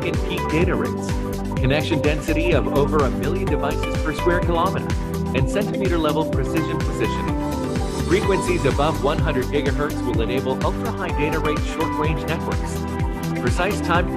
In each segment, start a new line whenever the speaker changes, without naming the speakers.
second peak data rates, connection density of over 1 million devices per square kilometer, and centimeter-level precision positioning. Frequencies above 100 gigahertz will enable ultra-high data rate short-range networks. Precise time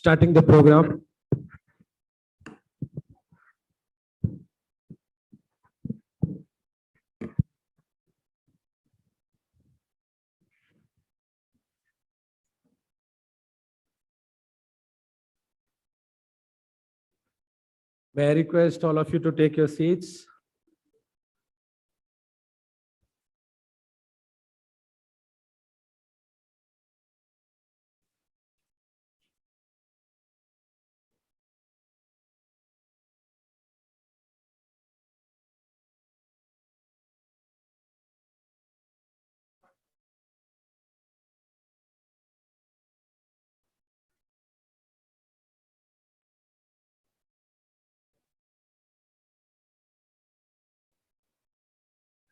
starting the program. May I request all of you to take your seats?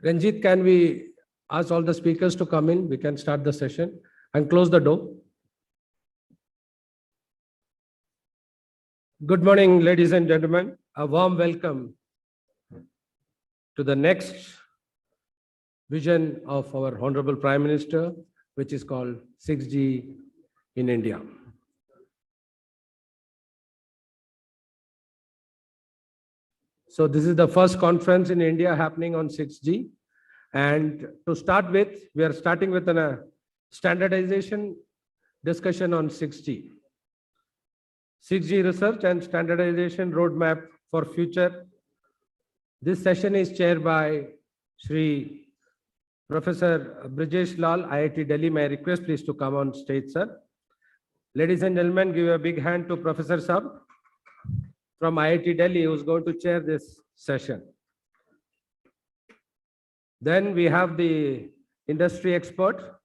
Ranjit, can we ask all the speakers to come in? We can start the session and close the door. Good morning, ladies and gentlemen. A warm welcome to the next vision of our Honorable Prime Minister, which is called 6G in India. So this is the first conference in India happening on 6G. And to start with, we are starting with a standardization discussion on 6G. 6G research and standardization roadmap for future. This session is chaired by Shri Professor Brijesh Lal, IIT Delhi. May I request please to come on stage, sir. Ladies and gentlemen, give a big hand to Professor Saab from IIT Delhi, who is going to chair this session. Then we have the industry expert,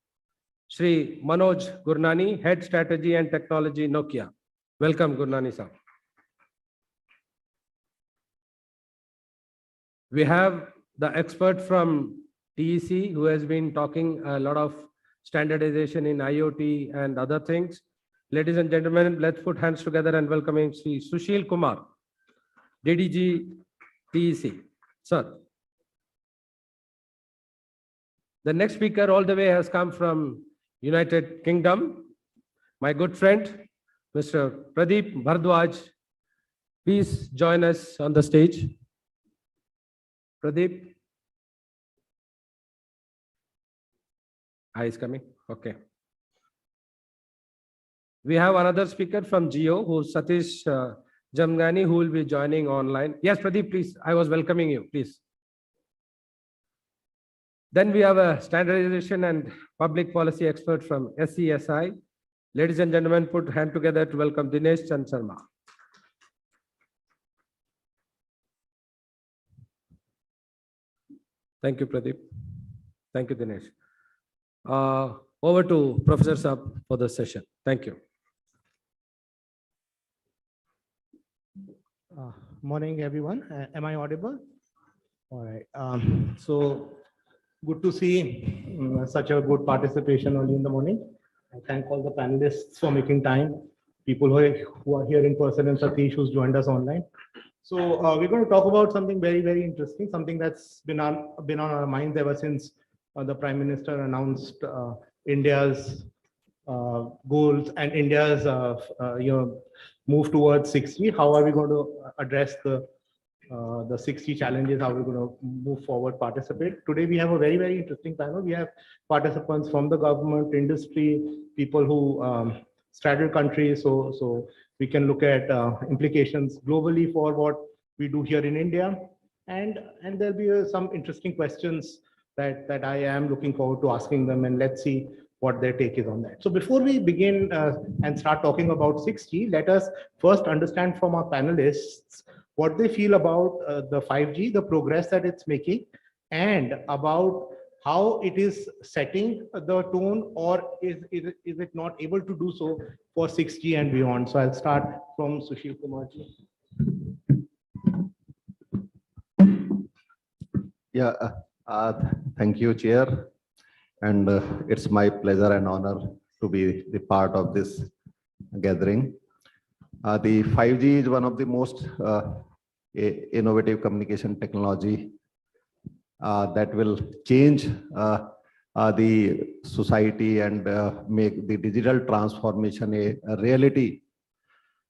Shri Manoj Gurnani, Head Strategy and Technology, Nokia. Welcome, Gurnani sir. We have the expert from TEC, who has been talking a lot of standardization in IoT and other things. Ladies and gentlemen, let's put hands together and welcoming Shri Sushil Kumar, DDG TEC. Sir. The next speaker all the way has come from United Kingdom, my good friend, Mr. Pradeep Bhardwaj. Please join us on the stage. Pradeep. Is coming. Okay. We have another speaker from Jio, who is Satish Jamgani, who will be joining online. Yes, Pradeep, please. I was welcoming you, please. Then we have a standardization and public policy expert from SESI. Ladies and gentlemen, put hand together to welcome Dinesh Chand Sharma. Thank you, Pradeep. Thank you, Dinesh. Over to Professor Saab for the session. Thank you.
Morning, everyone. Am I audible? All right. So good to see such a good participation early in the morning. I thank all the panelists for making time, people who are here in person, and Satish, who's joined us online. So we're going to talk about something very, very interesting, something that's been on our minds ever since the Prime Minister announced India's goals and India's move towards 6G. How are we going to address the 6G challenges? How are we going to move forward, participate? Today we have a very, very interesting panel. We have participants from the government, industry, people who straddle countries. So we can look at implications globally for what we do here in India. And there'll be some interesting questions that I am looking forward to asking them, and let's see what their take is on that. So before we begin and start talking about 6G, let us first understand from our panelists what they feel about the 5G, the progress that it's making, and about how it is setting the tone, or is it not able to do so for 6G and beyond. So I'll start from Sushil Kumarji.
Yeah, thank you, Chair. And it's my pleasure and honor to be the part of this gathering. The 5G is one of the most innovative communication technology that will change the society and make the digital transformation a reality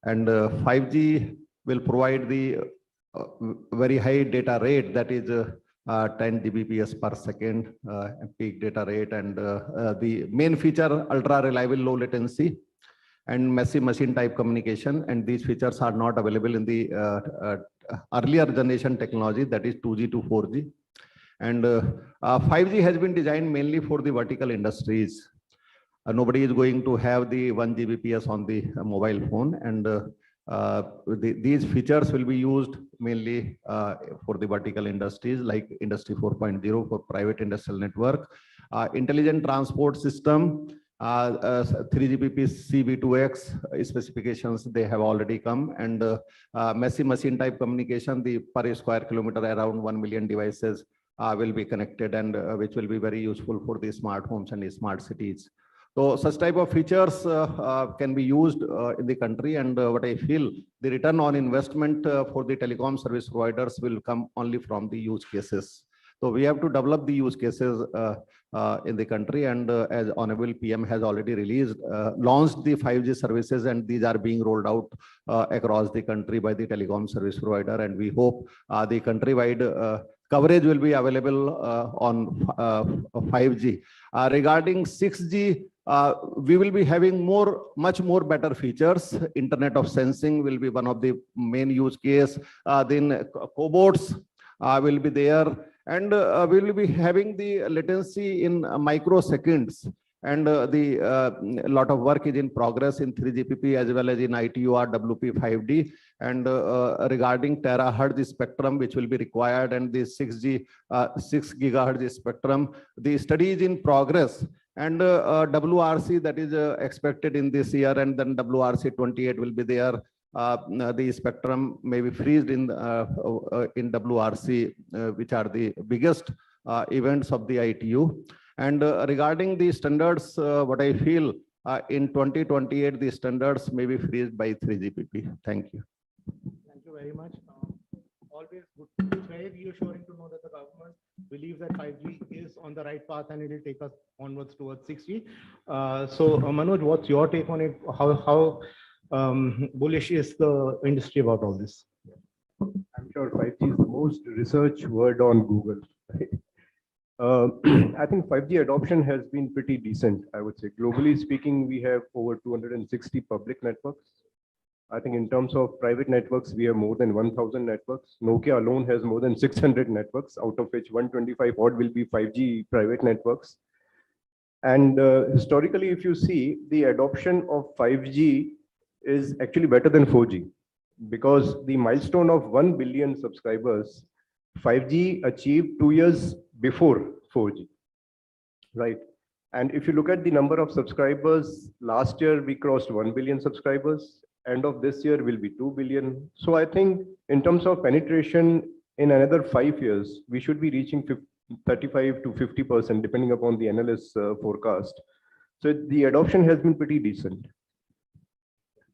And 5G will provide the very high data rate, that is 10 Gbps per second peak data rate, and the main feature, ultra reliable low latency and massive machine type communication. And these features are not available in the earlier generation technology, that is 2G to 4G. And 5G has been designed mainly for the vertical industries. Nobody is going to have the 1 Gbps on the mobile phone, and these features will be used mainly for the vertical industries like Industry 4.0 for private industrial network, intelligent transport system, 3GPP CV2X specifications, they have already come, and massive machine type communication, the per square kilometer around 1 million devices will be connected, and which will be very useful for the smart homes and the smart cities. So such type of features can be used in the country, and what I feel, the return on investment for the telecom service providers will come only from the use cases. So we have to develop the use cases in the country, and as Honorable PM has already launched the 5G services, and these are being rolled out across the country by the telecom service provider, and we hope the countrywide coverage will be available on 5G. Regarding 6G, we will be having much more better features. Internet of Sensing will be one of the main use case. Then cobots will be there, and we will be having the latency in microseconds. And the lot of work is in progress in 3GPP as well as in ITU-R WP 5D. And regarding terahertz spectrum, which will be required, and the 6G 6 gigahertz spectrum, the study is in progress. And WRC, that is expected in this year, and then WRC 28 will be there. The spectrum may be freezed in WRC, which are the biggest events of the ITU. And regarding the standards, what I feel, in 2028, the standards may be freezed by 3GPP. Thank you.
Thank you very much. Always good. It's very reassuring to know that the government believes that 5G is on the right path and it will take us onwards towards 6G. So Manoj, what's your take on it? How bullish is the industry about all this?
I'm sure 5G is the most researched word on Google. Right? I think 5G adoption has been pretty decent, I would say. Globally speaking, we have over 260 public networks. I think in terms of private networks, we have more than 1,000 networks. Nokia alone has more than 600 networks, out of which 125 odd will be 5G private networks. And historically, if you see, the adoption of 5G is actually better than 4G, because the milestone of 1 billion subscribers, 5G achieved 2 years before 4G, right? And if you look at the number of subscribers, last year we crossed 1 billion subscribers. End of this year will be 2 billion. So I think in terms of penetration, in another 5 years, we should be reaching 35 to 50%, depending upon the analyst's forecast. So the adoption has been pretty decent.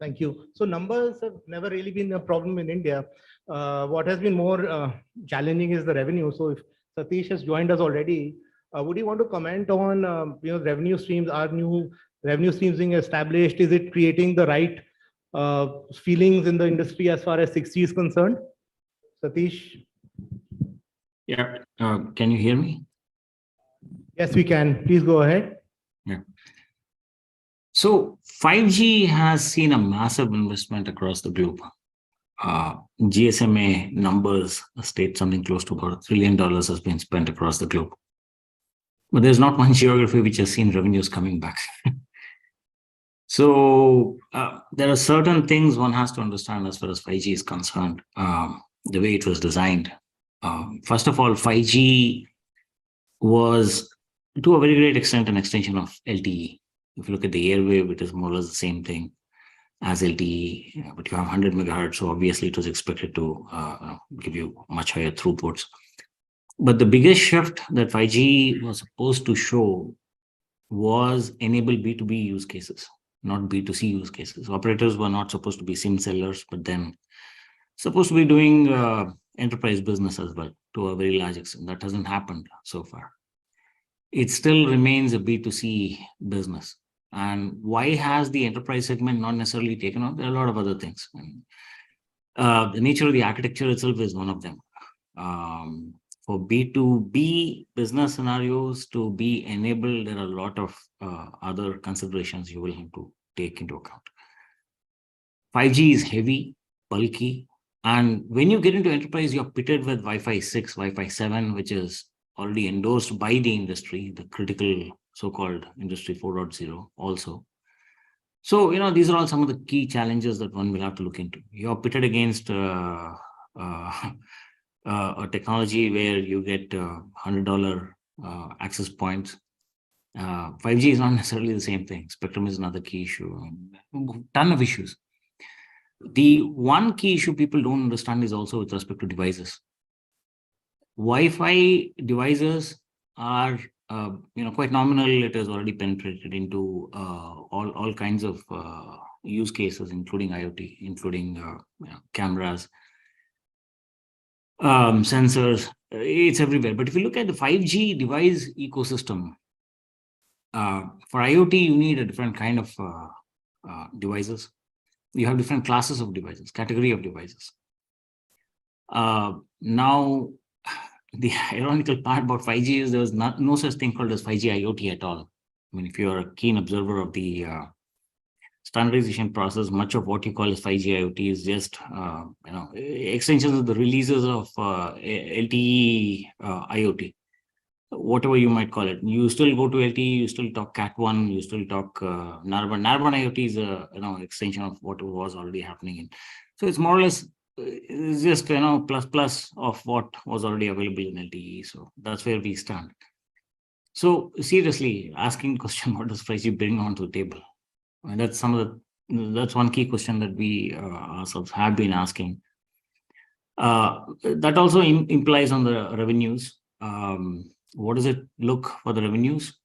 Thank you. So numbers have never really been a problem in India. What has been more challenging is the revenue. So if Satish has joined us already, would you want to comment on revenue streams? Are new revenue streams being established? Is it creating the right feelings in the industry as far as 6G is concerned? Satish?
Yeah, can you hear me?
Yes, we can. Please go ahead.
Yeah. So 5G has seen a massive investment across the globe. GSMA numbers state something close to about $1 trillion has been spent across the globe. But there's not one geography which has seen revenues coming back. So there are certain things one has to understand as far as 5G is concerned, the way it was designed. First of all, 5G was to a very great extent an extension of LTE. If you look at the airwave, it is more or less the same thing as LTE, but you have 100 megahertz, so obviously it was expected to give you much higher throughputs. But the biggest shift that 5G was supposed to show was enable B2B use cases, not B2C use cases. Operators were not supposed to be SIM sellers, but then supposed to be doing enterprise business as well to a very large extent. That hasn't happened so far. It still remains a B2C business. And why has the enterprise segment not necessarily taken off? There are a lot of other things. The nature of the architecture itself is one of them. For B2B business scenarios to be enabled, there are a lot of other considerations you will have to take into account. 5G is heavy, bulky, and when you get into enterprise, you're pitted with Wi-Fi 6, Wi-Fi 7, which is already endorsed by the industry, the critical so-called Industry 4.0 also. So, these are all some of the key challenges that one will have to look into. You're pitted against a technology where you get $100 access points. 5G is not necessarily the same thing. Spectrum is another key issue. Ton of issues. The one key issue people don't understand is also with respect to devices. Wi-Fi devices are quite nominal. It has already penetrated into all kinds of use cases, including IoT, including cameras, sensors. It's everywhere. But if you look at the 5G device ecosystem, for IoT, you need a different kind of devices. You have different classes of devices, category of devices. Now, the ironical part about 5G is there's no such thing called as 5G IoT at all. I mean, if you're a keen observer of the standardization process, much of what you call as 5G IoT is just extensions of the releases of LTE IoT, whatever you might call it. You still go to LTE, you still talk Cat1, you still talk Narrowband. Narrowband IoT is a extension of what was already happening. So it's more or less it's just plus of what was already available in LTE. So that's where we stand. So seriously, asking the question, what does 5G bring onto the table? And that's that's one key question that we ourselves have been asking. That also implies on the revenues. What does it look for the revenues?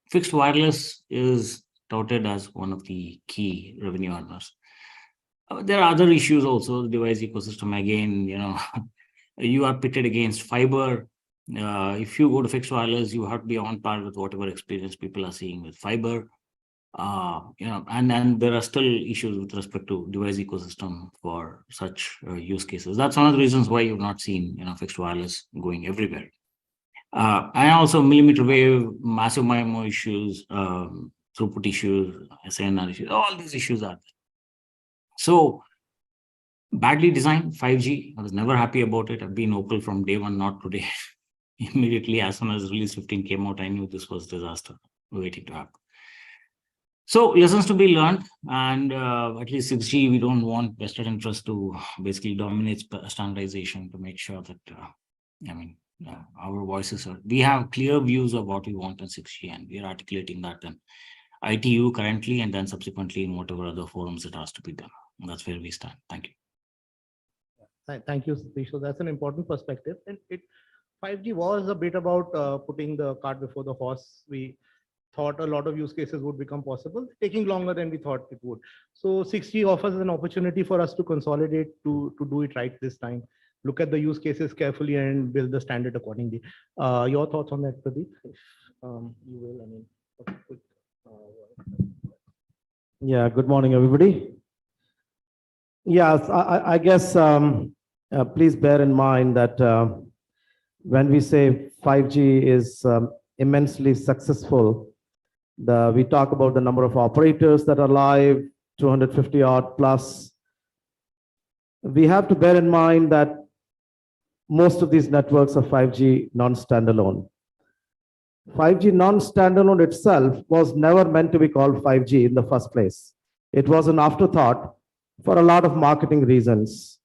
Fixed wireless is touted as one of the key revenue earners. There are other issues also, the device ecosystem. Again, you are pitted against fiber. If you go to fixed wireless, you have to be on par with whatever experience people are seeing with fiber. And there are still issues with respect to device ecosystem for such use cases. That's one of the reasons why you've not seen fixed wireless going everywhere. And also millimeter wave, massive MIMO issues, throughput issues, SANR issues, all these issues are there. So badly designed 5G, I was never happy about it. I've been vocal from day one, not today. Immediately as soon as release 15 came out, I knew this was disaster waiting to happen. So lessons to be learned, and at least 6G, we don't want vested interest to basically dominate standardization to make sure that, our voices are, we have clear views of what we want in 6G, and we are articulating that in ITU currently, and then subsequently in whatever other forums it has to be done. And that's where we stand. Thank you.
Thank you, Satish. So that's an important perspective. And 5G was a bit about putting the cart before the horse. We thought a lot of use cases would become possible, taking longer than we thought it would. So 6G offers an opportunity for us to consolidate, to do it right this time. Look at the use cases carefully and build the standard accordingly. Your thoughts on that, Pradeep? If you will, a quick,
Yeah, good morning, everybody. Yes, I guess please bear in mind that when we say 5G is immensely successful, we talk about the number of operators that are live, 250 odd plus. We have to bear in mind that most of these networks are 5G non-standalone. 5G non-standalone itself was never meant to be called 5G in the first place. It was an afterthought for a lot of marketing reasons.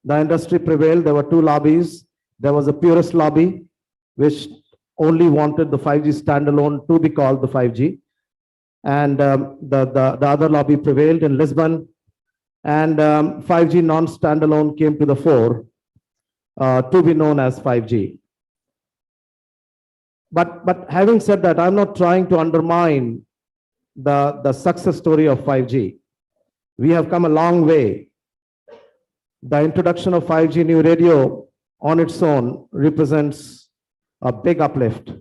The industry prevailed. There were two lobbies. There was a purist lobby, which only wanted the 5G standalone to be called the 5G. And the other lobby prevailed in Lisbon. And 5G non-standalone came to the fore to be known as 5G. But having said that, I'm not trying to undermine the success story of 5G. We have come a long way. The introduction of 5G new radio on its own represents a big uplift.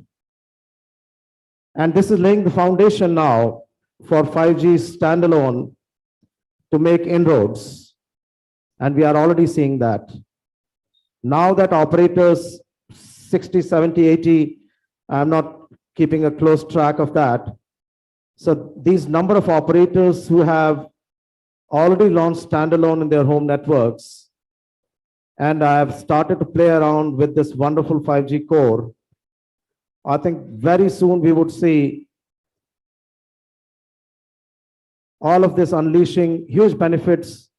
And this is laying the foundation now for 5G standalone to make inroads. And we are already seeing that. Now that operators 60, 70, 80, I'm not keeping a close track of that. So these number of operators who have already launched standalone in their home networks, and I have started to play around with this wonderful 5G core. I think very soon we would see all of this unleashing huge benefits.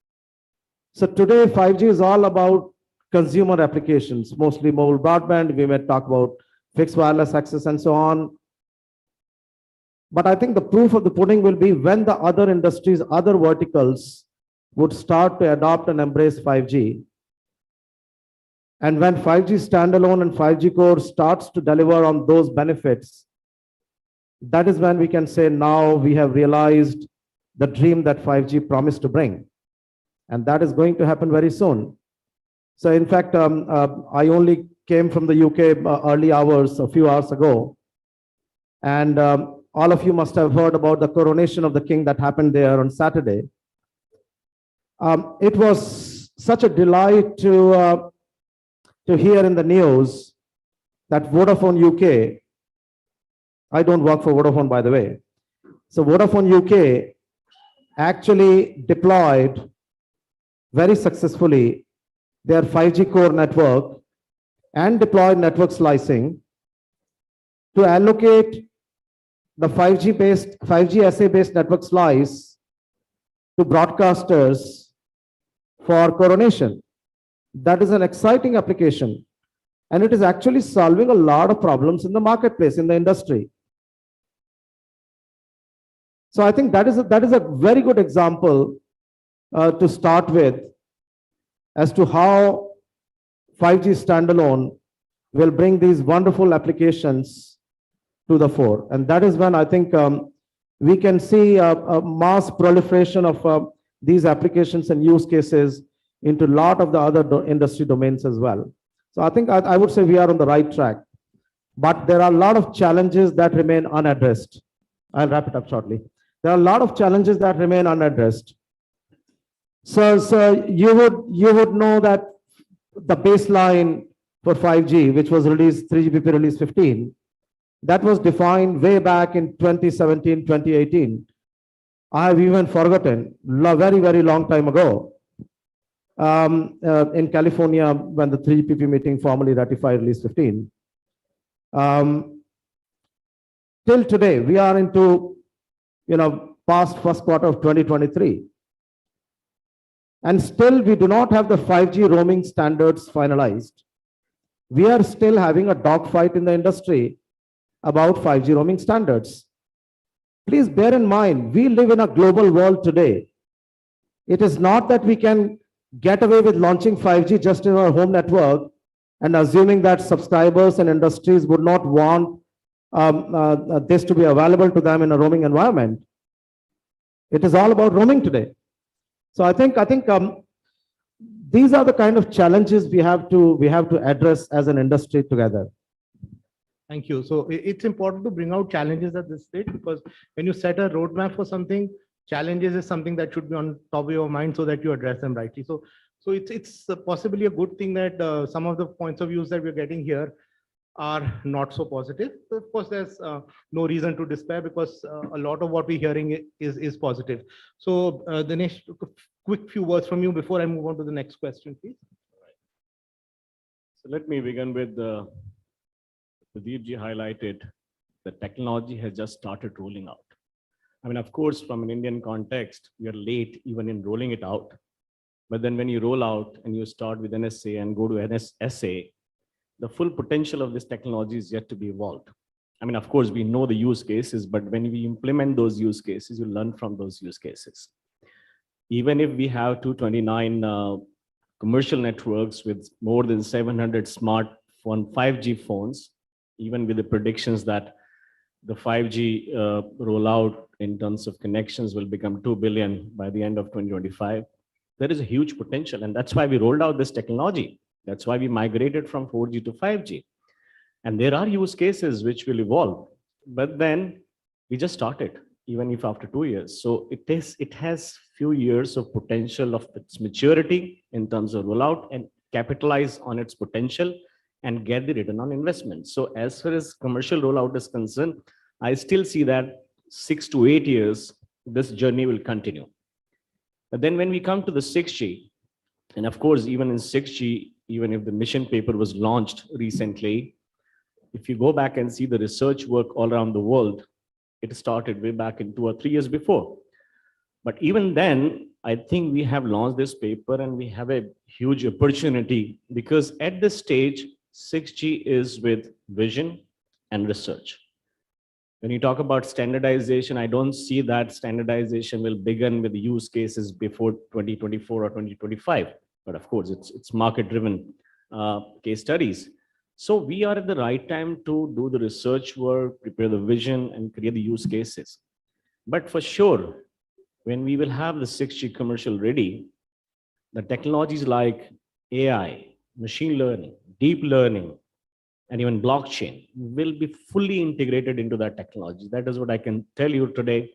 So today 5G is all about consumer applications, mostly mobile broadband. We may talk about fixed wireless access and so on. But I think the proof of the pudding will be when the other industries, other verticals would start to adopt and embrace 5G. And when 5G standalone and 5G core starts to deliver on those benefits, that is when we can say now we have realized the dream that 5G promised to bring. And that is going to happen very soon. So in fact, I only came from the UK early hours, a few hours ago. And all of you must have heard about the coronation of the king that happened there on Saturday. It was such a delight to hear in the news that Vodafone UK, I don't work for Vodafone, by the way. So Vodafone UK actually deployed very successfully their 5G core network and deployed network slicing to allocate the 5G SA-based network slice to broadcasters for coronation. That is an exciting application, and it is actually solving a lot of problems in the marketplace, in the industry. So I think that is a very good example to start with as to how 5G standalone will bring these wonderful applications to the fore. And that is when I think we can see a mass proliferation of these applications and use cases into a lot of the other industry domains as well. So I think I would say we are on the right track, but there are a lot of challenges that remain unaddressed. I'll wrap it up shortly. There are a lot of challenges that remain unaddressed. So you would know that the baseline for 5G, which was released 3GPP release 15, that was defined way back in 2017, 2018. I have even forgotten, very, very long time ago, in California when the 3GPP meeting formally ratified release 15. Till today, we are into, past first quarter of 2023. And still we do not have the 5G roaming standards finalized. We are still having a dogfight in the industry about 5G roaming standards. Please bear in mind, we live in a global world today. It is not that we can get away with launching 5G just in our home network and assuming that subscribers and industries would not want this to be available to them in a roaming environment. It is all about roaming today. So I think these are the kind of challenges we have to address as an industry together.
Thank you. So it's important to bring out challenges at this stage, because when you set a roadmap for something, challenges is something that should be on top of your mind so that you address them rightly. So it's possibly a good thing that some of the points of views that we're getting here are not so positive. So of course, there's no reason to despair, because a lot of what we're hearing is positive. So Dinesh, quick few words from you before I move on to the next question, please.
So let me begin with Pradeep ji highlighted the technology has just started rolling out. I mean, of course, from an Indian context, we are late even in rolling it out. But then when you roll out and you start with NSA and go to NSA, the full potential of this technology is yet to be evolved. I mean, of course, we know the use cases, but when we implement those use cases, you learn from those use cases. Even if we have 229 commercial networks with more than 700 smartphone 5G phones, even with the predictions that the 5G rollout in terms of connections will become 2 billion by the end of 2025, there is a huge potential. And that's why we rolled out this technology. That's why we migrated from 4G to 5G. And there are use cases which will evolve, but then we just started. even if after 2 years. So it has few years of potential of its maturity in terms of rollout and capitalize on its potential and get the return on investment. So as far as commercial rollout is concerned, I still see that 6 to 8 years, this journey will continue. But then when we come to the 6G, and of course, even in 6G, even if the mission paper was launched recently, if you go back and see the research work all around the world, it started way back in 2 or 3 years before. But even then, I think we have launched this paper and we have a huge opportunity because at this stage, 6G is with vision and research. When you talk about standardization, I don't see that standardization will begin with the use cases before 2024 or 2025. But of course, it's market-driven case studies. So we are at the right time to do the research work, prepare the vision, and create the use cases. But for sure, when we will have the 6G commercial ready, the technologies like AI, machine learning, deep learning, and even blockchain will be fully integrated into that technology. That is what I can tell you today.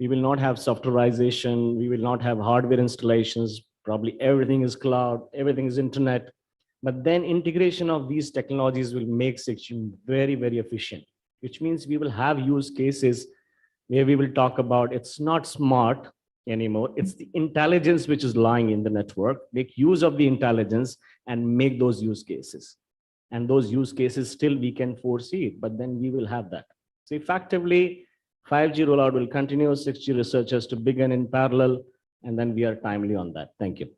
We will not have softwareization. We will not have hardware installations. Probably everything is cloud, everything is internet. But then integration of these technologies will make 6G very, very efficient, which means we will have use cases where we will talk about it's not smart anymore. It's the intelligence which is lying in the network. Make use of the intelligence and make those use cases. And those use cases still we can foresee it, but then we will have that. So effectively, 5G rollout will continue, 6G research has to begin in parallel, and then we are timely on that. Thank you.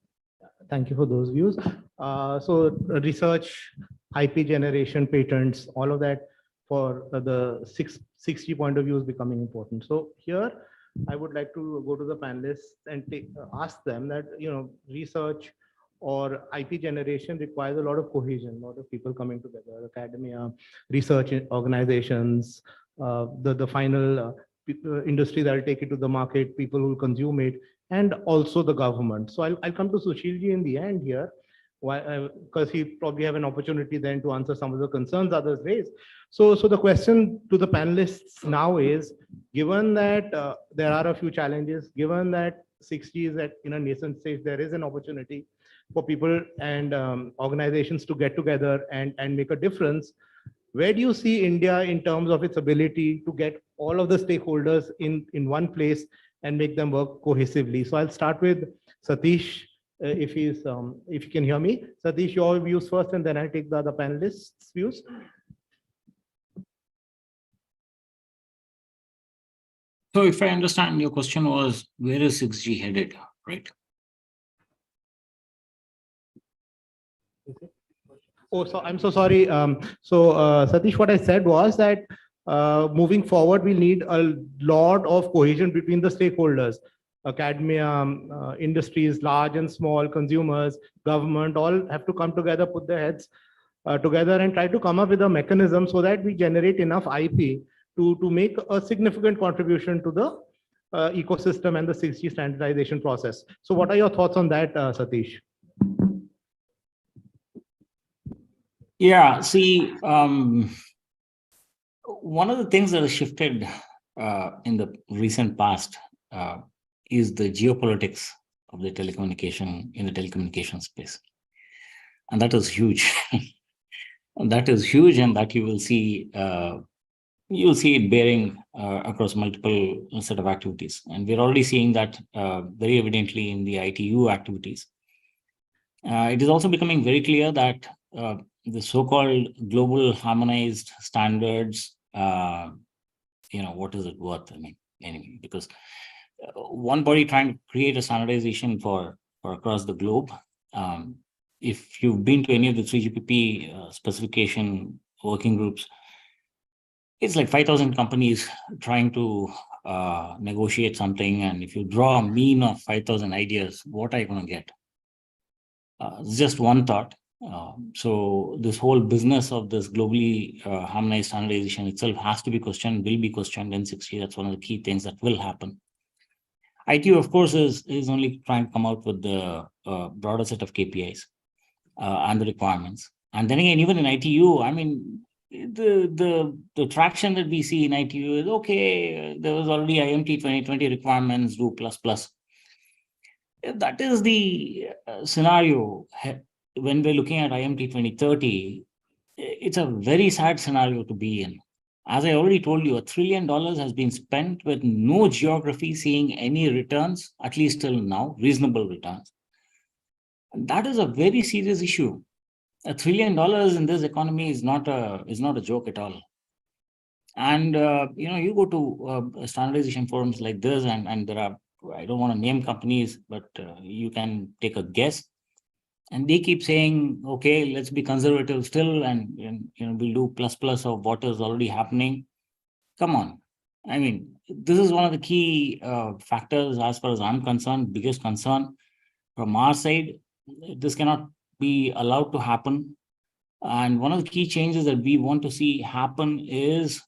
Thank you for those views. So research, IP generation, patents, all of that for the 6G point of view is becoming important. So here, I would like to go to the panelists and ask them that, research or IP generation requires a lot of cohesion, a lot of people coming together, academia, research organizations, the final industry that will take it to the market, people who consume it, and also the government. So I'll come to Sushilji in the end here, because he probably have an opportunity then to answer some of the concerns others raise. So the question to the panelists now is, given that there are a few challenges, given that 6G is in a nascent stage, there is an opportunity for people and organizations to get together and make a difference. Where do you see India in terms of its ability to get all of the stakeholders in one place and make them work cohesively? So I'll start with Satish, if you can hear me. Satish, your views first, and then I'll take the other panelists' views.
So if I understand, your question was, where is 6G headed, right?
Oh, so I'm so sorry. Satish, what I said was that moving forward, we'll need a lot of cohesion between the stakeholders, academia, industries, large and small, consumers, government, all have to come together, put their heads together and try to come up with a mechanism so that we generate enough IP to make a significant contribution to the ecosystem and the 6G standardization process. So what are your thoughts on that, Satish?
Yeah, see, one of the things that has shifted in the recent past is the geopolitics of the telecommunication space. And that is huge. That is huge, and that you will see it bearing across multiple set of activities. And we're already seeing that very evidently in the ITU activities. It is also becoming very clear that the so-called global harmonized standards, what is it worth? I mean, anyway, because one body trying to create a standardization for across the globe. If you've been to any of the 3GPP specification working groups, it's like 5,000 companies trying to negotiate something. And if you draw a mean of 5,000 ideas, what are you going to get? It's just one thought. So this whole business of this globally harmonized standardization itself has to be questioned, will be questioned in 6G. That's one of the key things that will happen. ITU, of course, is only trying to come out with the broader set of KPIs and the requirements. And then again, even in ITU, I mean, the traction that we see in ITU is okay. There was already IMT 2020 requirements, do plus plus. If that is the scenario when we're looking at IMT 2030. It's a very sad scenario to be in. As I already told you, $1 trillion has been spent with no geography seeing any returns, at least till now, reasonable returns. And that is a very serious issue. $1 trillion in this economy is not a joke at all. And you go to standardization forums like this, and there are, I don't want to name companies, but you can take a guess. And they keep saying, okay, let's be conservative still, and we'll do plus of what is already happening. Come on. I mean, this is one of the key factors as far as I'm concerned, biggest concern from our side. This cannot be allowed to happen. And one of the key changes that we want to see happen is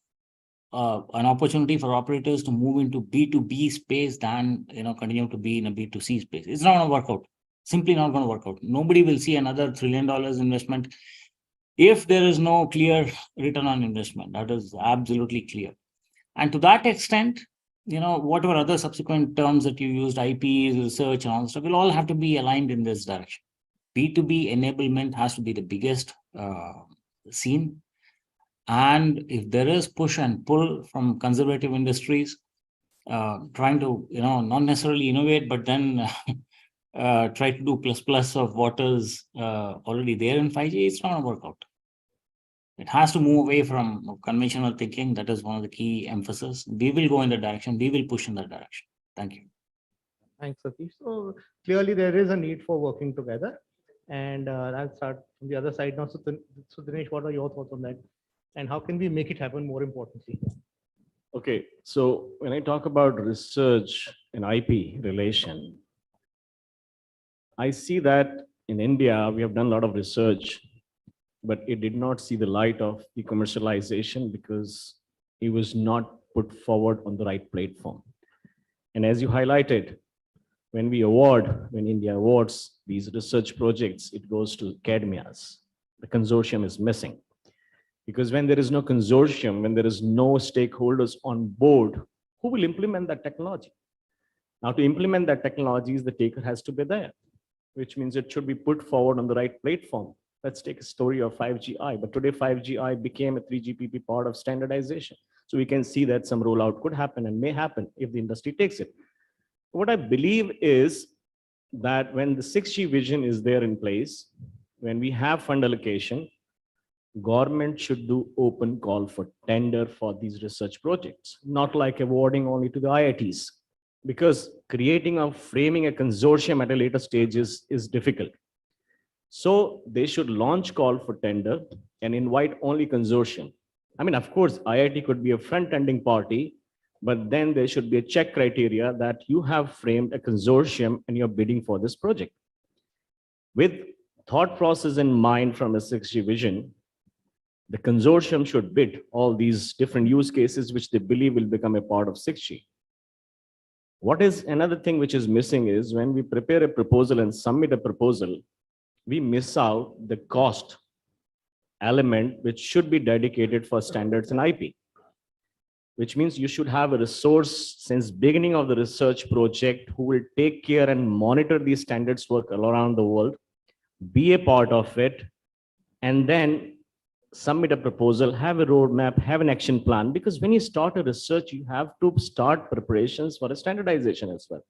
an opportunity for operators to move into B2B space than continue to be in a B2C space. It's not going to work out. Simply not going to work out. Nobody will see another $1 trillion investment if there is no clear return on investment. That is absolutely clear. And to that extent, whatever other subsequent terms that you used, IPs, research, and all that stuff, will all have to be aligned in this direction. B2B enablement has to be the biggest scene. And if there is push and pull from conservative industries, trying to, not necessarily innovate, but then try to do plus of what is already there in 5G, it's not going to work out. It has to move away from conventional thinking. That is one of the key emphasis. We will go in that direction. We will push in that direction. Thank you.
Thanks, Satish. So clearly there is a need for working together. And I'll start from the other side now. So Dinesh, what are your thoughts on that? And how can we make it happen more importantly?
Okay, so when I talk about research and IP relation, I see that in India, we have done a lot of research, but it did not see the light of the commercialization because it was not put forward on the right platform. And as you highlighted, when India awards these research projects, it goes to academias. The consortium is missing. Because when there is no consortium, when there is no stakeholders on board, who will implement that technology? Now, to implement that technology, the taker has to be there, which means it should be put forward on the right platform. Let's take a story of 5GI, but today 5GI became a 3GPP part of standardization. So we can see that some rollout could happen and may happen if the industry takes it. What I believe is that when the 6G vision is there in place, when we have fund allocation, government should do open call for tender for these research projects, not like awarding only to the IITs, because creating or framing a consortium at a later stage is difficult. So they should launch call for tender and invite only consortium. I mean, of course, IIT could be a front-ending party, but then there should be a check criteria that you have framed a consortium and you're bidding for this project. With thought process in mind from a 6G vision, the consortium should bid all these different use cases which they believe will become a part of 6G. What is another thing which is missing is when we prepare a proposal and submit a proposal, we miss out the cost element which should be dedicated for standards and IP, which means you should have a resource since beginning of the research project who will take care and monitor these standards work all around the world, be a part of it, and then submit a proposal, have a roadmap, have an action plan, because when you start a research, you have to start preparations for a standardization as well.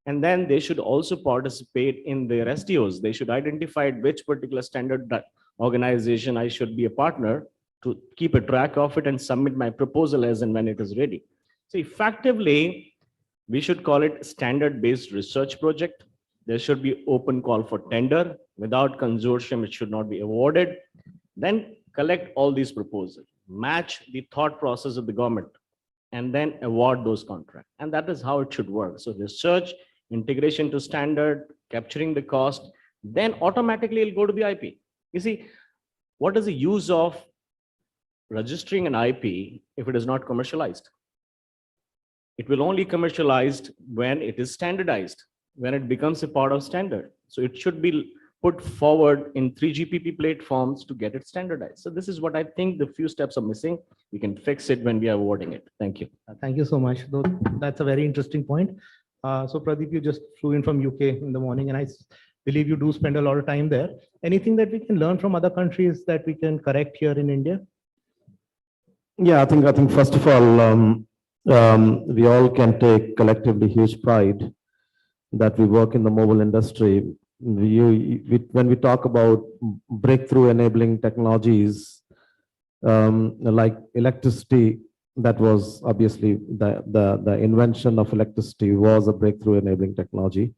And then they should also participate in their SDOs. They should identify which particular standard organization I should be a partner to keep a track of it and submit my proposal as and when it is ready. So effectively, we should call it standard-based research project. There should be open call for tender. Without consortium, it should not be awarded. Then collect all these proposals, match the thought process of the government, and then award those contracts. And that is how it should work. So research, integration to standard, capturing the cost, then automatically it'll go to the IP. You see, what is the use of registering an IP if it is not commercialized? It will only commercialized when it is standardized, when it becomes a part of standard. So it should be put forward in 3GPP platforms to get it standardized. So this is what I think the few steps are missing. We can fix it when we are awarding it. Thank you.
Thank you so much. That's a very interesting point. So Pradeep, you just flew in from UK in the morning, and I believe you do spend a lot of time there. Anything that we can learn from other countries that we can correct here in India?
Yeah, I think first of all, we all can take collectively huge pride that we work in the mobile industry. When we talk about breakthrough enabling technologies, like electricity, that was obviously the invention of electricity was a breakthrough enabling technology.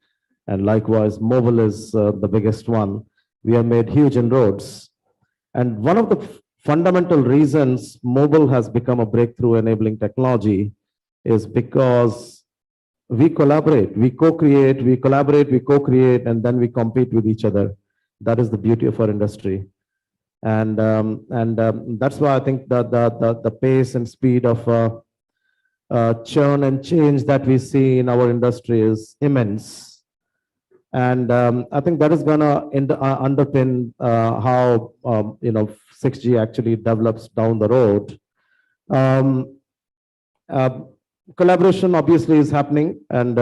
And likewise, mobile is the biggest one. We have made huge inroads. And one of the fundamental reasons mobile has become a breakthrough enabling technology is because we collaborate, we co-create, we collaborate, we co-create, and then we compete with each other. That is the beauty of our industry. And that's why I think that the pace and speed of churn and change that we see in our industry is immense. And I think that is gonna underpin how 6G actually develops down the road. Collaboration obviously is happening, and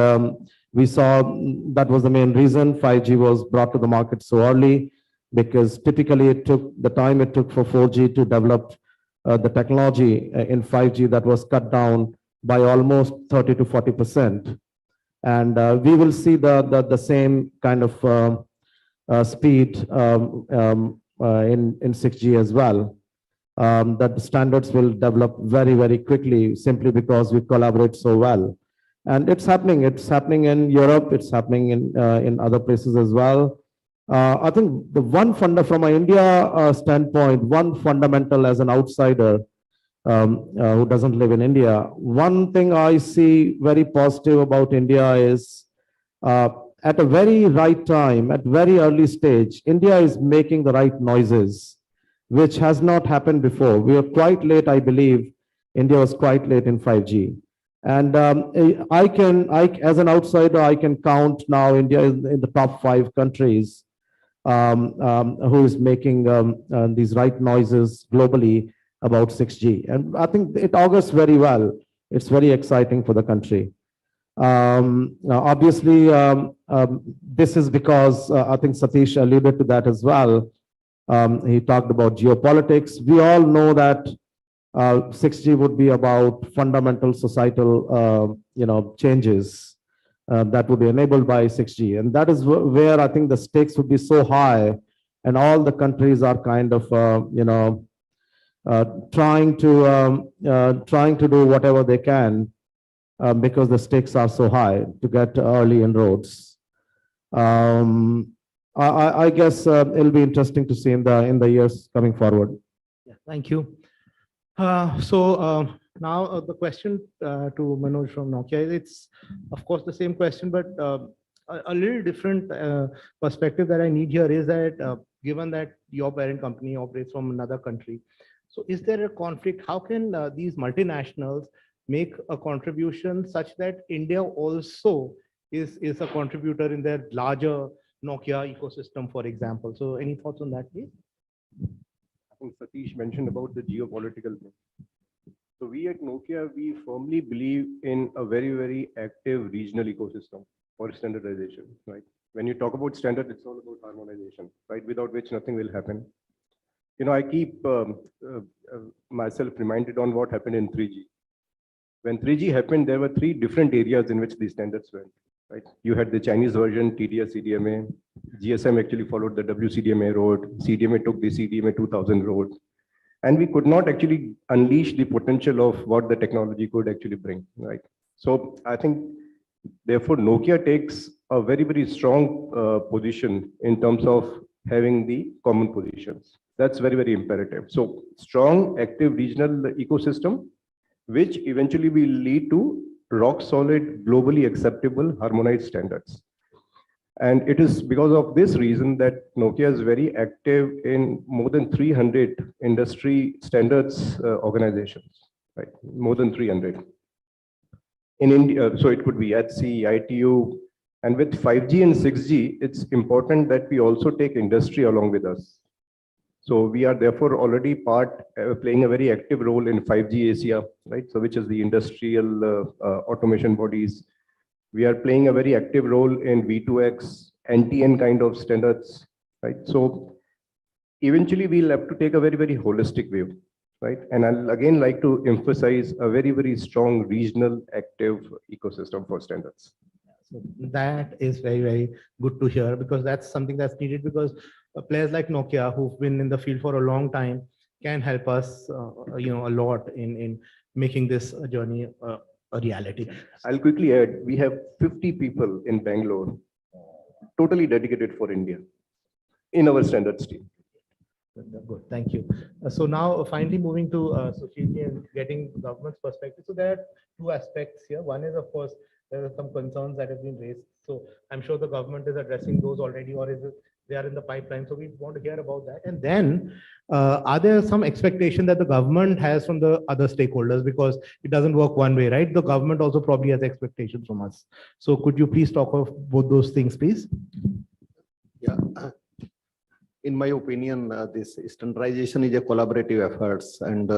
we saw that was the main reason 5G was brought to the market so early, because typically it took the time it took for 4G to develop the technology in 5G that was cut down by almost 30 to 40%. And we will see the same kind of speed in 6G as well. That the standards will develop very, very quickly simply because we collaborate so well. And it's happening. It's happening in Europe. It's happening in other places as well. I think the one from an India standpoint, one fundamental as an outsider who doesn't live in India, one thing I see very positive about India is at a very right time, at very early stage, India is making the right noises, which has not happened before. We are quite late, I believe. India was quite late in 5G. And as an outsider, I can count now India in the top 5 countries who is making these right noises globally about 6G. And I think it augurs very well. It's very exciting for the country. Obviously, this is because I think Satish alluded to that as well. He talked about geopolitics. We all know that 6G would be about fundamental societal changes that would be enabled by 6G. And that is where I think the stakes would be so high, and all the countries are kind of trying to do whatever they can because the stakes are so high to get early inroads. I guess it'll be interesting to see in the years coming forward.
Yeah, thank you. Now the question to Manoj from Nokia, it's of course the same question, but a little different perspective that I need here is that given that your parent company operates from another country, so is there a conflict? How can these multinationals make a contribution such that India also is a contributor in their larger Nokia ecosystem, for example? So any thoughts on that, please?
I think Satish mentioned about the geopolitical thing. So we at Nokia, we firmly believe in a very, very active regional ecosystem for standardization, right? When you talk about standard, it's all about harmonization, right? Without which nothing will happen. I keep myself reminded on what happened in 3G. When 3G happened, there were 3 different areas in which these standards went, right? You had the Chinese version, TDS, CDMA. GSM actually followed the WCDMA road. CDMA took the CDMA 2000 road. And we could not actually unleash the potential of what the technology could actually bring, right? So I think, therefore, Nokia takes a very, very strong position in terms of having the common positions. That's very, very imperative. So strong, active regional ecosystem, which eventually will lead to rock solid, globally acceptable, harmonized standards. And it is because of this reason that Nokia is very active in more than 300 industry standards organizations, right? More than 300. In India, so it could be ETSI, ITU, And with 5G and 6G, it's important that we also take industry along with us. So we are therefore already playing a very active role in 5G Asia, right? So which is the industrial automation bodies. We are playing a very active role in V2X, NTN kind of standards, right? So eventually we'll have to take a very, very holistic view, right? And I'll again like to emphasize a very, very strong regional active ecosystem for standards.
So that is very, very good to hear, because that's something that's needed, because players like Nokia, who've been in the field for a long time, can help us, a lot in making this journey a reality.
I'll quickly add, we have 50 people in Bangalore, totally dedicated for India in our standards team.
Good, thank you. So now finally moving to Sushil and getting government's perspective. So there are two aspects here. One is, of course, there are some concerns that have been raised. So I'm sure the government is addressing those already, or is it they are in the pipeline? So we want to hear about that. And then are there some expectation that the government has from the other stakeholders? Because it doesn't work one way, right? The government also probably has expectations from us. So could you please talk of both those things, please?
Yeah. In my opinion, this standardization is a collaborative efforts, and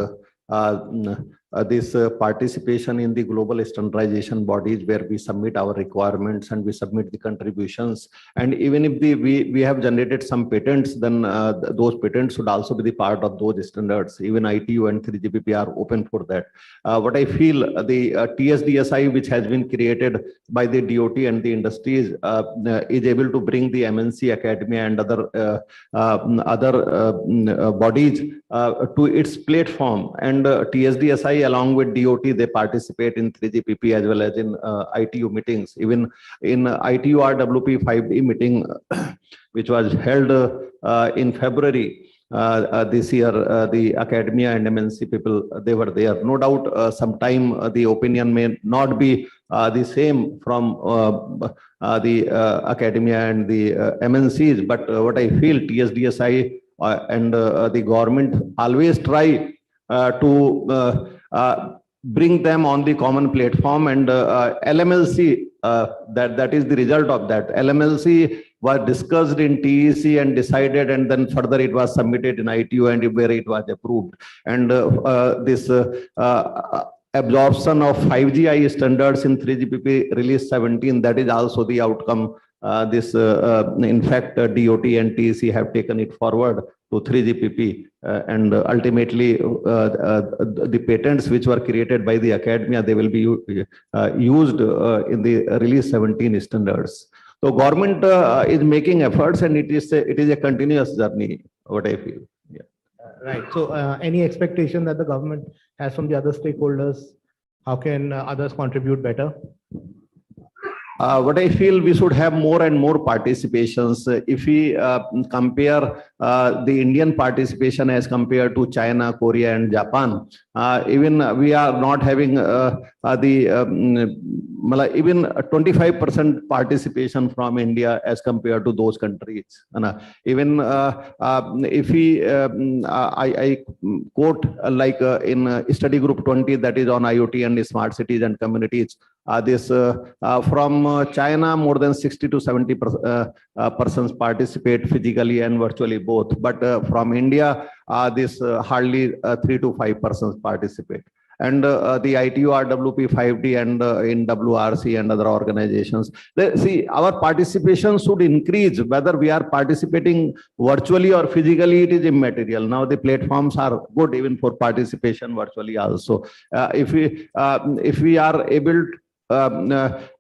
this participation in the global standardization bodies where we submit our requirements and we submit the contributions. And even if we have generated some patents, then those patents should also be the part of those standards. Even ITU and 3GPP are open for that. What I feel, the TSDSI, which has been created by the DOT and the industries, is able to bring the MNC academia and other bodies to its platform. And TSDSI along with DOT, they participate in 3GPP as well as in ITU meetings. Even in ITU RWP 5D meeting, which was held in February this year, the academia and MNC people, they were there. No doubt, sometime the opinion may not be the same from the academia and the MNCs, but what I feel, TSDSI and the government always try to bring them on the common platform, and LMLC, that is the result of that. LMLC was discussed in TEC and decided, and then further it was submitted in ITU and where it was approved. And this absorption of 5GI standards in 3GPP release 17, that is also the outcome. In fact, DOT and TEC have taken it forward to 3GPP, and ultimately the patents which were created by the academia, they will be used in the release 17 standards. So government is making efforts, and it is a continuous journey, what I feel. Yeah.
Right. So any expectation that the government has from the other stakeholders? How can others contribute better?
What I feel, we should have more and more participations. If we compare the Indian participation as compared to China, Korea, and Japan, even we are not having even 25% participation from India as compared to those countries. Even if we, I quote like in study group 20, that is on IoT and smart cities and communities, from China, more than 60 to 70 persons participate physically and virtually both. But from India, hardly 3 to 5 persons participate. And the ITU RWP 5D and in WRC and other organizations, see, our participation should increase. Whether we are participating virtually or physically, it is immaterial. Now the platforms are good even for participation virtually also. If we are able to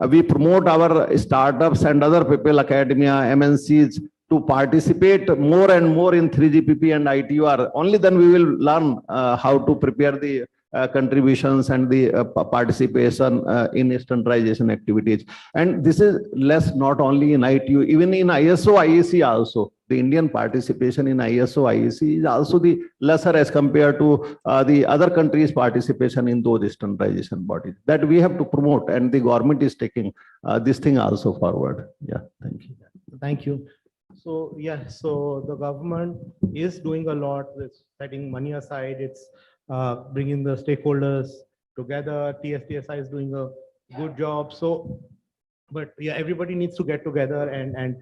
we promote our startups and other people, academia, MNCs, to participate more and more in 3GPP and ITUR. Only then we will learn how to prepare the contributions and the participation in standardization activities. And this is less not only in ITU, even in ISO, IEC also. The Indian participation in ISO, IEC is also the lesser as compared to the other countries' participation in those standardization bodies. That we have to promote, and the government is taking this thing also forward. Yeah, thank you.
Thank you. So yeah, so the government is doing a lot. It's setting money aside. It's bringing the stakeholders together. TSDSI is doing a good job. So But yeah, everybody needs to get together and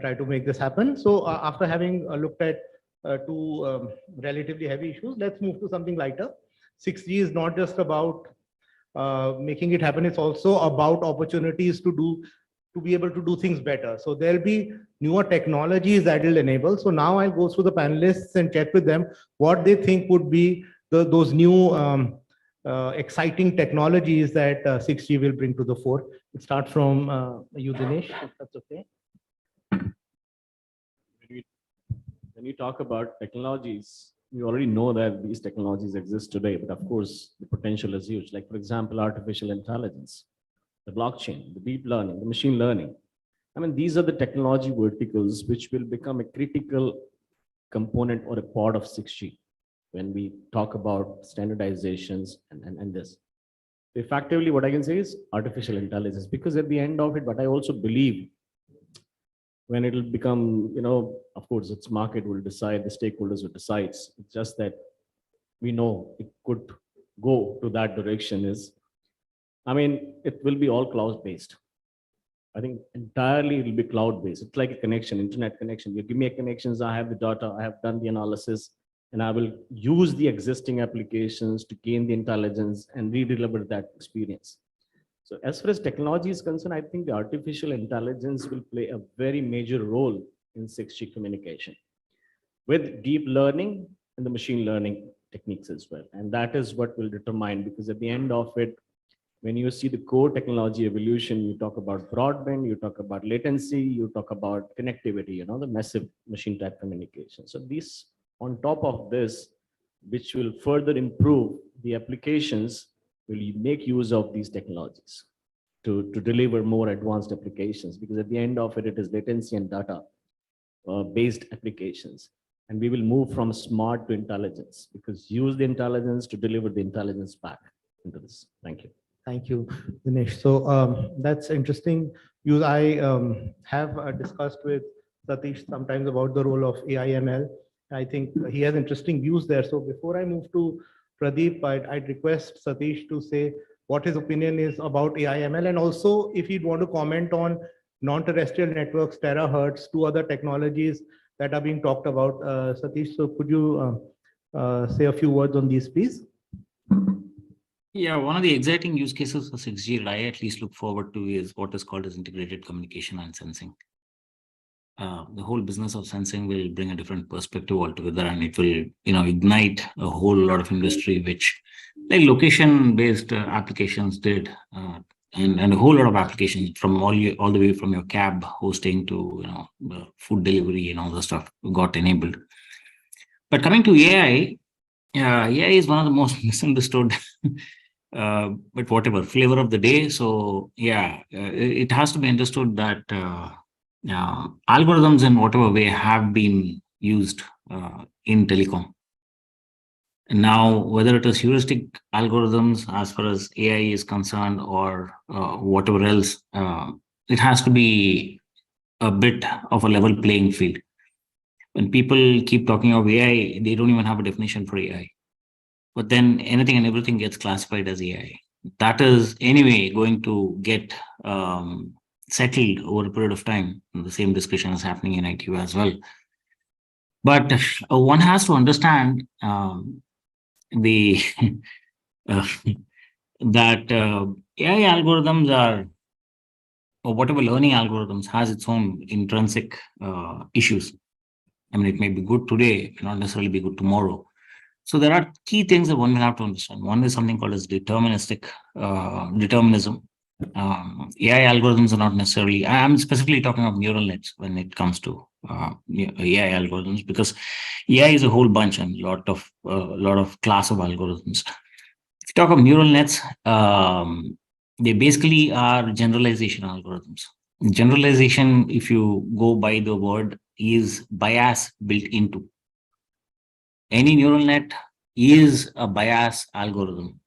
try to make this happen. So after having looked at two relatively heavy issues, let's move to something lighter. 6G is not just about making it happen. It's also about opportunities to be able to do things better. So there'll be newer technologies that will enable. So now I'll go through the panelists and check with them what they think would be those new exciting technologies that 6G will bring to the fore. We'll start from you, Dinesh, if that's okay.
When you talk about technologies, we already know that these technologies exist today, but of course, the potential is huge. Like, for example, artificial intelligence, the blockchain, the deep learning, the machine learning. I mean, these are the technology verticals which will become a critical component or a part of 6G when we talk about standardizations and this. Effectively, what I can say is artificial intelligence, because at the end of it, but I also believe when it will become, of course, its market will decide, the stakeholders will decide. It's just that we know it could go to that direction it will be all cloud-based. I think entirely it will be cloud-based. It's like a connection, internet connection. You give me a connections, I have the data, I have done the analysis, and I will use the existing applications to gain the intelligence and redeliver that experience. So as far as technology is concerned, I think the artificial intelligence will play a very major role in 6G communication with deep learning and the machine learning techniques as well. And that is what will determine, because at the end of it, when you see the core technology evolution, you talk about broadband, you talk about latency, you talk about connectivity, the massive machine type communication. So this, on top of this, which will further improve the applications, will make use of these technologies to deliver more advanced applications, because at the end of it, it is latency and data based applications. And we will move from smart to intelligence, because use the intelligence to deliver the intelligence back into this. Thank you.
Thank you, Dinesh. So that's interesting. I have discussed with Satish sometimes about the role of AI/ML. I think he has interesting views there. So before I move to Pradeep, I'd request Satish to say what his opinion is about AI/ML, and also if you'd want to comment on non-terrestrial networks, terahertz, two other technologies that are being talked about. Satish, so could you say a few words on these, please?
Yeah, one of the exciting use cases for 6G that I at least look forward to is what is called as integrated communication and sensing. The whole business of sensing will bring a different perspective altogether, and it will, ignite a whole lot of industry, which like location-based applications did, and a whole lot of applications from all the way from your cab hosting to food delivery and all the stuff got enabled. But coming to AI, AI is one of the most misunderstood. But whatever, flavor of the day. So yeah, it has to be understood that algorithms in whatever way have been used in telecom. And now, whether it is heuristic algorithms as far as AI is concerned or whatever else, it has to be a bit of a level playing field. When people keep talking of AI, they don't even have a definition for AI. But then anything and everything gets classified as AI. That is anyway going to get settled over a period of time. The same discussion is happening in ITU as well. But one has to understand that AI algorithms are, or whatever learning algorithms has its own intrinsic issues. I mean, it may be good today, it may not necessarily be good tomorrow. So there are key things that one will have to understand. One is something called as deterministic determinism. AI algorithms are not necessarily, I'm specifically talking of neural nets when it comes to AI algorithms, because AI is a whole bunch and a lot of class of algorithms. If you talk of neural nets, they basically are generalization algorithms. Generalization, if you go by the word, is bias built into. Any neural net is a bias algorithm,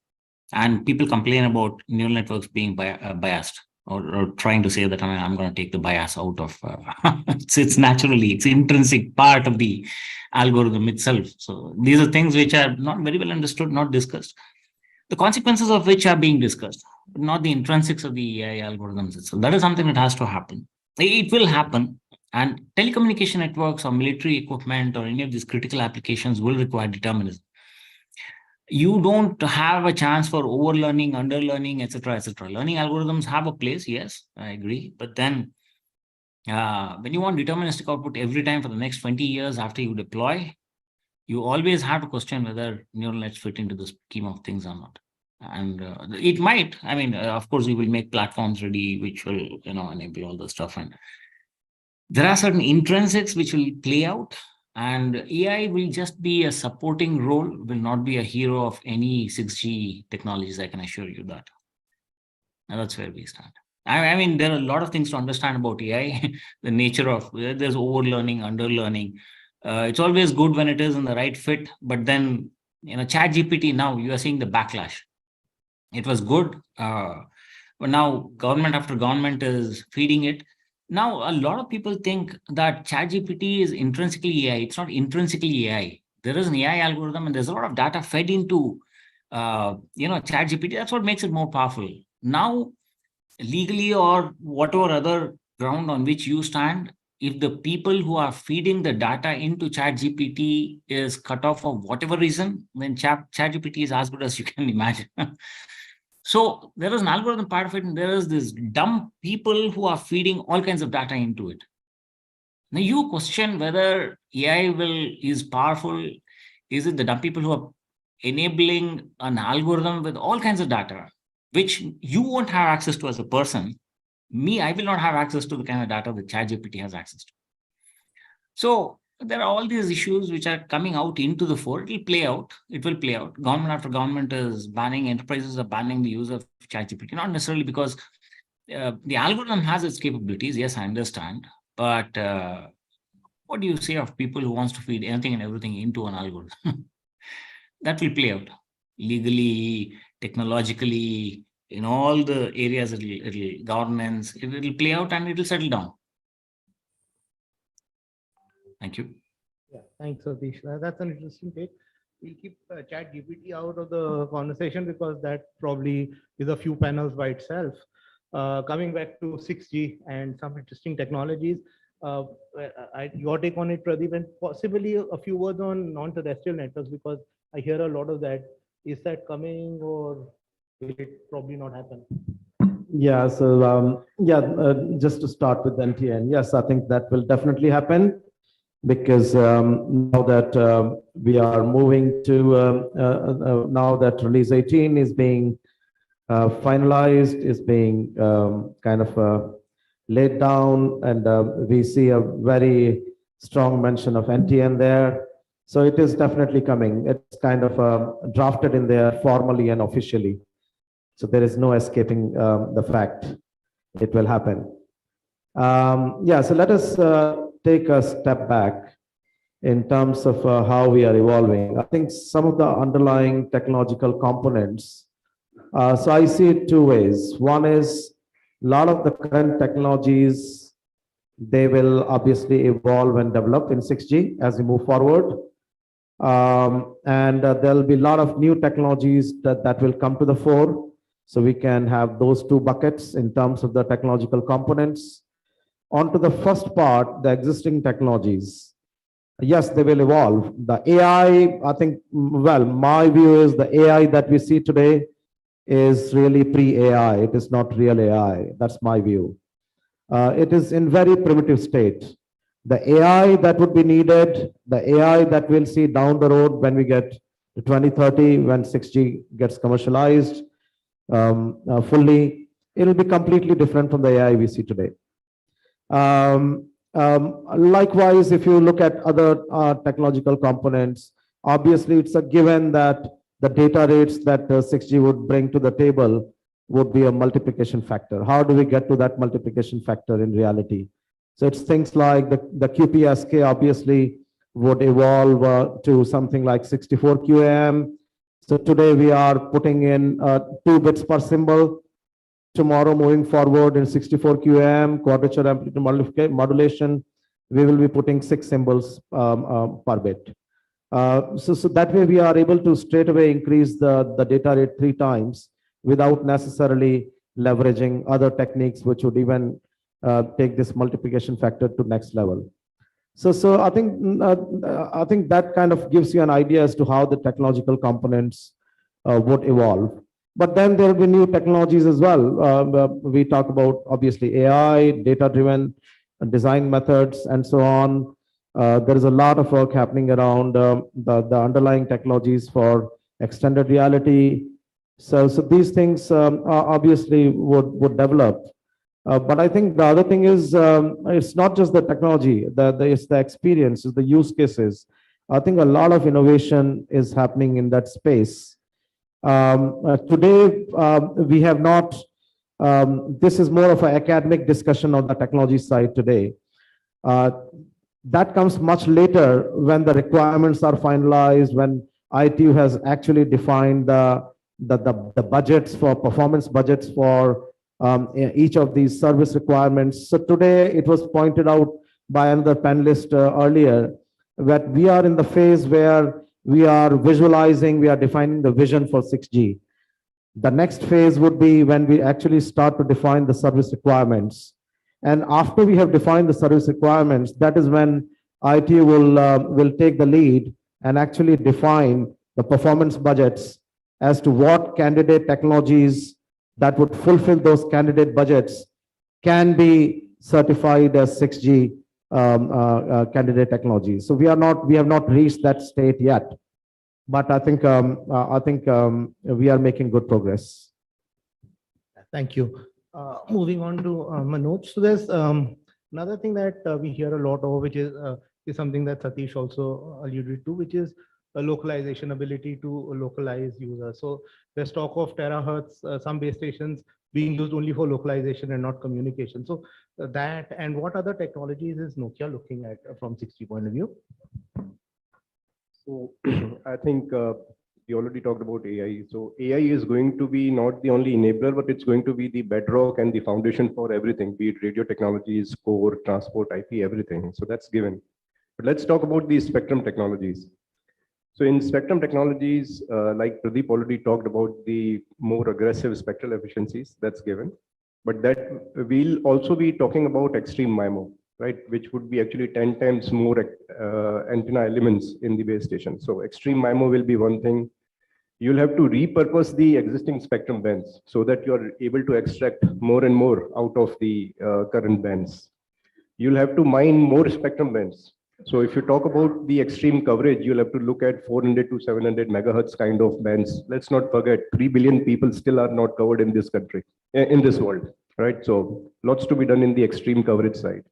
and people complain about neural networks being biased or trying to say that I'm going to take the bias out of it's naturally, it's intrinsic part of the algorithm itself. So these are things which are not very well understood, not discussed. the consequences of which are being discussed, but not the intrinsics of the AI algorithms itself. That is something that has to happen. It will happen. And telecommunication networks or military equipment or any of these critical applications will require determinism. You don't have a chance for overlearning, underlearning, etc., etc. Learning algorithms have a place, yes, I agree. But then when you want deterministic output every time for the next 20 years after you deploy, you always have to question whether neural nets fit into the scheme of things or not. And it might, I mean, of course, we will make platforms ready, which will, enable all the stuff. And there are certain intrinsics which will play out, and AI will just be a supporting role, will not be a hero of any 6G technologies, I can assure you that. And that's where we stand. I mean, there are a lot of things to understand about AI, the nature of, there's overlearning, underlearning. It's always good when it is in the right fit, but then, ChatGPT, now you are seeing the backlash. It was good, but now government after government is feeding it. Now, a lot of people think that ChatGPT is intrinsically AI. It's not intrinsically AI. There is an AI algorithm and there's a lot of data fed into, ChatGPT. That's what makes it more powerful. Now, legally or whatever other ground on which you stand, if the people who are feeding the data into ChatGPT is cut off for whatever reason, then ChatGPT is as good as you can imagine. So there is an algorithm part of it, and there is this dumb people who are feeding all kinds of data into it. Now you question whether AI is powerful. Is it the dumb people who are enabling an algorithm with all kinds of data, which you won't have access to as a person? I will not have access to the kind of data that ChatGPT has access to. So there are all these issues which are coming out into the fore. It will play out. Government after government is banning, enterprises are banning the use of ChatGPT, not necessarily because the algorithm has its capabilities. Yes, I understand. But what do you say of people who wants to feed anything and everything into an algorithm? That will play out legally, technologically, in all the areas, it'll governance, it will play out and it will settle down. Thank you.
Yeah, thanks, Satish. That's an interesting take. We'll keep ChatGPT out of the conversation because that probably is a few panels by itself. Coming back to 6G and some interesting technologies, your take on it, Pradeep, and possibly a few words on non-terrestrial networks, because I hear a lot of that. Is that coming, or will it probably not happen?
Yeah, so just to start with NTN, yes, I think that will definitely happen, because now that we are moving to, now that release 18 is being finalized, is being kind of laid down, and we see a very strong mention of NTN there. So it is definitely coming. It's kind of drafted in there formally and officially. So there is no escaping the fact it will happen. Yeah, so let us take a step back in terms of how we are evolving. I think some of the underlying technological components, so I see it two ways. One is a lot of the current technologies, they will obviously evolve and develop in 6G as we move forward. And there'll be a lot of new technologies that will come to the fore. So we can have those two buckets in terms of the technological components. On to the first part, the existing technologies. Yes, they will evolve. The AI, I think, well, my view is the AI that we see today is really pre-AI. It is not real AI. That's my view. It is in very primitive state. The AI that would be needed, the AI that we'll see down the road when we get to 2030, when 6G gets commercialized fully, it'll be completely different from the AI we see today. Likewise, if you look at other technological components, obviously it's a given that the data rates that 6G would bring to the table would be a multiplication factor. How do we get to that multiplication factor in reality? So it's things like the QPSK obviously would evolve to something like 64 QAM. So today we are putting in 2 bits per symbol. Tomorrow, moving forward in 64 QAM, quadrature amplitude modulation, we will be putting 6 symbols per bit. So that way we are able to straight away increase the data rate 3 times without necessarily leveraging other techniques which would even take this multiplication factor to next level. So I think that kind of gives you an idea as to how the technological components would evolve. But then there will be new technologies as well. We talk about obviously AI, data-driven design methods, and so on. There is a lot of work happening around the underlying technologies for extended reality. So these things obviously would develop. But I think the other thing is it's not just the technology, it's the experience, it's the use cases. I think a lot of innovation is happening in that space. Today, we have not, this is more of an academic discussion on the technology side today. That comes much later when the requirements are finalized, when ITU has actually defined the budgets for performance budgets for each of these service requirements. So today it was pointed out by another panelist earlier that we are in the phase where we are visualizing, we are defining the vision for 6G. The next phase would be when we actually start to define the service requirements. And after we have defined the service requirements, that is when ITU will take the lead and actually define the performance budgets as to what candidate technologies that would fulfill those candidate budgets can be certified as 6G candidate technologies. So we have not reached that state yet, but I think we are making good progress.
Thank you. Moving on to Manoj. So there's another thing that we hear a lot of, which is something that Satish also alluded to, which is a localization, ability to localize users. So there's talk of terahertz, some base stations being used only for localization and not communication. So that, and what other technologies is Nokia looking at from 6G point of view?
So I think we already talked about AI. So AI is going to be not the only enabler, but it's going to be the bedrock and the foundation for everything, be it radio technologies, core, transport, IP, everything. So that's given. But let's talk about the spectrum technologies. So in spectrum technologies, like Pradeep already talked about the more aggressive spectral efficiencies, that's given. But that we'll also be talking about extreme MIMO, right? Which would be actually 10 times more antenna elements in the base station. So extreme MIMO will be one thing. You'll have to repurpose the existing spectrum bands so that you're able to extract more and more out of the current bands. You'll have to mine more spectrum bands. So if you talk about the extreme coverage, you'll have to look at 400 to 700 megahertz kind of bands. Let's not forget 3 billion people still are not covered in this country, in this world, right? So lots to be done in the extreme coverage side.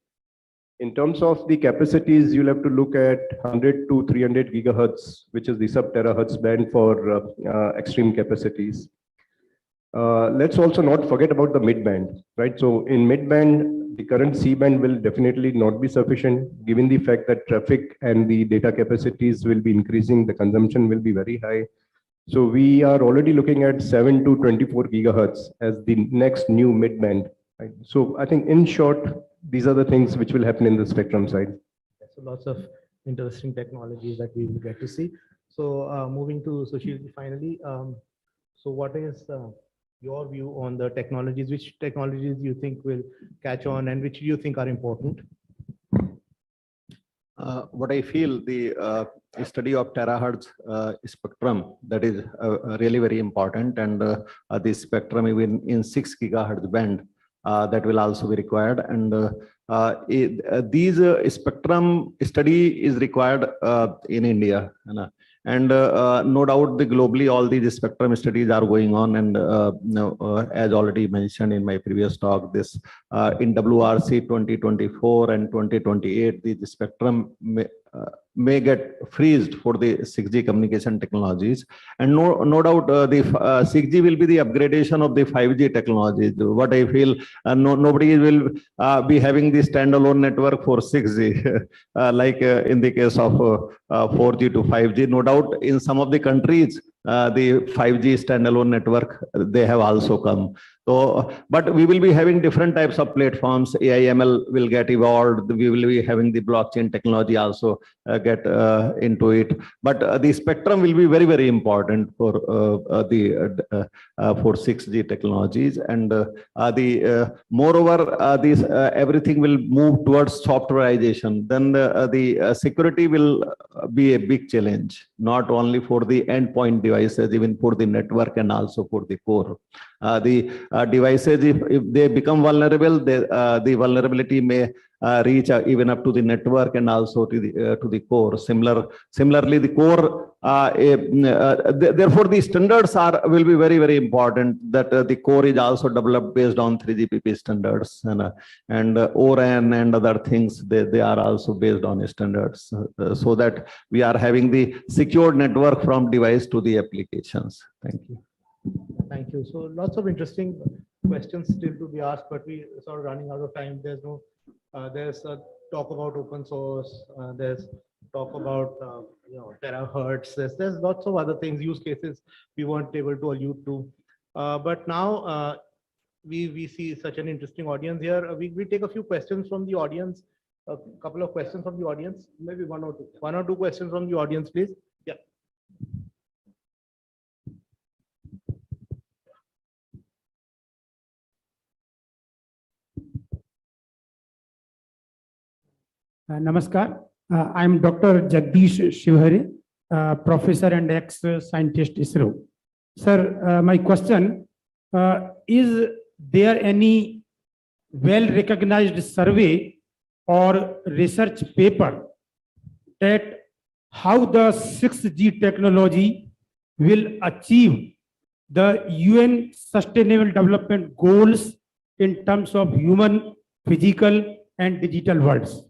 In terms of the capacities, you'll have to look at 100 to 300 gigahertz, which is the sub-terahertz band for extreme capacities. Let's also not forget about the mid-band, right? So in mid-band, the current C-band will definitely not be sufficient, given the fact that traffic and the data capacities will be increasing, the consumption will be very high. So we are already looking at 7 to 24 gigahertz as the next new mid-band, right? So I think in short, these are the things which will happen in the spectrum side.
So lots of interesting technologies that we will get to see. So moving to Sushil finally. So what is your view on the technologies? Which technologies you think will catch on and which you think are important?
What I feel, the study of terahertz spectrum, that is really very important, and the spectrum even in 6 gigahertz band, that will also be required. And these spectrum study is required in India. And no doubt, globally, all these spectrum studies are going on. And as already mentioned in my previous talk, this in WRC 2024 and 2028, the spectrum may get freezed for the 6G communication technologies. And no doubt, the 6G will be the upgradation of the 5G technologies. What I feel, nobody will be having the standalone network for 6G, like in the case of 4G to 5G. No doubt, in some of the countries, the 5G standalone network, they have also come. So, but we will be having different types of platforms. AI/ML will get evolved. We will be having the blockchain technology also get into it. But the spectrum will be very, very important for for 6G technologies. And moreover, everything will move towards softwareization. Then the security will be a big challenge, not only for the endpoint devices, even for the network and also for the core. The devices, if they become vulnerable, the vulnerability may reach even up to the network and also to the core. Similarly, the core. Therefore, the standards will be very, very important. That the core is also developed based on 3GPP standards, and ORAN and other things. They are also based on standards, so that we are having the secure network from device to the applications. Thank you.
Thank you. So lots of interesting questions still to be asked, but we sort of running out of time. There's talk about open source. There's talk about terahertz. There's lots of other things, use cases we weren't able to allude to. But now we see such an interesting audience here. We take a few questions from the audience. A couple of questions from the audience. Maybe one or two. One or two questions from the audience, please. Yeah.
Namaskar. I'm Dr. Jagdish Shivhare, professor and ex-scientist ISRO. Sir, my question, is there any well-recognized survey or research paper that how the 6G technology will achieve the UN Sustainable Development Goals in terms of human, physical, and digital worlds?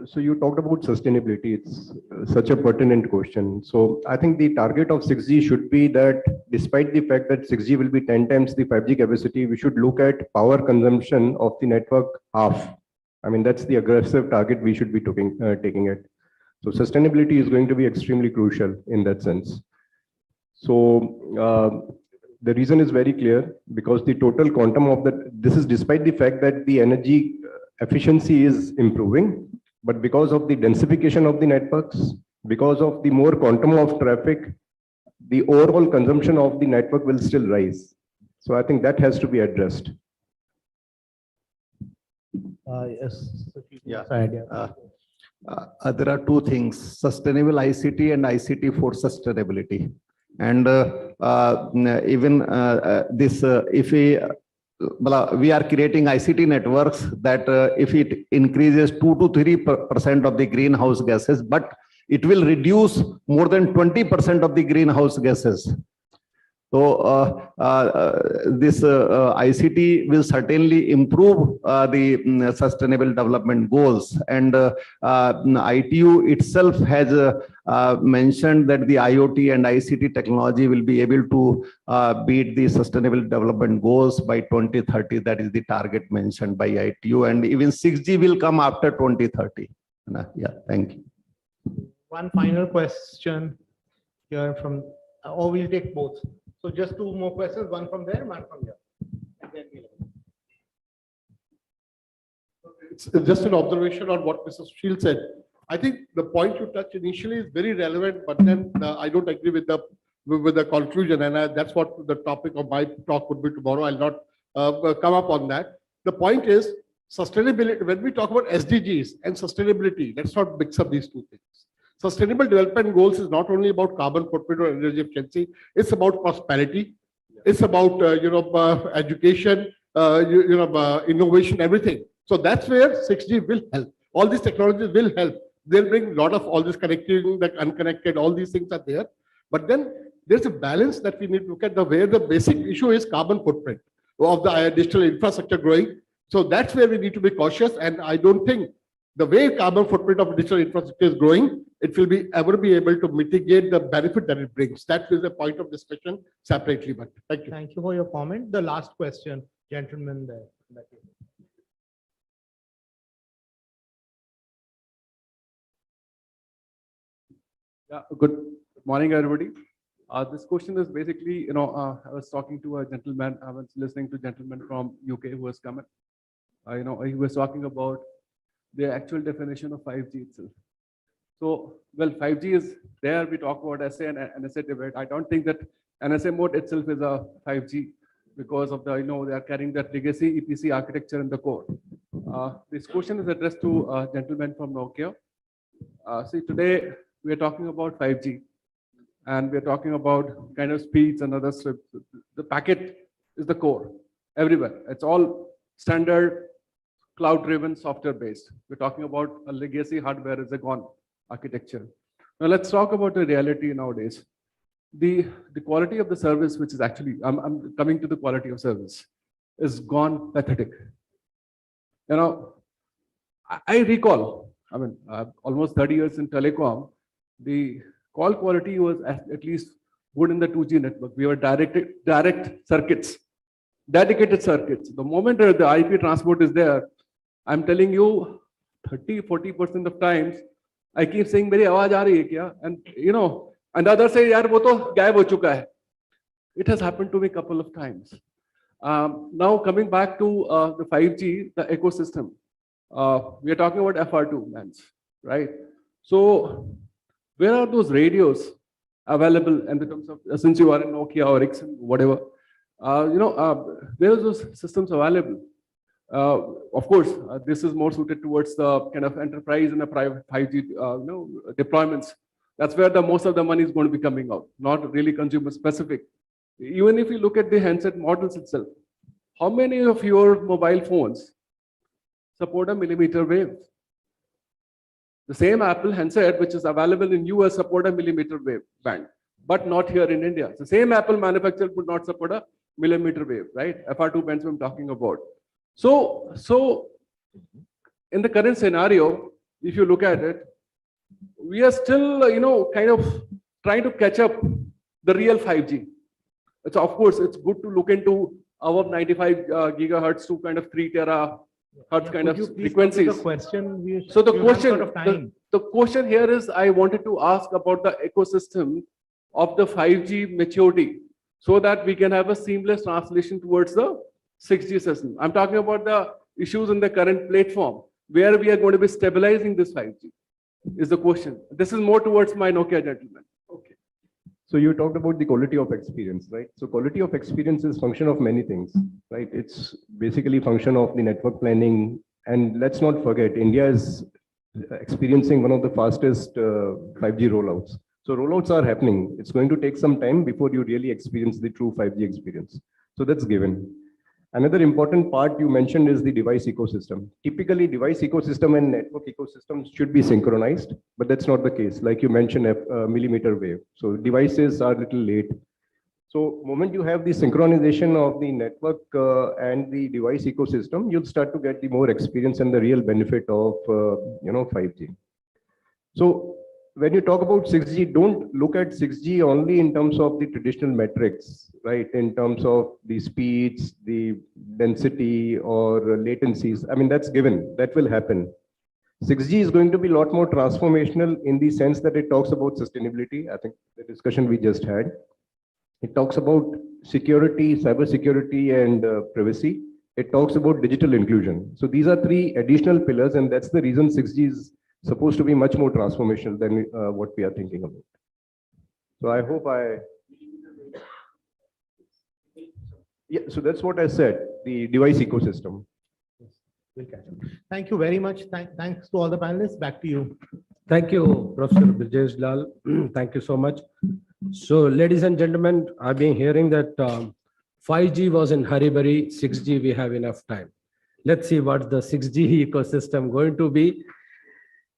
So you talked about sustainability. It's such a pertinent question. So I think the target of 6G should be that despite the fact that 6G will be 10 times the 5G capacity, we should look at power consumption of the network half. I mean, that's the aggressive target we should be taking it. So sustainability is going to be extremely crucial in that sense. So the reason is very clear, because the total quantum of this is despite the fact that the energy efficiency is improving, but because of the densification of the networks, because of the more quantum of traffic, the overall consumption of the network will still rise. So I think that has to be addressed.
Yes.
Yeah. There are two things: sustainable ICT and ICT for sustainability. And even if we are creating ICT networks that if it increases 2 to 3% of the greenhouse gases, but it will reduce more than 20% of the greenhouse gases. So this ICT will certainly improve the sustainable development goals. And ITU itself has mentioned that the IoT and ICT technology will be able to beat the sustainable development goals by 2030. That is the target mentioned by ITU. And even 6G will come after 2030. Yeah, thank you.
One final question here from, or we'll take both. So just two more questions, one from there, one from here. And then
it's just an observation on what Mr. Sushil said. I think the point you touched initially is very relevant, but then I don't agree with the conclusion, and that's what the topic of my talk would be tomorrow. I'll not come up on that. The point is sustainability. When we talk about SDGs and sustainability, let's not mix up these two things. Sustainable Development Goals is not only about carbon footprint or energy efficiency. It's about prosperity. It's about education, innovation, everything. So that's where 6G will help. All these technologies will help. They'll bring a lot of all this connectivity, the unconnected, all these things are there. But then there's a balance that we need to look at where the basic issue is carbon footprint of the digital infrastructure growing. So that's where we need to be cautious. And I don't think the way carbon footprint of digital infrastructure is growing, it will be ever be able to mitigate the benefit that it brings. That is a point of discussion separately. But thank you.
Thank you for your comment. The last question, gentleman there.
Yeah, good morning, everybody. This question is basically, I was talking to a gentleman, I was listening to a gentleman from UK who has come in. He was talking about the actual definition of 5G itself. So, well, 5G is there, we talk about SA and NSA debate. I don't think that NSA mode itself is a 5G because of the, they are carrying that legacy EPC architecture in the core. This question is addressed to a gentleman from Nokia. See, today we are talking about 5G and we are talking about kind of speeds and other stuff. The packet is the core everywhere. It's all standard cloud-driven software based. We're talking about a legacy hardware is a gone architecture. Now let's talk about the reality nowadays. The quality of the service, which is actually, I'm coming to the quality of service, is gone pathetic. I recall, almost 30 years in telecom, the call quality was at least good in the 2G network. We were direct circuits, dedicated circuits. The moment the IP transport is there, I'm telling you, 30-40% of times, I keep saying, "Meri awaaz aa rahi hai kya?" And and the other say, "Yaar, wo to gayab ho chuka hai." It has happened to me a couple of times. Now coming back to the 5G, the ecosystem. We are talking about FR2 bands, right? So where are those radios available in the terms of, since you are in Nokia or Ericsson, whatever, where are those systems available? Of course, this is more suited towards the kind of enterprise and the private 5G deployments. That's where the most of the money is going to be coming out, not really consumer specific. Even if you look at the handset models itself, how many of your mobile phones support a millimeter wave? The same Apple handset, which is available in US, support a millimeter wave band, but not here in India. The same Apple manufacturer would not support a millimeter wave, right? FR2 bands I'm talking about. So in the current scenario, if you look at it, we are still, kind of trying to catch up the real 5G. It's, of course, it's good to look into our 95 gigahertz to kind of 3 terahertz kind of frequencies. So the question here is, I wanted to ask about the ecosystem of the 5G maturity so that we can have a seamless translation towards the 6G system. I'm talking about the issues in the current platform where we are going to be stabilizing this 5G is the question. This is more towards my Nokia gentleman. Okay.
So you talked about the quality of experience, right? So quality of experience is function of many things, right? It's basically function of the network planning. And let's not forget, India is experiencing one of the fastest 5G rollouts. So rollouts are happening. It's going to take some time before you really experience the true 5G experience. So that's given. Another important part you mentioned is the device ecosystem. Typically, device ecosystem and network ecosystems should be synchronized, but that's not the case. Like you mentioned, millimeter wave. So devices are a little late. So moment you have the synchronization of the network and the device ecosystem, you'll start to get the more experience and the real benefit of 5G. So when you talk about 6G, don't look at 6G only in terms of the traditional metrics, right? In terms of the speeds, the density or latencies. I mean, that's given, that will happen. 6G is going to be a lot more transformational in the sense that it talks about sustainability. I think the discussion we just had. It talks about security, cyber security and privacy. It talks about digital inclusion. So these are three additional pillars, and that's the reason 6G is supposed to be much more transformational than what we are thinking about. So I hope yeah, so that's what I said, the device ecosystem.
We'll catch up. Thank you very much. Thanks to all the panelists. Back to you.
Thank you, Professor Brijesh Lal. Thank you so much. So, ladies and gentlemen, I've been hearing that 5G was in hurry-burry, 6G we have enough time. Let's see what the 6G ecosystem going to be.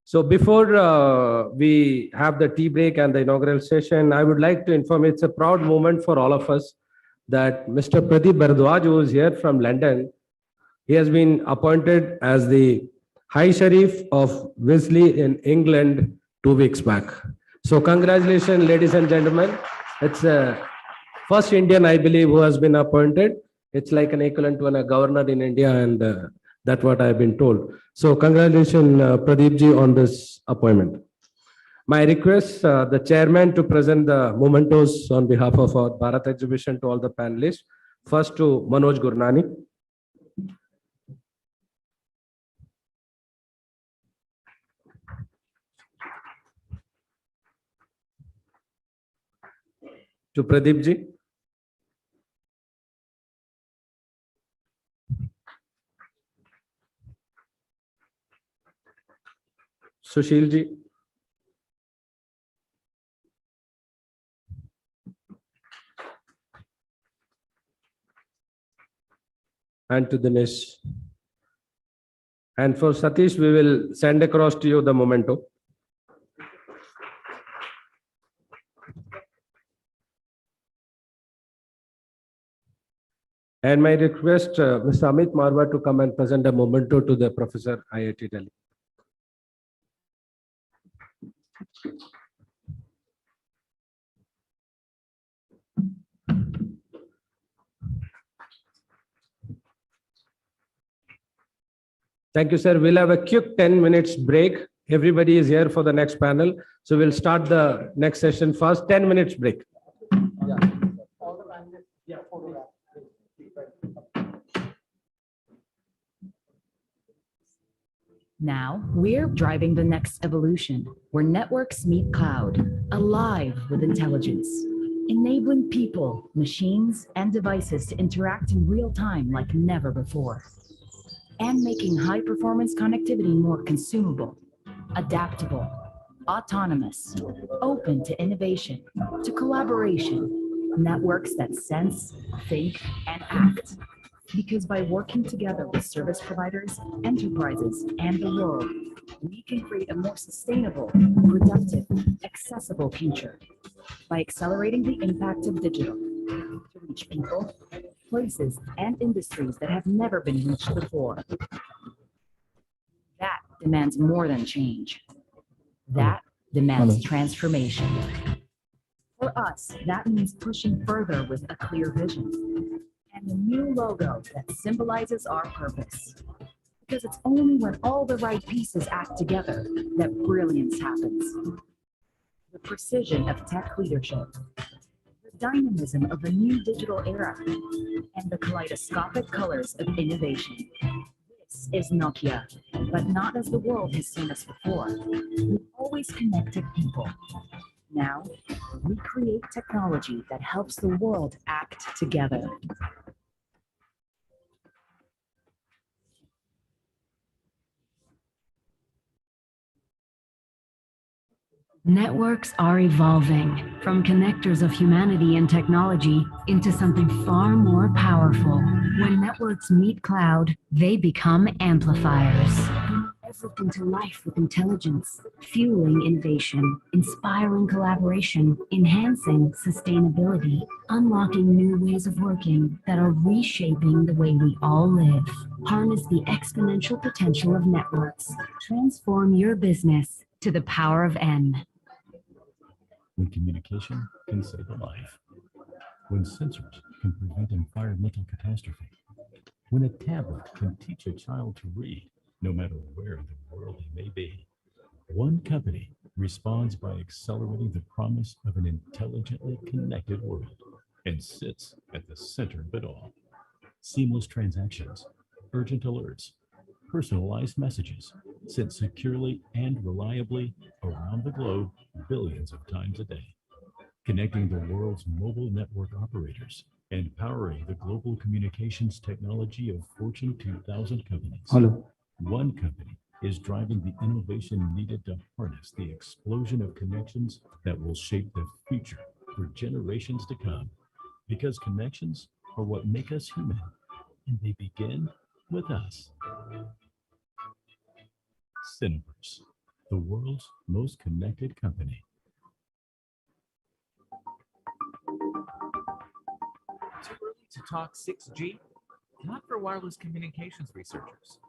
So before we have the tea break and the inaugural session, I would like to inform it's a proud moment for all of us that Mr. Pradeep Bharadwaj, who is here from London, he has been appointed as the High Sheriff of Wisley in England 2 weeks back. So congratulations, ladies and gentlemen. It's the first Indian, I believe, who has been appointed. It's like an equivalent to a governor in India, and that's what I've been told. So congratulations, Pradeep ji, on this appointment. My request, the chairman to present the mementos on behalf of our Bharat exhibition to all the panelists. First to Manoj Gurnani. To Pradeep ji. Sushil ji. And to Dinesh. And for Satish, we will send across to you the memento. And my request, Mr. Amit Marwa to come and present a memento to the Professor IIT Delhi. Thank you, sir. We'll have a quick 10 minutes break. Everybody is here for the next panel. So we'll start the next session first. 10 minutes break.
Now, we're driving the next evolution, where networks meet cloud, alive with intelligence, enabling people, machines, and devices to interact in real time like never before, and making high-performance connectivity more consumable, adaptable, autonomous, open to innovation, to collaboration, networks that sense, think, and act. Because by working together with service providers, enterprises, and the world, we can create a more sustainable, productive, accessible future. By accelerating the impact of digital to reach people, places, and industries that have never been reached before. That demands more than change. That demands transformation. For us, that means pushing further with a clear vision and a new logo that symbolizes our purpose. Because it's only when all the right pieces act together that brilliance happens. The precision of tech leadership, the dynamism of a new digital era, and the kaleidoscopic colors of innovation. This is Nokia, but not as the world has seen us before. We've always connected people. Now, we create technology that helps the world act together. Networks are evolving from connectors of humanity and technology into something far more powerful. When networks meet cloud, they become amplifiers. Bringing everything to life with intelligence, fueling innovation, inspiring collaboration, enhancing sustainability, unlocking new ways of working that are reshaping the way we all live. Harness the exponential potential of networks. Transform your business to the power of N.
When communication can save a life, when sensors can prevent environmental catastrophe, when a tablet can teach a child to read, no matter where in the world he may be, one company responds by accelerating the promise of an intelligently connected world and sits at the center of it all. Seamless transactions, urgent alerts, personalized messages sent securely and reliably around the globe billions of times a day, connecting the world's mobile network operators and powering the global communications technology of Fortune 2000 companies.
Hello.
One company is driving the innovation needed to harness the explosion of connections that will shape the future for generations to come. Because connections are what make us human, and they begin with us. Cineverse, the world's most connected company.
Too early to talk 6G? Not for wireless communications researchers.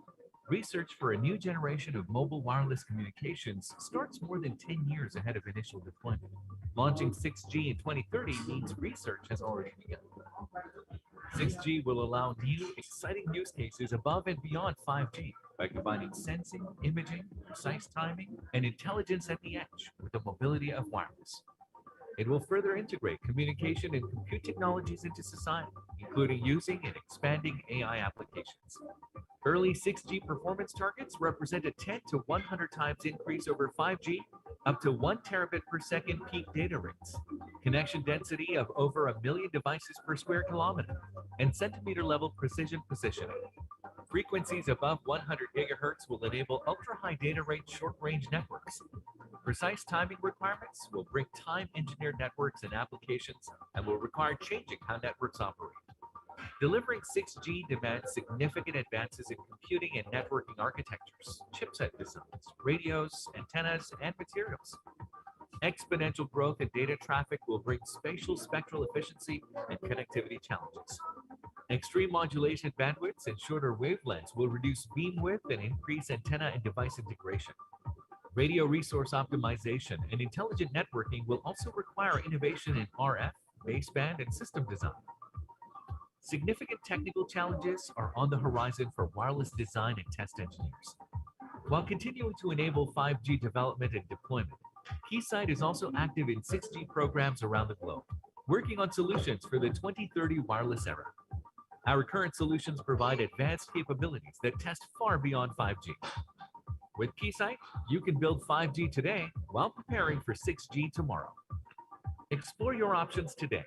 Research for a new generation of mobile wireless communications starts more than 10 years ahead of initial deployment. Launching 6G in 2030 means research has already begun. 6G will allow new, exciting use cases above and beyond 5G by combining sensing, imaging, precise timing, and intelligence at the edge with the mobility of wireless. It will further integrate communication and compute technologies into society, including using and expanding AI applications. Early 6G performance targets represent a 10 to 100 times increase over 5G, up to 1 terabit per second peak data rates, connection density of over 1 million devices per square kilometer, and centimeter level precision positioning. Frequencies above 100 gigahertz will enable ultra-high data rate short-range networks. Precise timing requirements will bring time-engineered networks and applications and will require changing how networks operate. Delivering 6G demands significant advances in computing and networking architectures, chipset designs, radios, antennas, and materials. Exponential growth in data traffic will bring spatial spectral efficiency and connectivity challenges. Extreme modulation bandwidths and shorter wavelengths will reduce beam width and increase antenna and device integration. Radio resource optimization and intelligent networking will also require innovation in RF, baseband, and system design. Significant technical challenges are on the horizon for wireless design and test engineers. While continuing to enable 5G development and deployment, Keysight is also active in 6G programs around the globe, working on solutions for the 2030 wireless era. Our current solutions provide advanced capabilities that test far beyond 5G. With Keysight, you can build 5G today while preparing for 6G tomorrow. Explore your options today.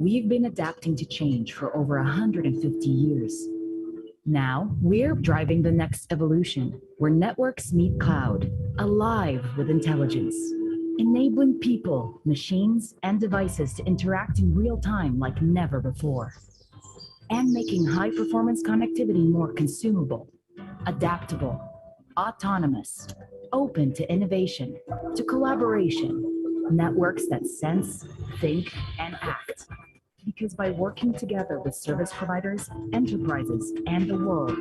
We've been adapting to change for over 150 years. Now, we're driving the next evolution, where networks meet cloud, alive with intelligence, enabling people, machines, and devices to interact in real time like never before, and making high-performance connectivity more consumable, adaptable, autonomous, open to innovation, to collaboration, networks that sense, think, and act. Because by working together with service providers, enterprises, and the world,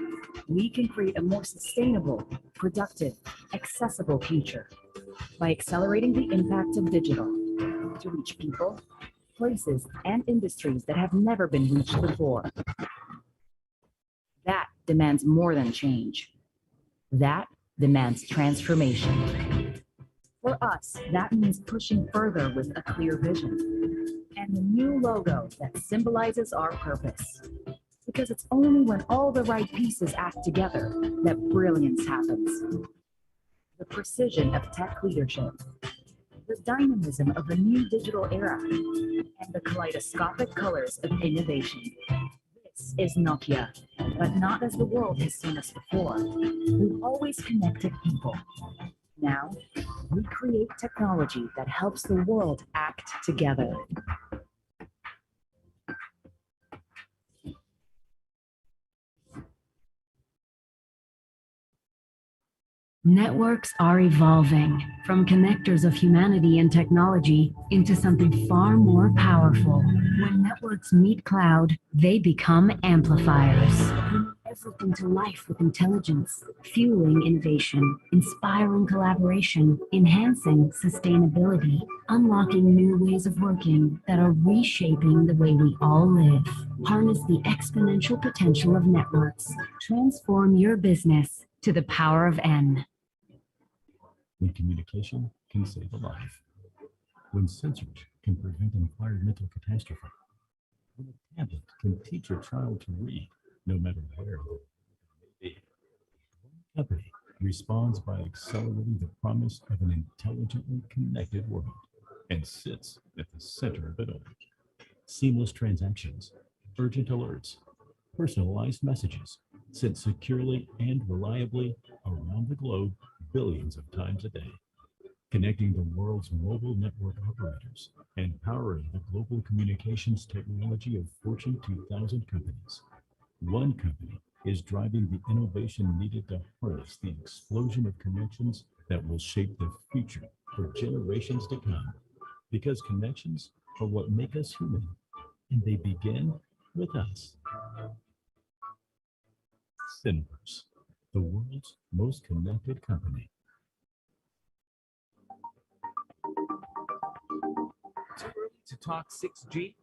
we can create a more sustainable, productive, accessible future. By accelerating the impact of digital to reach people, places, and industries that have never been reached before. That demands more than change. That demands transformation. For us, that means pushing further with a clear vision and a new logo that symbolizes our purpose. Because it's only when all the right pieces act together that brilliance happens. The precision of tech leadership, the dynamism of a new digital era, and the kaleidoscopic colors of innovation. This is Nokia, but not as the world has seen us before. We've always connected people. Now, we create technology that helps the world act together. Networks are evolving from connectors of humanity and technology into something far more powerful. When networks meet cloud, they become amplifiers. Bringing everything to life with intelligence, fueling innovation, inspiring collaboration, enhancing sustainability, unlocking new ways of working that are reshaping the way we all live. Harness the exponential potential of networks. Transform your business to the power of N.
When communication can save a life. When sensors can prevent environmental catastrophe. When a tablet can teach a child to read, no matter where they may be. One company responds by accelerating the promise of an intelligently connected world and sits at the center of it all. Seamless transactions, urgent alerts, personalized messages sent securely and reliably around the globe billions of times a day, connecting the world's mobile network operators and powering the global communications technology of Fortune 2000 companies. One company is driving the innovation needed to harness the explosion of connections that will shape the future for generations to come. Because connections are what make us human, and they begin with us. Cineverse, the world's most connected company.
Too early to talk 6G?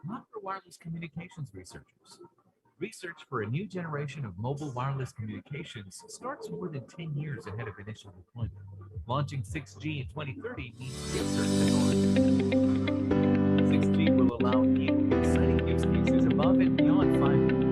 Not for wireless communications researchers. Research for a new generation of mobile wireless communications starts more than 10 years ahead of initial deployment. Launching 6G in 2030 means research technology. 6G will allow new, exciting use cases above and beyond 5G.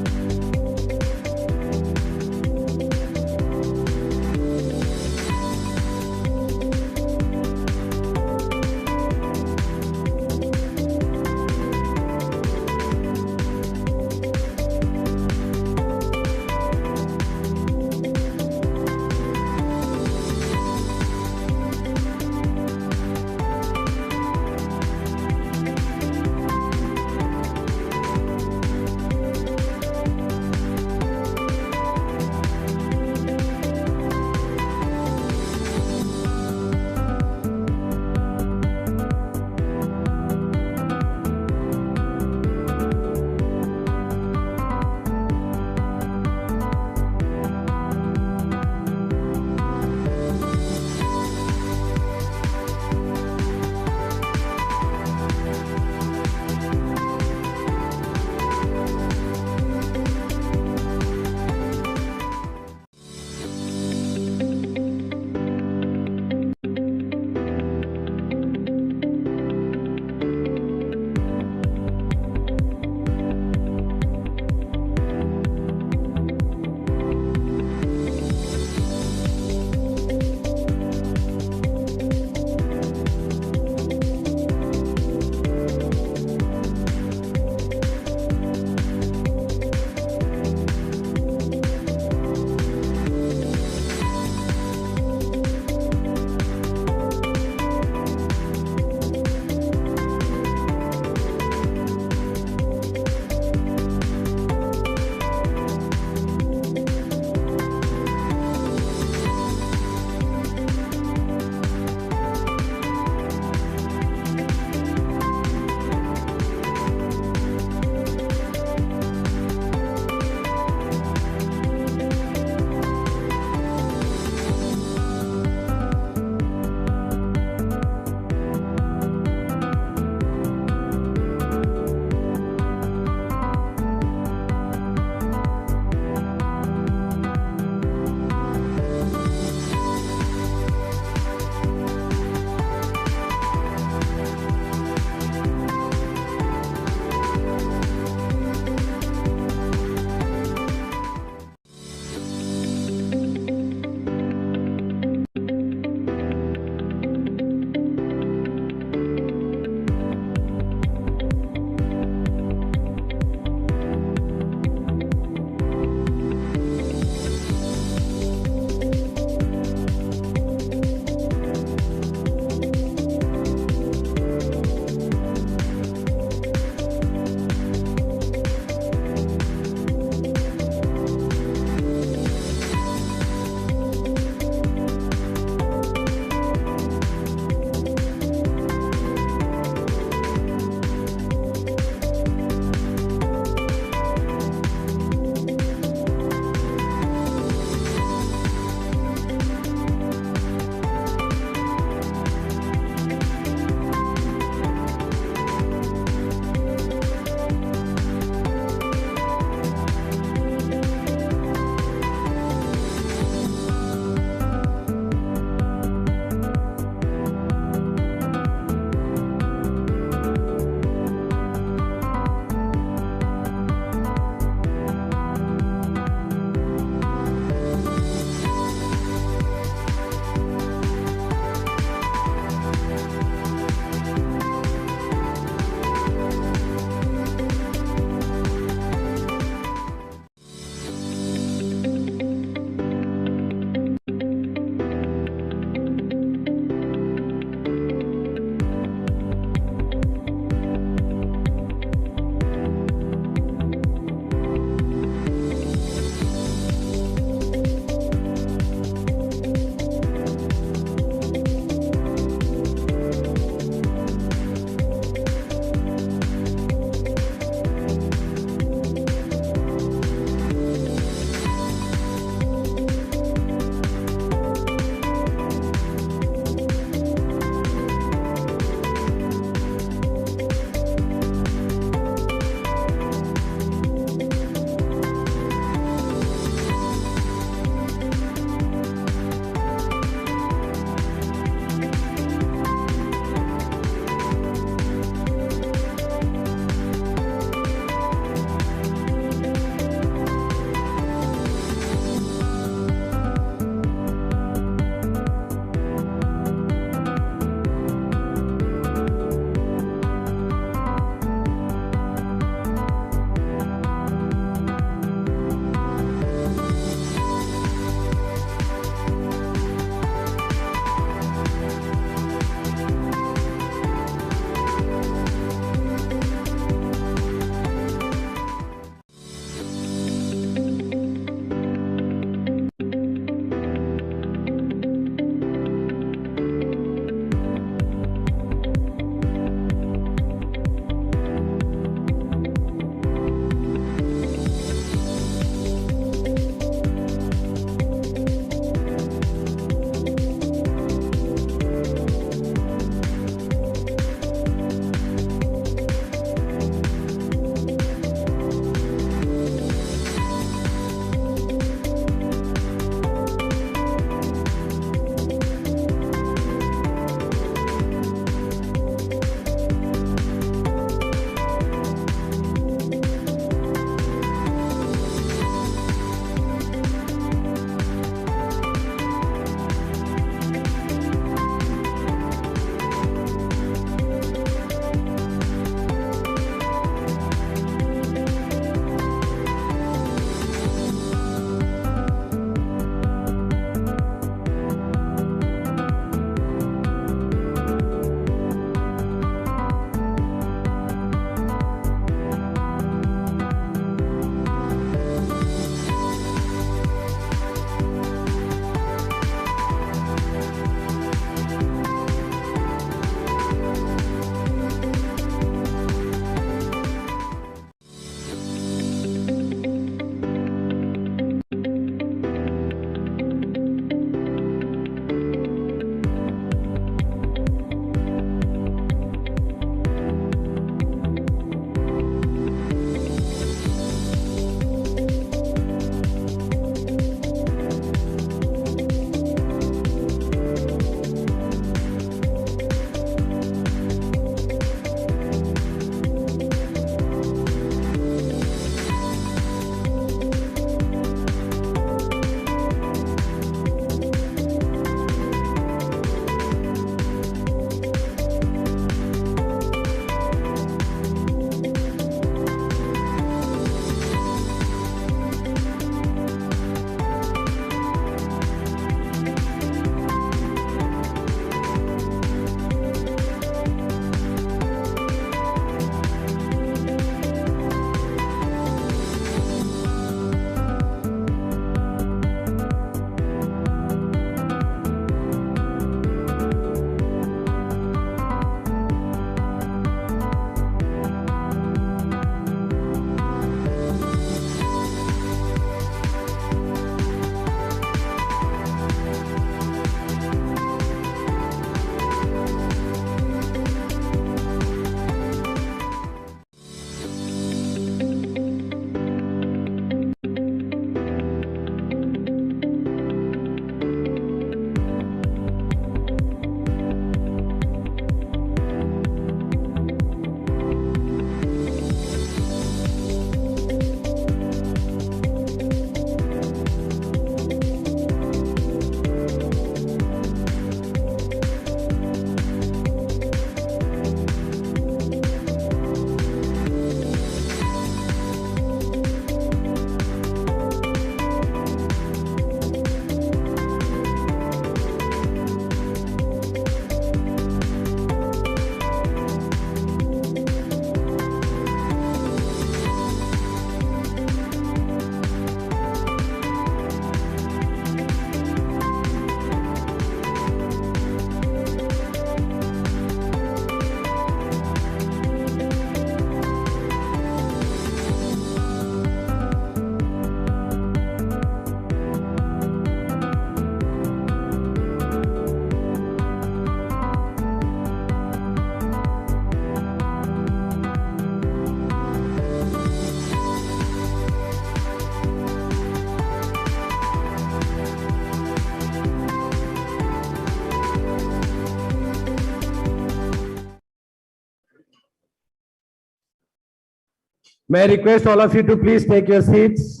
May I request all of you to please take your seats?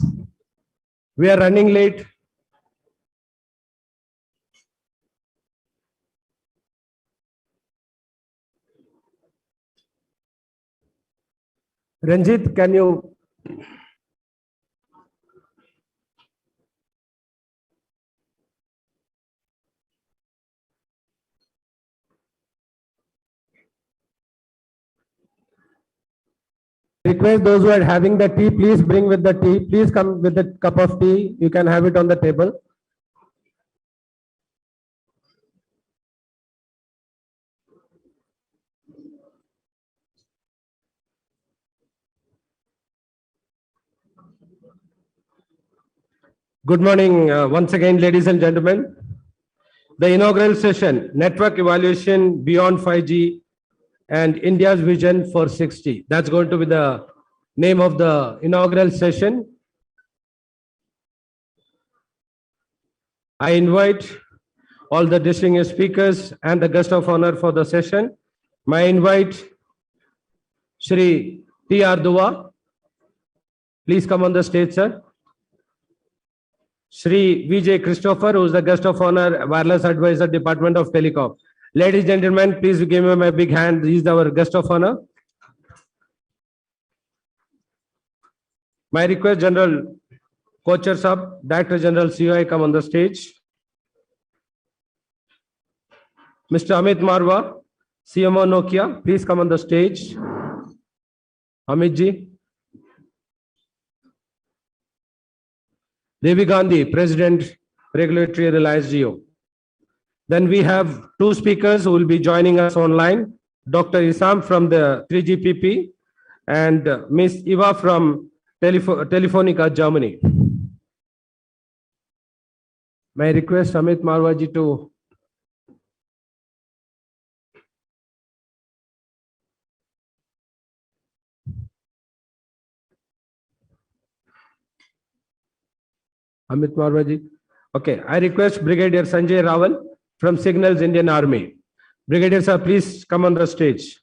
We are running late. Ranjit, can you? Request those who are having the tea, please bring with the tea. Please come with a cup of tea. You can have it on the table. Good morning, once again, ladies and gentlemen. The inaugural session, Network Evaluation Beyond 5G and India's Vision for 6G. That's going to be the name of the inaugural session. I invite all the distinguished speakers and the guest of honor for the session. May I invite Shri T.R. Dua. Please come on the stage, sir. Shri Vijay Christopher, who is the guest of honor, Wireless Advisor, Department of Telecom. Ladies and gentlemen, please give him a big hand. He is our guest of honor. My request, General Kochhar Sahab, Director General COI, come on the stage. Mr. Amit Marwa, CMO Nokia, please come on the stage. Amit ji. Devi Gandhi, President, Regulatory Reliance Jio. Then we have two speakers who will be joining us online. Dr. Isam from the 3GPP and Ms. Eva from Telefonica, Germany. May I request Amit Marwa ji to Amit Marwa ji. Okay, I request Brigadier Sanjay Rawal from Signals Indian Army. Brigadier sir, please come on the stage.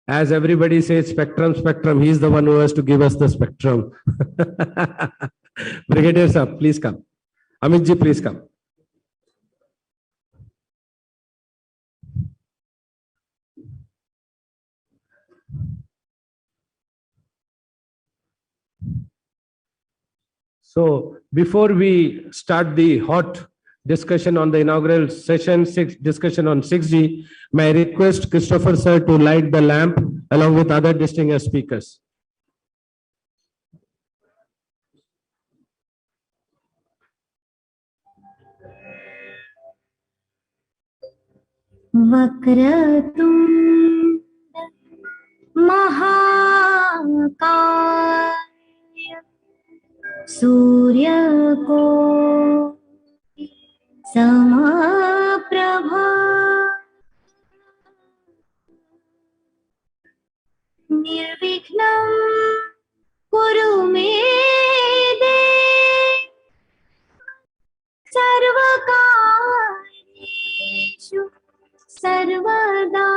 As everybody says, spectrum, spectrum, he is the one who has to give us the spectrum. Brigadier sir, please come. Amit ji, please come. So before we start the hot discussion on the inaugural session, discussion on 6G, may I request Christopher sir to light the lamp along with other distinguished speakers.
Vakratunda Mahakaya Surya ko Samaprabha Nirvikhnam Kuru me Dev Sarvakaryeshu Sarvada.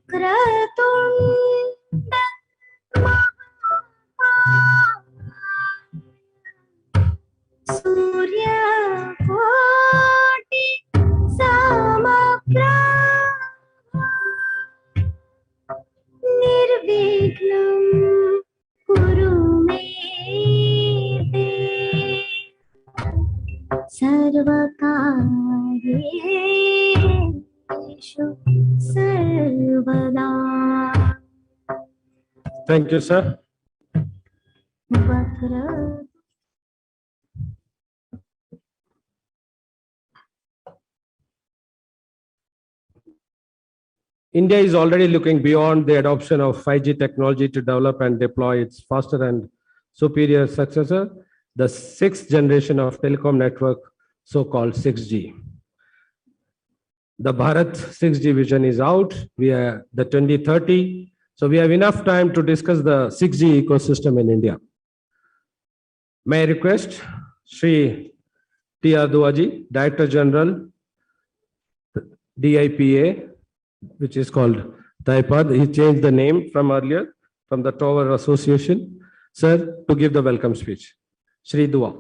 Vakratunda Surya Koti Samaprabha Nirvikhnam Kuru me Dev Sarvakaryeshu Sarvada.
Thank you, sir.
Vakra
India is already looking beyond the adoption of 5G technology to develop and deploy its faster and superior successor, the 6th generation of telecom network, so-called 6G. The Bharat 6G vision is out. We are the 2030. So we have enough time to discuss the 6G ecosystem in India. May I request Sri T.R. Duaji, Director General, DIPA, which is called DIPA. He changed the name from earlier, from the Tower Association. Sir, to give the welcome speech. Sri Dua.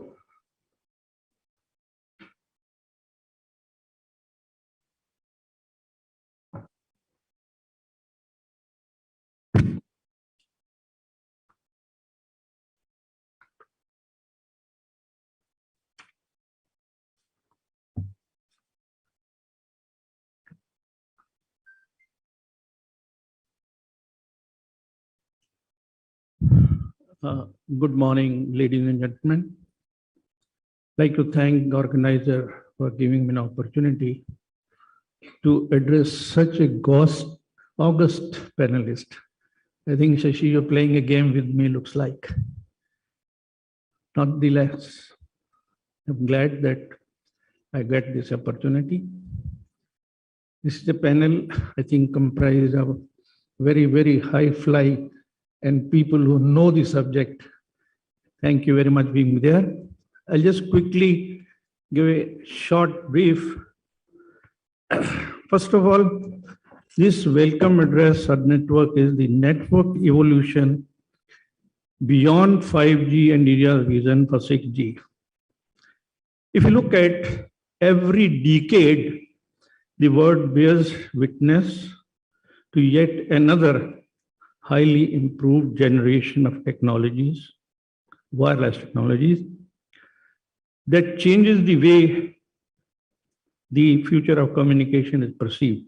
Good morning, ladies and gentlemen. I'd like to thank the organizer for giving me an opportunity to address such a august panelist. I think, Shashi, you're playing a game with me, looks like. Nonetheless, I'm glad that I get this opportunity. This is a panel, I think, comprised of very, very high fly and people who know the subject. Thank you very much for being there. I'll just quickly give a short brief. First of all, this welcome address at network is the network evolution beyond 5G and India's vision for 6G. If you look at every decade, the world bears witness to yet another highly improved generation of technologies, wireless technologies, that changes the way the future of communication is perceived.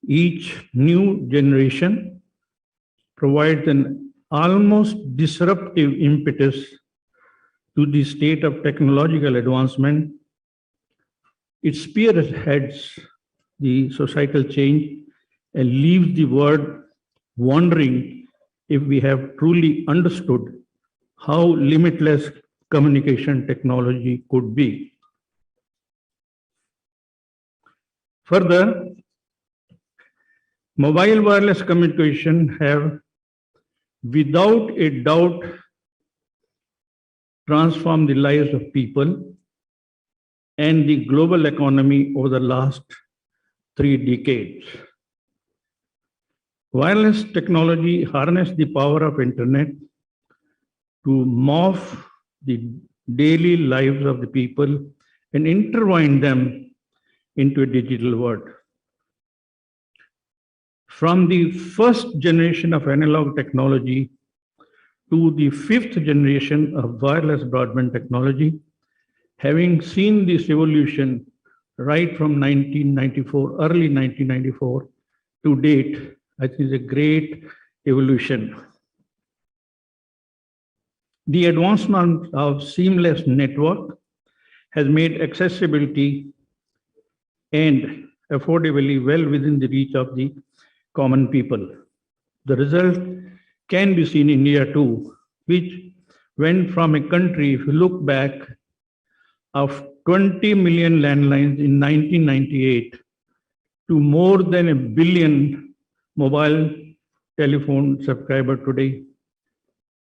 Each new generation provides an almost disruptive impetus to the state of technological advancement. It spearheads the societal change and leaves the world wondering if we have truly understood how limitless communication technology could be. Further, mobile wireless communication have, without a doubt, transformed the lives of people and the global economy over the last 3 decades. Wireless technology harnessed the power of internet to morph the daily lives of the people and intertwine them into a digital world. From the first generation of analog technology to the 5th generation of wireless broadband technology, having seen this evolution right from 1994, early 1994 to date, I think it's a great evolution. The advancement of seamless network has made accessibility and affordability well within the reach of the common people. The result can be seen in India too, which went from a country, if you look back, of 20 million landlines in 1998 to more than 1 billion mobile telephone subscriber today,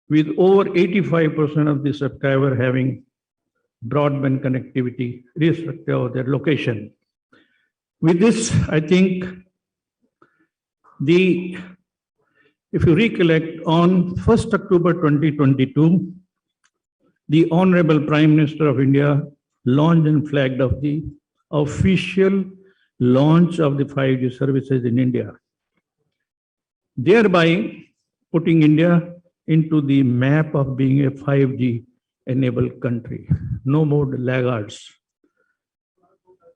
with over 85% of the subscriber having broadband connectivity, irrespective of their location. With this, I think if you recollect, on 1st October 2022, the Honorable Prime Minister of India launched and flagged off the official launch of the 5G services in India, thereby putting India into the map of being a 5G enabled country. No more laggards.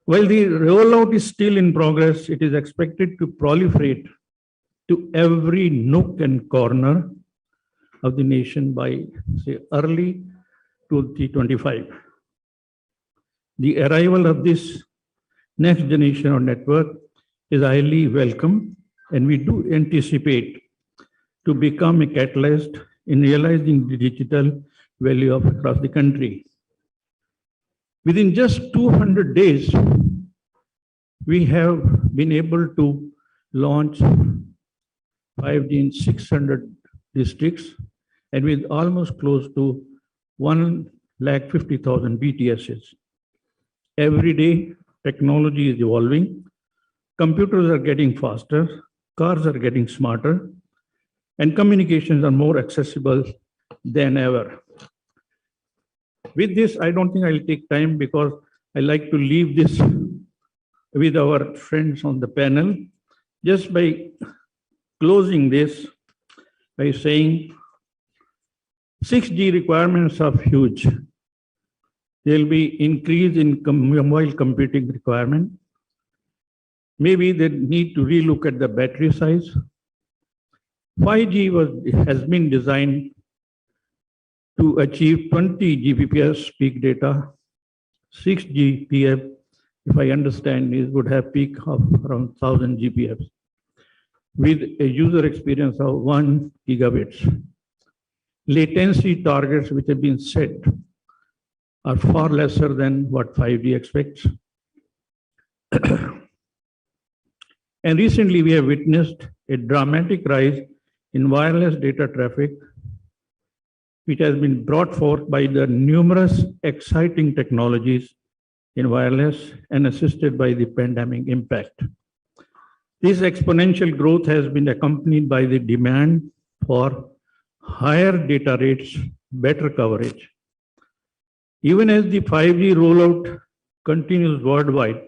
While the rollout is still in progress, it is expected to proliferate to every nook and corner of the nation by, say, early 2025. The arrival of this next generation of network is highly welcome, and we do anticipate to become a catalyst in realizing the digital value of across the country. Within just 200 days, we have been able to launch 5G in 600 districts and with almost close to 150,000 BTSs. Every day, technology is evolving. Computers are getting faster, cars are getting smarter, and communications are more accessible than ever. With this, I don't think I'll take time because I like to leave this with our friends on the panel. Just by closing this by saying 6G requirements are huge. There'll be increase in mobile computing requirement. Maybe they need to relook at the battery size. 5G has been designed to achieve 20 Gbps peak data. 6G PF, if I understand, would have peak of around 1000 Gbps with a user experience of 1 gigabits. Latency targets which have been set are far lesser than what 5G expects. And recently we have witnessed a dramatic rise in wireless data traffic, which has been brought forth by the numerous exciting technologies in wireless and assisted by the pandemic impact. This exponential growth has been accompanied by the demand for higher data rates, better coverage. Even as the 5G rollout continues worldwide,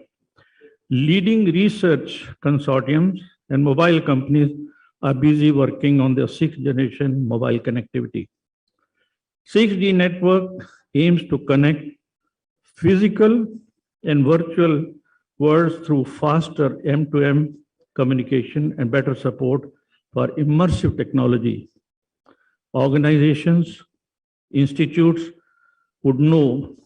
leading research consortiums and mobile companies are busy working on their 6th generation mobile connectivity. 6G network aims to connect physical and virtual worlds through faster M2M communication and better support for immersive technology. Organizations, institutes would know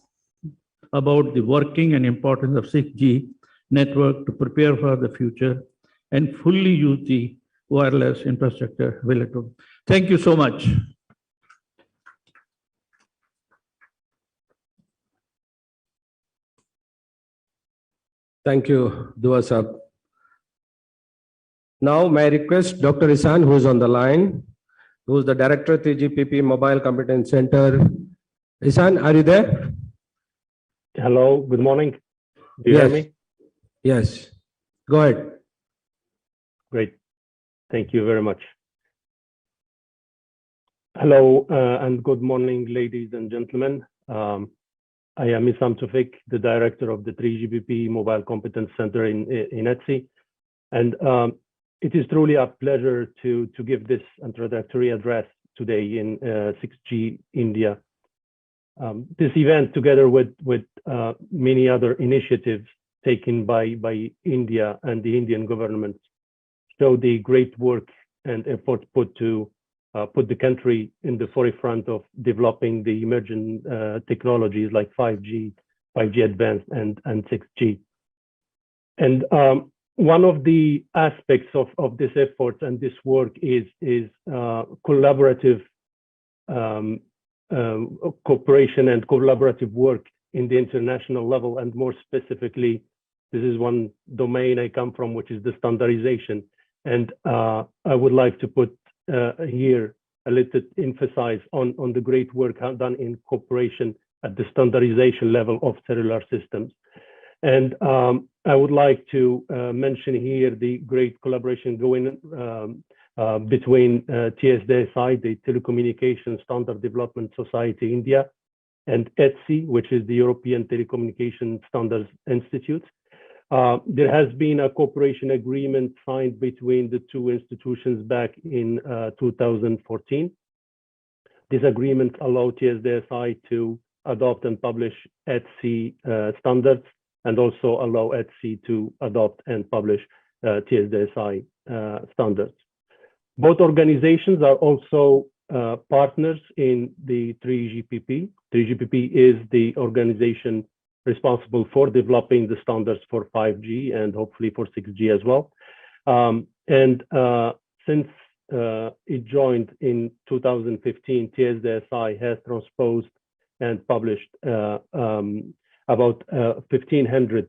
about the working and importance of 6G network to prepare for the future and fully use the wireless infrastructure available. Thank you so much.
Thank you, Dua Sahab. Now, may I request Dr. Ihsan, who is on the line, who is the Director, 3GPP Mobile Competence Center. Ihsan, are you there?
Hello, good morning. Do you hear me?
Yes. Go ahead.
Great. Thank you very much. Hello, and good morning, ladies and gentlemen. I am Ihsan Tawfiq, the Director of the 3GPP Mobile Competence Center in ETSI. And it is truly a pleasure to give this introductory address today in 6G India. This event, together with many other initiatives taken by India and the Indian government, show the great work and effort put to put the country in the forefront of developing the emerging technologies like 5G, 5G Advanced, and 6G. And one of the aspects of this effort and this work is collaborative cooperation and collaborative work in the international level, and more specifically, this is one domain I come from, which is the standardization. And I would like to put here a little emphasize on the great work done in cooperation at the standardization level of cellular systems. And I would like to mention here the great collaboration going between TSDSI, the Telecommunication Standard Development Society India, and ETSI, which is the European Telecommunication Standards Institute. There has been a cooperation agreement signed between the two institutions back in 2014. This agreement allowed TSDSI to adopt and publish ETSI standards, and also allow ETSI to adopt and publish TSDSI standards. Both organizations are also partners in the 3GPP. 3GPP is the organization responsible for developing the standards for 5G and hopefully for 6G as well. Since it joined in 2015, TSDSI has transposed and published about 1,500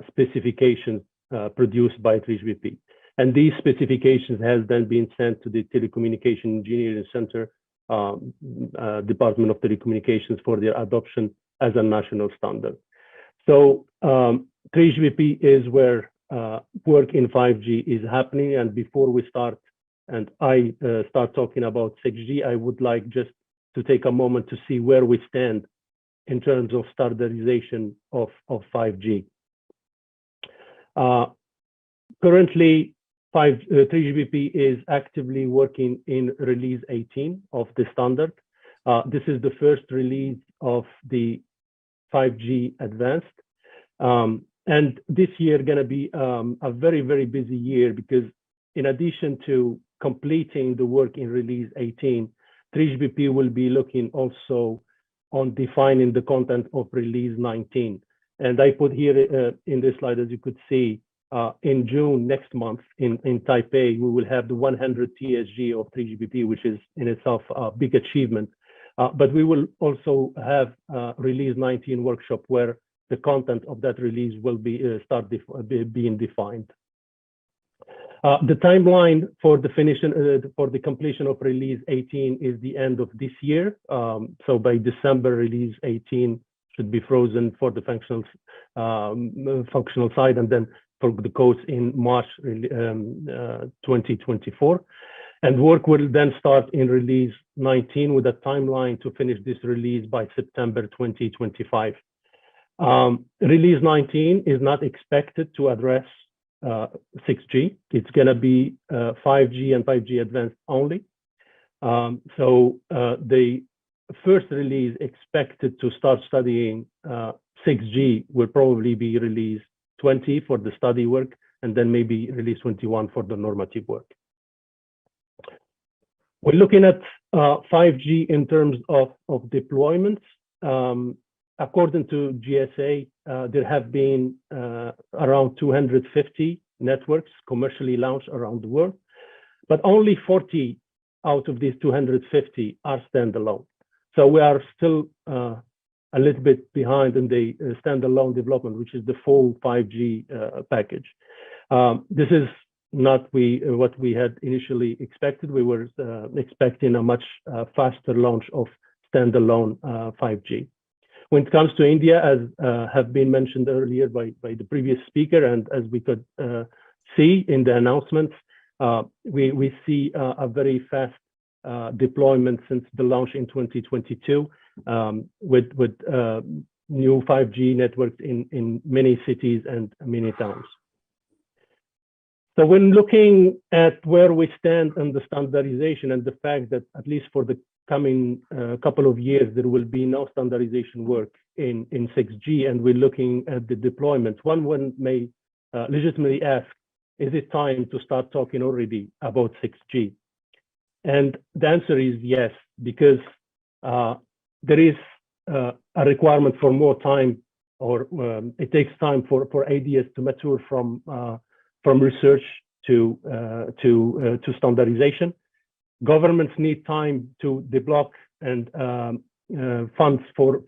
specifications produced by 3GPP. And these specifications has then been sent to the Telecommunication Engineering Center, Department of Telecommunications, for their adoption as a national standard. So 3GPP is where work in 5G is happening. And before we start, and I start talking about 6G, I would like just to take a moment to see where we stand in terms of standardization of 5G. Currently, 3GPP is actively working in release 18 of the standard. This is the first release of the 5G advanced. And this year gonna be a very, very busy year, because in addition to completing the work in release 18, 3GPP will be looking also on defining the content of release 19. And I put here in this slide, as you could see, in June next month in Taipei, we will have the 100 TSG of 3GPP, which is in itself a big achievement. But we will also have release 19 workshop where the content of that release will be being defined. The timeline for the completion of release 18 is the end of this year. So by December, release 18 should be frozen for the functional side, and then for the codes in March 2024. And work will then start in release 19 with a timeline to finish this release by September 2025. Release 19 is not expected to address 6G. It's going to be 5G and 5G advanced only. So the first release expected to start studying 6G will probably be release 20 for the study work, and then maybe release 21 for the normative work. We're looking at 5G in terms of deployments. According to GSA, there have been around 250 networks commercially launched around the world, but only 40 out of these 250 are standalone. So we are still a little bit behind in the standalone development, which is the full 5G package. This is not what we had initially expected. We were expecting a much faster launch of standalone 5G. When it comes to India, as have been mentioned earlier by the previous speaker, and as we could see in the announcements, we see a very fast deployment since the launch in 2022 with new 5G networks in many cities and many towns. So when looking at where we stand on the standardization and the fact that at least for the coming couple of years, there will be no standardization work in 6G, and we're looking at the deployment, one may legitimately ask, is it time to start talking already about 6G? And the answer is yes, because there is a requirement for more time, or it takes time for ideas to mature from research to standardization. Governments need time to develop and funds for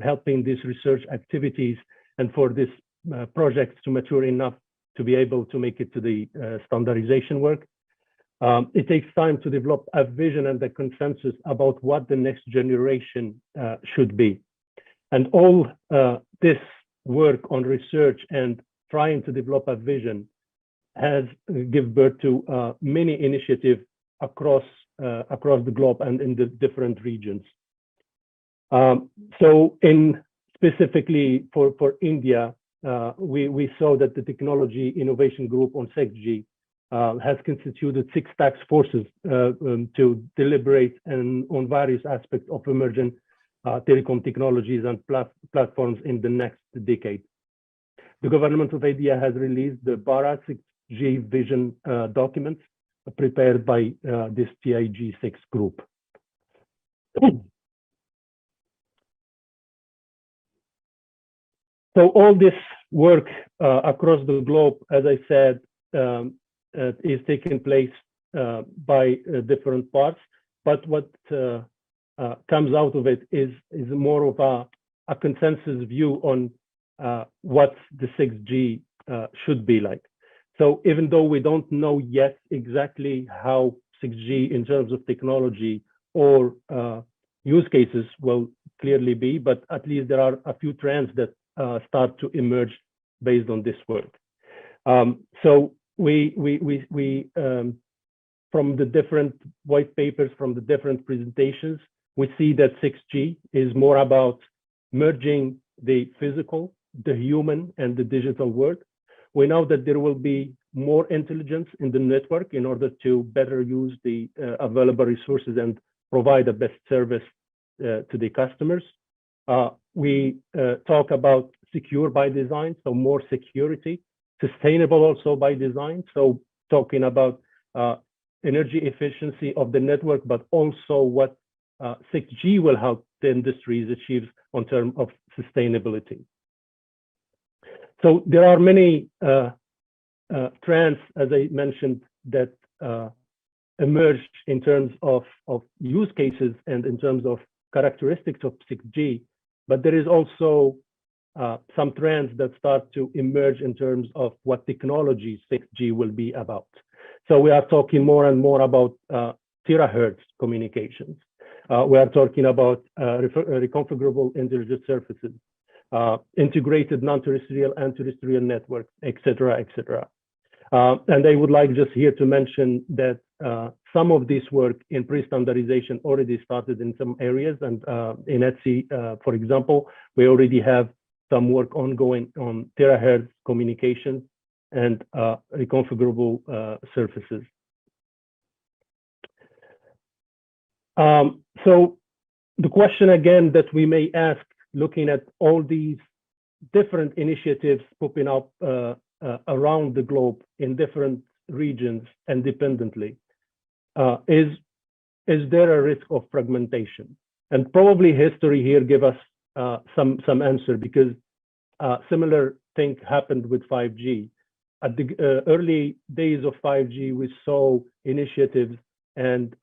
helping these research activities and for these projects to mature enough to be able to make it to the standardization work. It takes time to develop a vision and a consensus about what the next generation should be. And all this work on research and trying to develop a vision has given birth to many initiatives across the globe and in the different regions. So specifically for India, we saw that the Technology Innovation Group on 6G has constituted 6 task forces to deliberate on various aspects of emerging telecom technologies and platforms in the next decade. The government of India has released the Bharat 6G vision documents prepared by this TIG6 group. So all this work across the globe, as I said, is taking place by different parts. But what comes out of it is more of a consensus view on what the 6G should be like. So even though we don't know yet exactly how 6G in terms of technology or use cases will clearly be, but at least there are a few trends that start to emerge based on this work. So we from the different white papers, from the different presentations, we see that 6G is more about merging the physical, the human, and the digital world. We know that there will be more intelligence in the network in order to better use the available resources and provide the best service to the customers. We talk about secure by design, so more security, sustainable also by design. So talking about energy efficiency of the network, but also what 6G will help the industries achieve on terms of sustainability. So there are many trends, as I mentioned, that emerged in terms of use cases and in terms of characteristics of 6G, but there is also some trends that start to emerge in terms of what technology 6G will be about. So we are talking more and more about terahertz communications. We are talking about reconfigurable intelligent surfaces, integrated non-terrestrial and terrestrial networks, et cetera, et cetera. And I would like just here to mention that some of this work in pre-standardization already started in some areas, and in ETSI, for example, we already have some work ongoing on terahertz communications and reconfigurable surfaces. So the question again that we may ask, looking at all these different initiatives popping up around the globe in different regions independently, is there a risk of fragmentation? And probably history here give us some answer, because similar thing happened with 5G. At the early days of 5G, we saw initiatives and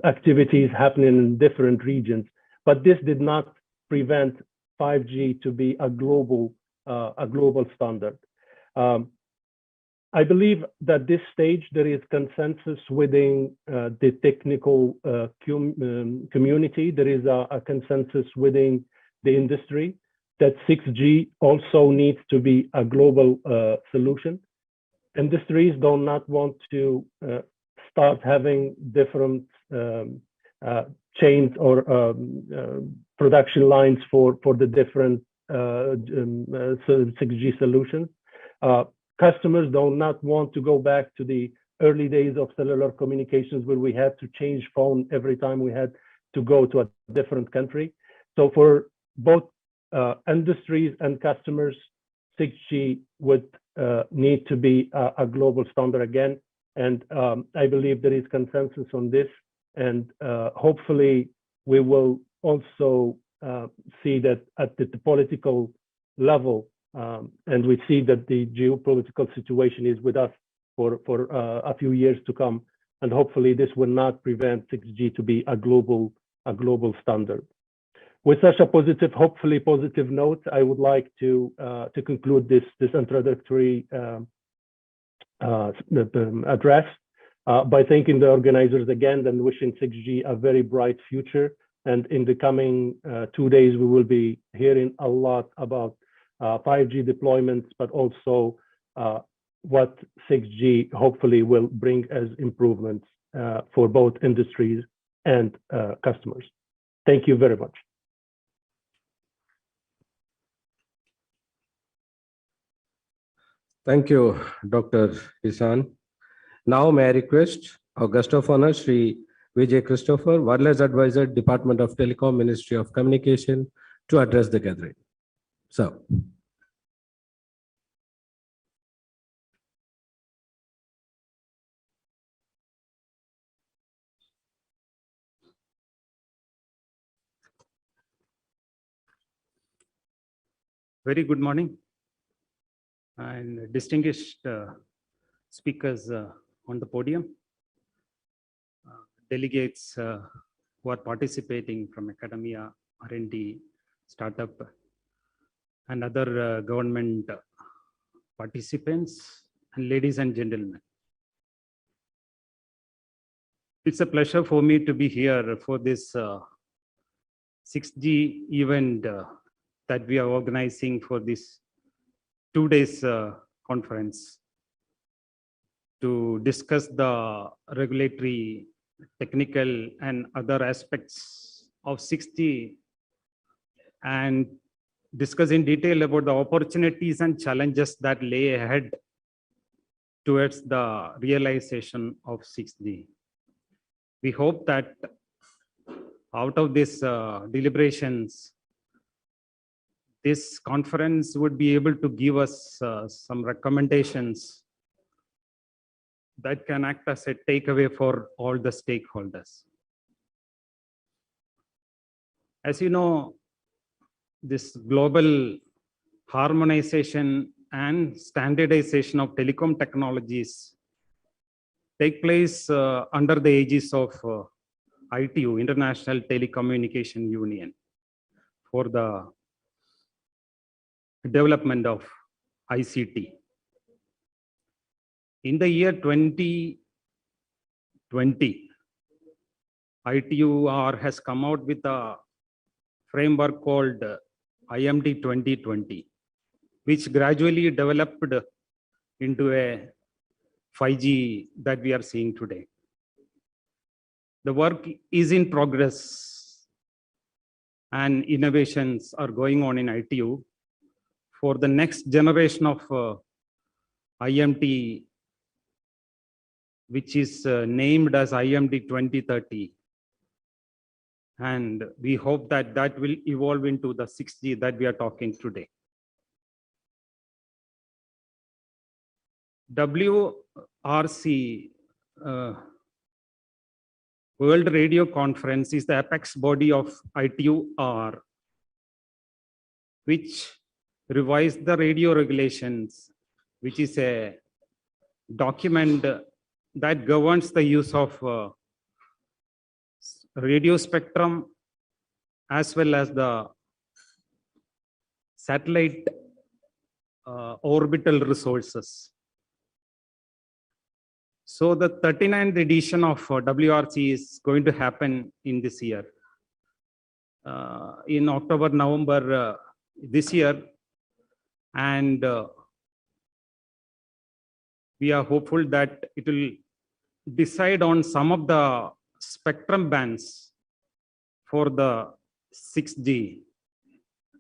activities happening in different regions, but this did not prevent 5G to be a global standard. I believe that this stage there is consensus within the technical community. There is a consensus within the industry that 6G also needs to be a global solution. Industries do not want to start having different chains or production lines for the different 6G solutions. Customers do not want to go back to the early days of cellular communications where we had to change phone every time we had to go to a different country. So for both industries and customers, 6G would need to be a global standard again. And I believe there is consensus on this. And hopefully we will also see that at the political level, and we see that the geopolitical situation is with us for a few years to come. And hopefully this will not prevent 6G to be a global standard. With such a positive, hopefully positive note, I would like to conclude this introductory address by thanking the organizers again and wishing 6G a very bright future. And in the coming 2 days, we will be hearing a lot about 5G deployments, but also what 6G hopefully will bring as improvements for both industries and customers. Thank you very much.
Thank you, Dr. Ihsan. Now may I request our guest of honor, Shri Vijay Christopher, Wireless Advisor, Department of Telecom, Ministry of Communication, to address the gathering. So.
Very good morning and distinguished speakers on the podium, delegates who are participating from academia, R&D, startup, and other government participants, and ladies and gentlemen. It's a pleasure for me to be here for this 6G event that we are organizing for this 2 days conference to discuss the regulatory, technical, and other aspects of 6G and discuss in detail about the opportunities and challenges that lay ahead towards the realization of 6G. We hope that out of this deliberations, this conference would be able to give us some recommendations that can act as a takeaway for all the stakeholders. As you know, this global harmonization and standardization of telecom technologies take place under the aegis of ITU, International Telecommunication Union, for the development of ICT. In the year 2020, ITUR has come out with a framework called IMD 2020, which gradually developed into a 5G that we are seeing today. The work is in progress and innovations are going on in ITU for the next generation of IMT, which is named as IMD 2030. And we hope that that will evolve into the 6G that we are talking today. WRC, World Radio Conference, is the apex body of ITUR, which revised the radio regulations, which is a document that governs the use of radio spectrum as well as the satellite orbital resources. So the 39th edition of WRC is going to happen in this year. In October, November this year. And we are hopeful that it will decide on some of the spectrum bands for the 6G,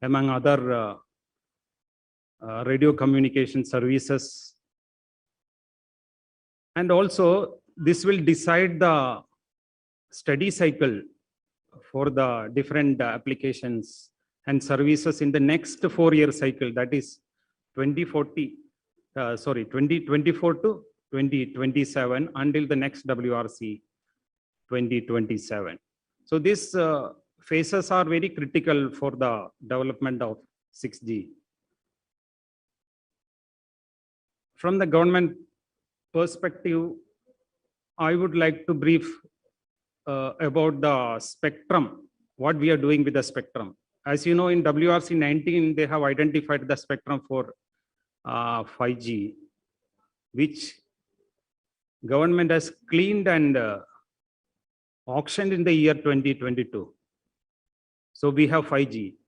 among other radio communication services. And also, this will decide the study cycle for the different applications and services in the next 4-year cycle, that is 2024 to 2027 until the next WRC 2027. So these phases are very critical for the development of 6G. From the government perspective, I would like to brief about the spectrum, what we are doing with the spectrum. As you know, in WRC 19, they have identified the spectrum for 5G, which government has cleaned and auctioned in the year 2022. So we have 5G,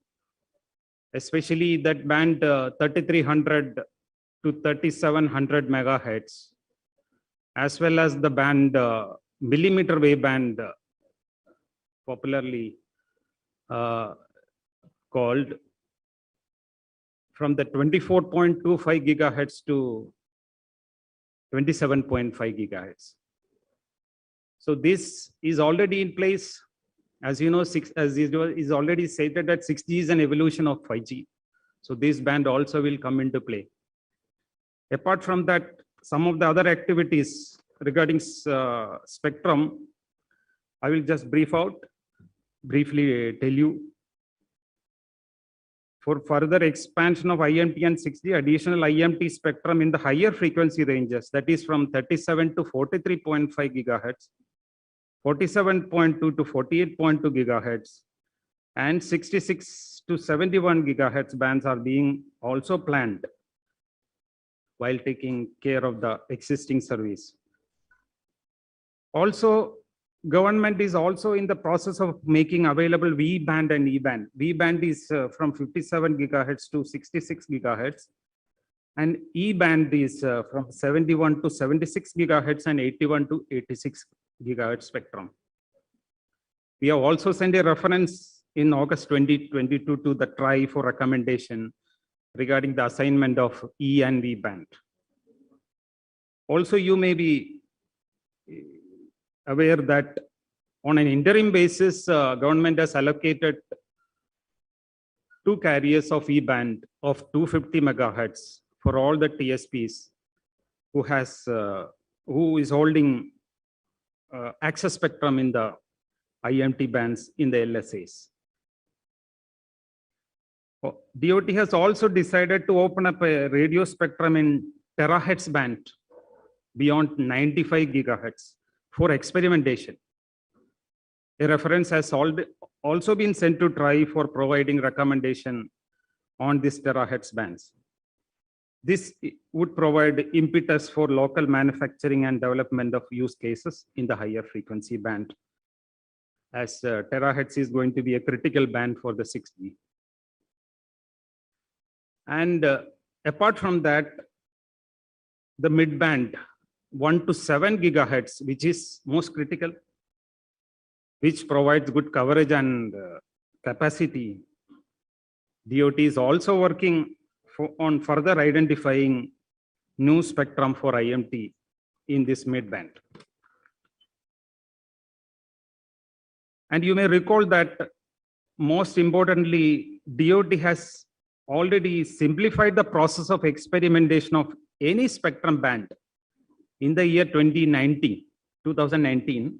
especially that band 3300 to 3700 megahertz, as well as the band millimeter wave band, popularly called from the 24.25 gigahertz to 27.5 gigahertz. So this is already in place. As you know, as is already stated that 6G is an evolution of 5G. So this band also will come into play. Apart from that, some of the other activities regarding spectrum, I will just briefly tell you. for further expansion of IMT and 6G, additional IMT spectrum in the higher frequency ranges, that is from 37 to 43.5 gigahertz, 47.2 to 48.2 gigahertz, and 66 to 71 gigahertz bands are being also planned while taking care of the existing service. Also, government is also in the process of making available V band and E band. V band is from 57 gigahertz to 66 gigahertz, and E band is from 71 to 76 gigahertz and 81 to 86 gigahertz spectrum. We have also sent a reference in August 2022 to the TRAI for recommendation regarding the assignment of E and V band. Also, you may be aware that on an interim basis, government has allocated 2 carriers of E band of 250 megahertz for all the TSPs who is holding access spectrum in the IMT bands in the LSAs. DOT has also decided to open up a radio spectrum in terahertz band beyond 95 gigahertz for experimentation. A reference has also been sent to TRAI for providing recommendation on these terahertz bands. This would provide impetus for local manufacturing and development of use cases in the higher frequency band, as terahertz is going to be a critical band for the 6G. And apart from that, the mid band 1 to 7 gigahertz, which is most critical, which provides good coverage and capacity. DOT is also working on further identifying new spectrum for IMT in this mid band. And you may recall that most importantly, DOT has already simplified the process of experimentation of any spectrum band in the year 2019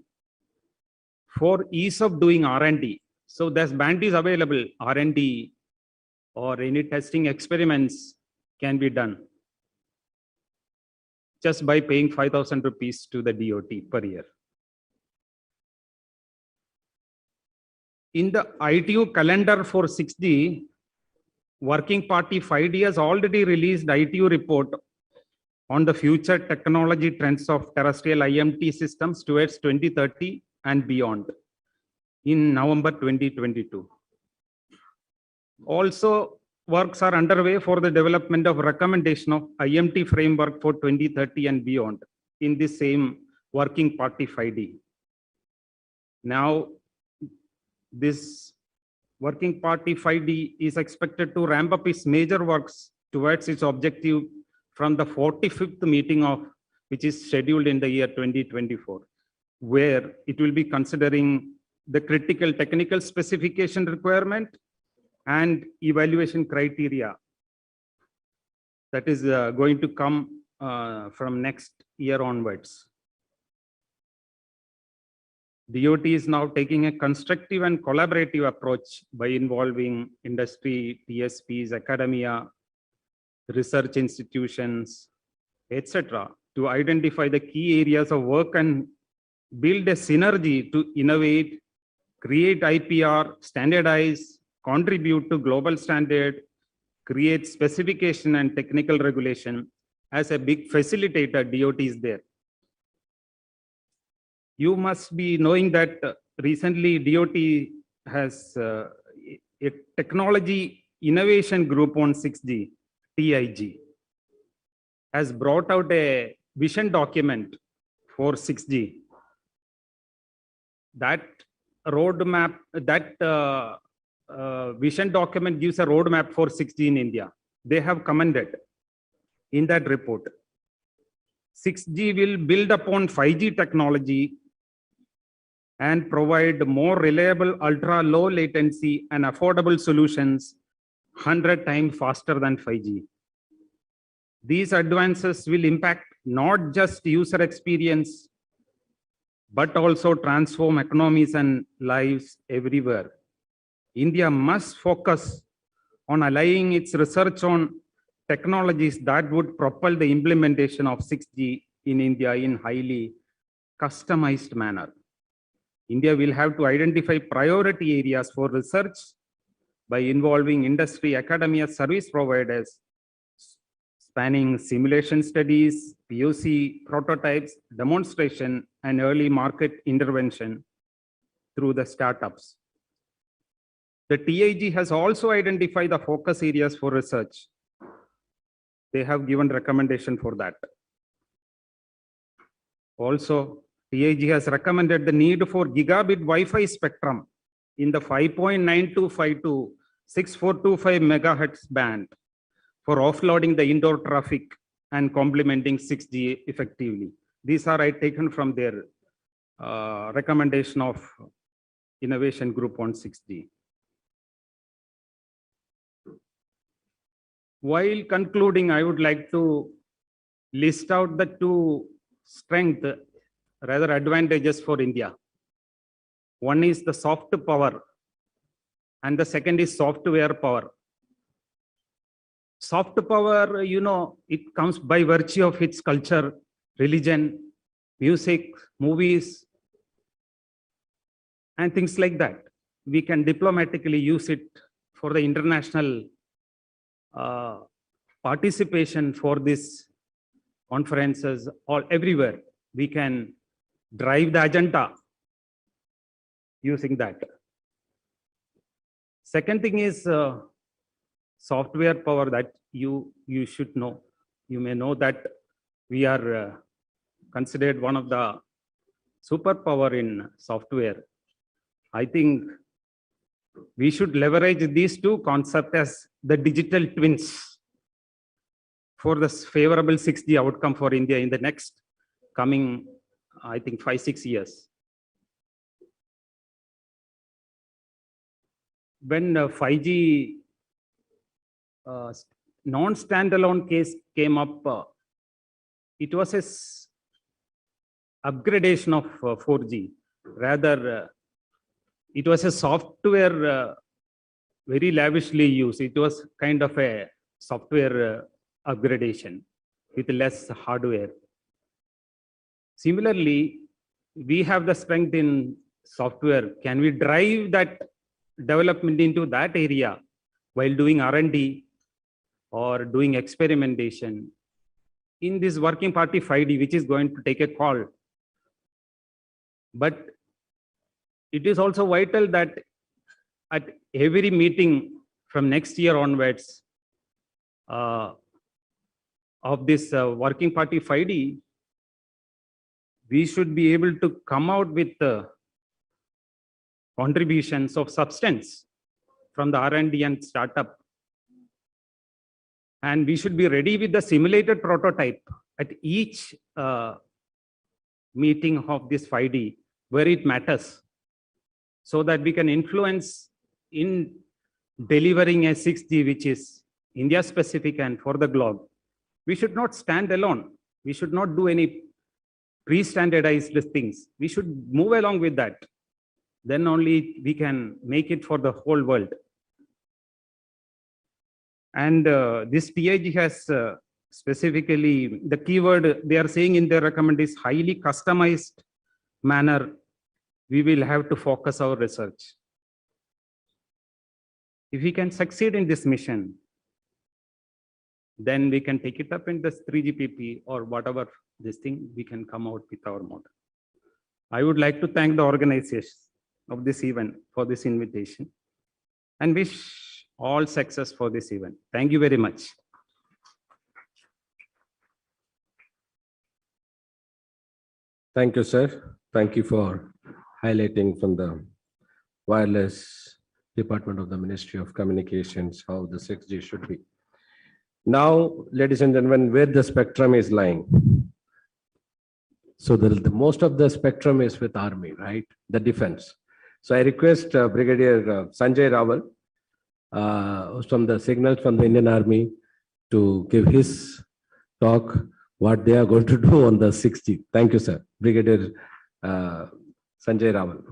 for ease of doing R&D. So this band is available, R&D or any testing experiments can be done just by paying 5,000 rupees to the DOT per year. In the ITU calendar for 6G, Working Party 5D has already released ITU report on the future technology trends of terrestrial IMT systems towards 2030 and beyond in November 2022. Also, works are underway for the development of recommendation of IMT framework for 2030 and beyond in the same Working Party 5D. Now, this Working Party 5D is expected to ramp up its major works towards its objective from the 45th meeting of which is scheduled in the year 2024, where it will be considering the critical technical specification requirement and evaluation criteria that is going to come from next year onwards. DOT is now taking a constructive and collaborative approach by involving industry, TSPs, academia, research institutions, etc., to identify the key areas of work and build a synergy to innovate, create IPR, standardize, contribute to global standard, create specification and technical regulation. As a big facilitator, DOT is there. You must be knowing that recently DOT has a technology innovation group on 6G, TIG, has brought out a vision document for 6G. That roadmap, that vision document gives a roadmap for 6G in India. They have commented in that report. 6G will build upon 5G technology and provide more reliable, ultra low latency and affordable solutions 100 times faster than 5G. These advances will impact not just user experience, but also transform economies and lives everywhere. India must focus on allying its research on technologies that would propel the implementation of 6G in India in highly customized manner. India will have to identify priority areas for research by involving industry, academia, service providers, spanning simulation studies, POC, prototypes, demonstration, and early market intervention through the startups. The TIG has also identified the focus areas for research. They have given recommendation for that. Also, TIG has recommended the need for gigabit Wi-Fi spectrum in the 5.925 to 6.425 megahertz band for offloading the indoor traffic and complementing 6G effectively. These are taken from their recommendation of Innovation Group on 6G. While concluding, I would like to list out the two strengths, rather advantages for India. One is the soft power, and the second is software power. Soft power, it comes by virtue of its culture, religion, music, movies, and things like that. We can diplomatically use it for the international participation for these conferences all everywhere. We can drive the agenda using that. Second thing is software power that you should know. You may know that we are considered one of the superpower in software. I think we should leverage these two concepts as the digital twins for the favorable 6G outcome for India in the next coming, I think, 5-6 years. When 5G non-standalone case came up, it was a upgradation of 4G. Rather, it was a software very lavishly used. It was kind of a software upgradation with less hardware. Similarly, we have the strength in software. Can we drive that development into that area while doing R&D or doing experimentation in this working party 5D, which is going to take a call? But it is also vital that at every meeting from next year onwards of this working party 5D, we should be able to come out with contributions of substance from the R&D and startup. And we should be ready with the simulated prototype at each meeting of this 5D where it matters, so that we can influence in delivering a 6G, which is India specific and for the globe. We should not stand alone. We should not do any pre-standardized things. We should move along with that. Then only we can make it for the whole world. And this TIG has specifically, the keyword they are saying in their recommend is highly customized manner. We will have to focus our research. If we can succeed in this mission, then we can take it up in this 3GPP or whatever this thing, we can come out with our model. I would like to thank the organizers of this event for this invitation and wish all success for this event. Thank you very much.
Thank you, sir. Thank you for highlighting from the wireless department of the Ministry of Communications how the 6G should be. Now, ladies and gentlemen, where the spectrum is lying. So the most of the spectrum is with Army, right? The defense. So I request Brigadier Sanjay Rawal, who's from the signals from the Indian Army, to give his talk, what they are going to do on the 6G. Thank you, sir. Brigadier Sanjay Rawal.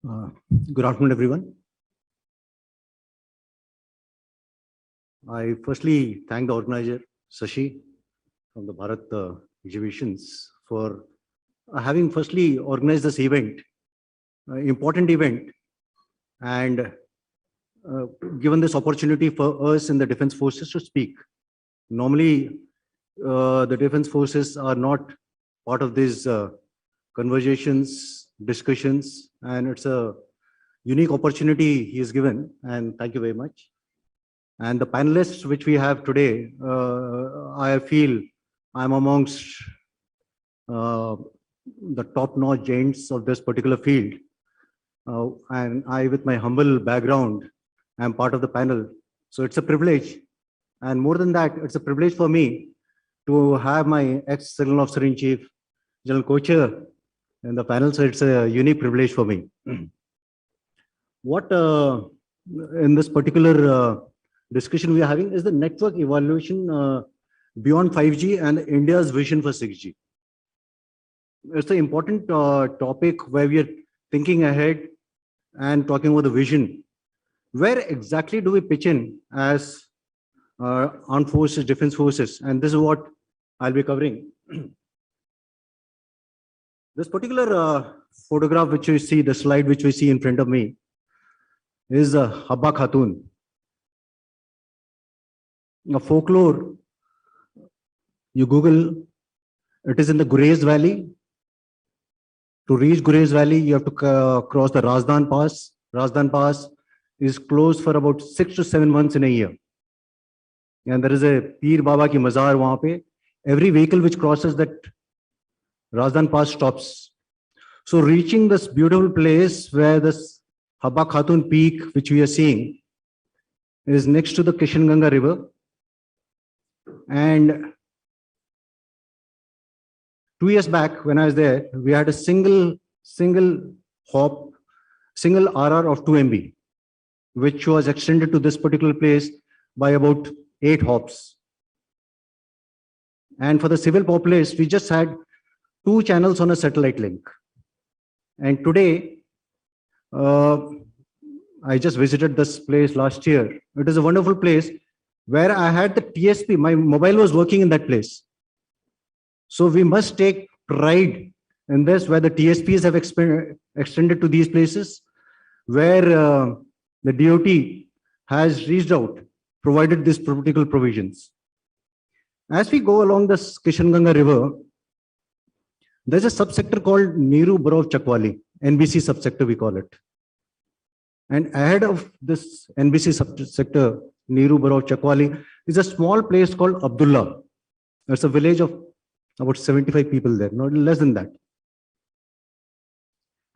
Good afternoon, everyone. I firstly thank the organizer, Sashi, from the Bharat Exhibitions for having firstly organized this event, important event, and given this opportunity for us in the Defense Forces to speak. Normally, the Defense Forces are not part of these conversations, discussions, and it's a unique opportunity he is given, and thank you very much. And the panelists which we have today, I feel I'm amongst the top-notch giants of this particular field. And I, with my humble background, am part of the panel. So it's a privilege. And more than that, it's a privilege for me to have my ex-Signal Officer-in-Chief, General Kocher, in the panel. So it's a unique privilege for me. What in this particular discussion we are having is the network evaluation beyond 5G and India's vision for 6G. It's an important topic where we are thinking ahead and talking about the vision. Where exactly do we pitch in as armed forces, defense forces? And this is what I'll be covering. This particular photograph which you see, the slide which we see in front of me, is Habba Khatun. A folklore, you Google, it is in the Gurez Valley. To reach Gurez Valley, you have to cross the Razdan Pass. Razdan Pass is closed for about 6 to 7 months in a year. And there is a Peer Baba ki mazar wahan pe. Every vehicle which crosses that Razdan Pass stops. So reaching this beautiful place where this Habba Khatun peak, which we are seeing, is next to the Kishanganga River. And 2 years back, when I was there, we had a single hop, single RR of 2 MB, which was extended to this particular place by about 8 hops. And for the civil populace, we just had 2 channels on a satellite link. And today, I just visited this place last year. It is a wonderful place where I had the TSP, my mobile was working in that place. So we must take pride in this, where the TSPs have extended to these places, where the DOT has reached out, provided these particular provisions. As we go along this Kishanganga River, there's a subsector called Neeru Borough Chakwali, NBC subsector we call it. And ahead of this NBC subsector, Neeru Borough Chakwali, is a small place called Abdullah. It's a village of about 75 people there, not less than that.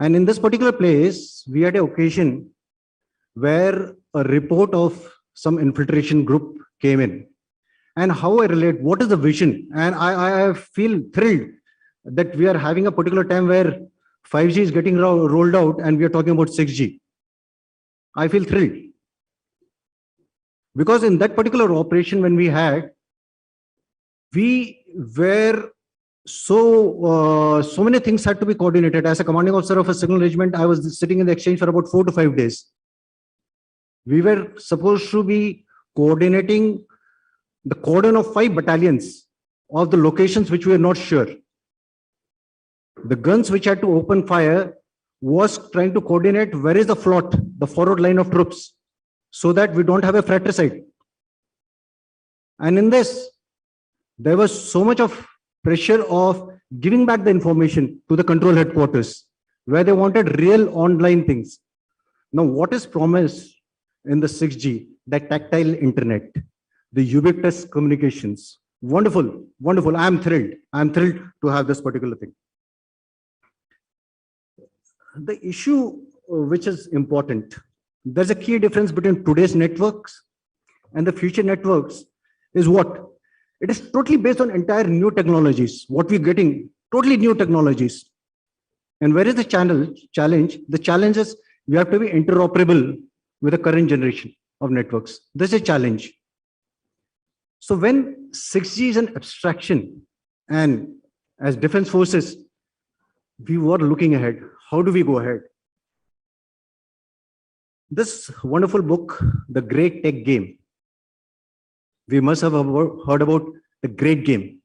And in this particular place, we had an occasion where a report of some infiltration group came in. And how I relate, what is the vision? And I feel thrilled that we are having a particular time where 5G is getting rolled out and we are talking about 6G. I feel thrilled. Because in that particular operation when we had, we were so many things had to be coordinated. As a commanding officer of a signal regiment, I was sitting in the exchange for about 4 to 5 days. We were supposed to be coordinating the cordon of 5 battalions of the locations which we are not sure. The guns which had to open fire was trying to coordinate where is the FLOT, the forward line of troops, so that we don't have a fratricide. And in this, there was so much of pressure of giving back the information to the control headquarters, where they wanted real online things. Now, what is promised in the 6G? That tactile internet, the ubiquitous communications. Wonderful, wonderful. I'm thrilled. I'm thrilled to have this particular thing. The issue which is important, there's a key difference between today's networks and the future networks is what? It is totally based on entire new technologies. What we're getting, totally new technologies. And where is the challenge? The challenge is we have to be interoperable with the current generation of networks. This is a challenge. So when 6G is an abstraction, and as defense forces, we were looking ahead. How do we go ahead? This wonderful book, The Great Tech Game. We must have heard about the great game.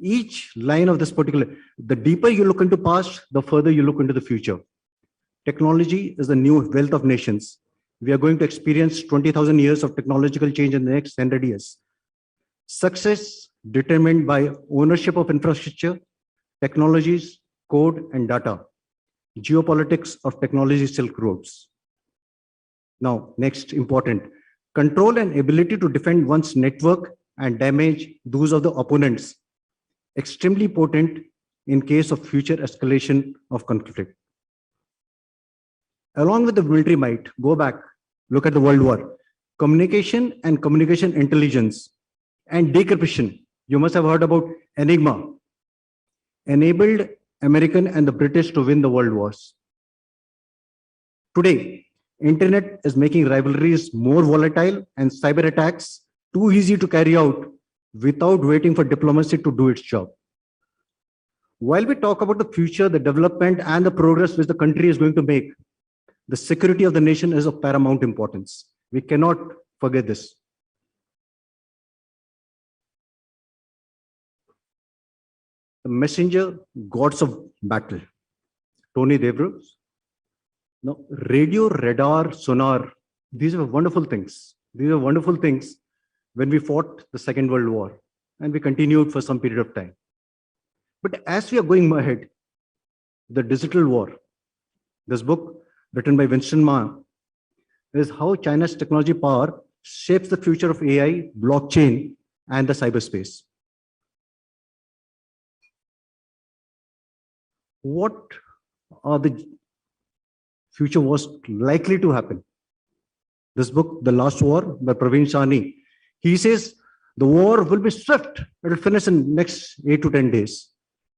Each line of this particular, the deeper you look into past, the further you look into the future. Technology is the new wealth of nations. We are going to experience 20,000 years of technological change in the next 100 years. Success determined by ownership of infrastructure, technologies, code, and data. Geopolitics of technology Silk Roads. Now, next important, control and ability to defend one's network and damage those of the opponents. Extremely potent in case of future escalation of conflict. Along with the military might, go back, look at the World War. Communication and communication intelligence and decryption. You must have heard about Enigma. Enabled American and the British to win the world wars. Today, internet is making rivalries more volatile and cyber attacks too easy to carry out without waiting for diplomacy to do its job. While we talk about the future, the development and the progress which the country is going to make, the security of the nation is of paramount importance. We cannot forget this. The messenger gods of battle, Tony Devros. Now, radio, radar, sonar, these are wonderful things. These are wonderful things when we fought the Second World War and we continued for some period of time. But as we are going ahead, the digital war, this book written by Winston Ma, is how China's technology power shapes the future of AI, blockchain, and the cyberspace. What are the future wars likely to happen? This book, The Last War by Praveen Sahni, he says the war will be swift. It will finish in next 8 to 10 days.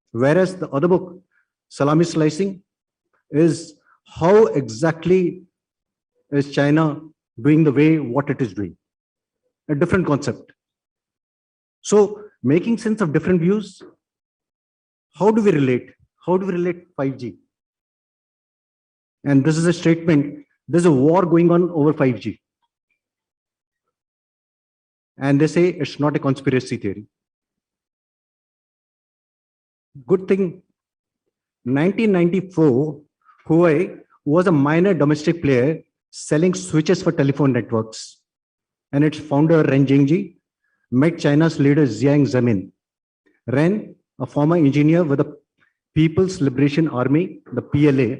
Whereas the other book, Salami Slicing, is how exactly is China doing the way what it is doing. A different concept. So making sense of different views, how do we relate? How do we relate 5G? And this is a statement, there's a war going on over 5G. And they say it's not a conspiracy theory. Good thing, 1994, Huawei was a minor domestic player selling switches for telephone networks. And its founder, Ren Jingji, met China's leader, Jiang Zemin. Ren, a former engineer with the People's Liberation Army, the PLA,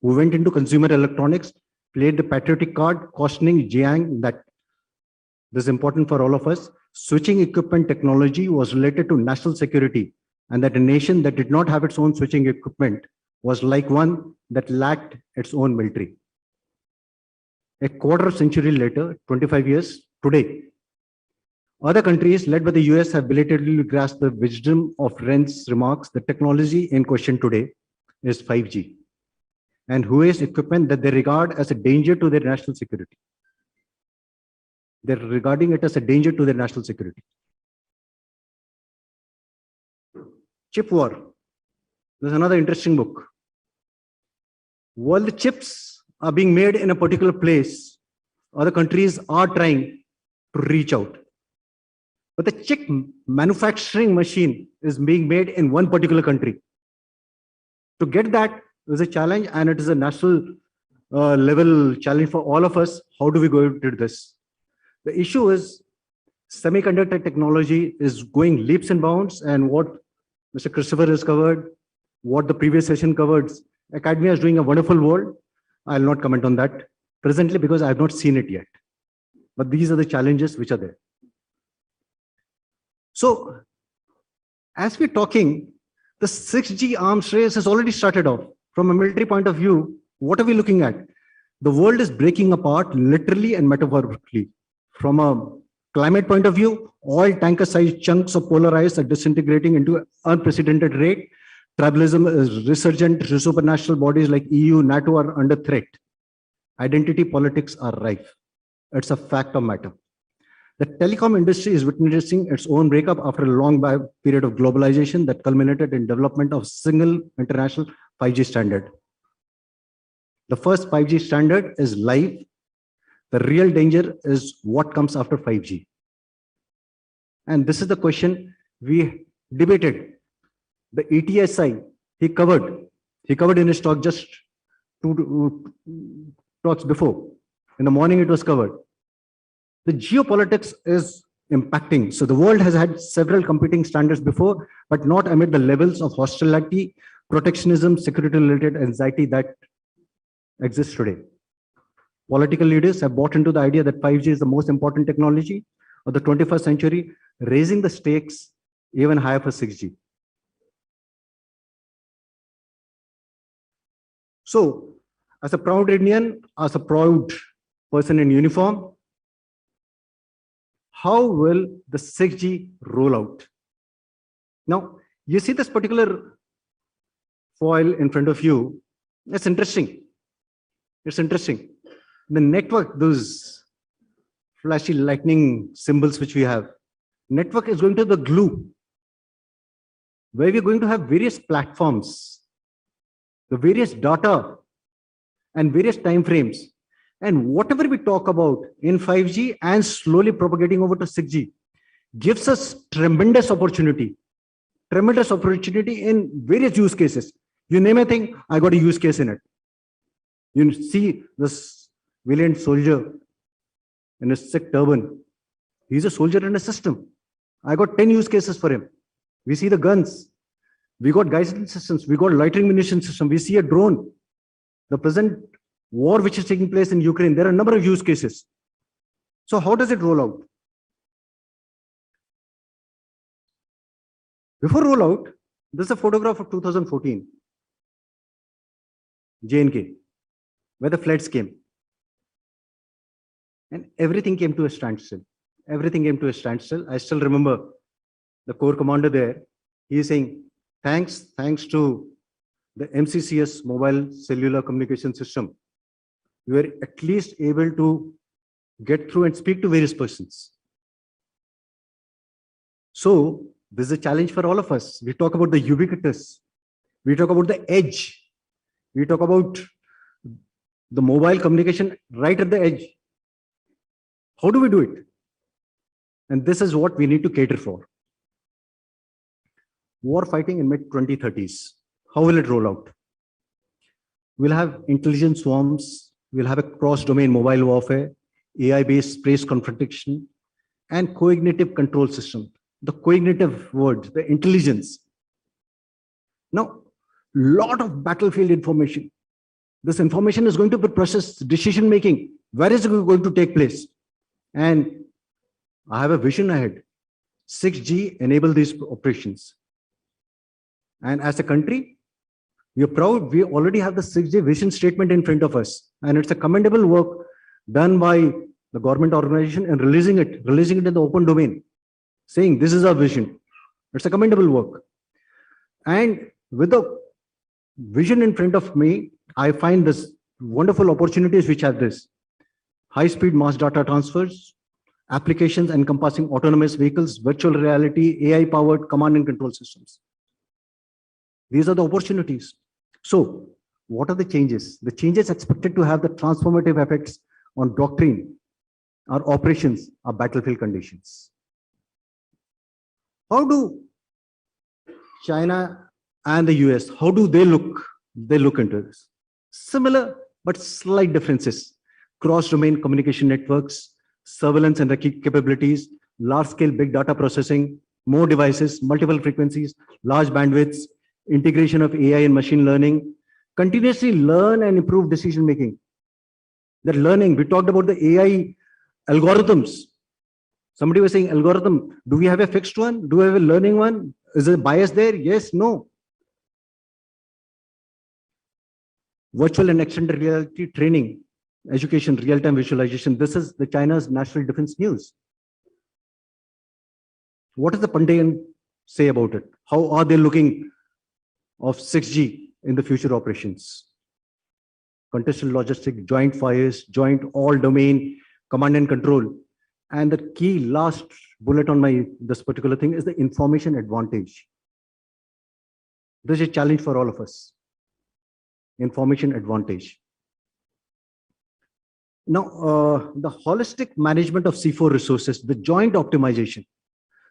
who went into consumer electronics, played the patriotic card, cautioning Jiang that this is important for all of us. Switching equipment technology was related to national security, and that a nation that did not have its own switching equipment was like one that lacked its own military. A quarter century later, 25 years, today, other countries led by the US have belatedly grasped the wisdom of Ren's remarks. The technology in question today is 5G, and Huawei's equipment that they regard as a danger to their national security. They're regarding it as a danger to their national security. Chip war. There's another interesting book. While the chips are being made in a particular place, other countries are trying to reach out. But the chip manufacturing machine is being made in one particular country. To get that is a challenge, and it is a national level challenge for all of us. How do we go into this? The issue is semiconductor technology is going leaps and bounds, and what Mr. Christopher has covered, what the previous session covered, academia is doing a wonderful work. I'll not comment on that presently because I have not seen it yet. But these are the challenges which are there. So as we're talking, the 6G arms race has already started off. From a military point of view, what are we looking at? The world is breaking apart literally and metaphorically. From a climate point of view, all tanker-sized chunks of polar ice are disintegrating into unprecedented rate. Tribalism is resurgent. Supranational bodies like EU, NATO are under threat. Identity politics are rife. It's a fact of matter. The telecom industry is witnessing its own breakup after a long period of globalization that culminated in development of single international 5G standard. The first 5G standard is live. The real danger is what comes after 5G. And this is the question we debated. The ETSI, he covered in his talk just two talks before. In the morning, it was covered. The geopolitics is impacting. So the world has had several competing standards before, but not amid the levels of hostility, protectionism, security-related anxiety that exists today. Political leaders have bought into the idea that 5G is the most important technology of the 21st century, raising the stakes even higher for 6G. So, as a proud Indian, as a proud person in uniform, how will the 6G roll out? Now, you see this particular foil in front of you. It's interesting. It's interesting. The network, those flashy lightning symbols which we have, network is going to be the glue, where we're going to have various platforms, the various data and various timeframes. And whatever we talk about in 5G and slowly propagating over to 6G gives us tremendous opportunity in various use cases. You name a thing, I got a use case in it. You see this valiant soldier in a Sikh turban. He's a soldier in a system. I got 10 use cases for him. We see the guns. We got guidance systems. We got loitering munition system. We see a drone. The present war which is taking place in Ukraine, there are a number of use cases. So how does it roll out? Before rollout, this is a photograph of 2014, J&K, where the floods came. And everything came to a standstill. Everything came to a standstill. I still remember the Corps commander there. He is saying, thanks to the MCCS mobile cellular communication system, we were at least able to get through and speak to various persons. So this is a challenge for all of us. We talk about the ubiquitous. We talk about the edge. We talk about the mobile communication right at the edge. How do we do it? And this is what we need to cater for. War fighting in mid-2030s. How will it roll out? We'll have intelligence swarms. We'll have a cross-domain mobile warfare, AI-based space confrontation, and cognitive control system. The cognitive word, the intelligence. Now, lot of battlefield information. This information is going to be processed, decision-making. Where is it going to take place? And I have a vision ahead. 6G enable these operations. And as a country, we are proud, we already have the 6G vision statement in front of us. And it's a commendable work done by the government organization and releasing it in the open domain, saying this is our vision. It's a commendable work. And with the vision in front of me, I find this wonderful opportunities which have this. High-speed mass data transfers, applications encompassing autonomous vehicles, virtual reality, AI-powered command and control systems. These are the opportunities. So what are the changes? The changes expected to have the transformative effects on doctrine, our operations, our battlefield conditions. How do China and the US, how do they look into this? Similar, but slight differences. Cross-domain communication networks, surveillance and capabilities, large-scale big data processing, more devices, multiple frequencies, large bandwidths, integration of AI and machine learning, continuously learn and improve decision-making. That learning, we talked about the AI algorithms. Somebody was saying algorithm, do we have a fixed one? Do we have a learning one? Is there bias there? Yes, no. Virtual and extended reality training, education, real-time visualization. This is the China's national defense news. What does the Pandayan say about it? How are they looking of 6G in the future operations? Contested logistic, joint fires, joint all-domain command and control. And the key last bullet on this particular thing is the information advantage. This is a challenge for all of us. Information advantage. Now, the holistic management of C4 resources, the joint optimization.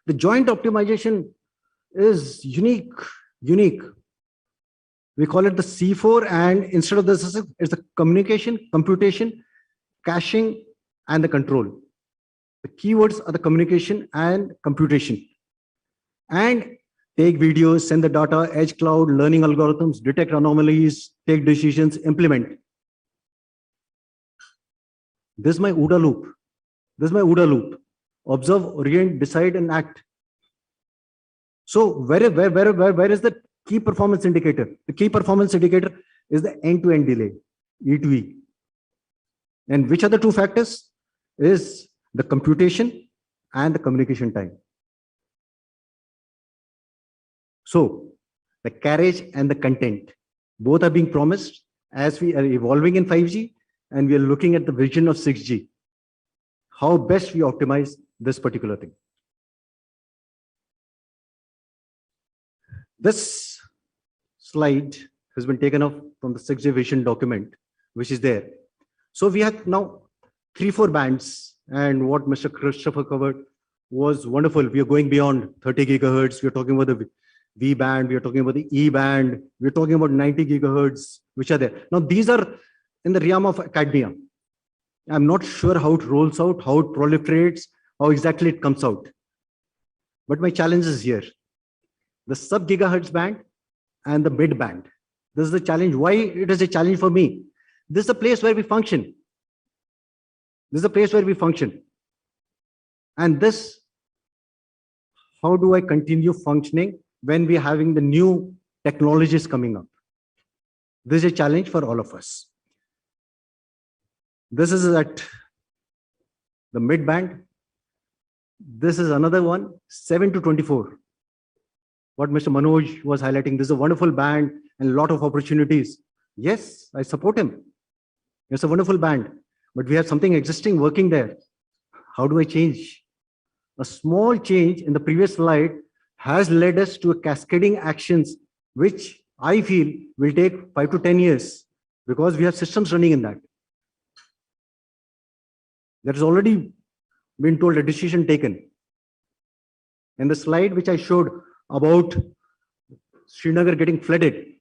The joint optimization is unique. We call it the C4, and instead of this, it's the communication, computation, caching, and the control. The keywords are the communication and computation. And take videos, send the data, edge cloud, learning algorithms, detect anomalies, take decisions, implement. This is my OODA loop. Observe, orient, decide, and act. So where is the key performance indicator? The key performance indicator is the end-to-end delay, E2E. And which are the two factors? Is the computation and the communication time. So the carriage and the content, both are being promised as we are evolving in 5G, and we are looking at the vision of 6G. How best we optimize this particular thing. This slide has been taken off from the 6G vision document, which is there. So we have now 3-4 bands, and what Mr. Christopher covered was wonderful. We are going beyond 30 gigahertz. We are talking about the V band. We are talking about the E band. We are talking about 90 gigahertz, which are there. Now, these are in the realm of academia. I'm not sure how it rolls out, how it proliferates, how exactly it comes out. But my challenge is here. The sub gigahertz band and the mid band. This is the challenge. Why it is a challenge for me? This is a place where we function. And this, how do I continue functioning when we're having the new technologies coming up? This is a challenge for all of us. This is at the mid band. This is another one, 7 to 24. What Mr. Manoj was highlighting, this is a wonderful band and a lot of opportunities. Yes, I support him. It's a wonderful band, but we have something existing working there. How do I change? A small change in the previous slide has led us to a cascading actions, which I feel will take 5 to 10 years because we have systems running in that. There has already been told a decision taken. In the slide which I showed about Srinagar getting flooded,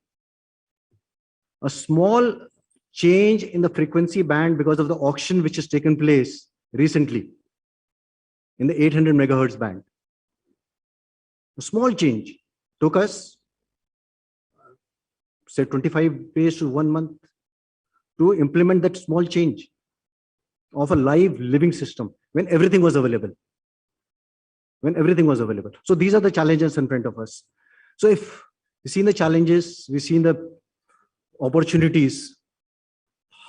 a small change in the frequency band because of the auction which has taken place recently in the 800 megahertz band. A small change took us, say, 25 days to 1 month to implement that small change of a live living system when everything was available. So these are the challenges in front of us. So if we've seen the challenges, we've seen the opportunities,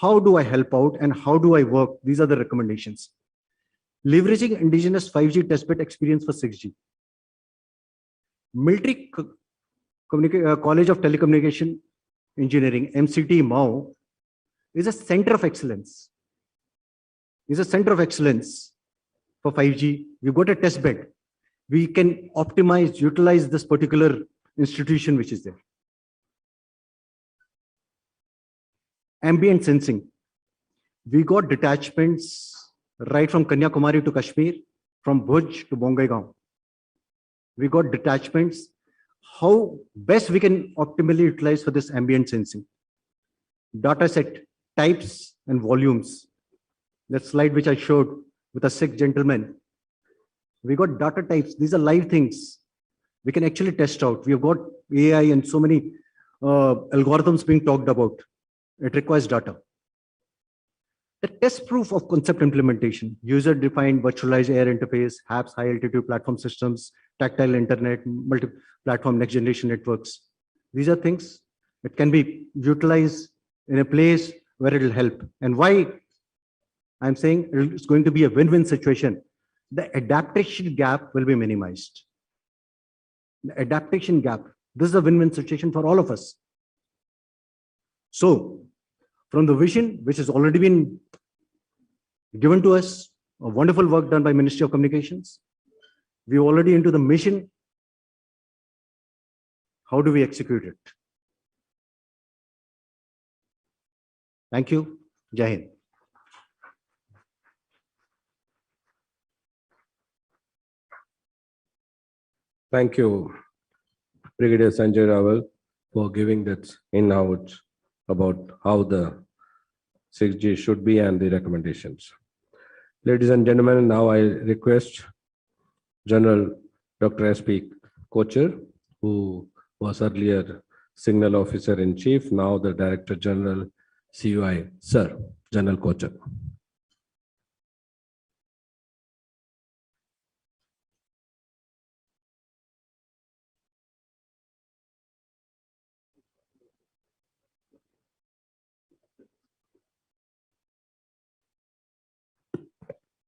how do I help out and how do I work? These are the recommendations. Leveraging indigenous 5G testbed experience for 6G. Military College of Telecommunication Engineering, MCT MAU, is a center of excellence. For 5G. We've got a test bed. We can optimize, utilize this particular institution which is there. Ambient sensing. We got detachments right from Kanyakumari to Kashmir, from Bhuj to Bongaigaon. We got detachments. How best we can optimally utilize for this ambient sensing. Data set types and volumes. That slide which I showed with a sick gentleman. We got data types. These are live things. We can actually test out. We have got AI and so many algorithms being talked about. It requires data. The test proof of concept implementation, user-defined virtualized air interface, HAPS, high altitude platform systems, tactile internet, multi-platform next generation networks. These are things that can be utilized in a place where it will help. And why I'm saying it's going to be a win-win situation. The adaptation gap will be minimized. The adaptation gap. This is a win-win situation for all of us. So, from the vision, which has already been given to us, a wonderful work done by Ministry of Communications. We're already into the mission. How do we execute it? Thank you. Jai Hind.
Thank you, Brigadier Sanjay Raval, for giving that in-out about how the 6G should be and the recommendations. Ladies and gentlemen, now I request General Dr. S.P. Kocher, who was earlier Signal Officer in Chief, now the Director General, CUI, Sir, General Kocher.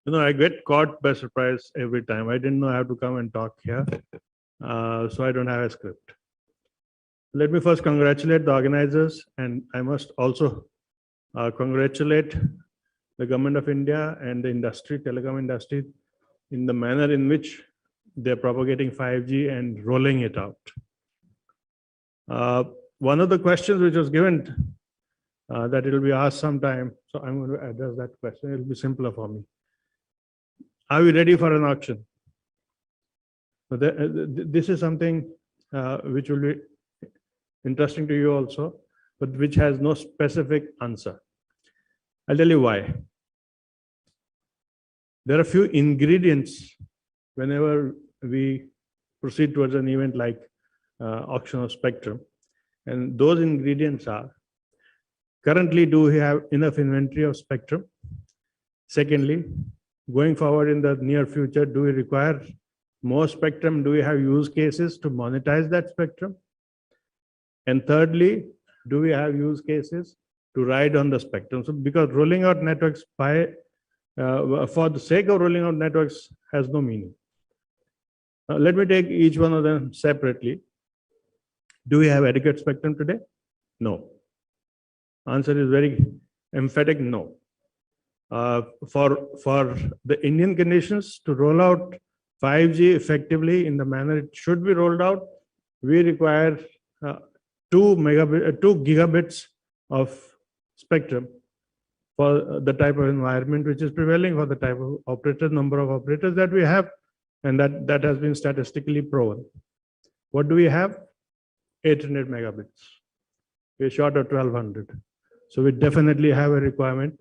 I get caught by surprise every time. I didn't know I have to come and talk here. So I don't have a script. Let me first congratulate the organizers, and I must also congratulate the Government of India and the industry, telecom industry, in the manner in which they're propagating 5G and rolling it out. One of the questions which was given that it will be asked sometime, so I'm going to address that question. It will be simpler for me. Are we ready for an auction? So this is something which will be interesting to you also, but which has no specific answer. I'll tell you why. There are a few ingredients whenever we proceed towards an event like auction of spectrum. And those ingredients are, currently, do we have enough inventory of spectrum? Secondly, going forward in the near future, do we require more spectrum? Do we have use cases to monetize that spectrum? And thirdly, do we have use cases to ride on the spectrum? So because rolling out networks for the sake of rolling out networks has no meaning. Let me take each one of them separately. Do we have adequate spectrum today? No. Answer is very emphatic no. For the Indian conditions to roll out 5G effectively in the manner it should be rolled out, we require 2 gigabits of spectrum for the type of environment which is prevailing, for the type of operators, number of operators that we have, and that has been statistically proven. What do we have? 800 megabits. We're short of 1200. So we definitely have a requirement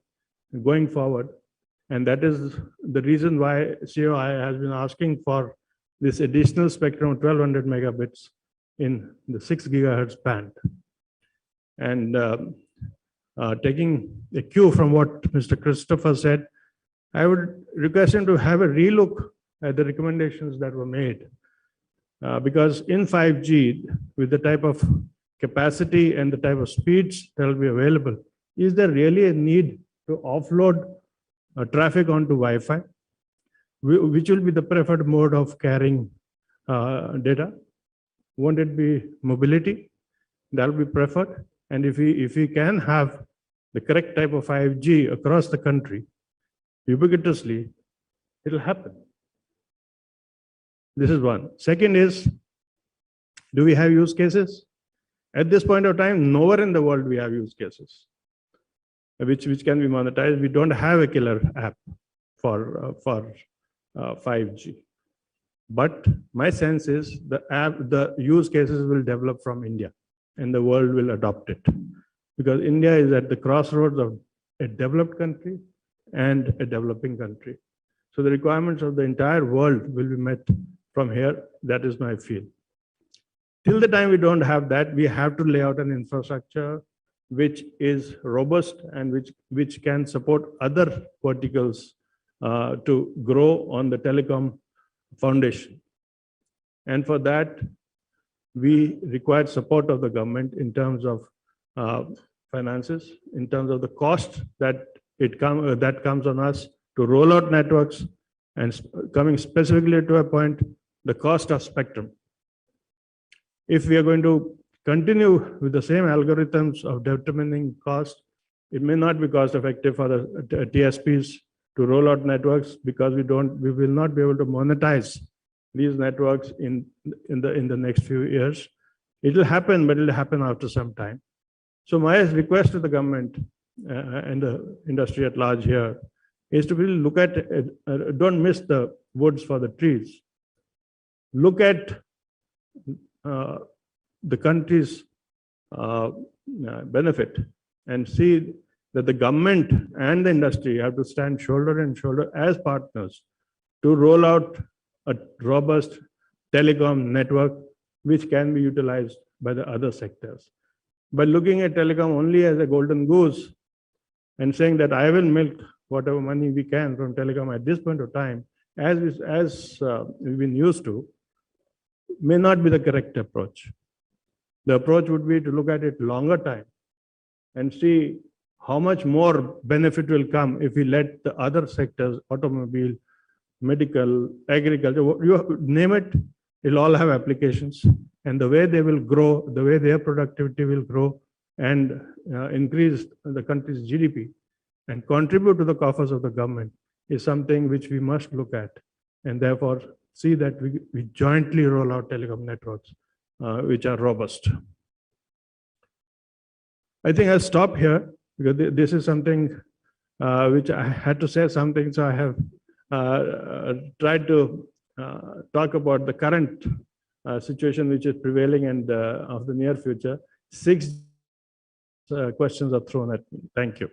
going forward. And that is the reason why COI has been asking for this additional spectrum of 1200 megabits in the 6 gigahertz band. And taking a cue from what Mr. Christopher said, I would request him to have a relook at the recommendations that were made. Because in 5G, with the type of capacity and the type of speeds that will be available, is there really a need to offload traffic onto Wi-Fi, which will be the preferred mode of carrying data? Won't it be mobility? That will be preferred. And if we can have the correct type of 5G across the country, ubiquitously, it will happen. This is one. Second is, do we have use cases? At this point of time, nowhere in the world we have use cases which can be monetized. We don't have a killer app for 5G. But my sense is the use cases will develop from India and the world will adopt it. Because India is at the crossroads of a developed country and a developing country. So the requirements of the entire world will be met from here. That is my feel. Till the time we don't have that, we have to lay out an infrastructure which is robust and which can support other verticals to grow on the telecom foundation. And for that, we require support of the government in terms of finances, in terms of the cost that comes on us to roll out networks, and coming specifically to a point, the cost of spectrum. If we are going to continue with the same algorithms of determining cost, it may not be cost effective for the TSPs to roll out networks, because we will not be able to monetize these networks in the next few years. It will happen, but it will happen after some time. So my request to the government and the industry at large here is to really look at, don't miss the woods for the trees. Look at the country's benefit and see that the government and the industry have to stand shoulder and shoulder as partners to roll out a robust telecom network which can be utilized by the other sectors. By looking at telecom only as a golden goose and saying that I will milk whatever money we can from telecom at this point of time, as we've been used to, may not be the correct approach. The approach would be to look at it longer time and see how much more benefit will come if we let the other sectors, automobile, medical, agriculture, you name it, it'll all have applications. And the way they will grow, the way their productivity will grow and increase the country's GDP and contribute to the coffers of the government is something which we must look at. And therefore, see that we jointly roll out telecom networks which are robust. I think I'll stop here because this is something which I had to say something. So I have tried to talk about the current situation which is prevailing and of the near future. 6 questions are thrown at me. Thank you.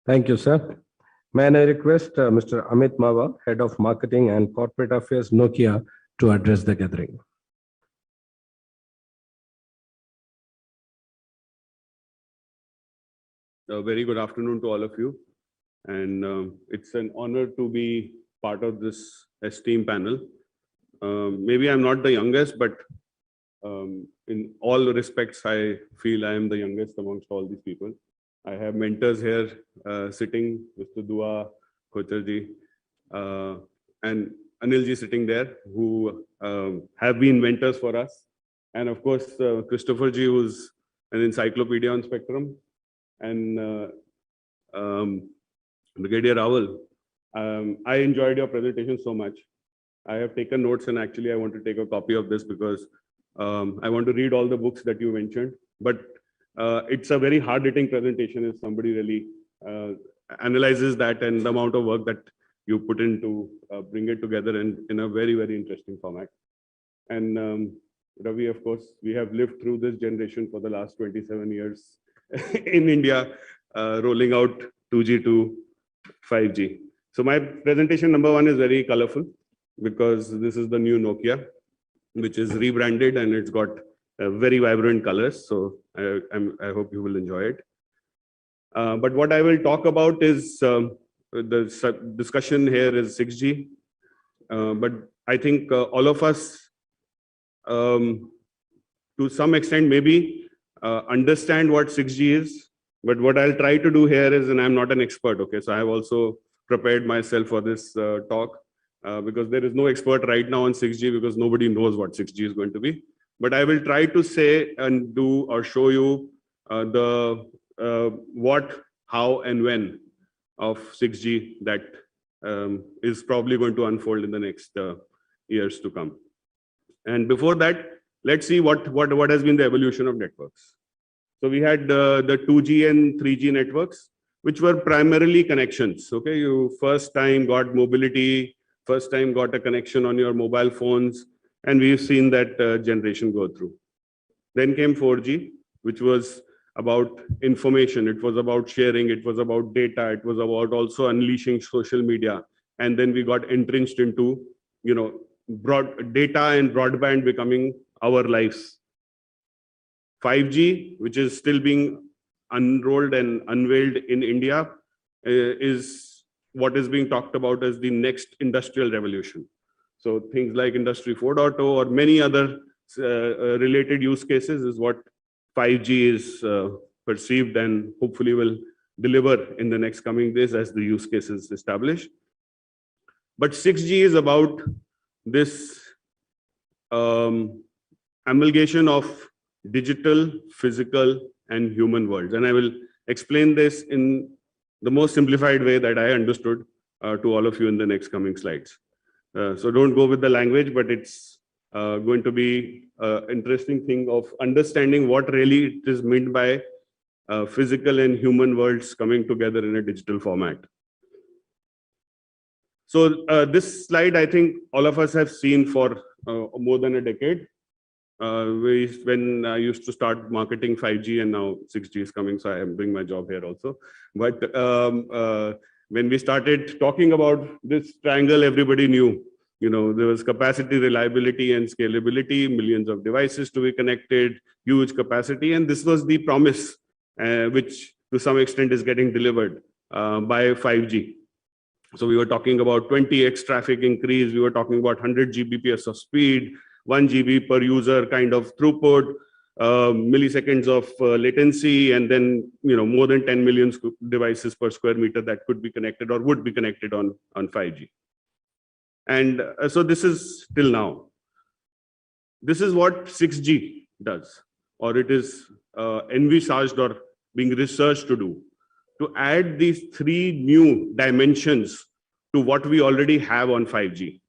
Thank you, sir. May I request Mr. Amit Mawa, Head of Marketing and Corporate Affairs, Nokia, to address the gathering.
A very good afternoon to all of you. And it's an honor to be part of this esteemed panel. Maybe I'm not the youngest, but in all respects, I feel I am the youngest amongst all these people. I have mentors here sitting, Mr. Dua, Kocherji, and Anilji sitting there, who have been mentors for us. And of course, Christopher Ji, who's an encyclopedia on spectrum, and Brigadier Rawal. I enjoyed your presentation so much. I have taken notes, and actually I want to take a copy of this because I want to read all the books that you mentioned. But it's a very hard-hitting presentation if somebody really analyzes that and the amount of work that you put into bring it together in a very, very interesting format. And Ravi, of course, we have lived through this generation for the last 27 years in India, rolling out 2G to 5G. So my presentation number 1 is very colorful because this is the new Nokia, which is rebranded and it's got very vibrant colors. So I hope you will enjoy it. But what I will talk about is the discussion here is 6G. But I think all of us, to some extent, maybe understand what 6G is. But what I'll try to do here is, and I'm not an expert, okay? So I have also prepared myself for this talk because there is no expert right now on 6G because nobody knows what 6G is going to be. But I will try to say and do or show you the what, how, and when of 6G that is probably going to unfold in the next years to come. And before that, let's see what has been the evolution of networks. So we had the 2G and 3G networks, which were primarily connections. Okay, you first time got mobility, first time got a connection on your mobile phones, and we've seen that generation go through. Then came 4G, which was about information. It was about sharing. It was about data. It was about also unleashing social media. And then we got entrenched into, broad data and broadband becoming our lives. 5G, which is still being unrolled and unveiled in India, is what is being talked about as the next industrial revolution. So things like Industry 4.0 or many other related use cases is what 5G is perceived and hopefully will deliver in the next coming days as the use cases establish. But 6G is about this amalgamation of digital, physical, and human worlds. And I will explain this in the most simplified way that I understood to all of you in the next coming slides. So don't go with the language, but it's going to be an interesting thing of understanding what really it is meant by physical and human worlds coming together in a digital format. So this slide, I think all of us have seen for more than a decade. When I used to start marketing 5G and now 6G is coming, so I am doing my job here also. But when we started talking about this triangle, everybody knew, there was capacity, reliability, and scalability, millions of devices to be connected, huge capacity. And this was the promise, which to some extent is getting delivered by 5G. So we were talking about 20x traffic increase. We were talking about 100 Gbps of speed, 1 GB per user kind of throughput, milliseconds of latency, and then more than 10 million devices per square meter that could be connected or would be connected on 5G. And so this is till now. This is what 6G does, or it is envisaged or being researched to do, to add these 3 new dimensions to what we already have on 5G.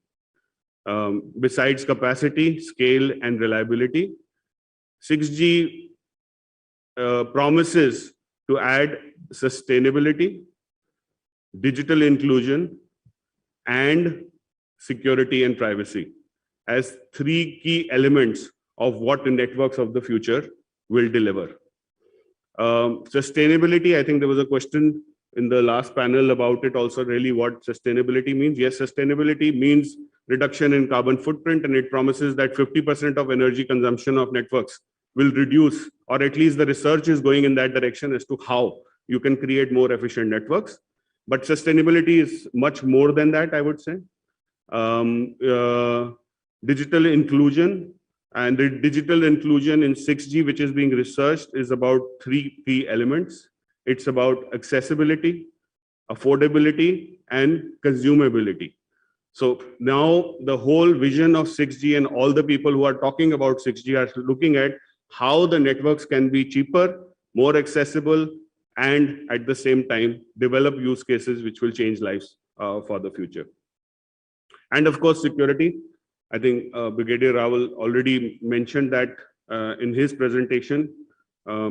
Besides capacity, scale, and reliability, 6G promises to add sustainability, digital inclusion, and security and privacy as 3 key elements of what the networks of the future will deliver. Sustainability, I think there was a question in the last panel about it also, really what sustainability means. Yes, sustainability means reduction in carbon footprint, and it promises that 50% of energy consumption of networks will reduce, or at least the research is going in that direction as to how you can create more efficient networks. But sustainability is much more than that, I would say. Digital inclusion, and the digital inclusion in 6G, which is being researched, is about 3 key elements. It's about accessibility, affordability, and consumability. So now the whole vision of 6G and all the people who are talking about 6G are looking at how the networks can be cheaper, more accessible, and at the same time develop use cases which will change lives for the future. And of course, security. I think Brigadier Rawal already mentioned that in his presentation. I've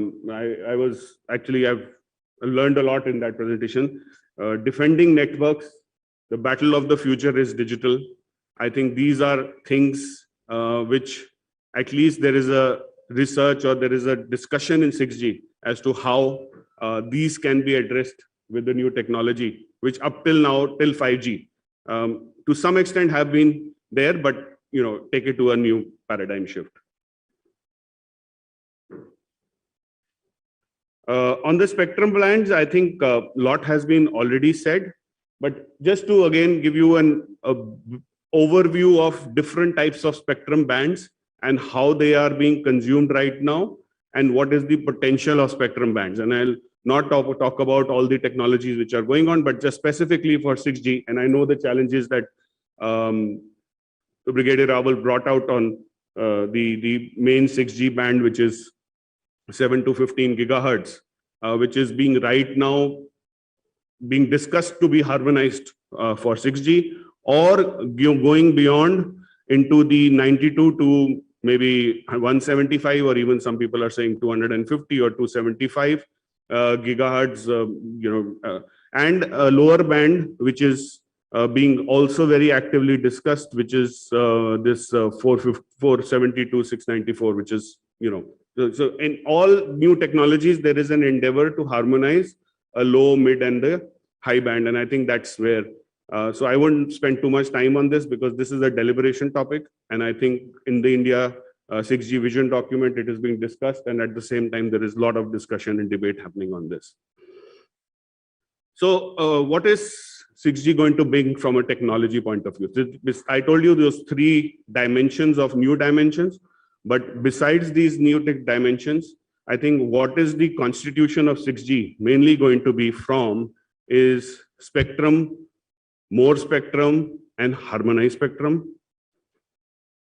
learned a lot in that presentation. Defending networks, the battle of the future is digital. I think these are things which at least there is a research or there is a discussion in 6G as to how these can be addressed with the new technology, which up till now, till 5G, to some extent have been there, but take it to a new paradigm shift. On the spectrum bands, I think a lot has been already said, but just to again give you an overview of different types of spectrum bands and how they are being consumed right now, and what is the potential of spectrum bands. And I'll not talk about all the technologies which are going on, but just specifically for 6G. And I know the challenges that Brigadier Rawal brought out on the main 6G band, which is 7 to 15 gigahertz, which is being right now being discussed to be harmonized for 6G, or going beyond into the 92 to maybe 175, or even some people are saying 250 or 275 gigahertz, and a lower band, which is being also very actively discussed, which is this 472, 694, which is, so in all new technologies, there is an endeavor to harmonize a low, mid, and the high band. And I think that's where, so I wouldn't spend too much time on this because this is a deliberation topic. And I think in the India 6G vision document, it is being discussed. And at the same time, there is a lot of discussion and debate happening on this. So what is 6G going to bring from a technology point of view? I told you those 3 dimensions of new dimensions, but besides these new tech dimensions, I think what is the constitution of 6G mainly going to be from is spectrum, more spectrum, and harmonized spectrum.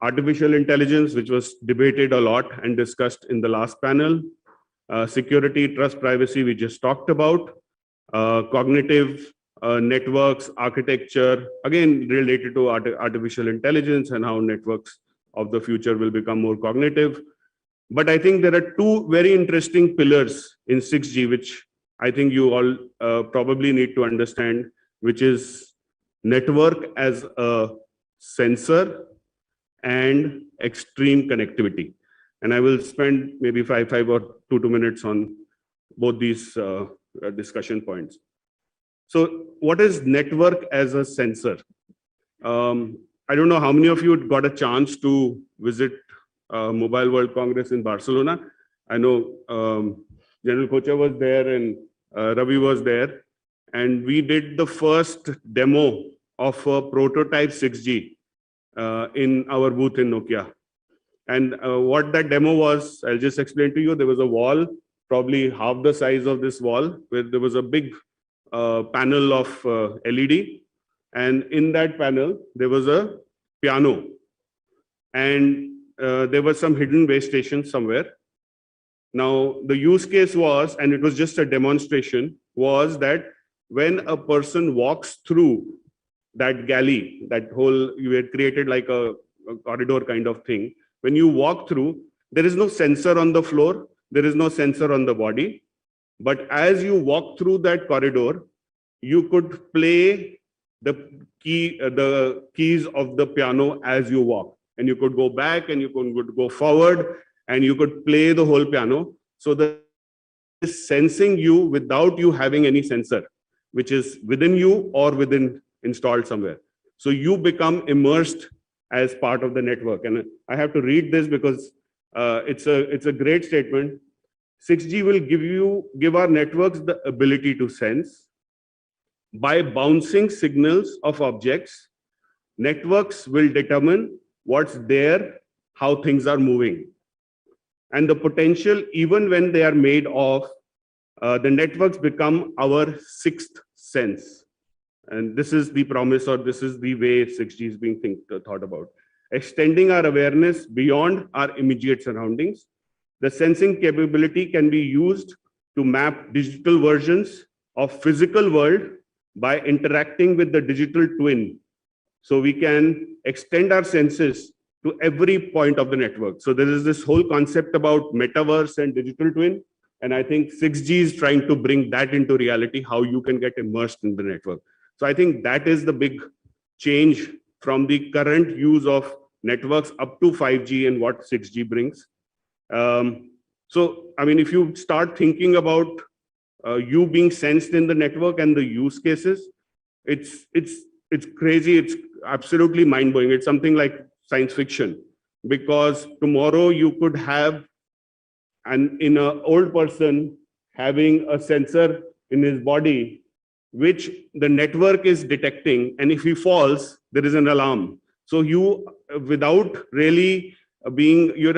Artificial intelligence, which was debated a lot and discussed in the last panel. Security, trust, privacy, we just talked about. Cognitive networks, architecture, again related to artificial intelligence and how networks of the future will become more cognitive. But I think there are 2 very interesting pillars in 6G, which I think you all probably need to understand, which is network as a sensor, and extreme connectivity. And I will spend maybe five or two minutes on both these discussion points. So what is network as a sensor? I don't know how many of you got a chance to visit Mobile World Congress in Barcelona. I know General Kocha was there and Ravi was there. And we did the first demo of a prototype 6G in our booth in Nokia. And what that demo was, I'll just explain to you. There was a wall, probably half the size of this wall, where there was a big panel of LED. And in that panel, there was a piano. And there was some hidden base station somewhere. Now, the use case was, and it was just a demonstration, was that when a person walks through that galley, that whole, you had created like a corridor kind of thing. When you walk through, there is no sensor on the floor, there is no sensor on the body. But as you walk through that corridor, you could play the keys of the piano as you walk. And you could go back and you could go forward and you could play the whole piano. So the is sensing you without you having any sensor, which is within you or within installed somewhere. So you become immersed as part of the network. And I have to read this because it's a great statement. 6G will give our networks the ability to sense. By bouncing signals of objects, networks will determine what's there, how things are moving. And the potential, even when they are made of, the networks become our sixth sense. And this is the promise, or this is the way 6G is being thought about. Extending our awareness beyond our immediate surroundings. The sensing capability can be used to map digital versions of physical world by interacting with the digital twin. So we can extend our senses to every point of the network. So there is this whole concept about metaverse and digital twin. And I think 6G is trying to bring that into reality, how you can get immersed in the network. So I think that is the big change from the current use of networks up to 5G and what 6G brings. So, I mean, if you start thinking about you being sensed in the network and the use cases, it's crazy. It's absolutely mind-blowing. It's something like science fiction, because tomorrow you could have in an old person having a sensor in his body, which the network is detecting. And if he falls, there is an alarm. So you, without really being, you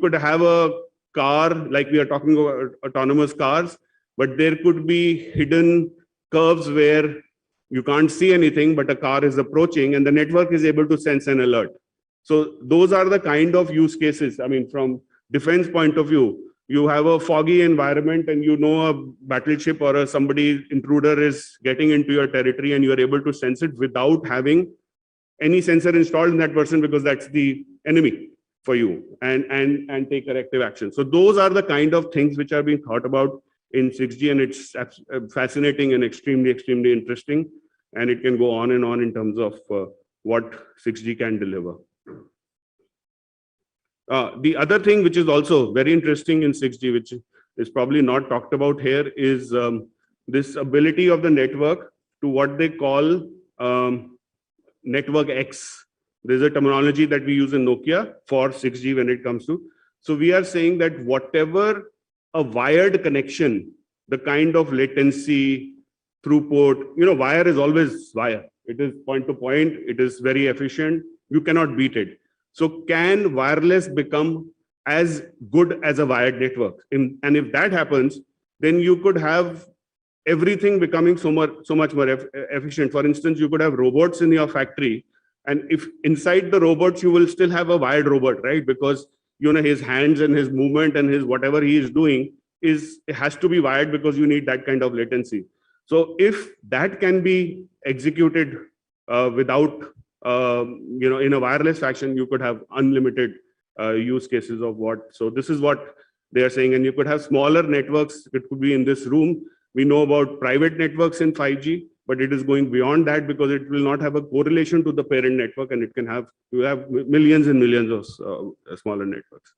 could have a car, like we are talking about autonomous cars, but there could be hidden curves where you can't see anything, but a car is approaching and the network is able to sense an alert. So those are the kind of use cases. I mean, from defense point of view, you have a foggy environment and you know a battleship or a intruder is getting into your territory and you are able to sense it without having any sensor installed in that person, because that's the enemy for you, and take corrective action. So those are the kind of things which are being thought about in 6G, and it's fascinating and extremely, extremely interesting. And it can go on and on in terms of what 6G can deliver. The other thing which is also very interesting in 6G, which is probably not talked about here, is this ability of the network to what they call Network X. There's a terminology that we use in Nokia for 6G when it comes to. So we are saying that whatever a wired connection, the kind of latency, throughput, wire is always wire. It is point to point. It is very efficient. You cannot beat it. So can wireless become as good as a wired network? And if that happens, then you could have everything becoming so much more efficient. For instance, you could have robots in your factory, and if inside the robots you will still have a wired robot, right? Because his hands and his movement and his whatever he is doing has to be wired, because you need that kind of latency. So if that can be executed without in a wireless fashion, you could have unlimited use cases of what. So this is what they are saying. And you could have smaller networks. It could be in this room. We know about private networks in 5G. but it is going beyond that because it will not have a correlation to the parent network, and it can have, you have millions and millions of smaller networks.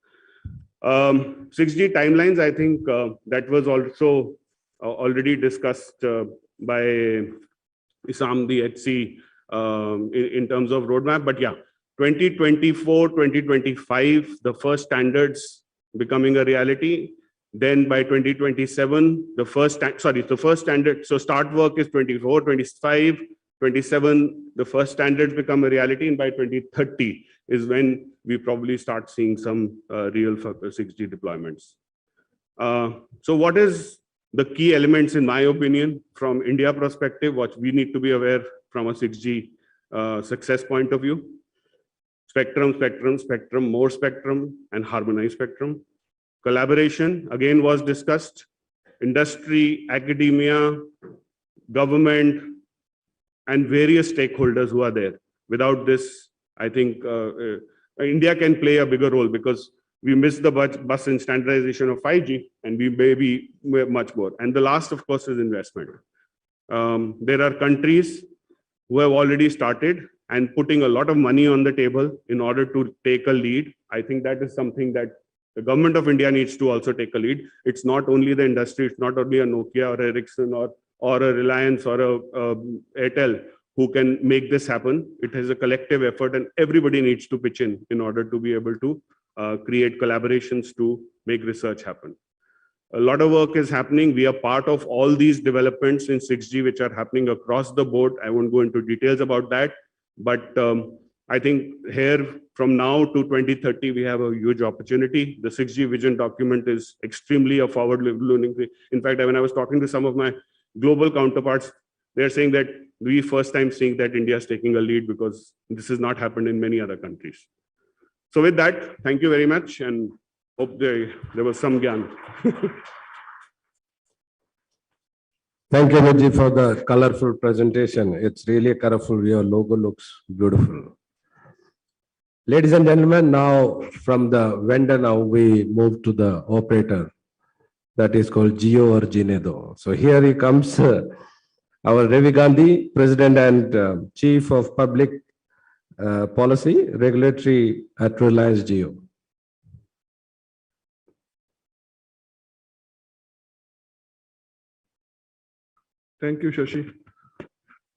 6G timelines, I think that was also already discussed by Isam, the HC, in terms of roadmap. But yeah, 2024, 2025, the first standards becoming a reality. Then by 2027, the first standard, so start work is 24, 25, 27, the first standards become a reality, and by 2030 is when we probably start seeing some real 6G deployments. So what is the key elements, in my opinion, from India perspective, what we need to be aware from a 6G success point of view? Spectrum, more spectrum, and harmonized spectrum. Collaboration, again, was discussed. Industry, academia, government, and various stakeholders who are there. Without this, I think India can play a bigger role because we missed the bus in standardization of 5G, and we may be much more. And the last, of course, is investment. There are countries who have already started and putting a lot of money on the table in order to take a lead. I think that is something that the government of India needs to also take a lead. It's not only the industry, it's not only a Nokia or Ericsson or a Reliance or a Airtel who can make this happen. It is a collective effort, and everybody needs to pitch in order to be able to create collaborations to make research happen. A lot of work is happening. We are part of all these developments in 6G, which are happening across the board. I won't go into details about that, but I think here from now to 2030, we have a huge opportunity. The 6G vision document is extremely a forward-looking thing. In fact, when I was talking to some of my global counterparts, they're saying that we first time seeing that India is taking a lead because this has not happened in many other countries. So with that, thank you very much, and hope there was some gyan.
Thank you, Raji, for the colorful presentation. It's really colorful. Your logo looks beautiful. Ladies and gentlemen, now from the vendor, now we move to the operator. That is called Jio or Jinedo. So here he comes, our Ravi Gandhi, President and Chief of Public Policy, Regulatory at Reliance Jio.
Thank you, Shashi.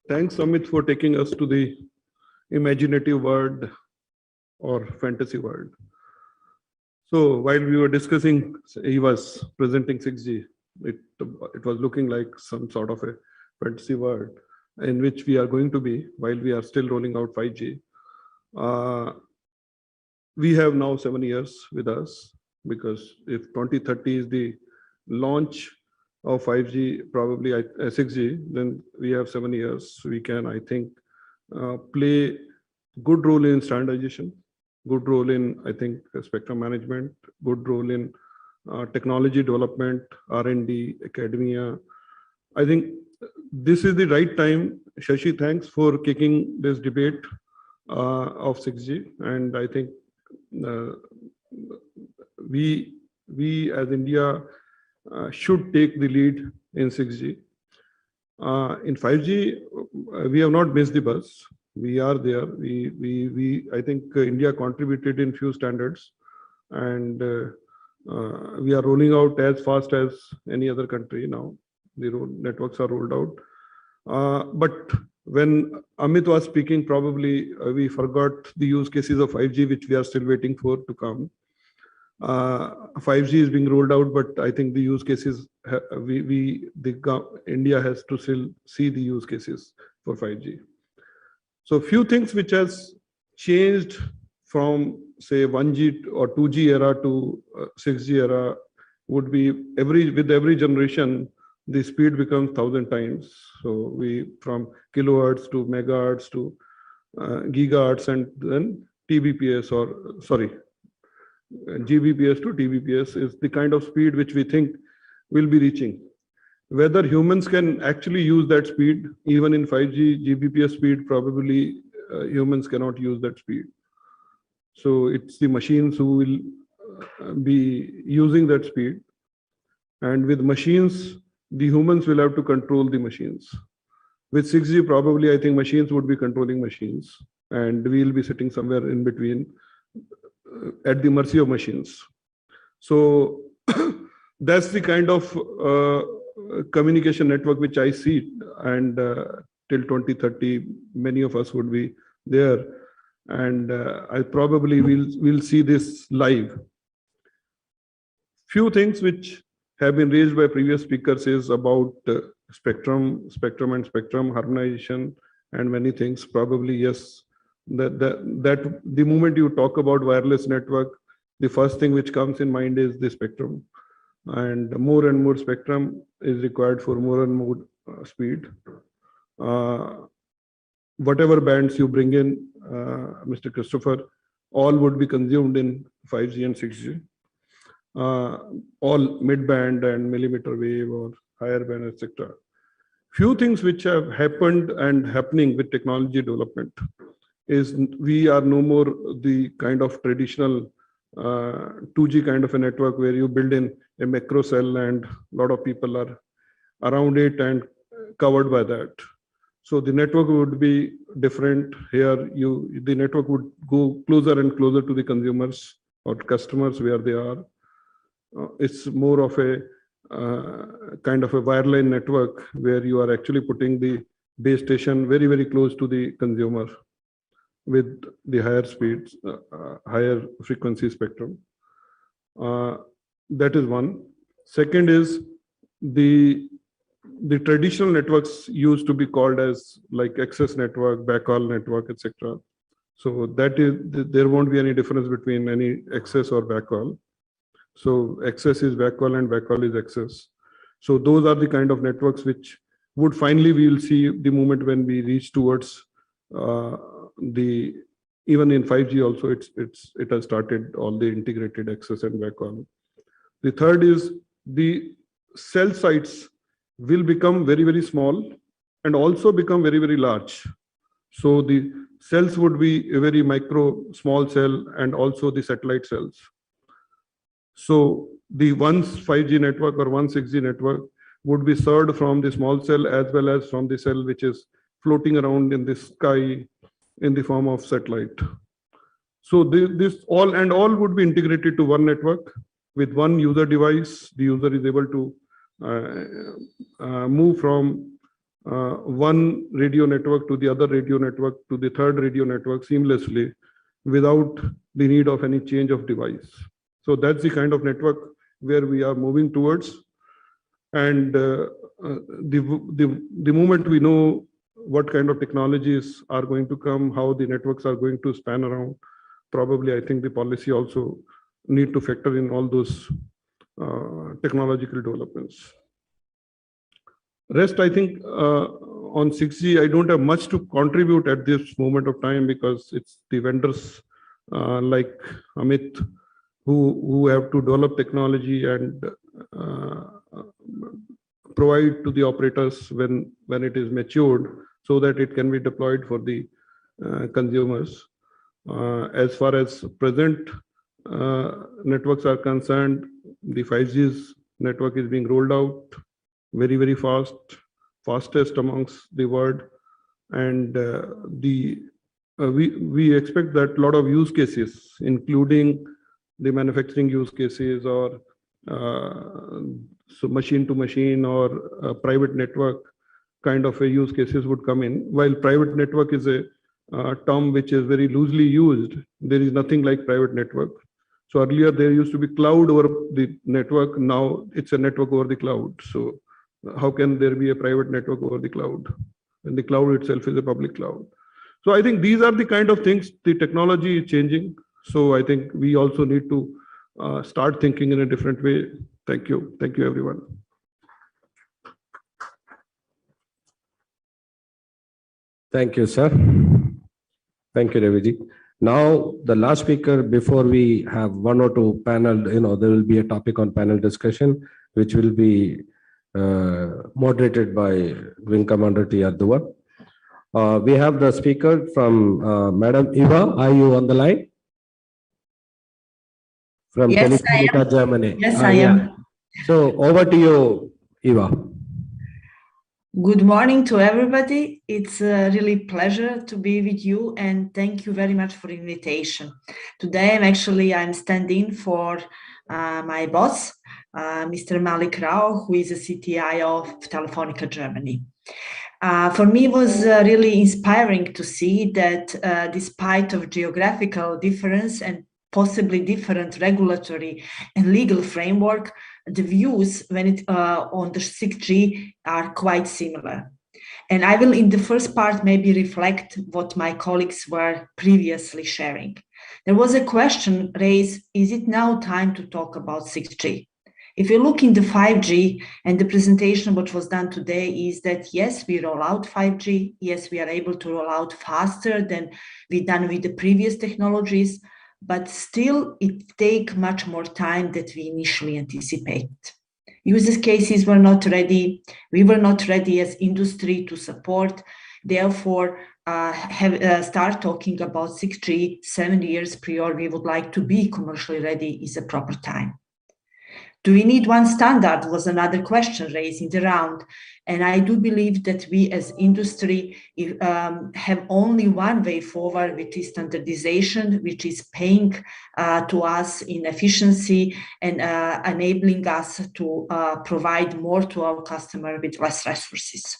Thanks, Amit, for taking us to the imaginative world or fantasy world. So while we were discussing, he was presenting 6G. It was looking like some sort of a fantasy world in which we are going to be while we are still rolling out 5G. We have now 7 years with us, because if 2030 is the launch of 5G, probably 6G, then we have 7 years. We can, I think, play good role in standardization, good role in, I think, spectrum management, good role in technology development, R&D, academia. I think this is the right time. Shashi, thanks for kicking this debate of 6G. And I think we as India should take the lead in 6G. In 5G, we have not missed the bus. We are there. I think India contributed in few standards, and we are rolling out as fast as any other country now. The networks are rolled out. But when Amit was speaking, probably we forgot the use cases of 5G, which we are still waiting for to come. 5G is being rolled out, but I think the use cases, India has to still see the use cases for 5G. So few things which has changed from, say, 1G or 2G era to 6G era would be with every generation, the speed becomes 1,000 times. So from kilohertz to megahertz to gigahertz, and then TBPS, or sorry, GBPS to TBPS is the kind of speed which we think will be reaching. Whether humans can actually use that speed, even in 5G, GBPS speed, probably humans cannot use that speed. So it's the machines who will be using that speed. And with machines, the humans will have to control the machines.
With 6G, probably I think machines would be controlling machines, and we'll be sitting somewhere in between at the mercy of machines. So that's the kind of communication network which I see, and till 2030, many of us would be there, and I probably will see this live. Few things which have been raised by previous speakers is about spectrum harmonization, and many things. Probably yes, that the moment you talk about wireless network, the first thing which comes in mind is the spectrum, and more spectrum is required for more and more speed. Whatever bands you bring in, Mr. Christopher, all would be consumed in 5G and 6G. All mid-band and millimeter wave or higher band, etc. Few things which have happened and happening with technology development is we are no more the kind of traditional 2G kind of a network where you build in a macro cell and a lot of people are around it and covered by that. So the network would be different here. The network would go closer and closer to the consumers or customers where they are. It's more of a kind of a wireline network where you are actually putting the base station very, very close to the consumer with the higher speeds, higher frequency spectrum. That is one. Second is the traditional networks used to be called as like access network, backhaul network, etc. So that is, there won't be any difference between any access or backhaul. So access is backhaul and backhaul is access. So those are the kind of networks which would finally we will see the moment when we reach towards even in 5G also it has started all the integrated access and backhaul. The third is the cell sites will become very, very small and also become very, very large. So the cells would be a very micro small cell and also the satellite cells. So the one 5G network or one 6G network would be served from the small cell as well as from the cell which is floating around in the sky in the form of satellite. So this all would be integrated to one network with one user device. The user is able to move from one radio network to the other radio network to the third radio network seamlessly without the need of any change of device. So that's the kind of network where we are moving towards. And the moment we know what kind of technologies are going to come, how the networks are going to span around, probably I think the policy also need to factor in all those technological developments. Rest, I think on 6G, I don't have much to contribute at this moment of time because it's the vendors like Amit who have to develop technology and provide to the operators when it is matured so that it can be deployed for the consumers. As far as present networks are concerned, the 5G's network is being rolled out very, very fast, fastest amongst the world. And we expect that a lot of use cases, including the manufacturing use cases or so machine to machine or private network kind of a use cases would come in. While private network is a term which is very loosely used, there is nothing like private network. So earlier there used to be cloud over the network. Now it's a network over the cloud. So how can there be a private network over the cloud? And the cloud itself is a public cloud. So I think these are the kind of things, the technology is changing. So I think we also need to start thinking in a different way. Thank you. Thank you, everyone.
Thank you, sir. Thank you, Raviji. Now, the last speaker, before we have one or two panel, there will be a topic on panel discussion, which will be moderated by Wing Commander T.R. Duvar. We have the speaker from Madam Eva. Are you on the line? From
Yes, I am.
Germany.
Yes, I am.
So over to you, Eva.
Good morning to everybody. It's a really pleasure to be with you and thank you very much for the invitation. Today I'm standing for my boss, Mr. Malik Rao, who is the CTI of Telefonica Germany. For me, it was really inspiring to see that despite of geographical difference and possibly different regulatory and legal framework, the views when it on the 6G are quite similar. And I will in the first part maybe reflect what my colleagues were previously sharing. There was a question raised, is it now time to talk about 6G? If you look in the 5G and the presentation what was done today is that yes, we roll out 5G, yes, we are able to roll out faster than we done with the previous technologies, but still it take much more time than we initially anticipated. Use cases were not ready. We were not ready as industry to support. Therefore, start talking about 6G 7 years prior we would like to be commercially ready is a proper time. Do we need one standard was another question raised in the round. And I do believe that we as industry have only one way forward, which is standardization, which is paying to us in efficiency and enabling us to provide more to our customer with less resources.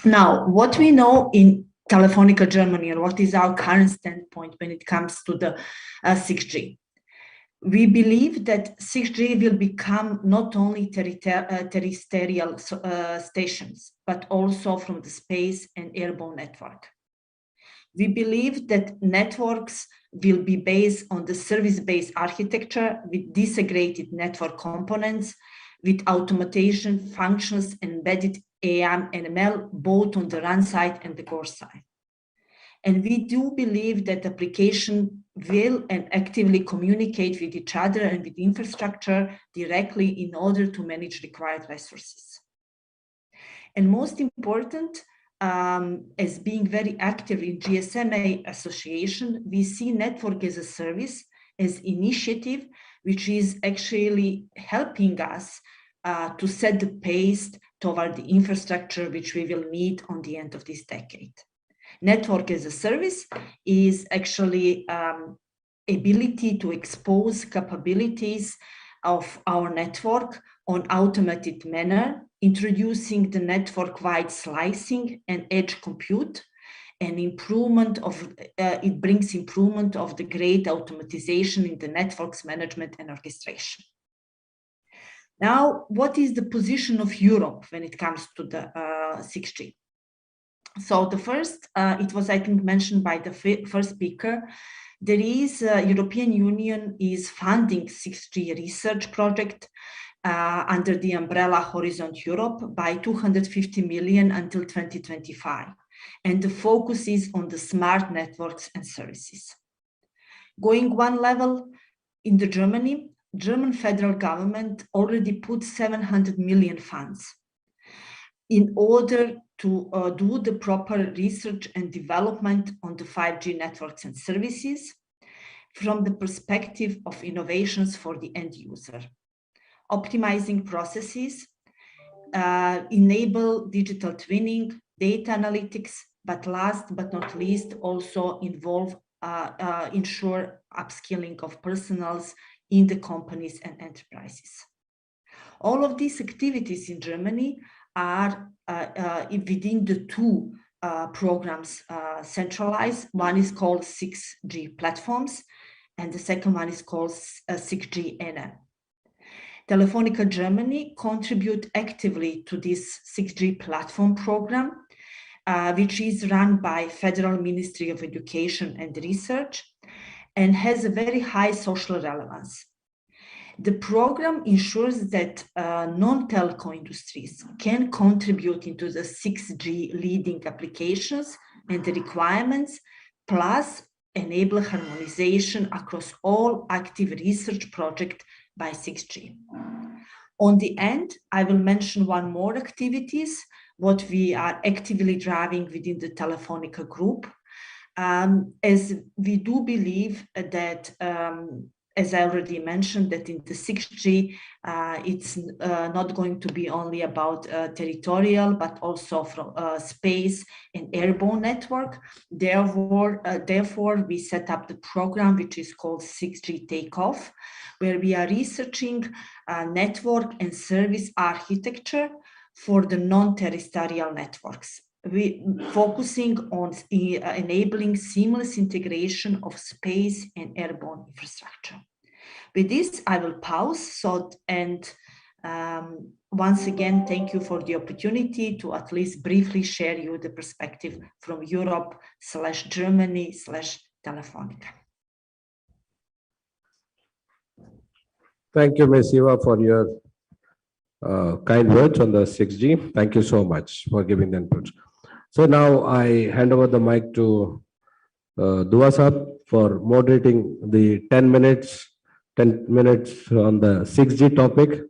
Now, what we know in Telefonica Germany and what is our current standpoint when it comes to the 6G? We believe that 6G will become not only terrestrial stations, but also from the space and airborne network. We believe that networks will be based on the service-based architecture with disaggregated network components, with automation functions embedded AM and ML, both on the run side and the core side. And we do believe that application will and actively communicate with each other and with infrastructure directly in order to manage required resources. And most important, as being very active in GSMA association, we see network as a service, as initiative, which is actually helping us to set the pace toward the infrastructure which we will need on the end of this decade. Network as a service is actually ability to expose capabilities of our network on automated manner, introducing the network-wide slicing and edge compute, and improvement of it brings improvement of the great automatization in the networks management and orchestration. Now, what is the position of Europe when it comes to the 6G? So the first, it was, I think, mentioned by the first speaker, there is European Union is funding 6G research project under the umbrella Horizon Europe by 250 million until 2025. And the focus is on the smart networks and services. Going one level, in the German federal government already put 700 million funds in order to do the proper research and development on the 5G networks and services from the perspective of innovations for the end user. Optimizing processes, enable digital twinning, data analytics, but last but not least, also ensure upskilling of personnels in the companies and enterprises. All of these activities in Germany are within the two programs centralized. One is called 6G platforms, and the second one is called 6G NN. Telefonica Germany contribute actively to this 6G platform program, which is run by Federal Ministry of Education and Research and has a very high social relevance. The program ensures that non-telco industries can contribute into the 6G leading applications and the requirements, plus enable harmonization across all active research projects by 6G. On the end, I will mention one more activities, what we are actively driving within the Telefonica group, as we do believe that as I already mentioned, that in the 6G, it's not going to be only about territorial, but also from space and airborne network. Therefore, we set up the program, which is called 6G Takeoff, where we are researching network and service architecture for the non-terrestrial networks. We focusing on enabling seamless integration of space and airborne infrastructure. With this, I will pause. Once again, thank you for the opportunity to at least briefly share you the perspective from Europe/Germany/Telefonica.
Thank you, Ms. Eva, for your kind words on the 6G. Thank you so much for giving the input. So now I hand over the mic to Dua Saab for moderating the 10 minutes on the 6G topic.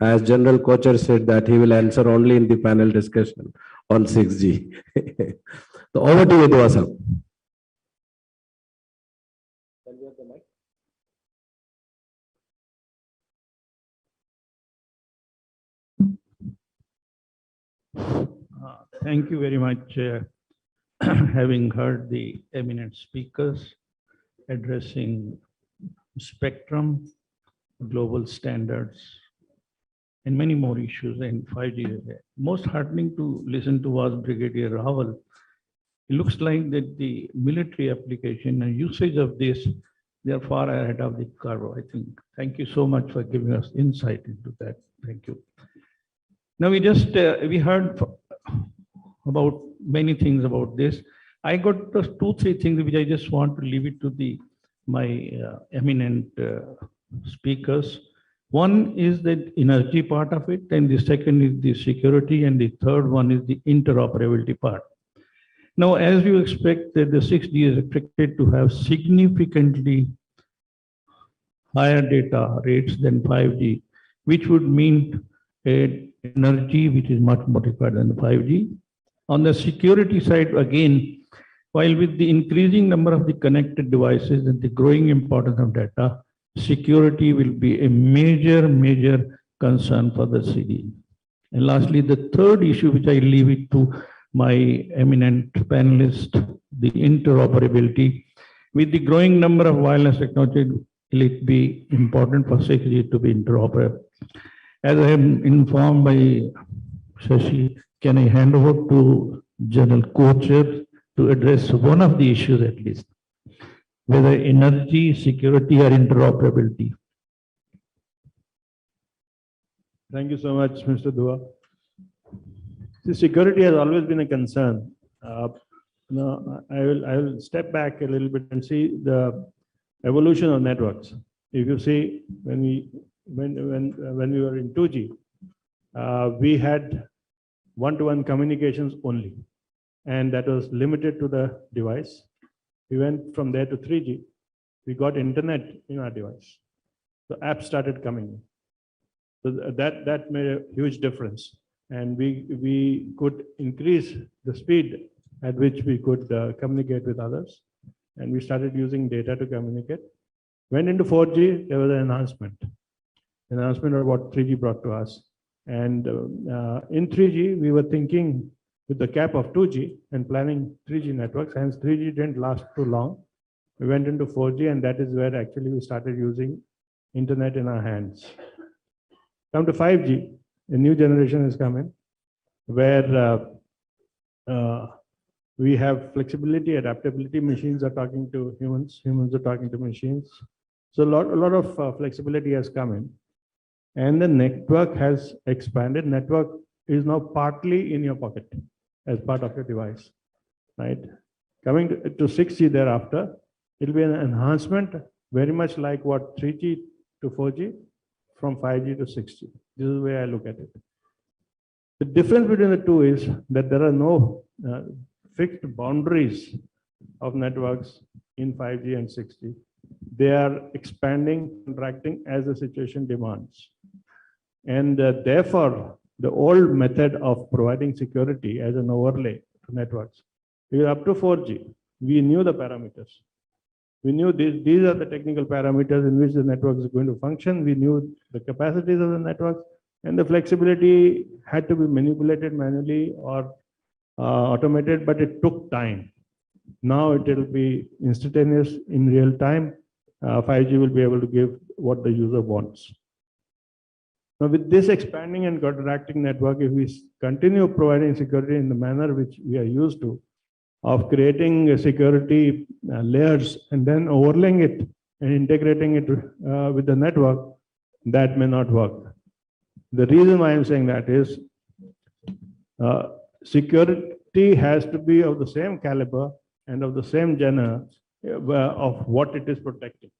As General Kocher said that he will answer only in the panel discussion on 6G. So over to you, Dua Saab.
Thank you very much. Having heard the eminent speakers addressing spectrum, global standards, and many more issues in 5G. Most heartening to listen to was Brigadier Rawal. It looks like that the military application and usage of this, they are far ahead of the curve, I think. Thank you so much for giving us insight into that. Thank you. Now we heard about many things about this. I got just 2-3 things which I just want to leave it to my eminent speakers. One is the energy part of it, and the second is the security, and the third one is the interoperability part. Now, as you expect that the 6G is expected to have significantly higher data rates than 5G, which would mean energy which is much more required than the 5G. On the security side, again, while with the increasing number of the connected devices and the growing importance of data, security will be a major concern for the city. And lastly, the third issue, which I leave it to my eminent panelists, the interoperability. With the growing number of wireless technology, will it be important for 6G to be interoperable? As I am informed by Shashi, can I hand over to General Kocher to address one of the issues at least, whether energy, security, or interoperability?
Thank you so much, Mr. Dua. See, security has always been a concern. Now, I will step back a little bit and see the evolution of networks. If you see, when we were in 2G, we had one-to-one communications only, and that was limited to the device. We went from there to 3G. We got internet in our device. The apps started coming in. So that made a huge difference. And we could increase the speed at which we could communicate with others. And we started using data to communicate. Went into 4G, there was an enhancement of what 3G brought to us. And in 3G, we were thinking with the cap of 2G and planning 3G networks, hence 3G didn't last too long. We went into 4G, and that is where actually we started using internet in our hands. Come to 5G, a new generation has come in, where we have flexibility, adaptability. Machines are talking to humans, humans are talking to machines. So a lot of flexibility has come in. And the network has expanded. Network is now partly in your pocket as part of your device, right? Coming to 6G thereafter, it will be an enhancement very much like what 3G to 4G, from 5G to 6G. This is the way I look at it. The difference between the two is that there are no fixed boundaries of networks in 5G and 6G. They are expanding, contracting as the situation demands. And therefore, the old method of providing security as an overlay to networks, we were up to 4G. We knew the parameters. We knew these are the technical parameters in which the network is going to function. We knew the capacities of the network, and the flexibility had to be manipulated manually or automated, but it took time. Now it will be instantaneous in real time. 5G will be able to give what the user wants. Now, with this expanding and contracting network, if we continue providing security in the manner which we are used to, of creating security layers and then overlaying it and integrating it with the network, that may not work. The reason why I'm saying that is security has to be of the same caliber and of the same genre of what it is protecting.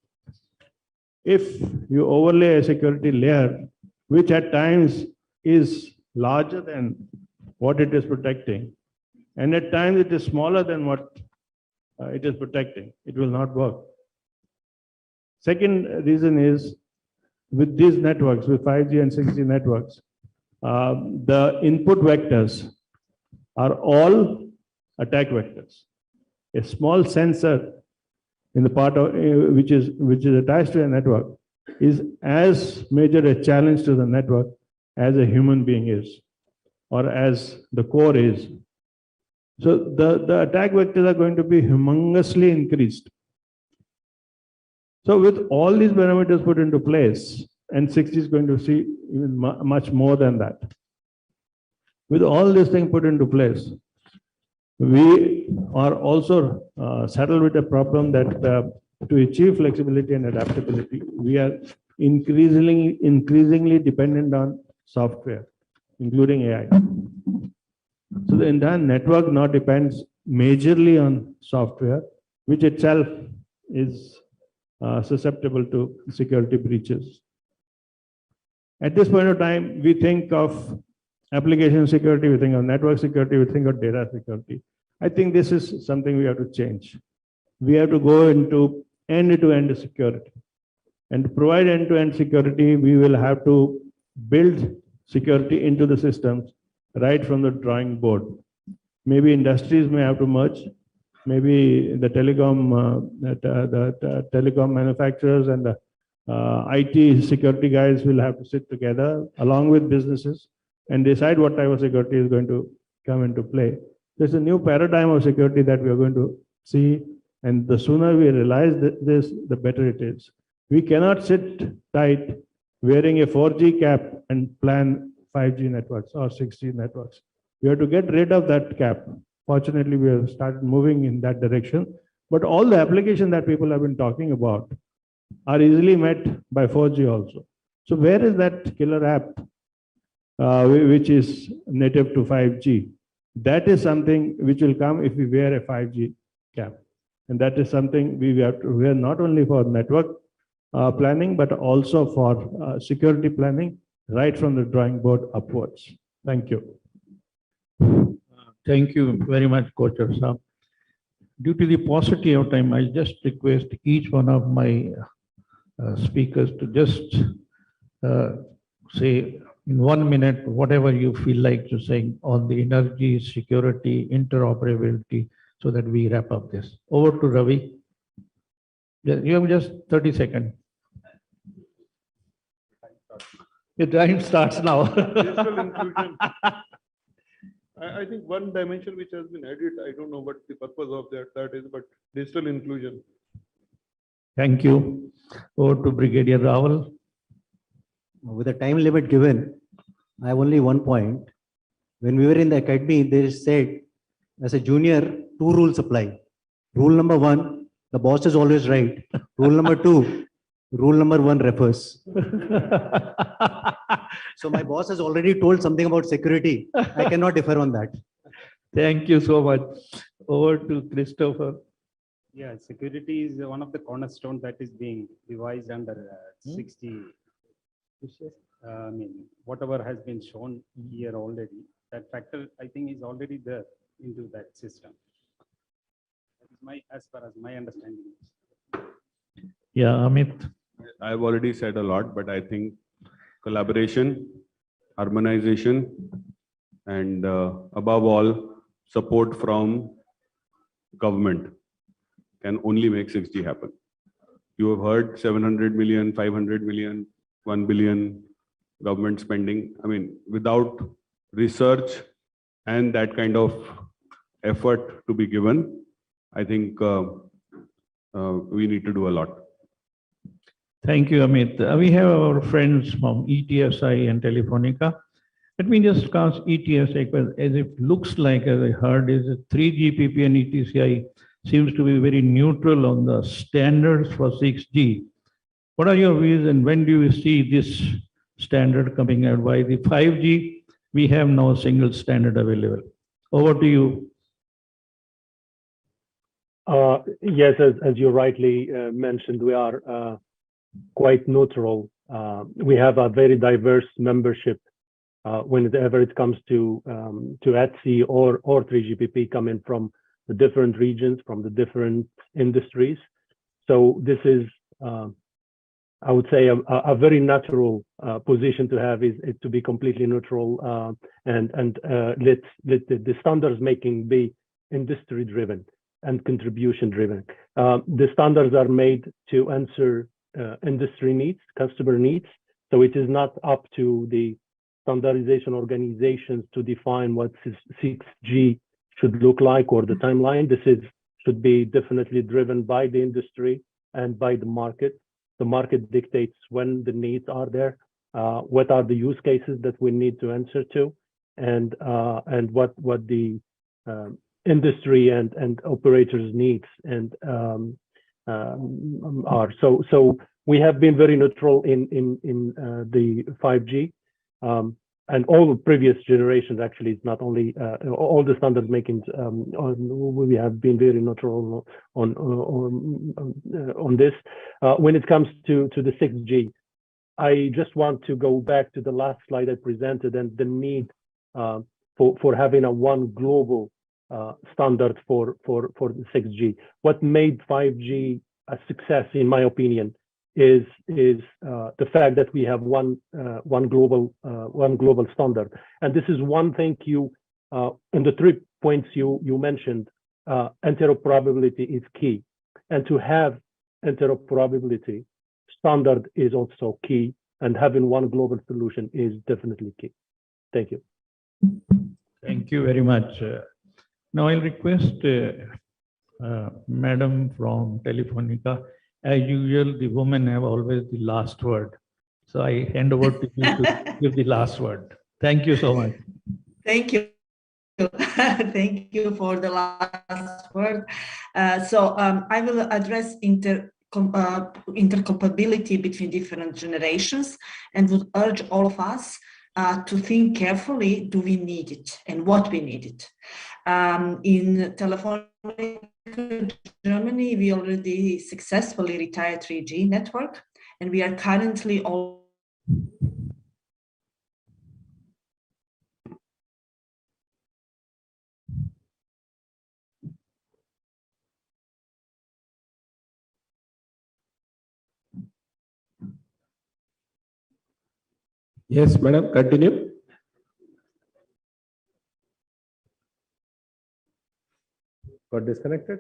If you overlay a security layer, which at times is larger than what it is protecting, and at times it is smaller than what it is protecting, it will not work. Second reason is, with these networks, with 5G and 6G networks, the input vectors are all attack vectors. A small sensor in the part of which is attached to a network is as major a challenge to the network as a human being is, or as the core is. So the attack vectors are going to be humongously increased. So with all these parameters put into place, and 6G is going to see even much more than that. With all these things put into place, we are also saddled with a problem that to achieve flexibility and adaptability, we are increasingly dependent on software, including AI. So the entire network now depends majorly on software, which itself is susceptible to security breaches. At this point of time, we think of application security, we think of network security, we think of data security. I think this is something we have to change. We have to go into end-to-end security. And to provide end-to-end security, we will have to build security into the systems right from the drawing board. Maybe industries may have to merge. Maybe the telecom manufacturers and the IT security guys will have to sit together along with businesses and decide what type of security is going to come into play. There's a new paradigm of security that we are going to see, and the sooner we realize this, the better it is. We cannot sit tight wearing a 4G cap and plan 5G networks or 6G networks. We have to get rid of that cap. Fortunately, we have started moving in that direction, but all the applications that people have been talking about are easily met by 4G also. So where is that killer app which is native to 5G? That is something which will come if we wear a 5G cap. And that is something we have to wear not only for network planning, but also for security planning, right from the drawing board upwards. Thank you.
Thank you very much, Coach Saab. Due to the paucity of time, I just request each one of my speakers to just say in 1 minute whatever you feel like to say on the energy, security, interoperability, so that we wrap up this. Over to Ravi. You have just 30 seconds. Your time starts now.
Digital inclusion. I think one dimension which has been added, I don't know what the purpose of that is, but digital inclusion.
Thank you. Over to Brigadier Rawal.
With the time limit given, I have only one point. When we were in the academy, they said, as a junior, 2 rules apply. Rule number 1, the boss is always right. Rule number 2, rule number 1 refers. So my boss has already told something about security. I cannot differ on that.
Thank you so much. Over to Christopher.
Yeah, security is one of the cornerstones that is being devised under 6G. I mean, whatever has been shown here already, that factor I think is already there into that system. That is as far as my understanding is.
Yeah, Amit.
I've already said a lot, but I think collaboration, harmonization, and above all, support from government can only make 6G happen. You have heard 700 million, 500 million, 1 billion government spending. I mean, without research and that kind of effort to be given, I think we need to do a lot.
Thank you, Amit. We have our friends from ETSI and Telefonica. Let me just ask ETSI, as it looks like, as I heard, is that 3GPP and ETSI seems to be very neutral on the standards for 6G. What are your views and when do you see this standard coming out? By the 5G, we have now a single standard available. Over to you.
Yes, as you rightly mentioned, we are quite neutral. We have a very diverse membership whenever it comes to ETSI or 3GPP coming from the different regions, from the different industries. So this is, I would say, a very natural position to have, is to be completely neutral and let the standards making be industry driven and contribution driven. The standards are made to answer industry needs, customer needs. So it is not up to the standardization organizations to define what 6G should look like or the timeline. This should be definitely driven by the industry and by the market. The market dictates when the needs are there, what are the use cases that we need to answer to, and what the industry and operators needs and are. So we have been very neutral in the 5G. And all the previous generations, actually, it's not only all the standard makings. We have been very neutral on this. When it comes to the 6G, I just want to go back to the last slide I presented and the need for having a one global standard for the 6G. What made 5G a success, in my opinion, is the fact that we have one global standard. And this is one thing in the 3 points you mentioned, interoperability is key. And to have interoperability, standard is also key, and having one global solution is definitely key. Thank you.
Thank you very much. Now I'll request Madam from Telefonica. As usual, the women have always the last word. So I hand over to you to give the last word. Thank you so much.
Thank you. Thank you for the last word. I will address intercomparability between different generations and would urge all of us to think carefully, do we need it and what we need it. In Telefonica Germany, we already successfully retired 3G network, and we are currently all
Yes, madam, continue. Got disconnected?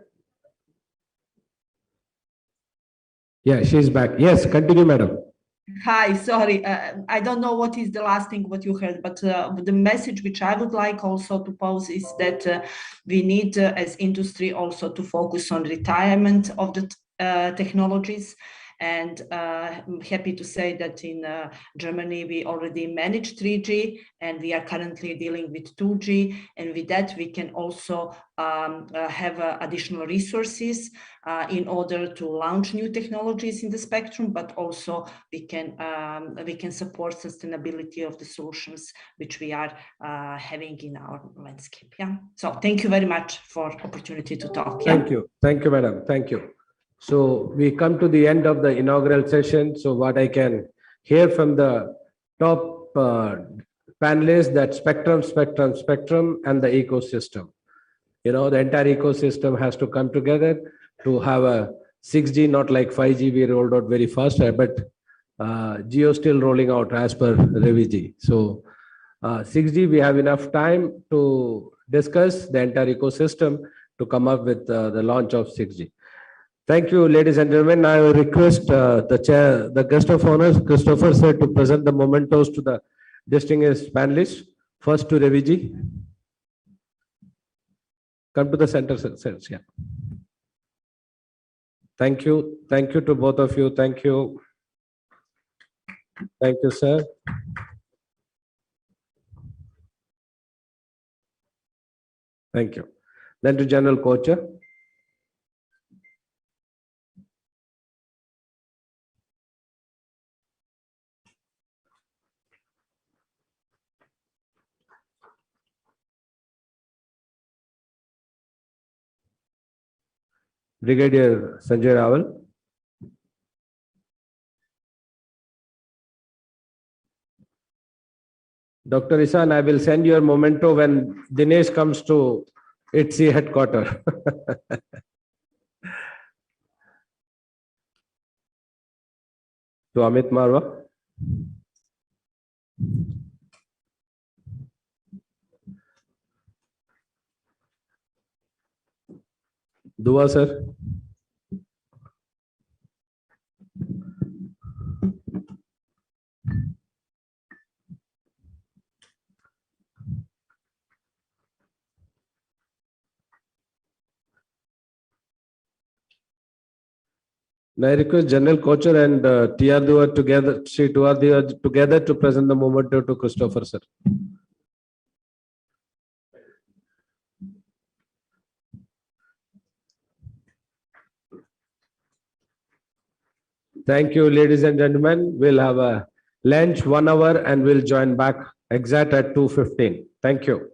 Yeah, she's back. Yes, continue, madam.
Hi, sorry, I don't know what is the last thing what you heard, but the message which I would like also to pose is that we need as industry also to focus on retirement of the technologies. And I'm happy to say that in Germany, we already manage 3G and we are currently dealing with 2G. And with that, we can also have additional resources in order to launch new technologies in the spectrum, but also we can support sustainability of the solutions which we are having in our landscape. Yeah. So thank you very much for opportunity to talk.
Thank you. Thank you, madam. Thank you. So we come to the end of the inaugural session. So what I can hear from the top panelists, that spectrum, and the ecosystem. You know, the entire ecosystem has to come together to have a 6G, not like 5G we rolled out very fast, but Jio still rolling out as per Reviji. So 6G, we have enough time to discuss the entire ecosystem to come up with the launch of 6G.
Thank you, ladies and gentlemen. I will request the chair, the guest of honor, Christopher sir, to present the mementos to the distinguished panelists. First to Reviji. Come to the center, sir. Yeah. Thank you. Thank you to both of you. Thank you. Thank you, sir. Thank you. Then to General Co-Chair. Brigadier Sanjay Rawal. Dr. Isan, I will send your memento when Dinesh comes to ITSI headquarters. To Amit Marwa. Dua sir. Now I request General Co-Chair and TR Dua together, Sri TR Dua together to present the memento to Christopher sir. Thank you, ladies and gentlemen. We'll have a lunch 1 hour and we'll join back exact at 2:15. Thank you.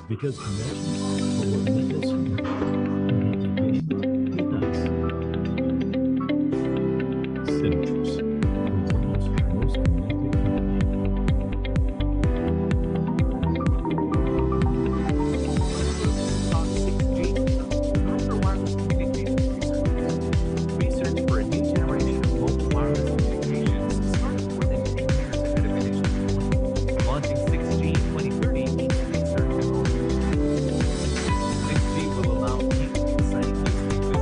Because connections are what make us unique. Connect with us. Synergies, the world's most connected company.
On 6G, Hyper Wireless Communications research for a new generation of mobile wireless communications started more than 10 years ahead of initial plan. Launching 6G in 2030 means research and only. 6G will allow new exciting use cases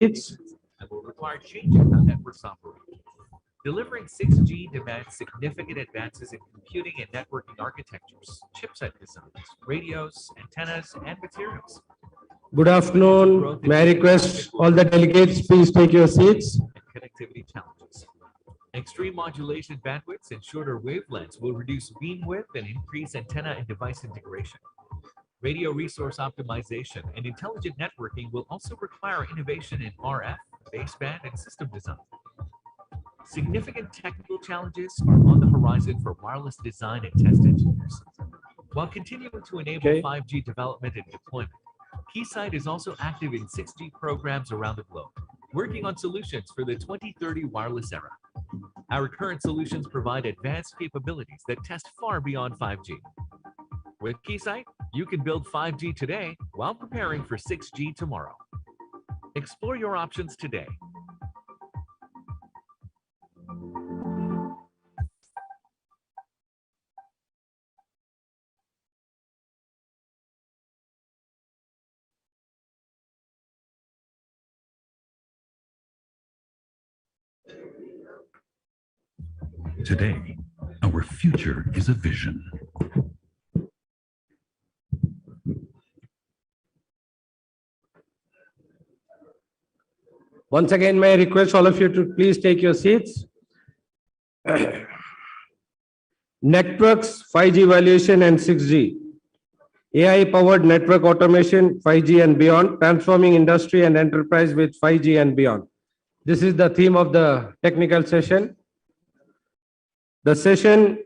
seats.
And will require changing how networks operate. Delivering 6G demands significant advances in computing and networking architectures, chipset designs, radios, antennas, and materials.
Good afternoon. May I request all the delegates, please take your seats.
And connectivity challenges. Extreme modulation bandwidths and shorter wavelengths will reduce beam width and increase antenna and device integration. Radio resource optimization and intelligent networking will also require innovation in RF, baseband, and system design. Significant technical challenges are on the horizon for wireless design and test engineers. While continuing to enable 5G development and deployment, Keysight is also active in 6G programs around the globe, working on solutions for the 2030 wireless era. Our current solutions provide advanced capabilities that test far beyond 5G. With Keysight, you can build 5G today while preparing for 6G tomorrow. Explore your options today.
Today, our future is a vision.
Once again, may I request all of you to please take your seats. Networks, 5G evaluation and 6G. AI-powered network automation, 5G and beyond, transforming industry and enterprise with 5G and beyond. This is the theme of the technical session. The session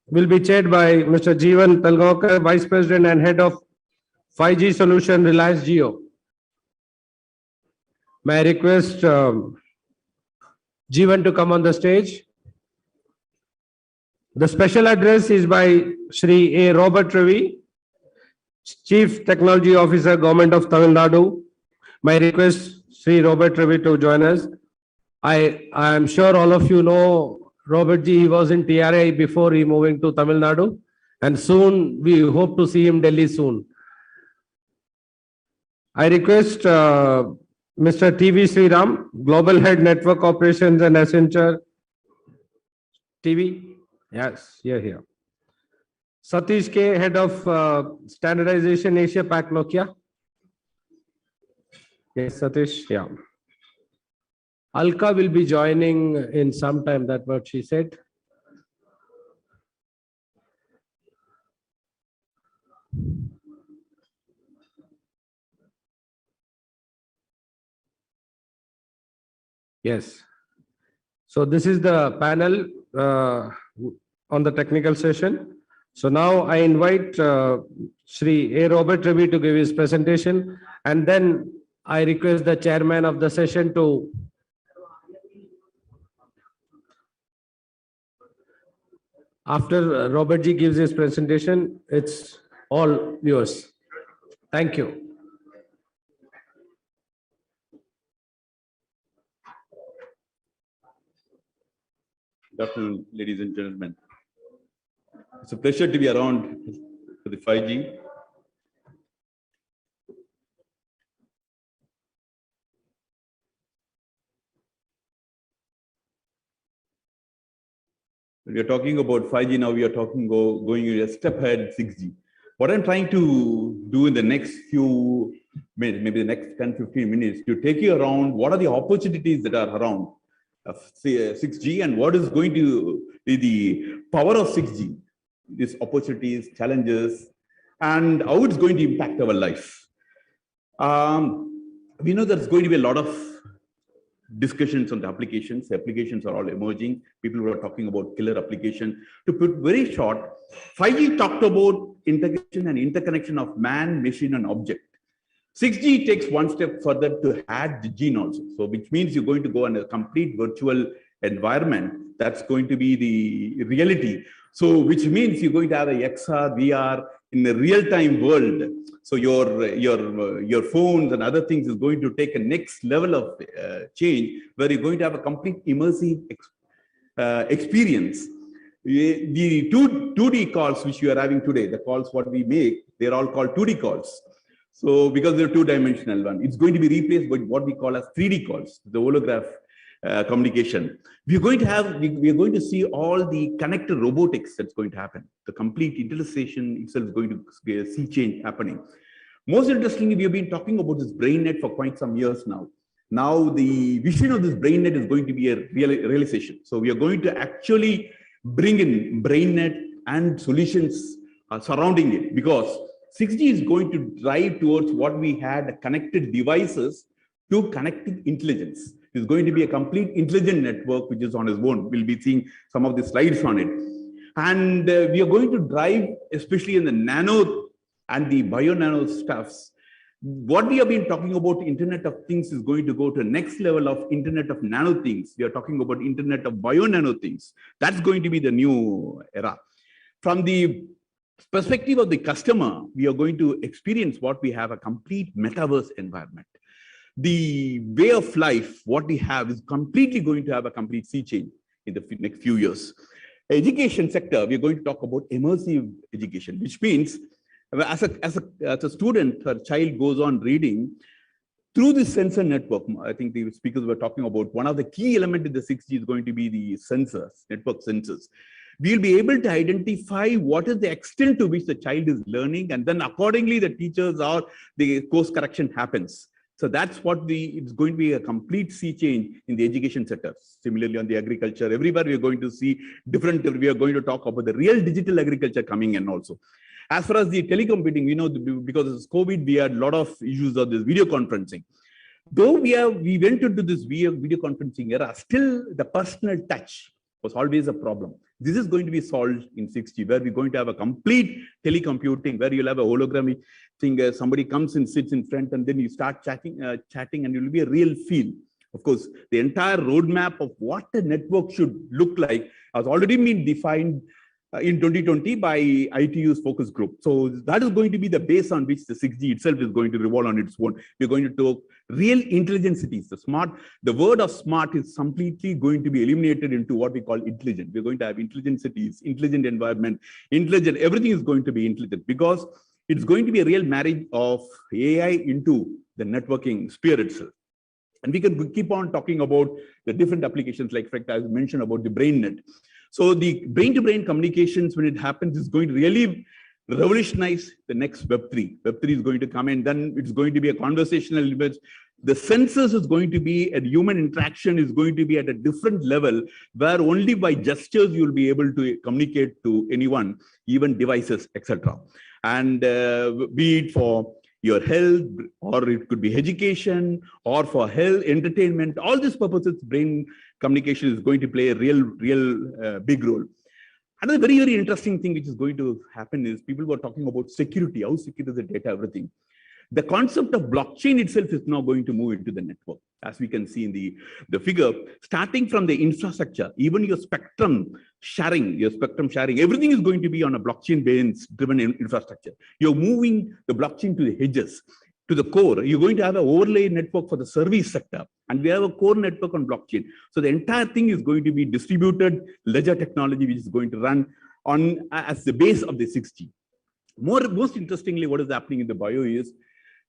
will be chaired by Mr. Jeevan Talgaonkar, Vice President and Head of 5G Solution, Reliance Jio. May I request Jeevan to come on the stage. The special address is by Shri A. Robert Ravi, Chief Technology Officer, Government of Tamil Nadu. May I request Shri Robert Ravi to join us. I am sure all of you know Robert Ji. He was in TRI before he moving to Tamil Nadu, and soon we hope to see him Delhi soon. I request Mr. TV Sriram, Global Head Network Operations and Accenture. TV? Yes, here. Satish K, Head of Standardization Asia Pac Nokia. Yes, Satish, yeah. Alka will be joining in some time, that's what she said. Yes. So this is the panel on the technical session. So now I invite Shri A. Robert Ravi to give his presentation, and then I request the chairman of the session to after Robert Ji gives his presentation, it's all yours. Thank you.
Good afternoon, ladies and gentlemen. It's a pleasure to be around for the 5G. When we are talking about 5G now, we are talking going a step ahead 6G. What I'm trying to do in the next few minutes, maybe the next 10-15 minutes, to take you around what are the opportunities that are around 6G and what is going to be the power of 6G, these opportunities, challenges, and how it's going to impact our life. We know there's going to be a lot of discussions on the applications. The applications are all emerging. People were talking about killer application. To put very short, 5G talked about integration and interconnection of man, machine, and object. 6G takes one step further to add the gene also. So which means you're going to go in a complete virtual environment. That's going to be the reality. So which means you're going to have a XR, VR in the real-time world. So your phones and other things is going to take a next level of change where you're going to have a complete immersive experience. The 2D calls which you are having today, the calls what we make, they're all called 2D calls. So because they're two-dimensional one, it's going to be replaced by what we call as 3D calls, the holograph communication. We're going to see all the connected robotics that's going to happen. The complete utilization itself is going to see change happening. Most interestingly, we have been talking about this BrainNet for quite some years now. Now the vision of this BrainNet is going to be a realization. So we are going to actually bring in BrainNet and solutions surrounding it, because 6G is going to drive towards what we had, connected devices to connected intelligence. It's going to be a complete intelligent network which is on its own. We'll be seeing some of the slides on it. And we are going to drive, especially in the nano and the bio-nano stuffs. What we have been talking about, Internet of Things, is going to go to the next level of Internet of Nano Things. We are talking about Internet of Bio-Nano Things. That's going to be the new era. From the perspective of the customer, we are going to experience what we have, a complete metaverse environment. The way of life, what we have, is completely going to have a complete sea change in the next few years. Education sector, we are going to talk about immersive education, which means as a student, a child goes on reading through the sensor network. I think the speakers were talking about one of the key elements in the 6G is going to be the sensors, network sensors. We'll be able to identify what is the extent to which the child is learning, and then accordingly the teachers or the course correction happens. So that's what it's going to be a complete sea change in the education sector. Similarly, on the agriculture, everywhere we are going to see different, we are going to talk about the real digital agriculture coming in also. As far as the telecommuting, we know because of COVID, we had a lot of issues of this video conferencing. Though we went into this video conferencing era, still the personal touch was always a problem. This is going to be solved in 6G, where we're going to have a complete telecommuting, where you'll have a holographic thing. Somebody comes and sits in front, and then you start chatting, and it will be a real feel. Of course, the entire roadmap of what the network should look like has already been defined in 2020 by ITU's focus group. So that is going to be the base on which the 6G itself is going to revolve on its own. We're going to talk real intelligent cities. The word of smart is completely going to be eliminated into what we call intelligent. We're going to have intelligent cities, intelligent environment, intelligent, everything is going to be intelligent, because it's going to be a real marriage of AI into the networking sphere itself. And we can keep on talking about the different applications, like I mentioned about the BrainNet. So the brain-to-brain communications, when it happens, is going to really revolutionize the next Web3. Web3 is going to come in, then it's going to be a conversational image. The sensors is going to be, and human interaction is going to be at a different level, where only by gestures you'll be able to communicate to anyone, even devices, etc. And be it for your health, or it could be education, or for health, entertainment, all these purposes, brain communication is going to play a real big role. Another very, very interesting thing which is going to happen is people were talking about security, how secure is the data, everything. The concept of blockchain itself is now going to move into the network, as we can see in the figure, starting from the infrastructure, even your spectrum sharing, everything is going to be on a blockchain-based driven infrastructure. You're moving the blockchain to the edges, to the core. You're going to have an overlay network for the service sector, and we have a core network on blockchain. So the entire thing is going to be distributed ledger technology, which is going to run on as the base of the 6G. Most interestingly, what is happening in the bio is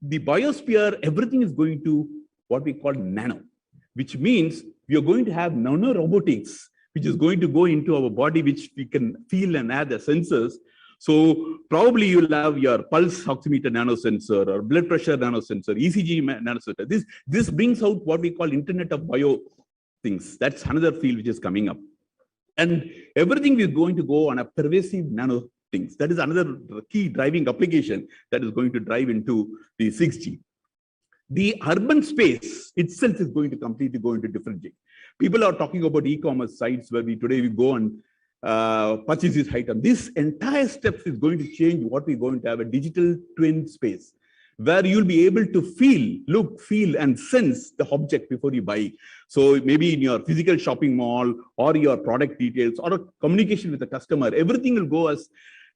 the biosphere, everything is going to what we call nano, which means we are going to have nano robotics, which is going to go into our body, which we can feel and add the sensors. So probably you'll have your pulse oximeter nanosensor or blood pressure nanosensor, ECG nanosensor. This brings out what we call Internet of Bio things. That's another field which is coming up. And everything is going to go on a pervasive nano things. That is another key driving application that is going to drive into the 6G. The urban space itself is going to completely go into different things. People are talking about e-commerce sites where today we go and purchase this item. This entire step is going to change what we're going to have, a digital twin space, where you'll be able to feel, look, feel, and sense the object before you buy. So maybe in your physical shopping mall, or your product details, or a communication with the customer, everything will go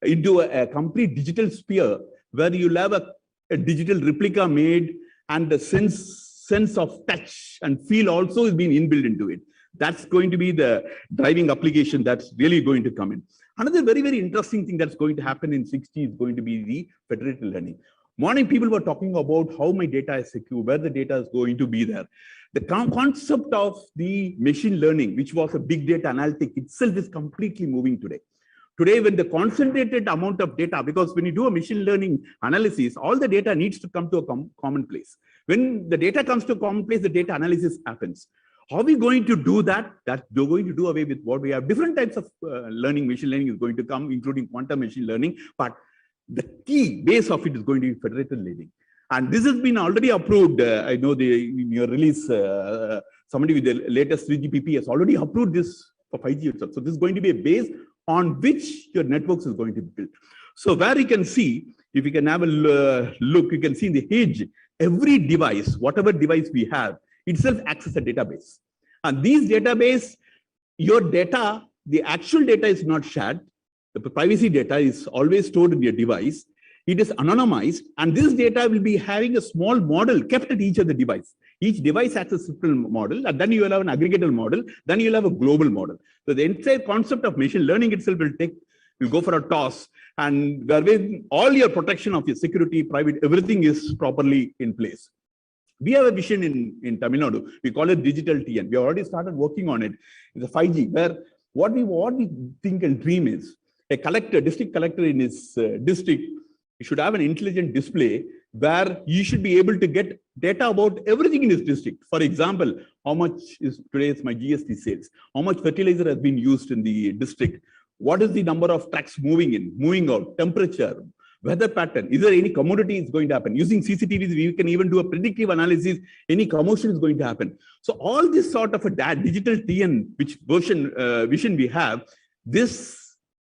into a complete digital sphere, where you'll have a digital replica made, and the sense of touch and feel also is being inbuilt into it. That's going to be the driving application that's really going to come in. Another very, very interesting thing that's going to happen in 6G is going to be the federated learning. Morning, people were talking about how my data is secure, where the data is going to be there. The concept of the machine learning, which was a big data analytic itself, is completely moving today. Today, when the concentrated amount of data, because when you do a machine learning analysis, all the data needs to come to a common place. When the data comes to a common place, the data analysis happens. How are we going to do that? That we're going to do away with what we have. Different types of machine learning is going to come, including quantum machine learning. But the key base of it is going to be federated learning. And this has been already approved. I know in your release, somebody with the latest 3GPP has already approved this for 5G itself. So this is going to be a base on which your networks is going to be built. So where you can see, if you can have a look, you can see in the edge, every device, whatever device we have, itself acts as a database. And these database, your data, the actual data is not shared. The privacy data is always stored in your device. It is anonymized, and this data will be having a small model kept at each of the device. Each device has a simple model, and then you will have an aggregator model, then you will have a global model. So the entire concept of machine learning itself will go for a toss, and wherein all your protection of your security, private, everything is properly in place. We have a vision in Tamil Nadu. We call it digital TN. We already started working on it. It's a 5G, where what we think and dream is a collector, district collector in his district, you should have an intelligent display where you should be able to get data about everything in his district. For example, how much is today's my GST sales? How much fertilizer has been used in the district? What is the number of trucks moving in, moving out, temperature, weather pattern? Is there any commodity is going to happen? Using CCTVs, we can even do a predictive analysis. Any commotion is going to happen. So all this sort of a digital TN, which vision we have, this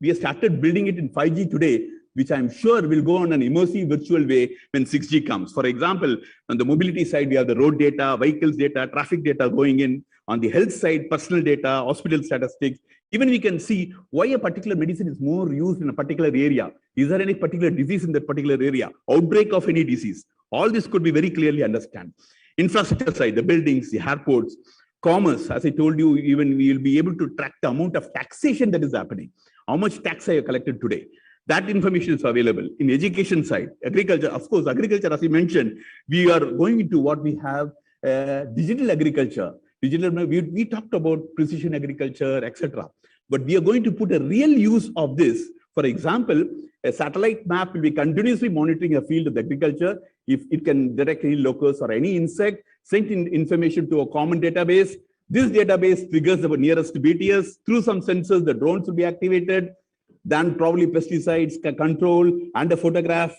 we have started building it in 5G today, which I'm sure will go on an immersive virtual way when 6G comes. For example, on the mobility side, we have the road data, vehicles data, traffic data going in. On the health side, personal data, hospital statistics. Even we can see why a particular medicine is more used in a particular area. Is there any particular disease in that particular area? Outbreak of any disease. All this could be very clearly understood. Infrastructure side, the buildings, the airports, commerce, as I told you, even we will be able to track the amount of taxation that is happening. How much tax are you collected today? That information is available. In education side, agriculture, of course, agriculture, as you mentioned, we are going into what we have, digital agriculture. We talked about precision agriculture, etc. But we are going to put a real use of this. For example, a satellite map will be continuously monitoring a field of agriculture. If it can detect any locust or any insect, send in information to a common database. This database triggers the nearest BTS. Through some sensors, the drones will be activated. Then probably pesticides control and a photograph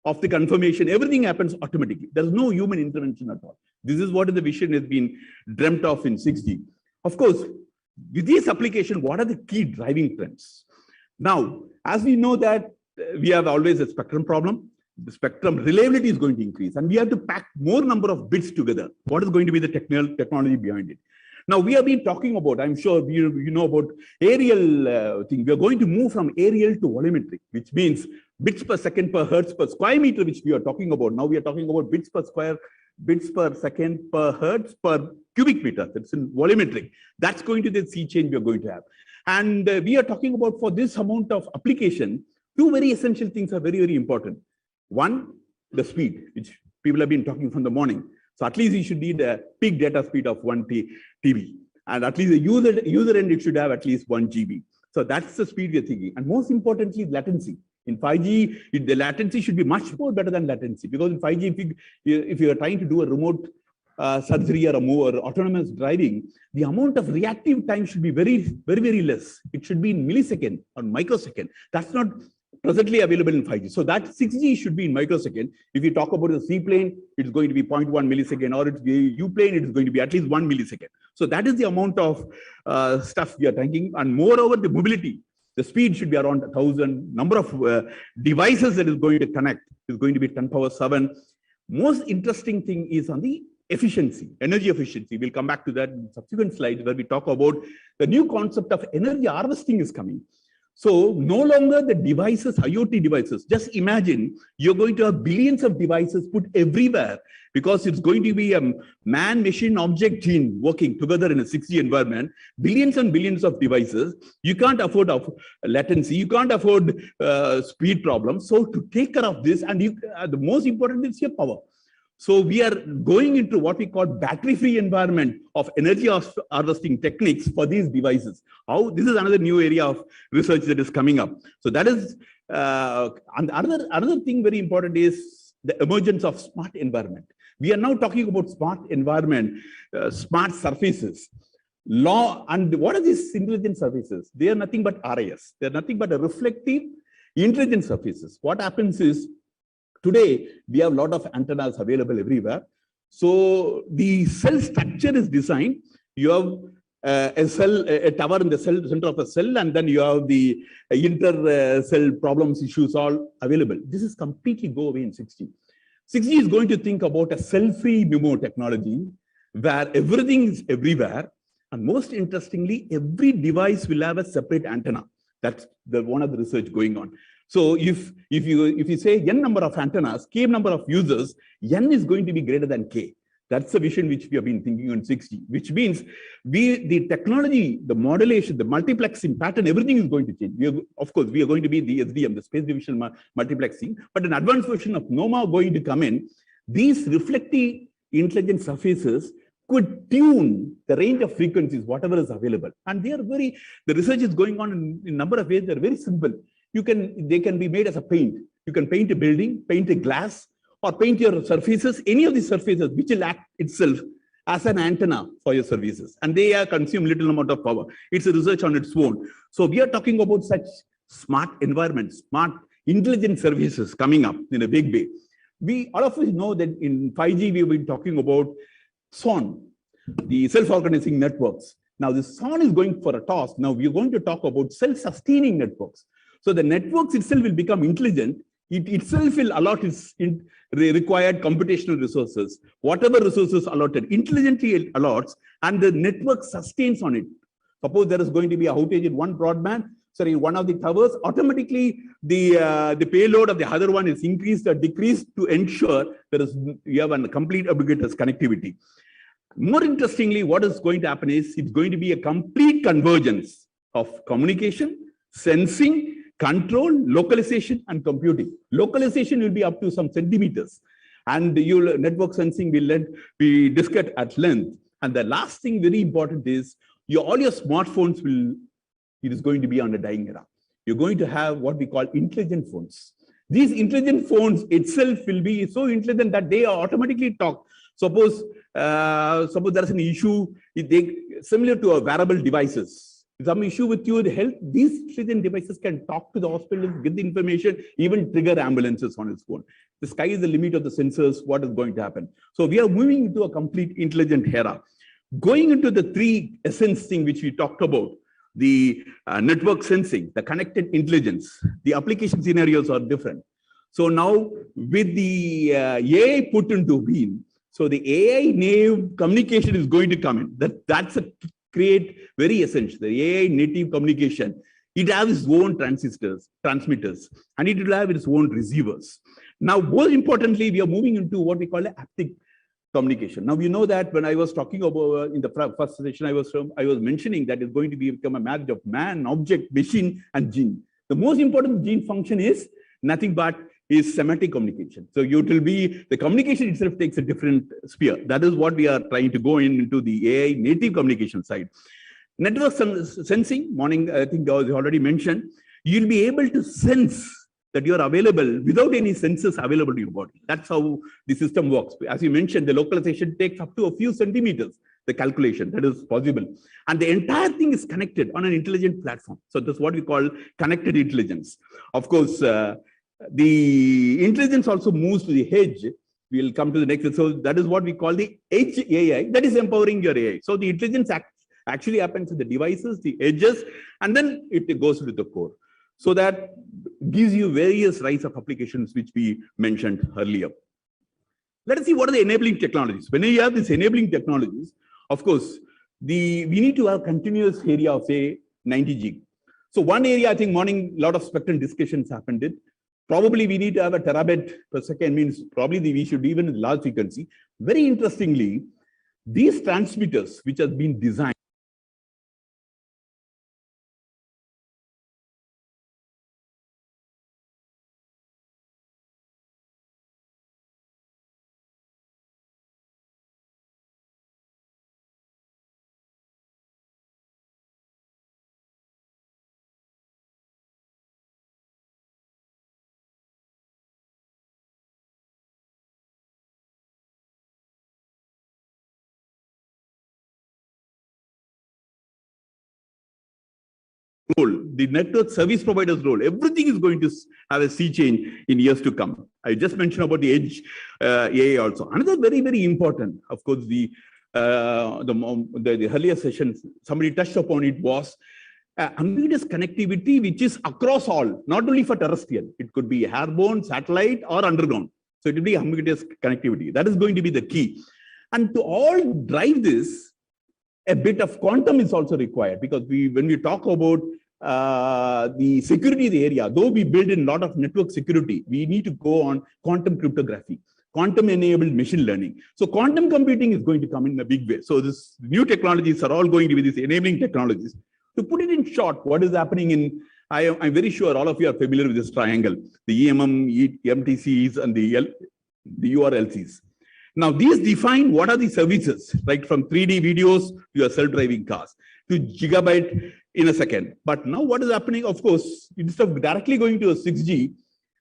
of the confirmation. Everything happens automatically. There's no human intervention at all. This is what the vision has been dreamt of in 6G. Of course, with this application, what are the key driving trends? Now, as we know that we have always a spectrum problem, the spectrum reliability is going to increase, and we have to pack more number of bits together. What is going to be the technology behind it? Now, we have been talking about, I'm sure you know about aerial thing. We are going to move from aerial to volumetric, which means bits per second per hertz per square meter, which we are talking about. Now we are talking about bits per second per hertz per cubic meter. That's in volumetric. That's going to be the sea change we are going to have. And we are talking about, for this amount of application, two very essential things are very, very important. One, the speed, which people have been talking from the morning. So at least you should need a peak data speed of 1 TB. And at least the user end, it should have at least 1 GB. So that's the speed we are thinking. And most importantly, latency. In 5G, the latency should be much more better than latency. Because in 5G, if you are trying to do a remote surgery or autonomous driving, the amount of reactive time should be very, very, very less. It should be in millisecond or microsecond. That's not presently available in 5G. So that 6G should be in microsecond. If you talk about the seaplane, it's going to be 0.1 millisecond, or it's the U-plane, it's going to be at least 1 millisecond. So that is the amount of stuff we are thinking. And moreover, the mobility, the speed should be around 1,000. Number of devices that is going to connect is going to be 10^7. Most interesting thing is on the efficiency, energy efficiency. We'll come back to that in subsequent slides where we talk about the new concept of energy harvesting is coming. So no longer the devices, IoT devices. Just imagine you're going to have billions of devices put everywhere because it's going to be a man-machine object gene working together in a 6G environment, billions and billions of devices. You can't afford latency. You can't afford speed problems. So to take care of this, and the most important is your power. So we are going into what we call battery-free environment of energy harvesting techniques for these devices. This is another new area of research that is coming up. So that is, and another thing very important is the emergence of smart environment. We are now talking about smart environment, smart surfaces. And what are these intelligent surfaces? They are nothing but RIS. They are nothing but a reflective intelligent surfaces. What happens is, today, we have a lot of antennas available everywhere. So the cell structure is designed. You have a tower in the center of a cell, and then you have the inter-cell problems, issues all available. This is completely go away in 6G. 6G is going to think about a cell-free MIMO technology where everything is everywhere. And most interestingly, every device will have a separate antenna. That's one of the research going on. So if you say n number of antennas, k number of users, n is going to be greater than k. That's the vision which we have been thinking on 6G, which means the technology, the modulation, the multiplexing pattern, everything is going to change. Of course, we are going to be the SDM, the space division multiplexing, but an advanced version of NOMA going to come in. These reflective intelligent surfaces could tune the range of frequencies, whatever is available. And the research is going on in a number of ways. They're very simple. They can be made as a paint. You can paint a building, paint a glass, or paint your surfaces, any of these surfaces, which will act itself as an antenna for your services. And they consume little amount of power. It's a research on its own. So we are talking about such smart environments, smart intelligent services coming up in a big way. All of us know that in 5G, we've been talking about SON, the self-organizing networks. Now this SON is going for a toss. Now we're going to talk about self-sustaining networks. So the networks itself will become intelligent. It itself will allot its required computational resources. Whatever resources allotted, intelligently allots, and the network sustains on it. Suppose there is going to be a outage in one one of the towers, automatically the payload of the other one is increased or decreased to ensure you have a complete ubiquitous connectivity. More interestingly, what is going to happen is it's going to be a complete convergence of communication, sensing, control, localization, and computing. Localization will be up to some centimeters, and your network sensing will be discussed at length. And the last thing very important is all your smartphones it is going to be on a dying era. You're going to have what we call intelligent phones. These intelligent phones itself will be so intelligent that they automatically talk. Suppose there is an issue, similar to wearable devices. Some issue with your health, these intelligent devices can talk to the hospital, get the information, even trigger ambulances on its own. The sky is the limit of the sensors, what is going to happen. So we are moving into a complete intelligent era. Going into the three essence thing which we talked about, the network sensing, the connected intelligence, the application scenarios are different. So now with the AI put into being, so the AI native communication is going to come in. That's a create very essential, the AI native communication. It has its own transmitters, and it will have its own receivers. Now, more importantly, we are moving into what we call a haptic communication. Now, you know that when I was talking about in the first session, I was mentioning that it's going to become a marriage of man, object, machine, and gene. The most important gene function is nothing but is semantic communication. So it will be, the communication itself takes a different sphere. That is what we are trying to go into the AI native communication side. Network sensing, I think I was already mentioned, you'll be able to sense that you're available without any sensors available to your body. That's how the system works. As you mentioned, the localization takes up to a few centimeters, the calculation that is possible. And the entire thing is connected on an intelligent platform. So that's what we call connected intelligence. Of course, the intelligence also moves to the edge. We'll come to the next. So that is what we call the edge AI. That is empowering your AI. So the intelligence actually happens in the devices, the edges, and then it goes to the core. So that gives you various rise of applications which we mentioned earlier. Let us see what are the enabling technologies. When you have these enabling technologies, of course, we need to have continuous area of say 90G. So one area, I think morning, a lot of spectrum discussions happened. Probably we need to have a terabit per second, means probably we should even large frequency. Very interestingly, these transmitters, which have been designed, role, the network service provider's role, everything is going to have a sea change in years to come. I just mentioned about the edge AI also. Another very, very important, of course, the earlier sessions, somebody touched upon it, was ubiquitous connectivity, which is across all, not only for terrestrial. It could be airborne, satellite, or underground. So it will be ubiquitous connectivity. That is going to be the key. And to all drive this, a bit of quantum is also required, because when we talk about the security of the area, though we build in a lot of network security, we need to go on quantum cryptography, quantum enabled machine learning. So quantum computing is going to come in a big way. So this new technologies are all going to be these enabling technologies. To put it in short, what is happening in, I'm very sure all of you are familiar with this triangle, the EMM, MTCs, and the URLCs. Now, these define what are the services, right? From 3D videos to your self-driving cars to gigabyte in a second. But now what is happening, of course, instead of directly going to a 6G,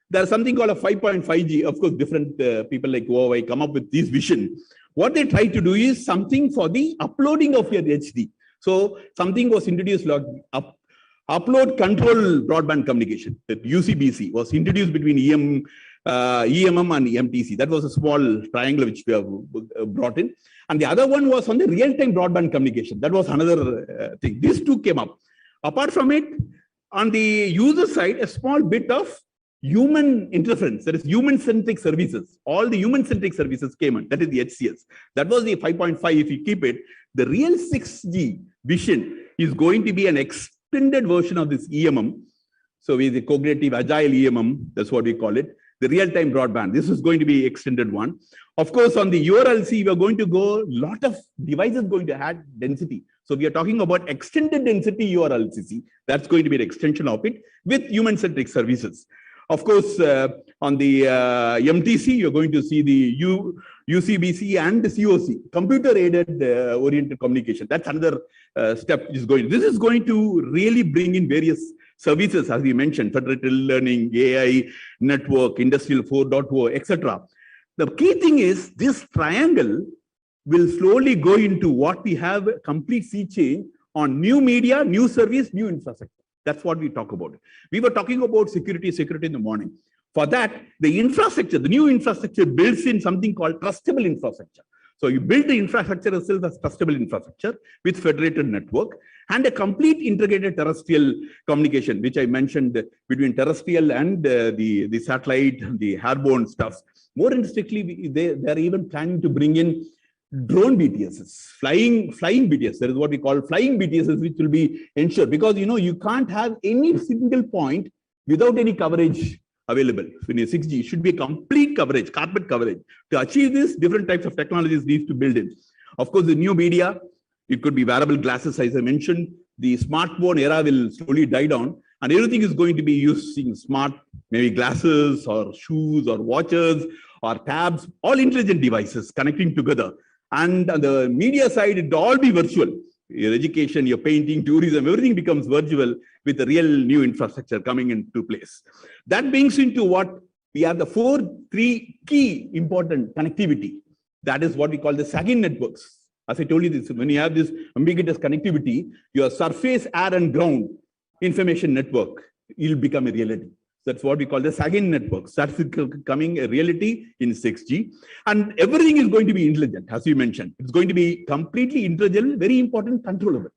there's something called a 5.5G. Of course, different people like Huawei come up with this vision. What they try to do is something for the uploading of your HD. So something was introduced, like upload control broadband communication. That UCBC was introduced between EMM and MTC. That was a small triangle which we have brought in. And the other one was on the real-time broadband communication. That was another thing. These two came up. Apart from it, on the user side, a small bit of human interference, that is human-centric services. All the human-centric services came in. That is the HCS. That was the 5.5 if you keep it. The real 6G vision is going to be an extended version of this EMM. So with the cognitive agile EMM, that's what we call it. The real-time broadband. This is going to be extended one. Of course, on the URLC, we are going to go, lot of devices going to add density. So we are talking about extended density URLCC. That's going to be an extension of it with human-centric services. Of course, on the MTC, you're going to see the UCBC and the COC, computer-aided oriented communication. That's another step is going. This is going to really bring in various services, as we mentioned, federated learning, AI, network, industrial 4.0, etc. The key thing is this triangle will slowly go into what we have a complete sea change on new media, new service, new infrastructure. That's what we talk about. We were talking about security in the morning. For that, the infrastructure, the new infrastructure builds in something called trustable infrastructure. So you build the infrastructure itself as trustable infrastructure with federated network and a complete integrated terrestrial communication, which I mentioned between terrestrial and the satellite, the airborne stuff. More interestingly, they are even planning to bring in drone BTSs, flying BTS. That is what we call flying BTSs, which will be ensured, because you can't have any single point without any coverage available. In a 6G, it should be a complete coverage, carpet coverage. To achieve this, different types of technologies need to build in. Of course, the new media, it could be wearable glasses, as I mentioned. The smartphone era will slowly die down, and everything is going to be using smart, maybe glasses or shoes or watches or tabs, all intelligent devices connecting together. And on the media side, it will all be virtual. Your education, your painting, tourism, everything becomes virtual with the real new infrastructure coming into place. That brings into what we have the three key important connectivity. That is what we call the SAGIN networks. As I told you this, when you have this ubiquitous connectivity, your surface, air, and ground information network will become a reality. That's what we call the SAGIN networks. That's becoming a reality in 6G. And everything is going to be intelligent, as you mentioned. It's going to be completely intelligent, very important, controllable.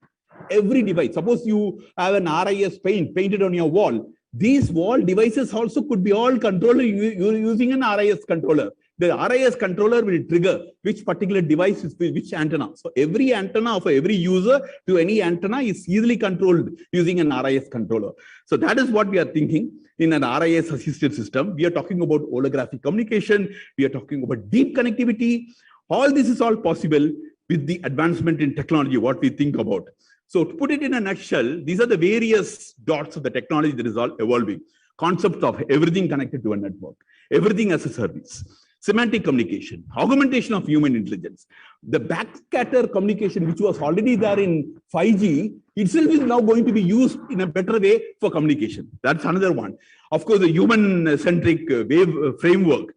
Every device. Suppose you have an RIS painted on your wall. These wall devices also could be all controlled using an RIS controller. the RIS controller will trigger which particular device is which antenna. So every antenna of every user to any antenna is easily controlled using an RIS controller. So that is what we are thinking in an RIS assisted system. We are talking about holographic communication. We are talking about deep connectivity. All this is all possible with the advancement in technology, what we think about. So to put it in a nutshell, these are the various dots of the technology that is all evolving. Concept of everything connected to a network, everything as a service, semantic communication, augmentation of human intelligence. The backscatter communication, which was already there in 5G, itself is now going to be used in a better way for communication. That's another one. Of course, the human-centric wave framework.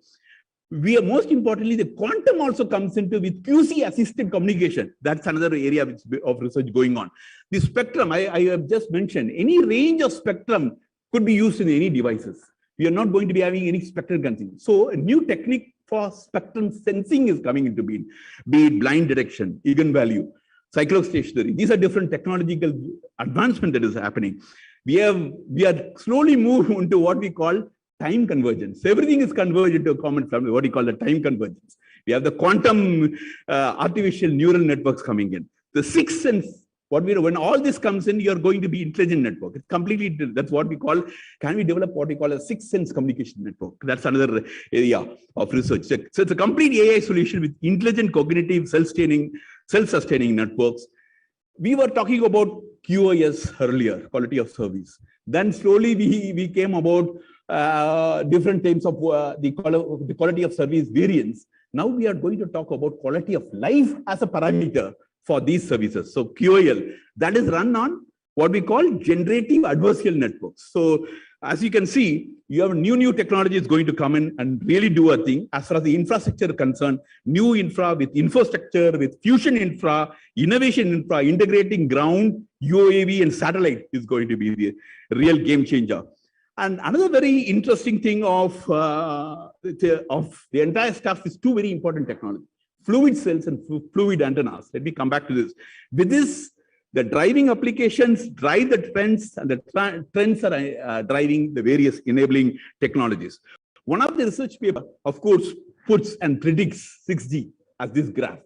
We are most importantly, the quantum also comes into with QC assisted communication. That's another area of research going on. The spectrum, I have just mentioned, any range of spectrum could be used in any devices. We are not going to be having any spectral consing. So a new technique for spectrum sensing is coming into being, be it blind detection, eigenvalue, cyclostationary. These are different technological advancement that is happening. We are slowly moving into what we call time convergence. Everything is converged into a common family, what we call the time convergence. We have the quantum artificial neural networks coming in. The sixth sense, when all this comes in, you're going to be intelligent network. It's completely, that's what we call, can we develop what we call a sixth sense communication network? That's another area of research. So it's a complete AI solution with intelligent cognitive self-sustaining networks. We were talking about QoS earlier, quality of service. Then slowly we came about different types of the quality of service variants. Now we are going to talk about quality of life as a parameter for these services. So QoL, that is run on what we call generative adversarial networks. So as you can see, you have new technologies going to come in and really do a thing. As far as the infrastructure concerned, new infra with infrastructure, with fusion infra, innovation infra, integrating ground, UAV and satellite is going to be the real game changer. And another very interesting thing of the entire stuff is two very important technologies, fluid cells and fluid antennas. Let me come back to this. With this, the driving applications drive the trends, and the trends are driving the various enabling technologies. One of the research paper, of course, puts and predicts 6G as this graph.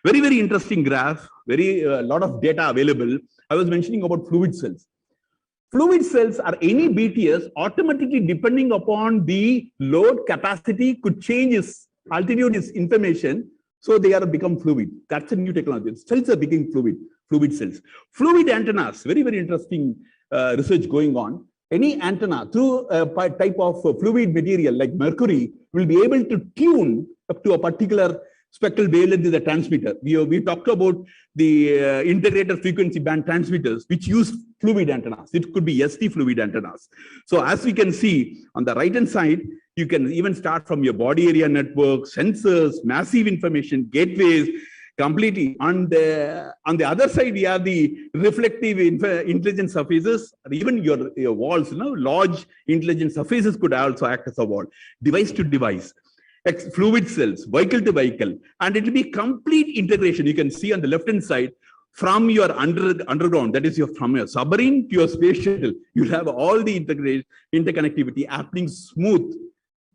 Very, very interesting graph, very lot of data available. I was mentioning about fluid cells. Fluid cells are any BTS automatically depending upon the load capacity could change its altitude, its information. So they are become fluid. That's a new technology. Cells are becoming fluid cells. Fluid antennas, very, very interesting research going on. Any antenna through a type of fluid material like mercury will be able to tune up to a particular spectral wavelength is a transmitter. We talked about the integrated frequency band transmitters, which use fluid antennas. It could be ST fluid antennas. So as we can see on the right-hand side, you can even start from your body area network, sensors, massive information, gateways, completely. On the other side, we have the reflective intelligent surfaces, or even your walls, large intelligent surfaces could also act as a wall, device to device. Fluid cells, vehicle to vehicle, and it will be complete integration. You can see on the left-hand side, from your underground, that is from your submarine to your space shuttle, you'll have all the interconnectivity happening smooth,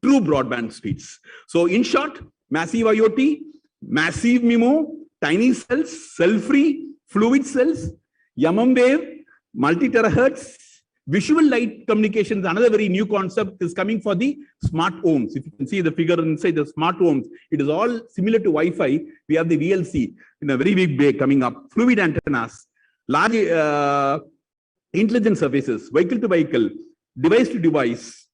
true broadband speeds. So in short, massive IoT, massive MIMO, tiny cells, cell-free, fluid cells, wave, multi-terahertz, visual light communications, another very new concept is coming for the smart homes. If you can see the figure inside the smart homes, it is all similar to Wi-Fi. We have the VLC in a very big way coming up. Fluid antennas, large intelligent surfaces, vehicle to vehicle, device to device,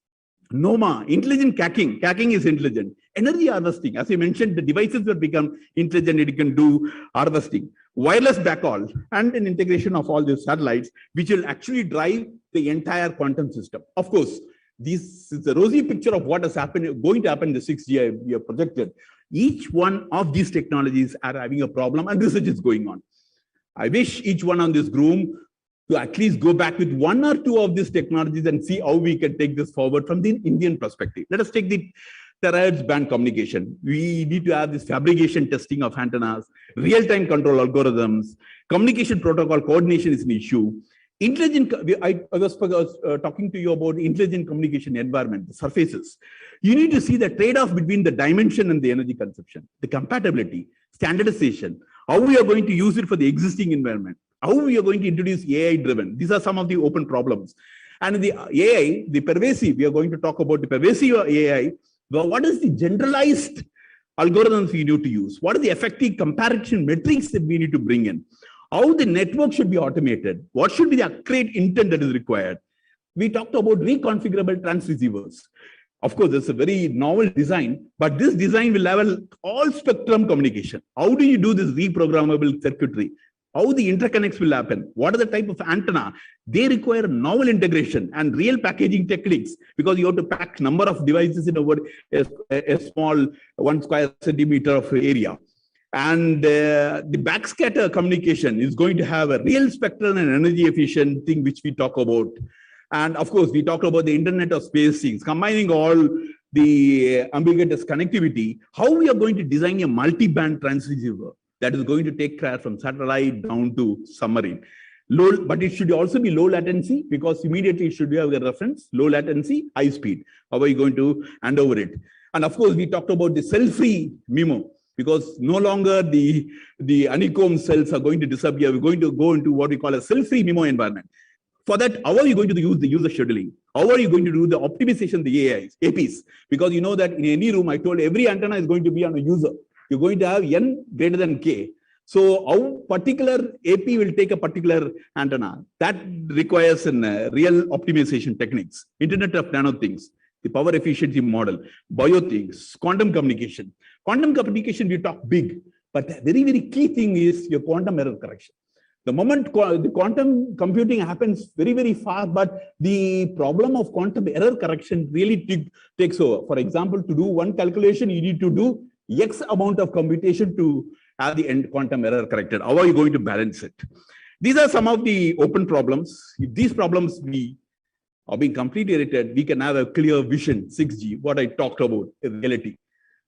NOMA, intelligent cacking. Cacking is intelligent. Energy harvesting, as I mentioned, the devices will become intelligent, it can do harvesting. Wireless backhaul and an integration of all these satellites, which will actually drive the entire quantum system. Of course, this is a rosy picture of what is going to happen in the 6G we have projected. Each one of these technologies are having a problem and research is going on. I wish each one on this room to at least go back with one or two of these technologies and see how we can take this forward from the Indian perspective. Let us take the terahertz band communication. We need to have this fabrication testing of antennas, real-time control algorithms, communication protocol coordination is an issue. Intelligent, I was talking to you about intelligent communication environment, the surfaces. You need to see the trade-off between the dimension and the energy consumption, the compatibility, standardization, how we are going to use it for the existing environment, how we are going to introduce AI-driven. These are some of the open problems. And the AI, the pervasive, we are going to talk about the pervasive AI. Well, what is the generalized algorithms we need to use? What are the effective comparison metrics that we need to bring in? How the network should be automated? What should be the accurate intent that is required? We talked about reconfigurable transceivers. Of course, it's a very novel design, but this design will have all spectrum communication. How do you do this reprogrammable circuitry? How the interconnects will happen? What are the type of antenna? They require novel integration and real packaging techniques, because you have to pack number of devices in a small 1 square centimeter of area. And the backscatter communication is going to have a real spectral and energy efficient thing, which we talk about. And of course, we talked about the Internet of Space things, combining all the ambiguous connectivity, how we are going to design a multi-band transceiver that is going to take care from satellite down to submarine. Low, but it should also be low latency, because immediately it should have a reference, low latency, high speed. How are you going to hand over it? And of course, we talked about the cell-free MIMO, because no longer the honeycomb cells are going to disappear. We're going to go into what we call a cell-free MIMO environment. For that, how are you going to use the user scheduling? How are you going to do the optimization of the APs? Because you know that in any room, I told every antenna is going to be on a user. You're going to have n greater than k. So how particular AP will take a particular antenna, that requires real optimization techniques. Internet of Nano Things, the power efficiency model, biothings, quantum communication. Quantum communication, we talk big, but the very, very key thing is your quantum error correction. The moment the quantum computing happens very, very fast, but the problem of quantum error correction really takes over. For example, to do one calculation, you need to do X amount of computation to have the end quantum error corrected. How are you going to balance it? These are some of the open problems. If these problems are being completely iterated, we can have a clear vision, 6G, what I talked about in reality.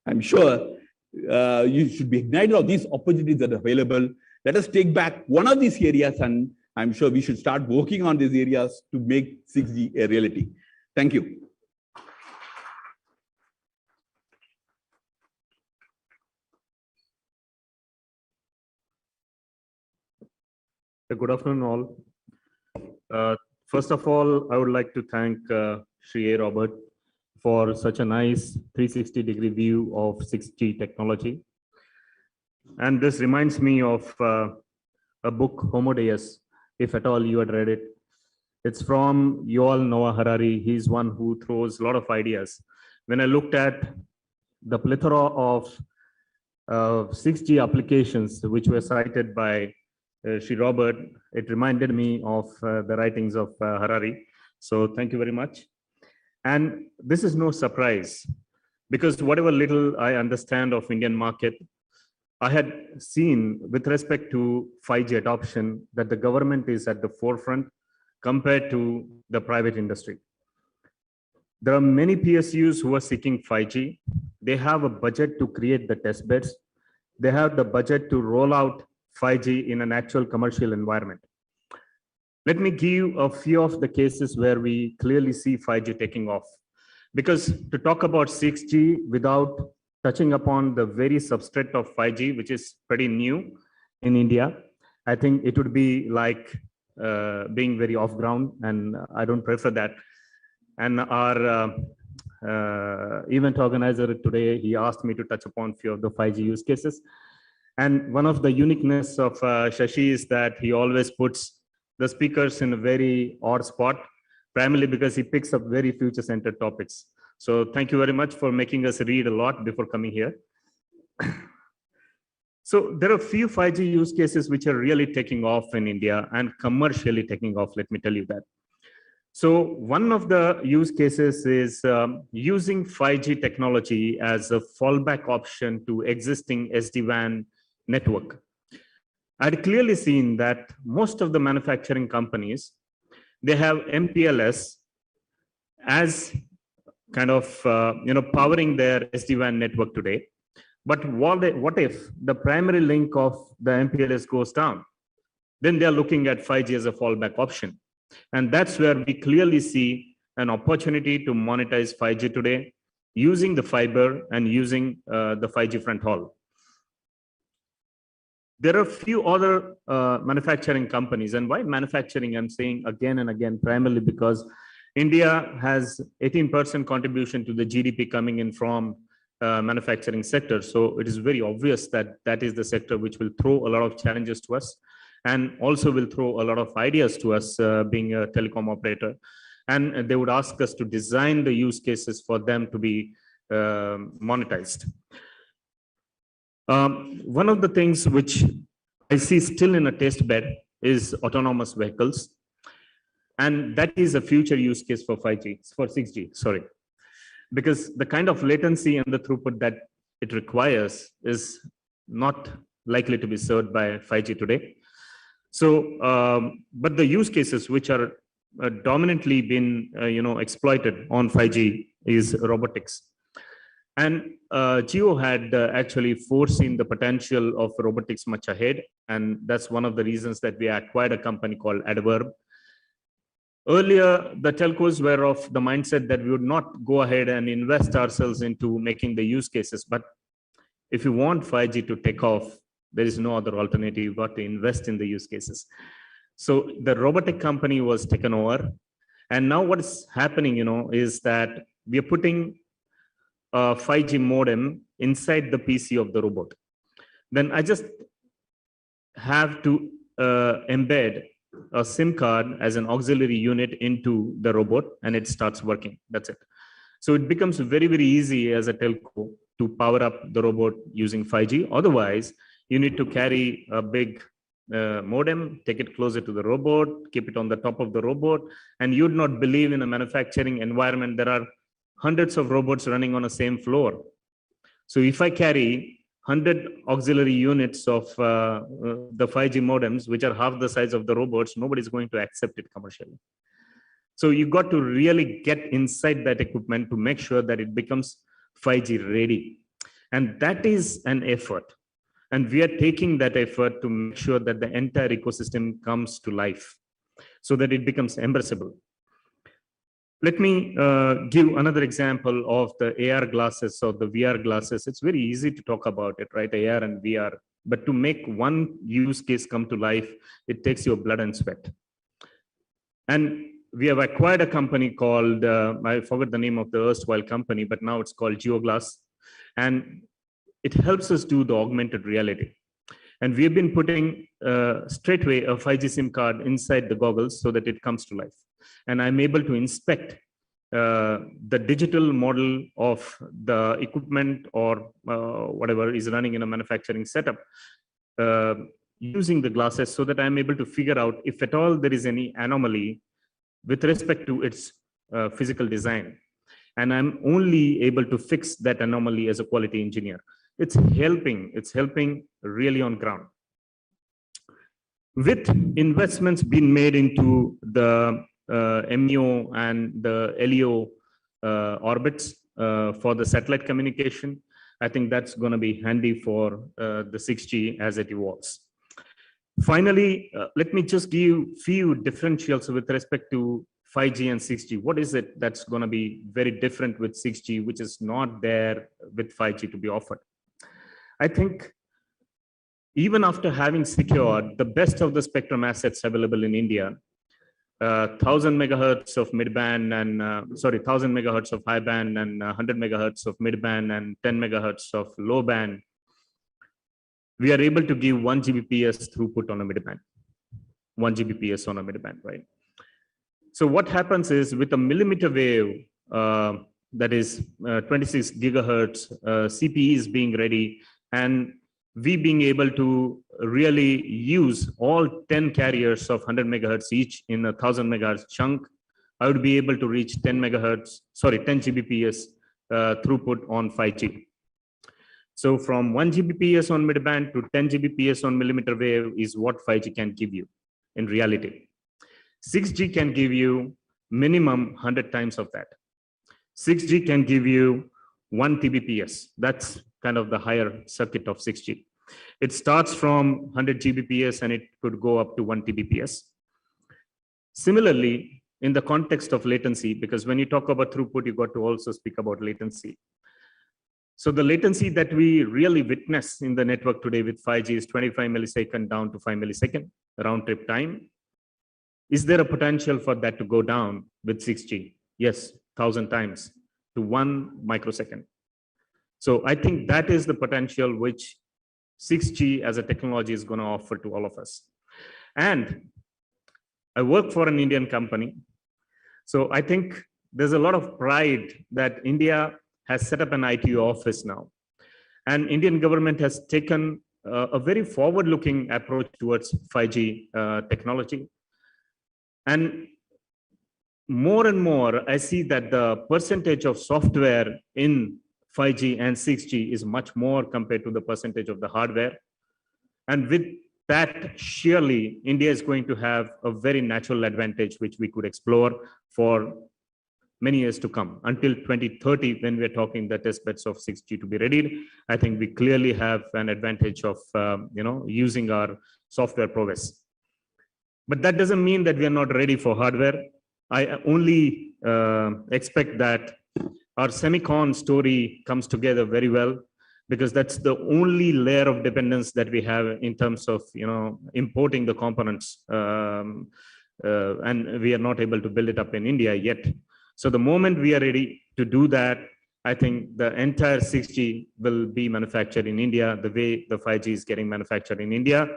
I'm sure you should be ignited of these opportunities that are available. Let us take back one of these areas, and I'm sure we should start working on these areas to make 6G a reality. Thank you.
Good afternoon, all. First of all, I would like to thank Shri A. Robert for such a nice 360-degree view of 6G technology. And this reminds me of a book, Homo Deus, if at all you had read it. It's from Yuval Noah Harari. He's one who throws a lot of ideas. When I looked at the plethora of 6G applications which were cited by Shri Robert, it reminded me of the writings of Harari. So thank you very much. And this is no surprise, because whatever little I understand of Indian market, I had seen with respect to 5G adoption that the government is at the forefront compared to the private industry. There are many PSUs who are seeking 5G. They have a budget to create the test beds. They have the budget to roll out 5G in an actual commercial environment. Let me give a few of the cases where we clearly see 5G taking off. Because to talk about 6G without touching upon the very substrate of 5G, which is pretty new in India, I think it would be like being very off ground, and I don't prefer that. And our event organizer today, he asked me to touch upon a few of the 5G use cases. And one of the uniqueness of Shashi is that he always puts the speakers in a very odd spot, primarily because he picks up very future-centered topics. So thank you very much for making us read a lot before coming here. So there are a few 5G use cases which are really taking off in India and commercially taking off, let me tell you that. So one of the use cases is using 5G technology as a fallback option to existing SD-WAN network. I'd clearly seen that most of the manufacturing companies, they have MPLS as kind of powering their SD-WAN network today. But what if the primary link of the MPLS goes down? then they're looking at 5G as a fallback option. And that's where we clearly see an opportunity to monetize 5G today using the fiber and using the 5G front haul. There are a few other manufacturing companies, and why manufacturing? I'm saying again and again, primarily because India has 18% contribution to the GDP coming in from manufacturing sector. So it is very obvious that that is the sector which will throw a lot of challenges to us, and also will throw a lot of ideas to us being a telecom operator. And they would ask us to design the use cases for them to be monetized. One of the things which I see still in a test bed is autonomous vehicles. And that is a future use case for 5G, for 6G, sorry. Because the kind of latency and the throughput that it requires is not likely to be served by 5G today. So, but the use cases which are dominantly been exploited on 5G is robotics. And Jio had actually foreseen the potential of robotics much ahead. And that's one of the reasons that we acquired a company called Adverb. Earlier, the telcos were of the mindset that we would not go ahead and invest ourselves into making the use cases. But if you want 5G to take off, there is no other alternative. You've got to invest in the use cases. So the robotic company was taken over. And now what is happening, is that we are putting a 5G modem inside the PC of the robot. Then I just have to embed a SIM card as an auxiliary unit into the robot, and it starts working. That's it. So it becomes very, very easy as a telco to power up the robot using 5G. Otherwise, you need to carry a big modem, take it closer to the robot, keep it on the top of the robot. And you'd not believe in a manufacturing environment, there are hundreds of robots running on the same floor. So if I carry 100 auxiliary units of the 5G modems, which are half the size of the robots, nobody's going to accept it commercially. So you got to really get inside that equipment to make sure that it becomes 5G ready. And that is an effort. And we are taking that effort to make sure that the entire ecosystem comes to life so that it becomes embraceable. Let me give another example of the AR glasses or the VR glasses. It's very easy to talk about it, right? AR and VR. But to make one use case come to life, it takes your blood and sweat. And we have acquired a company called, I forgot the name of the erstwhile company, but now it's called GeoGlass. And it helps us do the augmented reality. And we've been putting straightway a 5G SIM card inside the goggles so that it comes to life. And I'm able to inspect the digital model of the equipment or whatever is running in a manufacturing setup using the glasses so that I'm able to figure out if at all there is any anomaly with respect to its physical design. And I'm only able to fix that anomaly as a quality engineer. It's helping really on ground. With investments being made into the MEO and the LEO orbits for the satellite communication, I think that's going to be handy for the 6G as it evolves. Finally, let me just give few differentials with respect to 5G and 6G. What is it that's going to be very different with 6G, which is not there with 5G to be offered? I think even after having secured the best of the spectrum assets available in India, 1000 megahertz of midband and 1000 megahertz of high band and 100 megahertz of midband and 10 megahertz of low band, we are able to give 1 Gbps throughput on a midband, 1 Gbps on a midband, right? So what happens is with a millimeter wave, that is 26 gigahertz, CPE is being ready, and we being able to really use all 10 carriers of 100 megahertz each in a 1000 megahertz chunk, I would be able to reach 10 Gbps throughput on 5G. So from 1 Gbps on midband to 10 Gbps on millimeter wave is what 5G can give you in reality. 6G can give you minimum 100 times of that. 6G can give you 1 Tbps. That's kind of the higher circuit of 6G. It starts from 100 Gbps and it could go up to 1 Tbps. Similarly, in the context of latency, because when you talk about throughput, you got to also speak about latency. So the latency that we really witness in the network today with 5G is 25 millisecond down to 5 millisecond round trip time. Is there a potential for that to go down with 6G? Yes, 1,000 times to 1 microsecond. So I think that is the potential which 6G as a technology is going to offer to all of us. And I work for an Indian company. So I think there's a lot of pride that India has set up an ITU office now. And Indian government has taken a very forward-looking approach towards 5G technology. And more and more, I see that the percentage of software in 5G and 6G is much more compared to the percentage of the hardware. And with that, surely India is going to have a very natural advantage, which we could explore for many years to come. Until 2030, when we're talking the test beds of 6G to be ready, I think we clearly have an advantage of using our software prowess. But that doesn't mean that we are not ready for hardware. I only expect that our semicon story comes together very well, because that's the only layer of dependence that we have in terms of importing the components, and we are not able to build it up in India yet. So the moment we are ready to do that, I think the entire 6G will be manufactured in India the way the 5G is getting manufactured in India,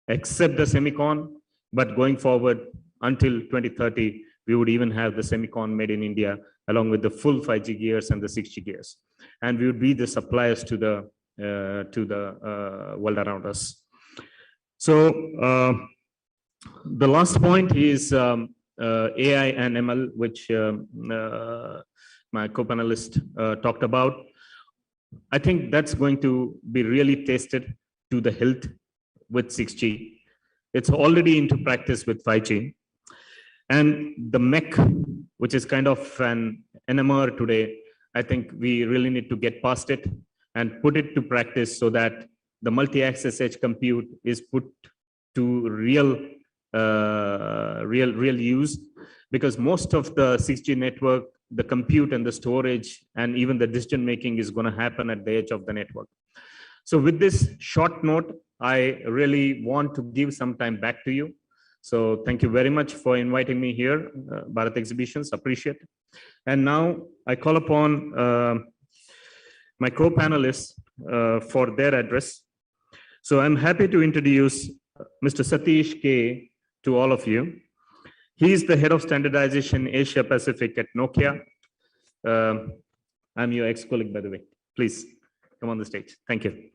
except the semicon. But going forward until 2030, we would even have the semicon made in India, along with the full 5G gears and the 6G gears. And we would be the suppliers to the world around us. So the last point is AI and ML, which my co-panelist talked about. I think that's going to be really tasted to the hilt with 6G. It's already into practice with 5G. And the MEC, which is kind of an NMR today, I think we really need to get past it and put it to practice so that the multi-access edge compute is put to real use, because most of the 6G network, the compute and the storage and even the decision making is going to happen at the edge of the network. So with this short note, I really want to give some time back to you. So thank you very much for inviting me here, Bharat Exhibitions, appreciate it. And now I call upon my co-panelists for their address. So I'm happy to introduce Mr. Satish K to all of you. He is the head of standardization Asia Pacific at Nokia. I'm your ex-colleague, by the way. Please come on the stage. Thank you.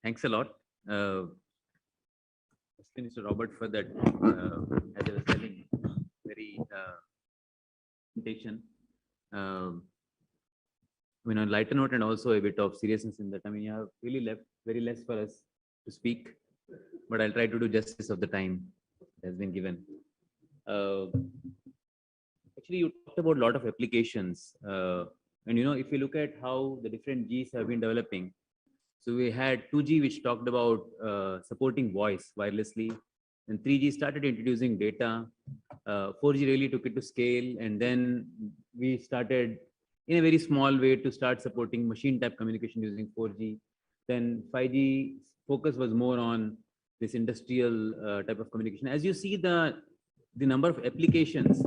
Thanks a lot, Mr. Robert, for that, as I was telling, very presentation. On a lighter note and also a bit of seriousness in that. I mean, you have really left very less for us to speak, but I'll try to do justice of the time that has been given. Actually, you talked about a lot of applications, and if you look at how the different Gs have been developing. So we had 2G, which talked about supporting voice wirelessly, and 3G started introducing data. 4G really took it to scale, and then we started in a very small way to start supporting machine type communication using 4G. Then 5G focus was more on this industrial type of communication. As you see, the number of applications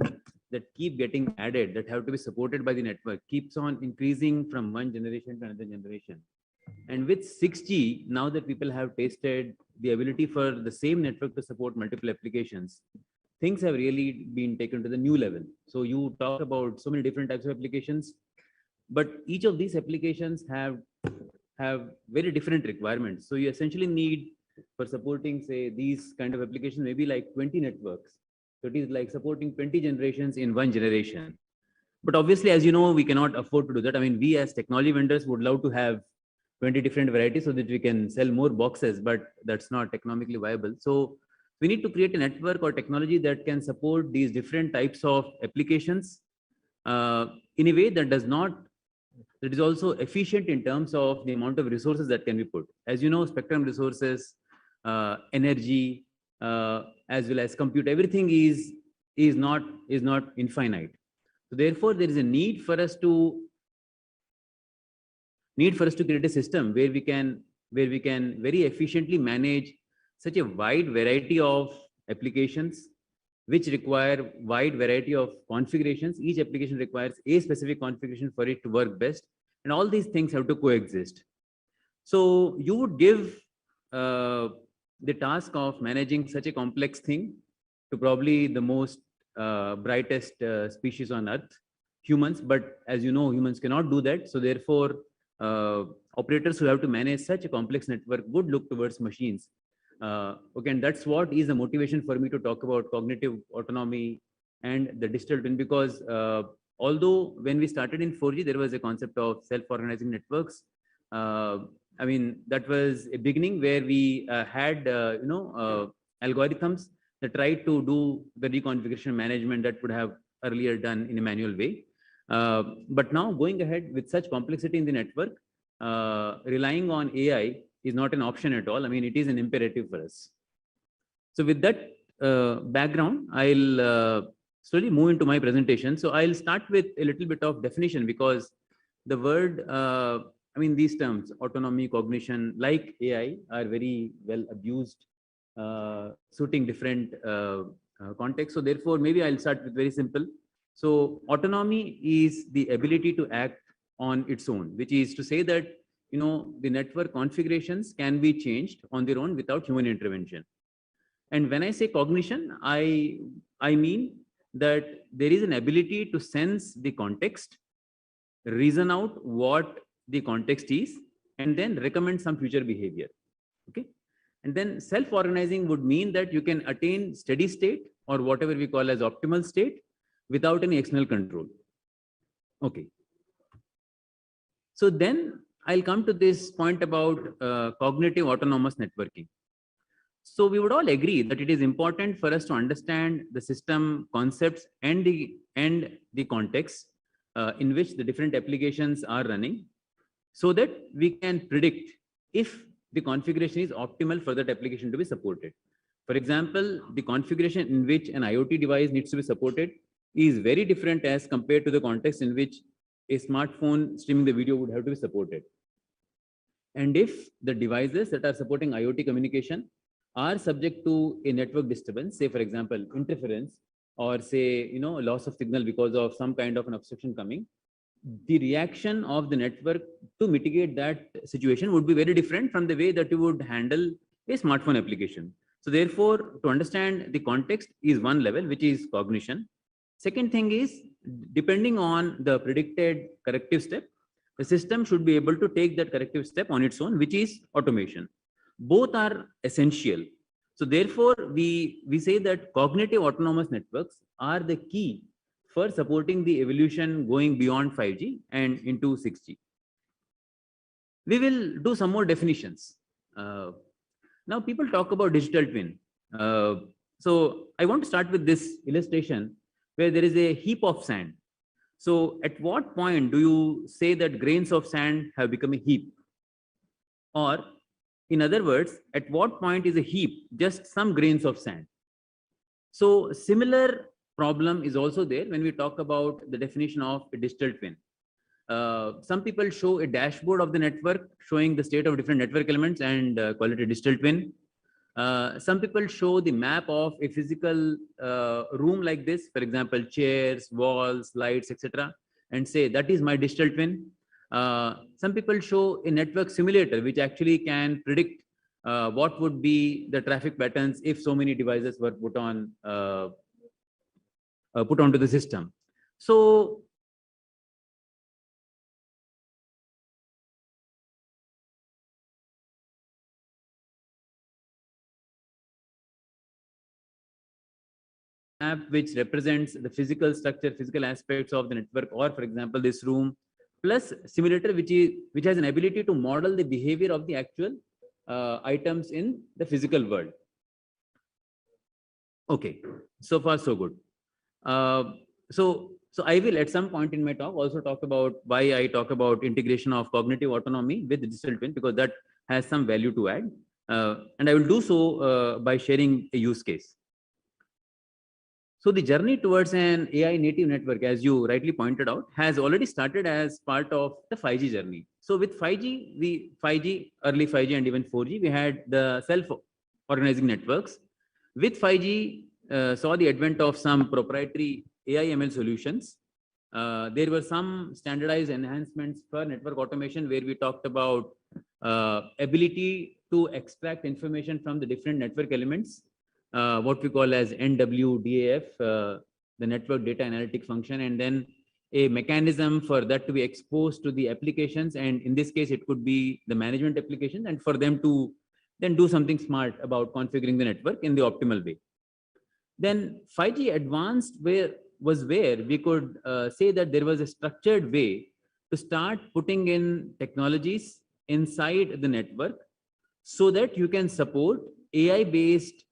that keep getting added that have to be supported by the network keeps on increasing from one generation to another generation. And with 6G, now that people have tasted the ability for the same network to support multiple applications, things have really been taken to the new level. So you talk about so many different types of applications, but each of these applications have very different requirements. So you essentially need, for supporting, say, these kind of applications, maybe like 20 networks. So it is like supporting 20 generations in one generation. But obviously, as you know, we cannot afford to do that. I mean, we as technology vendors would love to have 20 different varieties so that we can sell more boxes, but that's not economically viable. So We need to create a network or technology that can support these different types of applications in a way that that is also efficient in terms of the amount of resources that can be put. As you know, spectrum resources, energy, as well as compute, everything is not infinite. So therefore, there is a need for us to create a system where we can very efficiently manage such a wide variety of applications which require wide variety of configurations. Each application requires a specific configuration for it to work best, and all these things have to coexist. So you would give the task of managing such a complex thing to probably the most brightest species on earth, humans. But as you know, humans cannot do that. So therefore, operators who have to manage such a complex network would look towards machines. Okay, and that's what is the motivation for me to talk about cognitive autonomy and the digital twin, because although when we started in 4G, there was a concept of self-organizing networks. I mean, that was a beginning where we had, algorithms that tried to do the reconfiguration management that would have earlier done in a manual way. But now going ahead with such complexity in the network, relying on AI is not an option at all. I mean, it is an imperative for us. So with that background, I'll slowly move into my presentation. So I'll start with a little bit of definition, because the word, these terms, autonomy, cognition, like AI, are very well abused, suiting different contexts. So therefore, maybe I'll start with very simple. So autonomy is the ability to act on its own, which is to say that the network configurations can be changed on their own without human intervention. And when I say cognition, I mean that there is an ability to sense the context, reason out what the context is, and then recommend some future behavior. Okay. And then self-organizing would mean that you can attain steady state, or whatever we call as optimal state, without any external control. Okay. So then I'll come to this point about cognitive autonomous networking. So we would all agree that it is important for us to understand the system concepts and the context in which the different applications are running, so that we can predict if the configuration is optimal for that application to be supported. For example, the configuration in which an IoT device needs to be supported is very different as compared to the context in which a smartphone streaming the video would have to be supported. And if the devices that are supporting IoT communication are subject to a network disturbance, say for example, interference, or say, loss of signal because of some kind of an obstruction coming, the reaction of the network to mitigate that situation would be very different from the way that you would handle a smartphone application. So therefore, to understand the context is one level, which is cognition. Second thing is, depending on the predicted corrective step, the system should be able to take that corrective step on its own, which is automation. Both are essential. So therefore, we say that cognitive autonomous networks are the key for supporting the evolution going beyond 5G and into 6G. We will do some more definitions. Now people talk about digital twin. So I want to start with this illustration where there is a heap of sand. So at what point do you say that grains of sand have become a heap? Or in other words, at what point is a heap just some grains of sand? So similar problem is also there when we talk about the definition of a digital twin. Some people show a dashboard of the network showing the state of different network elements and call it a digital twin. Some people show the map of a physical room like this, for example, chairs, walls, lights, etc., and say that is my digital twin. Some people show a network simulator which actually can predict what would be the traffic patterns if so many devices were put onto the system. So map which represents the physical structure, physical aspects of the network, or for example, this room, plus simulator which has an ability to model the behavior of the actual items in the physical world. Okay, so far so good. So I will at some point in my talk also talk about why I talk about integration of cognitive autonomy with digital twin, because that has some value to add. And I will do so by sharing a use case. So the journey towards an AI native network, as you rightly pointed out, has already started as part of the 5G journey. So with 5G, early 5G and even 4G, we had the self-organizing networks. With 5G, saw the advent of some proprietary AI ML solutions. There were some standardized enhancements for network automation where we talked about ability to extract information from the different network elements, what we call as NWDAF, the network data analytic function, and then a mechanism for that to be exposed to the applications. And in this case, it could be the management applications, and for them to then do something smart about configuring the network in the optimal way. Then 5G advanced was where we could say that there was a structured way to start putting in technologies inside the network so that you can support AI-based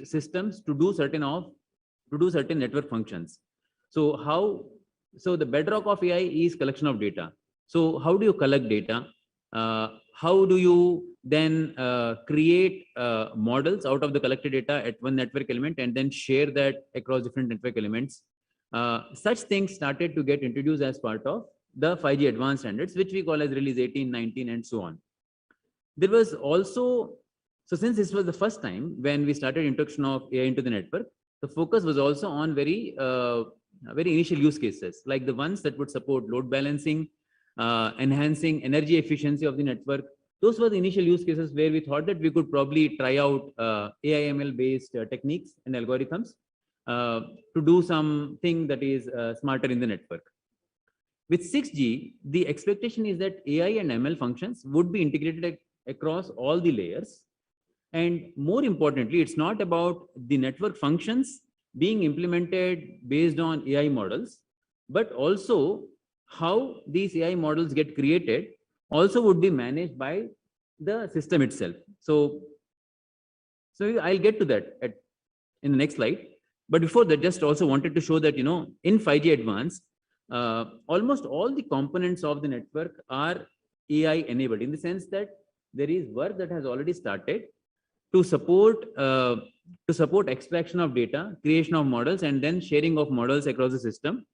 systems to do certain network functions. So the bedrock of AI is collection of data. So how do you collect data? How do you then create models out of the collected data at one network element and then share that across different network elements? Such things started to get introduced as part of the 5G advanced standards, which we call as release 18, 19, and so on. There was also, so since this was the first time when we started introduction of AI into the network, the focus was also on very initial use cases, like the ones that would support load balancing, enhancing energy efficiency of the network. Those were the initial use cases where we thought that we could probably try out AI/ML based techniques and algorithms to do something that is smarter in the network. With 6G, the expectation is that AI and ML functions would be integrated across all the layers. And more importantly, it's not about the network functions being implemented based on AI models, but also how these AI models get created also would be managed by the system itself. So I'll get to that in the next slide. But before that, just also wanted to show that, in 5G Advanced, almost all the components of the network are AI enabled, in the sense that there is work that has already started to support extraction of data, creation of models, and then sharing of models across the system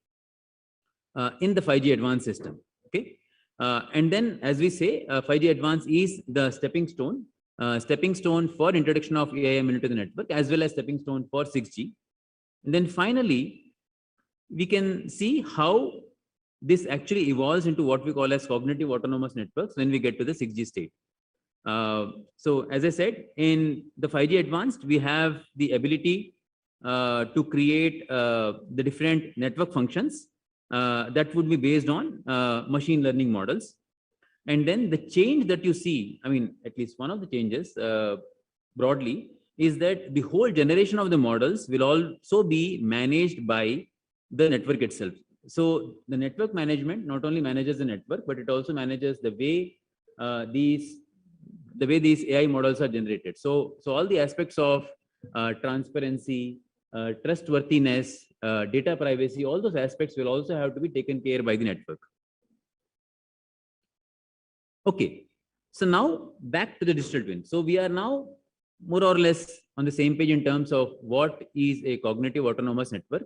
in the 5G Advanced system. Okay, and then as we say, 5G Advanced is the stepping stone for introduction of AI/ML into the network, as well as stepping stone for 6G. And then finally, we can see how this actually evolves into what we call as cognitive autonomous networks when we get to the 6G state. So as I said, in the 5G Advanced, we have the ability to create the different network functions that would be based on machine learning models. And then the change that you see, I mean, at least one of the changes broadly, is that the whole generation of the models will also be managed by the network itself. So the network management not only manages the network, but it also manages the way these AI models are generated. So all the aspects of transparency, trustworthiness, data privacy, all those aspects will also have to be taken care by the network. Okay, so now back to the digital twin. So we are now more or less on the same page in terms of what is a cognitive autonomous network.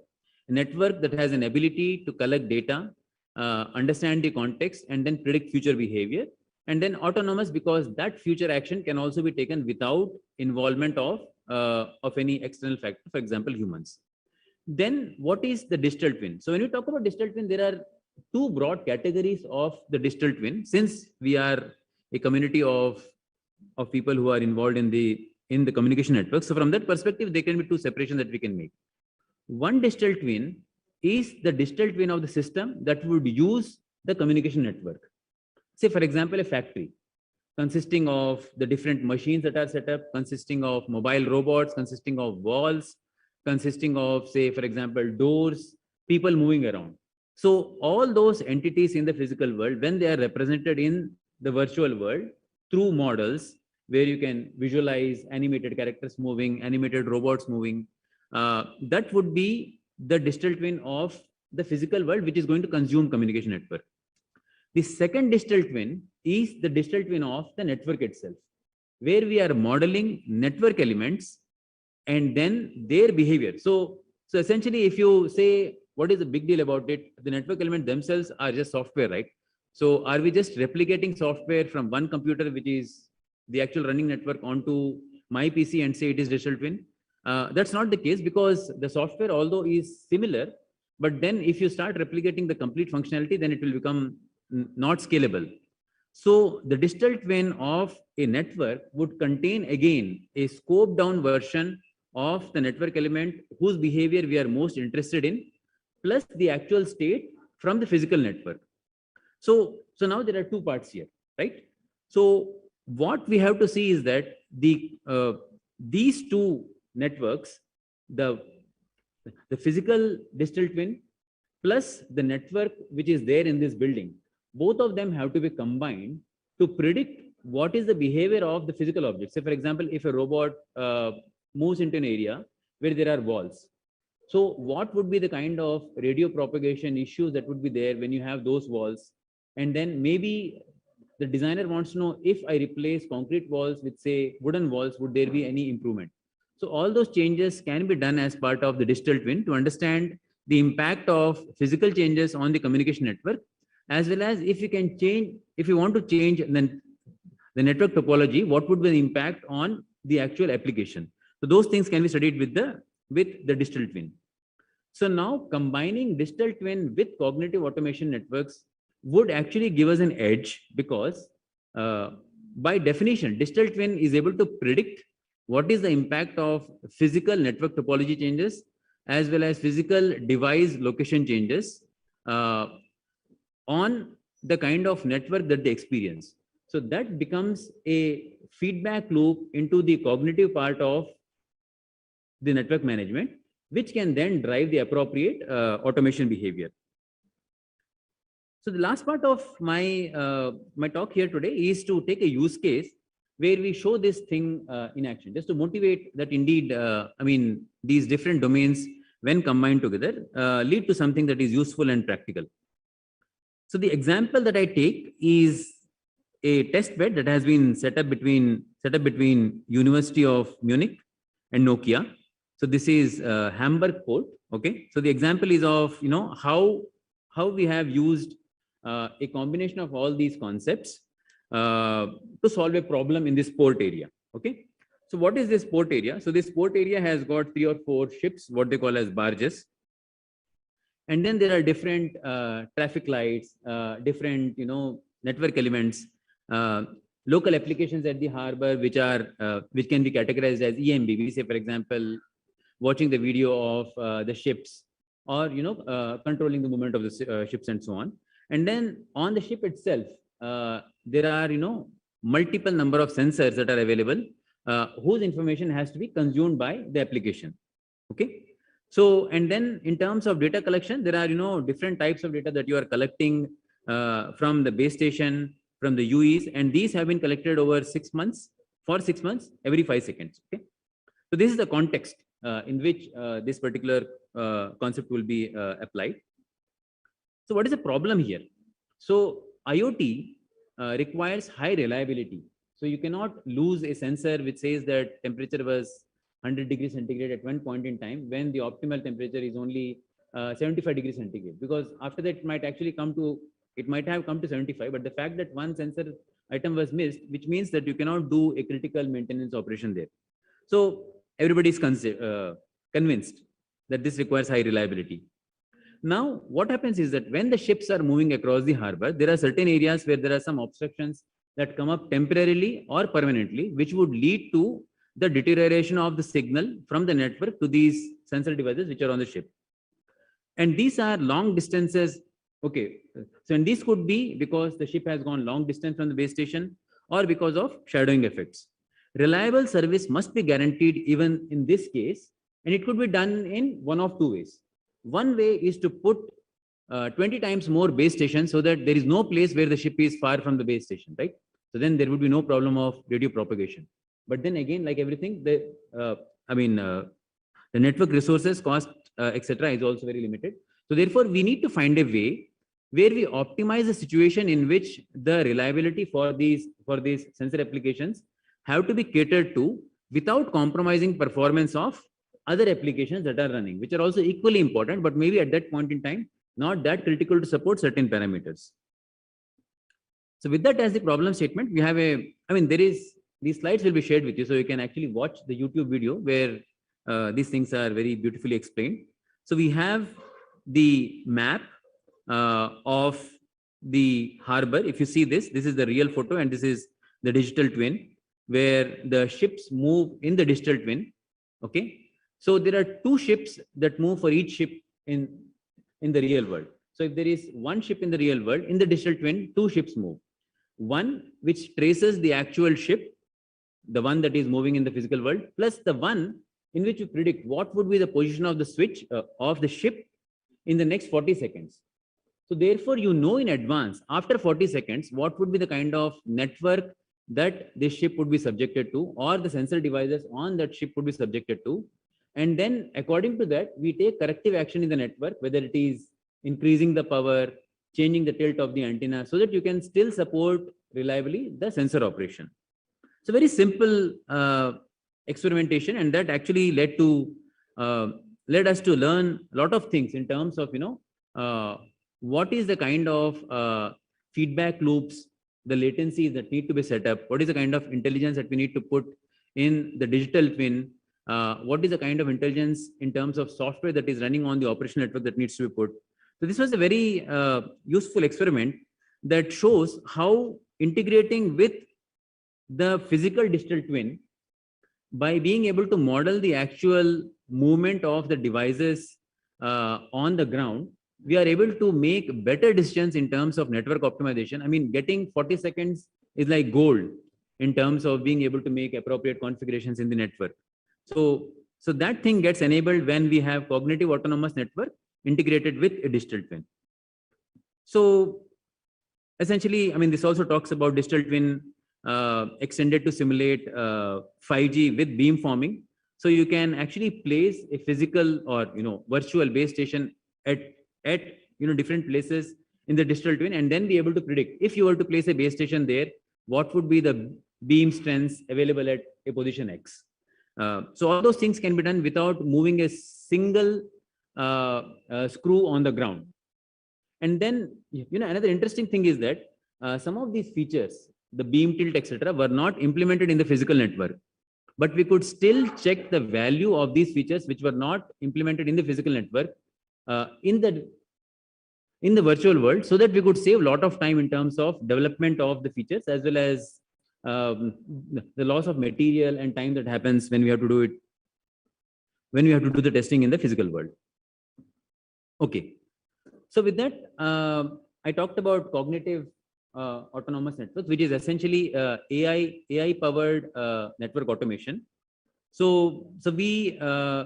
A network that has an ability to collect data, understand the context, and then predict future behavior. And then autonomous, because that future action can also be taken without involvement of any external factor, for example, humans. Then what is the digital twin? So when you talk about digital twin, there are two broad categories of the digital twin, since we are a community of people who are involved in the communication network. So from that perspective, there can be two separations that we can make. One digital twin is the digital twin of the system that would use the communication network. Say, for example, a factory consisting of the different machines that are set up, consisting of mobile robots, consisting of walls, consisting of, say, for example, doors, people moving around. So all those entities in the physical world, when they are represented in the virtual world through models, where you can visualize animated characters moving, animated robots moving. That would be the digital twin of the physical world, which is going to consume communication network. The second digital twin is the digital twin of the network itself, where we are modeling network elements and then their behavior. So essentially, if you say, what is the big deal about it? The network elements themselves are just software, right? So are we just replicating software from one computer, which is the actual running network, onto my PC and say it is digital twin? That's not the case, because the software, although is similar, but then if you start replicating the complete functionality, then it will become not scalable. So the digital twin of a network would contain again a scoped down version of the network element whose behavior we are most interested in, plus the actual state from the physical network. So now there are two parts here, right? So what we have to see is that these two networks, the physical digital twin plus the network which is there in this building, both of them have to be combined to predict what is the behavior of the physical object. Say, for example, if a robot moves into an area where there are walls, so what would be the kind of radio propagation issues that would be there when you have those walls? And then maybe the designer wants to know, if I replace concrete walls with, say, wooden walls, would there be any improvement? So all those changes can be done as part of the digital twin to understand the impact of physical changes on the communication network, as well as if you want to change then the network topology, what would be the impact on the actual application. So those things can be studied with the digital twin. So now combining digital twin with cognitive automation networks would actually give us an edge, because by definition, digital twin is able to predict what is the impact of physical network topology changes as well as physical device location changes on the kind of network that they experience. So that becomes a feedback loop into the cognitive part of the network management, which can then drive the appropriate automation behavior. So the last part of my talk here today is to take a use case where we show this thing in action, just to motivate that indeed, these different domains, when combined together, lead to something that is useful and practical. So the example that I take is a test bed that has been set up between University of Munich and Nokia. So this is Hamburg port. Okay. So the example is of how we have used a combination of all these concepts to solve a problem in this port area. Okay. So what is this port area? So this port area has got 3 or 4 ships, what they call as barges. And then there are different traffic lights, different, network elements, local applications at the harbor, which can be categorized as EMB. We say, for example, watching the video of the ships, or, controlling the movement of the ships and so on. And then on the ship itself, there are, multiple number of sensors that are available, whose information has to be consumed by the application. Okay. So, and then in terms of data collection, there are, different types of data that you are collecting from the base station, from the UEs, and these have been collected over 6 months, for 6 months, every 5 seconds. Okay. So this is the context in which this particular concept will be applied. So what is the problem here? So IoT requires high reliability. So you cannot lose a sensor which says that temperature was 100 degrees centigrade at one point in time, when the optimal temperature is only 75 degrees centigrade, because after that it might have come to 75, but the fact that one sensor item was missed, which means that you cannot do a critical maintenance operation there. So everybody is convinced that this requires high reliability. Now, what happens is that when the ships are moving across the harbor, there are certain areas where there are some obstructions that come up temporarily or permanently, which would lead to the deterioration of the signal from the network to these sensor devices which are on the ship. And these are long distances. Okay. So, and this could be because the ship has gone long distance from the base station, or because of shadowing effects. Reliable service must be guaranteed even in this case, and it could be done in one of 2 ways. One way is to put 20 times more base stations, so that there is no place where the ship is far from the base station, right? So then there would be no problem of radio propagation. But then again, like everything, the network resources, cost, etc., is also very limited. So therefore, we need to find a way where we optimize the situation in which the reliability for these sensor applications have to be catered to without compromising performance of other applications that are running, which are also equally important, but maybe at that point in time, not that critical to support certain parameters. So with that as the problem statement, we have these slides will be shared with you, so you can actually watch the YouTube video where these things are very beautifully explained. So we have the map of the harbor. If you see this is the real photo and this is the digital twin where the ships move in the digital twin. Okay. So there are two ships that move for each ship in the real world. So if there is one ship in the real world, in the digital twin, two ships move. One which traces the actual ship, the one that is moving in the physical world, plus the one in which you predict what would be the position of the switch of the ship in the next 40 seconds. So therefore, you know in advance, after 40 seconds, what would be the kind of network that this ship would be subjected to, or the sensor devices on that ship would be subjected to. And then according to that, we take corrective action in the network, whether it is increasing the power, changing the tilt of the antenna, so that you can still support reliably the sensor operation. So very simple experimentation, and that actually led us to learn a lot of things in terms of what is the kind of feedback loops, the latencies that need to be set up, what is the kind of intelligence that we need to put in the digital twin, what is the kind of intelligence in terms of software that is running on the operational network that needs to be put. So this was a very useful experiment that shows how integrating with the physical digital twin, by being able to model the actual movement of the devices on the ground, we are able to make better decisions in terms of network optimization. I mean, getting 40 seconds is like gold in terms of being able to make appropriate configurations in the network. So that thing gets enabled when we have cognitive autonomous network integrated with a digital twin. So essentially, I mean, this also talks about digital twin extended to simulate 5G with beamforming. So you can actually place a physical or virtual base station at different places in the digital twin, and then be able to predict, if you were to place a base station there, what would be the beam strengths available at a position X. So all those things can be done without moving a single screw on the ground. And then another interesting thing is that some of these features, the beam tilt, etc., were not implemented in the physical network, but we could still check the value of these features which were not implemented in the physical network in the virtual world, so that we could save a lot of time in terms of development of the features, as well as the loss of material and time that happens when we have to do it, when we have to do the testing in the physical world. Okay, so with that, I talked about cognitive autonomous networks, which is essentially AI powered network automation. So we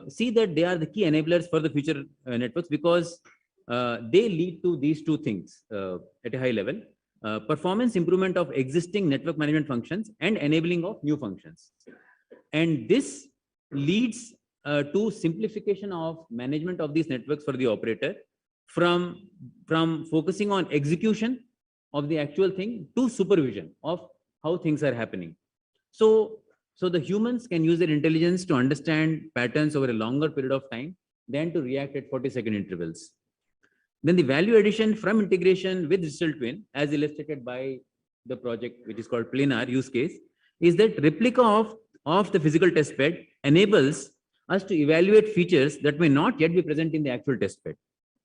see that they are the key enablers for the future networks, because they lead to these two things at a high level: performance improvement of existing network management functions and enabling of new functions. And this leads to simplification of management of these networks for the operator, from focusing on execution of the actual thing to supervision of how things are happening. So the humans can use their intelligence to understand patterns over a longer period of time than to react at 40-second intervals. Then the value addition from integration with digital twin, as illustrated by the project which is called Planar use case, is that replica of the physical test bed enables us to evaluate features that may not yet be present in the actual test bed.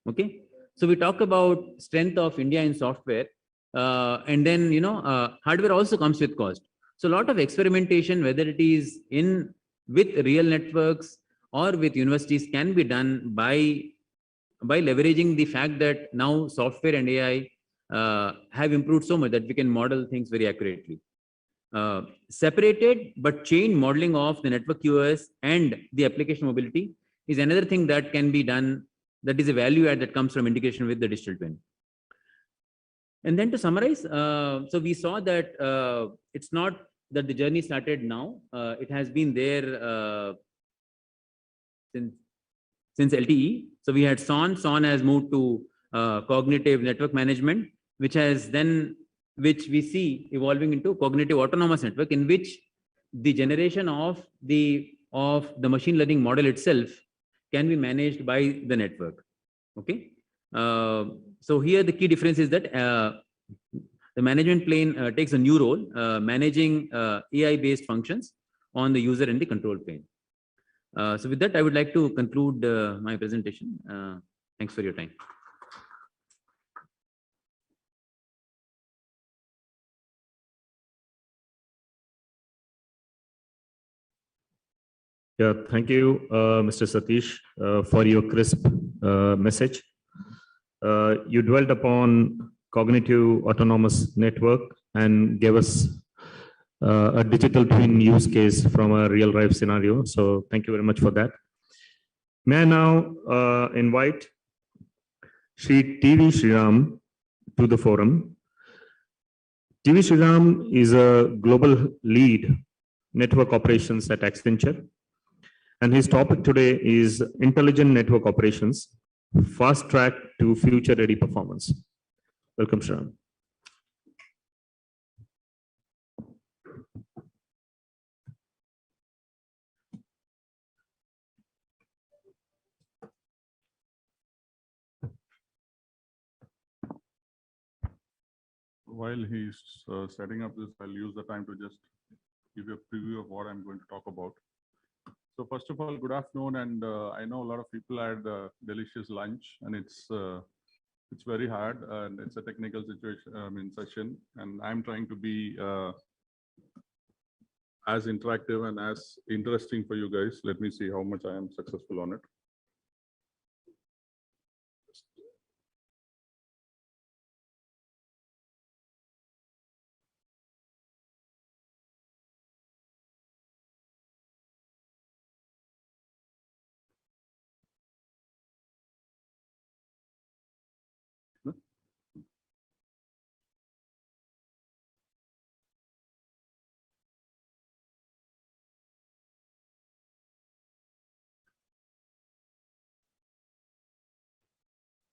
Okay, so we talk about strength of India in software, and then hardware also comes with cost. So a lot of experimentation, whether it is with real networks or with universities, can be done by leveraging the fact that now software and AI have improved so much that we can model things very accurately. Separated but chain modeling of the network QoS and the application mobility is another thing that can be done, that is a value add that comes from integration with the digital twin. And then to summarize, so we saw that it's not that the journey started now. It has been there since LTE. So we had SON. SON has moved to cognitive network management, which we see evolving into cognitive autonomous network, in which the generation of the machine learning model itself can be managed by the network. Okay. So here the key difference is that the management plane takes a new role, managing AI-based functions on the user and the control plane. So with that, I would like to conclude my presentation. Thanks for your time.
Yeah, thank you, Mr. Satish, for your crisp message. You dwelled upon cognitive autonomous network and gave us a digital twin use case from a real life scenario. So thank you very much for that. May I now invite Shri TV Sriram to the forum. TV Sriram is a global lead network operations at Accenture. And his topic today is intelligent network operations, fast track to future ready performance. Welcome, Sriram.
While he's setting up this, I'll use the time to just give you a preview of what I'm going to talk about. So first of all, good afternoon, and I know a lot of people had delicious lunch, and it's very hard, and it's a technical situation, session, and I'm trying to be as interactive and as interesting for you guys. Let me see how much I am successful on it.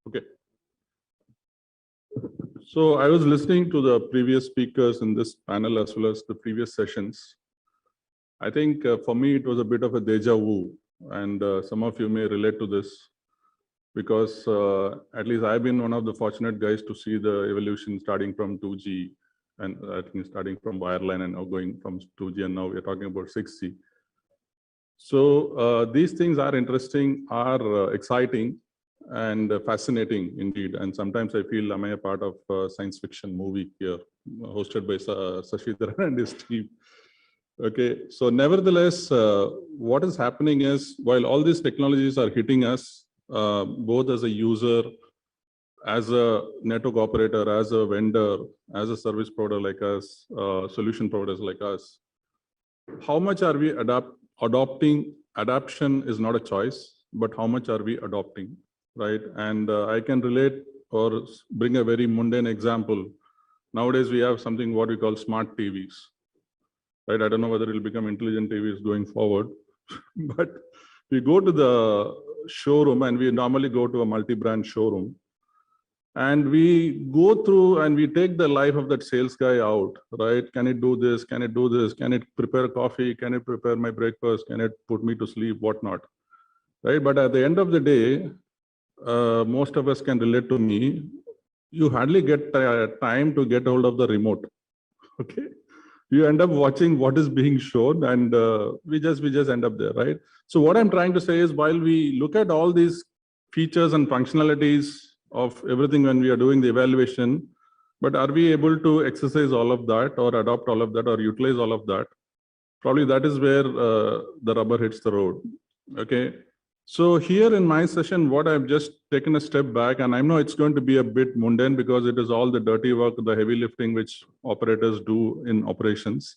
Okay. So I was listening to the previous speakers in this panel as well as the previous sessions. I think for me, it was a bit of a deja vu, and some of you may relate to this because at least I've been one of the fortunate guys to see the evolution starting from 2G, and I think starting from wireline and now going from 2G, and now we're talking about 6G. So these things are interesting, are exciting, and fascinating indeed. And sometimes I feel am I a part of a science fiction movie here, hosted by Sashidharan and his team. Okay, so nevertheless, what is happening is while all these technologies are hitting us, both as a user, as a network operator, as a vendor, as a service provider like us, solution providers like us, how much are we adopting? Adoption is not a choice, but how much are we adopting? Right, and I can relate or bring a very mundane example. Nowadays, we have something what we call smart TVs. Right, I don't know whether it will become intelligent TVs going forward, but we go to the showroom, and we normally go to a multi-brand showroom, and we go through and we take the life of that sales guy out. Right, can it do this? Can it do this? Can it prepare coffee? Can it prepare my breakfast? Can it put me to sleep? Whatnot. Right, but at the end of the day, most of us can relate to me. You hardly get time to get hold of the remote. Okay, you end up watching what is being shown, and we just end up there, right? So what I'm trying to say is, while we look at all these features and functionalities of everything when we are doing the evaluation, but are we able to exercise all of that, or adopt all of that, or utilize all of that? Probably that is where the rubber hits the road. Okay. So here in my session, what I've just taken a step back, and I know it's going to be a bit mundane because it is all the dirty work, the heavy lifting which operators do in operations.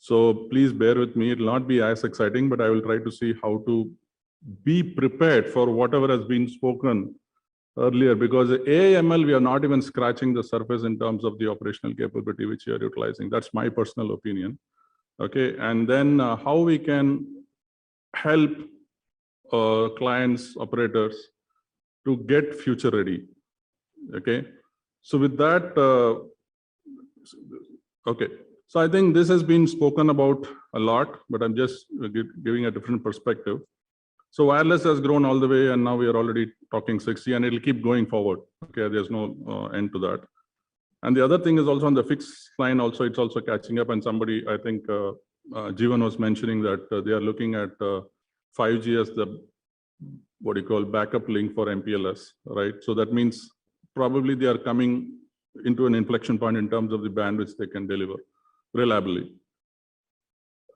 So please bear with me. It will not be as exciting, but I will try to see how to be prepared for whatever has been spoken earlier, because AML, we are not even scratching the surface in terms of the operational capability which you are utilizing. That's my personal opinion. Okay, and then how we can help clients, operators to get future ready. Okay, so with that, okay, so I think this has been spoken about a lot, but I'm just giving a different perspective. So wireless has grown all the way, and now we are already talking 6G, and it'll keep going forward. Okay, there's no end to that. And the other thing is also on the fixed line, also it's also catching up. And somebody, I think Jeevan was mentioning that they are looking at 5G as the what you call backup link for MPLS, right? So that means probably they are coming into an inflection point in terms of the bandwidth they can deliver reliably.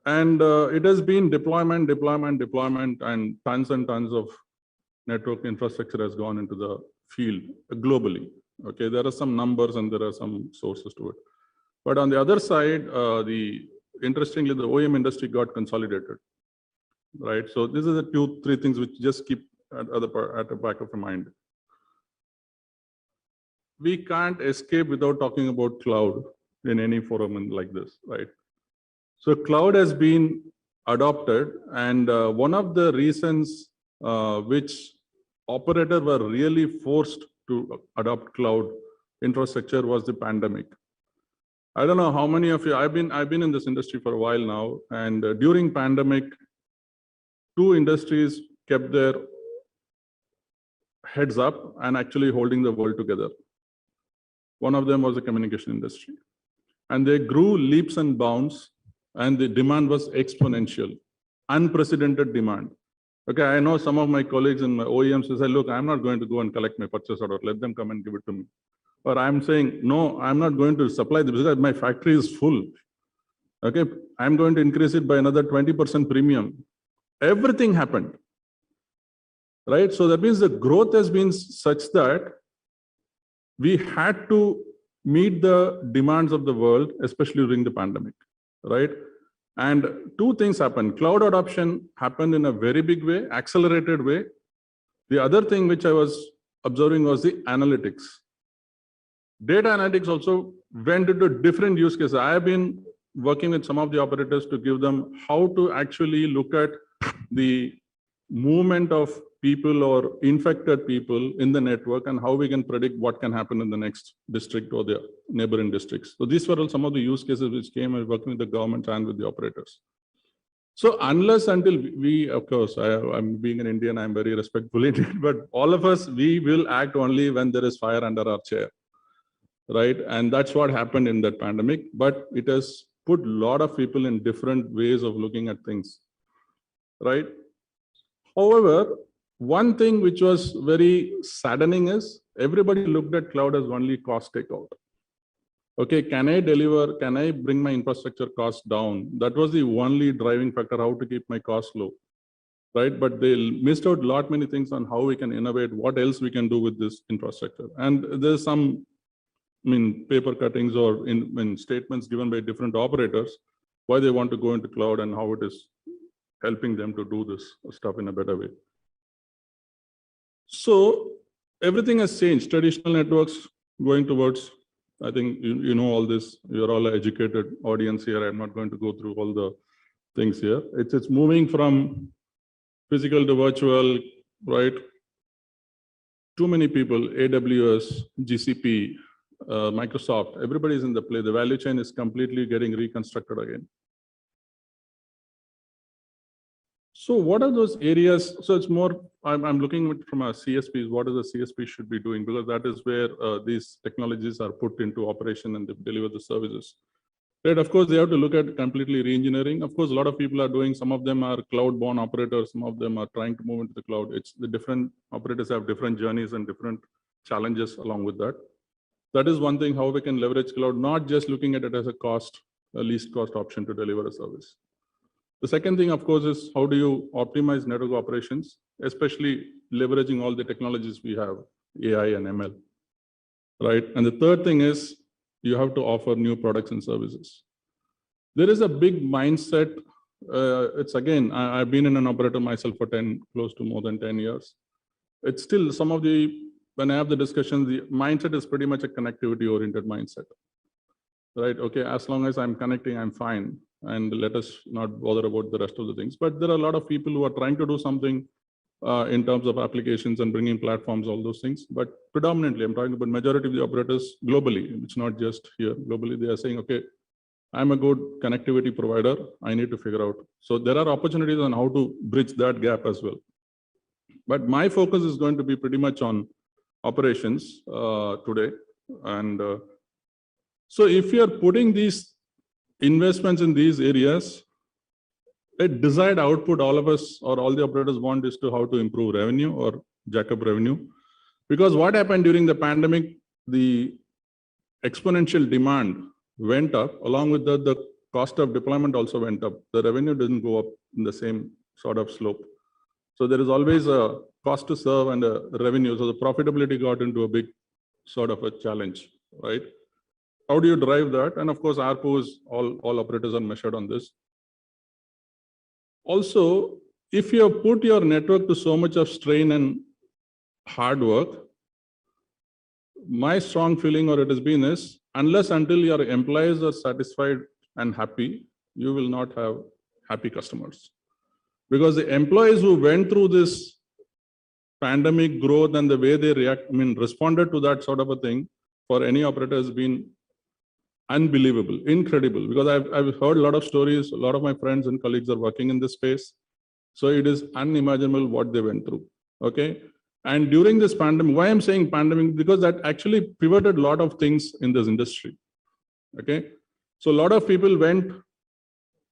And it has been deployment, and tons of network infrastructure has gone into the field globally. Okay, there are some numbers and there are some sources to it. But on the other side, interestingly, the OEM industry got consolidated, right? So this is the 2-3 things which just keep at the back of your mind. We can't escape without talking about cloud in any forum like this, right? So cloud has been adopted, and one of the reasons which operators were really forced to adopt cloud infrastructure was the pandemic. I don't know how many of you, I've been in this industry for a while now, and during pandemic, 2 industries kept their heads up and actually holding the world together. One of them was the communication industry, and they grew leaps and bounds, and the demand was exponential, unprecedented demand. Okay, I know some of my colleagues in my OEMs say, look, I'm not going to go and collect my purchase order, let them come and give it to me. Or I'm saying, no, I'm not going to supply this because my factory is full. Okay, I'm going to increase it by another 20% premium. Everything happened, right? So that means the growth has been such that we had to meet the demands of the world, especially during the pandemic, right? And 2 things happened. Cloud adoption happened in a very big way, accelerated way. The other thing which I was observing was the analytics. Data analytics also went into different use cases. I have been working with some of the operators to give them how to actually look at the movement of people or infected people in the network and how we can predict what can happen in the next district or the neighboring districts. So these were all some of the use cases which came and working with the government and with the operators. So unless until we, of course, I'm being an Indian, I'm very respectful in it, but all of us, we will act only when there is fire under our chair, right? And that's what happened in that pandemic, but it has put a lot of people in different ways of looking at things, right? However, one thing which was very saddening is everybody looked at cloud as only cost takeout. Okay, can I deliver, can I bring my infrastructure cost down? That was the only driving factor, how to keep my costs low, right? But they missed out a lot many things on how we can innovate, what else we can do with this infrastructure. And there's some, paper cuttings or in statements given by different operators, why they want to go into cloud and how it is helping them to do this stuff in a better way. So everything has changed. Traditional networks going towards, I think you know all this, you're all an educated audience here. I'm not going to go through all the things here. It's moving from physical to virtual, right? Too many people, AWS, GCP, Microsoft, everybody's in the play. The value chain is completely getting reconstructed again. So what are those areas? So it's more, I'm looking at from a CSPs, what is the CSP should be doing? Because that is where these technologies are put into operation and they deliver the services. Right, of course, they have to look at completely re-engineering. Of course, a lot of people are doing, some of them are cloud-born operators, some of them are trying to move into the cloud. It's the different operators have different journeys and different challenges along with that. That is one thing, how we can leverage cloud, not just looking at it as a least cost option to deliver a service. The second thing, of course, is how do you optimize network operations, especially leveraging all the technologies we have, AI and ML, right? And the third thing is you have to offer new products and services. There is a big mindset. It's again, I've been in an operator myself for close to more than 10 years. It's still some of the when I have the discussion, the mindset is pretty much a connectivity oriented mindset, right? Okay, as long as I'm connecting, I'm fine. And let us not bother about the rest of the things. But there are a lot of people who are trying to do something in terms of applications and bringing platforms, all those things. But predominantly, I'm talking about majority of the operators globally. It's not just here. Globally, they are saying, okay, I'm a good connectivity provider. I need to figure out. So there are opportunities on how to bridge that gap as well. But my focus is going to be pretty much on operations today. And so if you're putting these investments in these areas, a desired output all of us or all the operators want is to how to improve revenue or jack up revenue. Because what happened during the pandemic, the exponential demand went up, along with the cost of deployment also went up. The revenue didn't go up in the same sort of slope. So there is always a cost to serve and a revenue. So the profitability got into a big sort of a challenge, right? How do you drive that? And of course, ARPU is all operators are measured on this. Also, if you have put your network to so much of strain and hard work, my strong feeling, or it has been, is unless until your employees are satisfied and happy, you will not have happy customers. Because the employees who went through this pandemic growth and the way they responded to that sort of a thing, for any operator has been unbelievable, incredible. Because I've heard a lot of stories, a lot of my friends and colleagues are working in this space. So it is unimaginable what they went through, okay? And during this pandemic, why I'm saying pandemic, because that actually pivoted a lot of things in this industry, okay? So a lot of people went,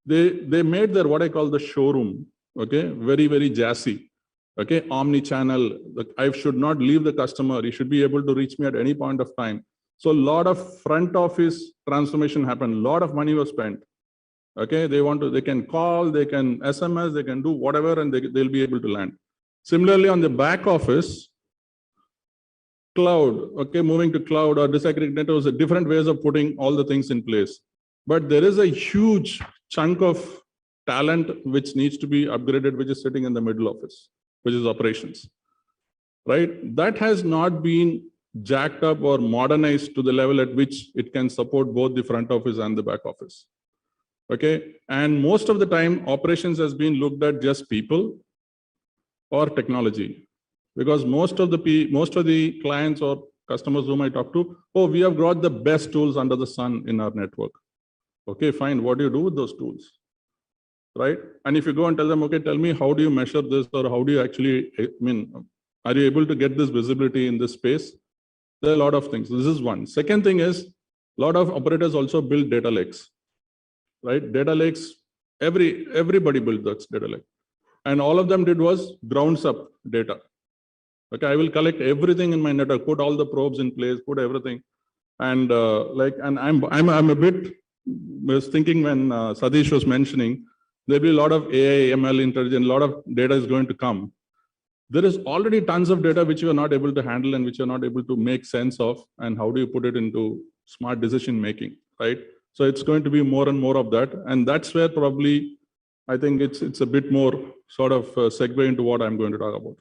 they made their, what I call the showroom, okay? Very, very jazzy, okay? Omni-channel, I should not leave the customer. He should be able to reach me at any point of time. So a lot of front office transformation happened. A lot of money was spent, okay? They can call, they can SMS, they can do whatever, and they'll be able to land. Similarly, on the back office, cloud, okay, moving to cloud or disaggregated networks, different ways of putting all the things in place. But there is a huge chunk of talent which needs to be upgraded, which is sitting in the middle office, which is operations, right? That has not been jacked up or modernized to the level at which it can support both the front office and the back office, okay? And most of the time, operations has been looked at just people or technology, because most of the clients or customers whom I talk to, oh, we have got the best tools under the sun in our network. Okay, fine. What do you do with those tools, right? And if you go and tell them, okay, tell me, how do you measure this, or how do you actually, are you able to get this visibility in this space? There are a lot of things. This is one. Second thing is, a lot of operators also build data lakes, right? Data lakes, everybody built that data lake. And all of them did was grounds up data. Okay, I will collect everything in my network, put all the probes in place, put everything. And I'm a bit, was thinking when Satish was mentioning, there'll be a lot of AI, ML, intelligence, a lot of data is going to come. There is already tons of data which you are not able to handle and which you're not able to make sense of. And how do you put it into smart decision making, right? So it's going to be more and more of that. And that's where probably, I think it's a bit more sort of segue into what I'm going to talk about.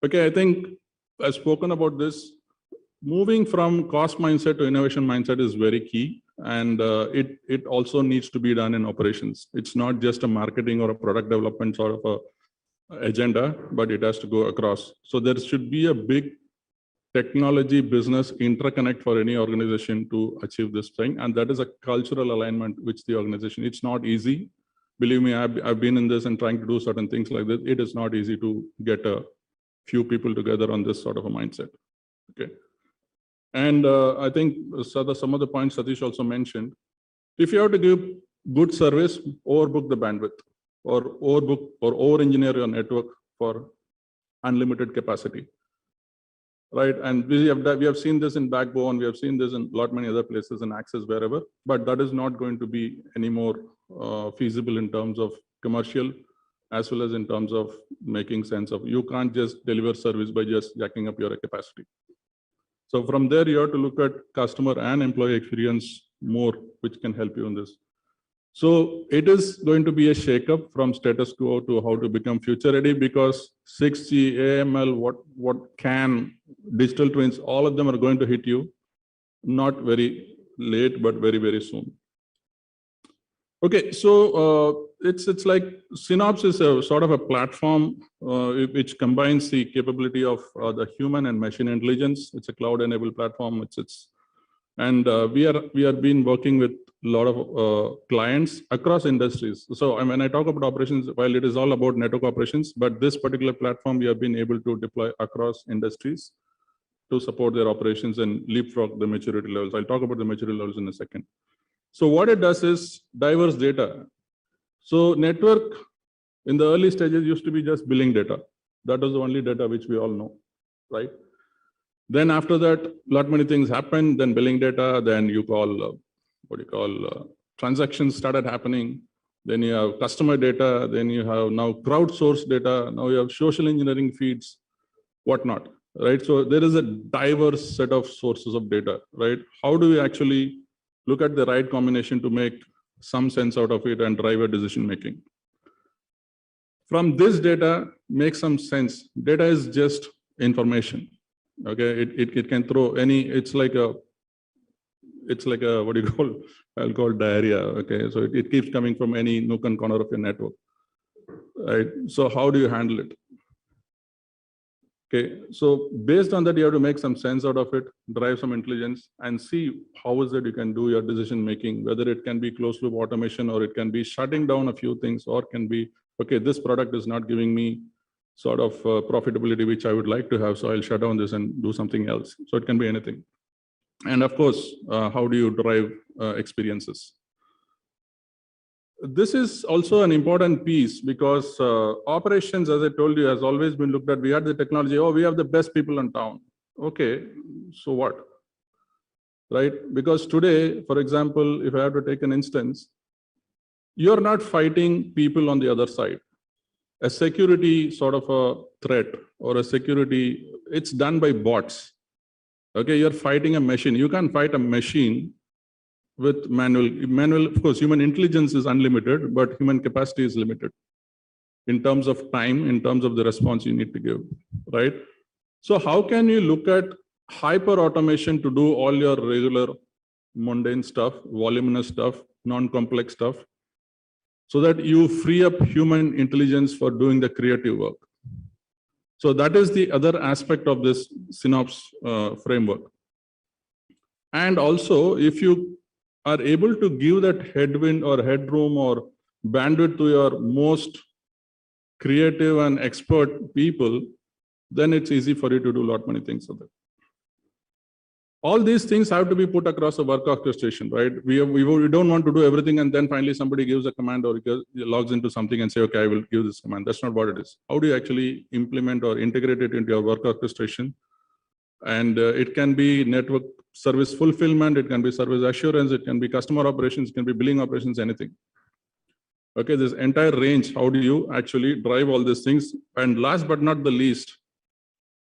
Okay, I think I've spoken about this. Moving from cost mindset to innovation mindset is very key. And it also needs to be done in operations. It's not just a marketing or a product development sort of a agenda, but it has to go across. So there should be a big technology business interconnect for any organization to achieve this thing. And that is a cultural alignment which the organization, it's not easy. Believe me, I've been in this and trying to do certain things like this. It is not easy to get a few people together on this sort of a mindset, okay? And I think some of the points Satish also mentioned, if you have to give good service, overbook the bandwidth, or overbook or over-engineer your network for unlimited capacity, right? And we have seen this in Backbone, we have seen this in many other places, in Access, wherever, but that is not going to be any more feasible in terms of commercial, as well as in terms of making sense of, you can't just deliver service by just jacking up your capacity. So from there, you have to look at customer and employee experience more, which can help you in this. So it is going to be a shakeup from status quo to how to become future ready, because 6G, AML, what can, digital twins, all of them are going to hit you, not very late, but very, very soon. Okay, so it's like Synops is a sort of a platform which combines the capability of the human and machine intelligence. It's a cloud-enabled platform. And we have been working with a lot of clients across industries. So when I talk about operations, while it is all about network operations, but this particular platform we have been able to deploy across industries to support their operations and leapfrog the maturity levels. I'll talk about the maturity levels in a second. So what it does is diverse data. So network in the early stages used to be just billing data. That was the only data which we all know, right? Then after that, lot many things happened. Then billing data, then you call, transactions started happening. Then you have customer data. Then you have now crowdsourced data. Now you have social engineering feeds, whatnot, right? So there is a diverse set of sources of data, right? How do we actually look at the right combination to make some sense out of it and drive a decision making? From this data, make some sense. Data is just information. Okay, it can throw any, it's like a, what do you call, I'll call diarrhea. Okay, so it keeps coming from any nook and corner of your network, right? So how do you handle it? Okay, so based on that, you have to make some sense out of it, drive some intelligence, and see how is it you can do your decision making, whether it can be closed loop automation, or it can be shutting down a few things, or can be, okay, this product is not giving me sort of profitability which I would like to have, so I'll shut down this and do something else. So it can be anything. And of course, how do you drive experiences? This is also an important piece, because operations, as I told you, has always been looked at. We had the technology, oh, we have the best people in town. Okay, so what? Right? Because today, for example, if I have to take an instance, you're not fighting people on the other side. A security sort of a threat or a security, it's done by bots. Okay, you're fighting a machine. You can't fight a machine with manual, of course, human intelligence is unlimited, but human capacity is limited in terms of time, in terms of the response you need to give, right? So how can you look at hyper automation to do all your regular mundane stuff, voluminous stuff, non-complex stuff, so that you free up human intelligence for doing the creative work? So that is the other aspect of this Synops framework. And also, if you are able to give that headwind or headroom or bandwidth to your most creative and expert people, then it's easy for you to do a lot many things with it. All these things have to be put across a work orchestration, right? We don't want to do everything and then finally somebody gives a command or logs into something and say, okay, I will give this command. That's not what it is. How do you actually implement or integrate it into your work orchestration? And it can be network service fulfillment, it can be service assurance, it can be customer operations, it can be billing operations, anything. Okay, this entire range, how do you actually drive all these things? And last but not the least,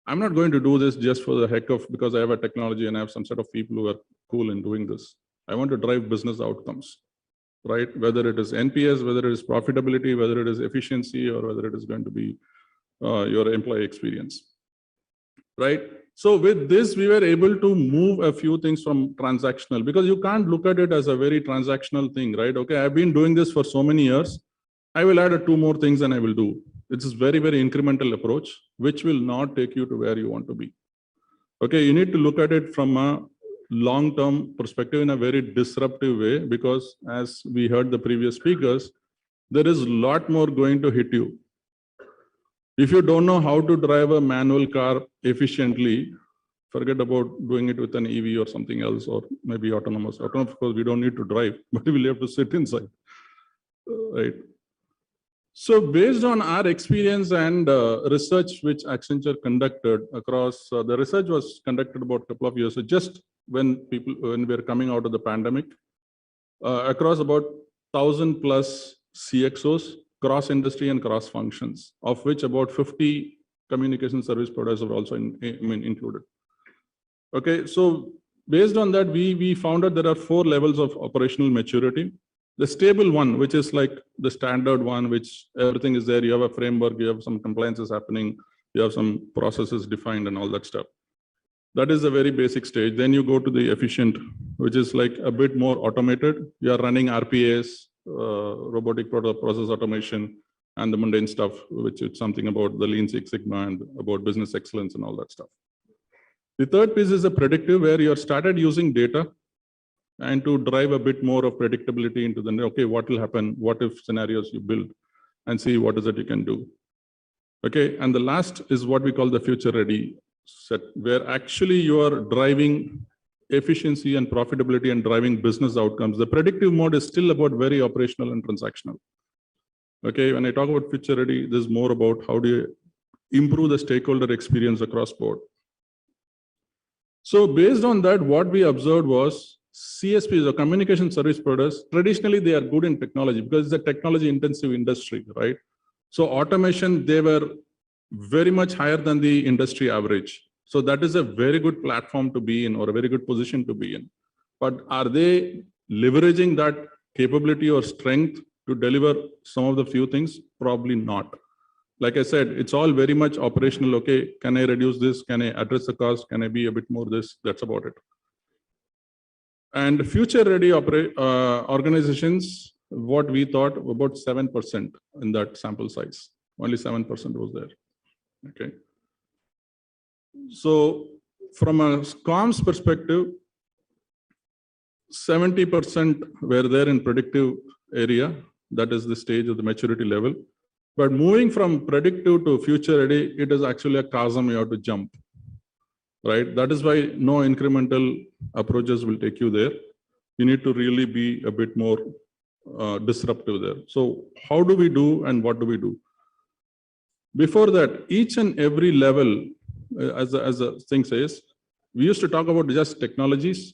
I'm not going to do this just for the heck of, because I have a technology and I have some set of people who are cool in doing this. I want to drive business outcomes, right? Whether it is NPS, whether it is profitability, whether it is efficiency, or whether it is going to be your employee experience, right? So with this, we were able to move a few things from transactional, because you can't look at it as a very transactional thing, right? Okay, I've been doing this for so many years. I will add 2 more things and I will do. It's a very, very incremental approach, which will not take you to where you want to be. Okay, you need to look at it from a long-term perspective in a very disruptive way, because as we heard the previous speakers, there is a lot more going to hit you. If you don't know how to drive a manual car efficiently, forget about doing it with an EV or something else, or maybe autonomous. Autonomous, of course, we don't need to drive, but we will have to sit inside, right? So based on our experience and research which Accenture conducted across, the research was conducted about a couple of years, so just when we were coming out of the pandemic, across about 1,000 plus CXOs, cross industry and cross functions, of which about 50 communication service providers were also included. Okay, so based on that, we found that there are 4 levels of operational maturity. The stable one, which is like the standard one, which everything is there. You have a framework, you have some compliances happening, you have some processes defined and all that stuff. That is a very basic stage. Then you go to the efficient, which is like a bit more automated. You are running RPAs, robotic process automation, and the mundane stuff, which is something about the Lean Six Sigma and about business excellence and all that stuff. The third piece is the predictive, where you have started using data and to drive a bit more of predictability into the, okay, what will happen, what if scenarios you build, and see what is it you can do. Okay, and the last is what we call the future ready set, where actually you are driving efficiency and profitability and driving business outcomes. The predictive mode is still about very operational and transactional. Okay, when I talk about future ready, this is more about how do you improve the stakeholder experience across board. So based on that, what we observed was CSPs or communication service providers, traditionally they are good in technology because it's a technology intensive industry, right? So automation, they were very much higher than the industry average. So that is a very good platform to be in or a very good position to be in. But are they leveraging that capability or strength to deliver some of the few things? Probably not. Like I said, it's all very much operational. Okay, can I reduce this? Can I address the cost? Can I be a bit more this? That's about it. And future ready organizations, what we thought about 7% in that sample size. Only 7% was there. Okay. So from a comms perspective, 70% were there in predictive area. That is the stage of the maturity level. But moving from predictive to future ready, it is actually a chasm you have to jump, right? That is why no incremental approaches will take you there. You need to really be a bit more disruptive there. So how do we do and what do we do? Before that, each and every level, as the thing says, we used to talk about just technologies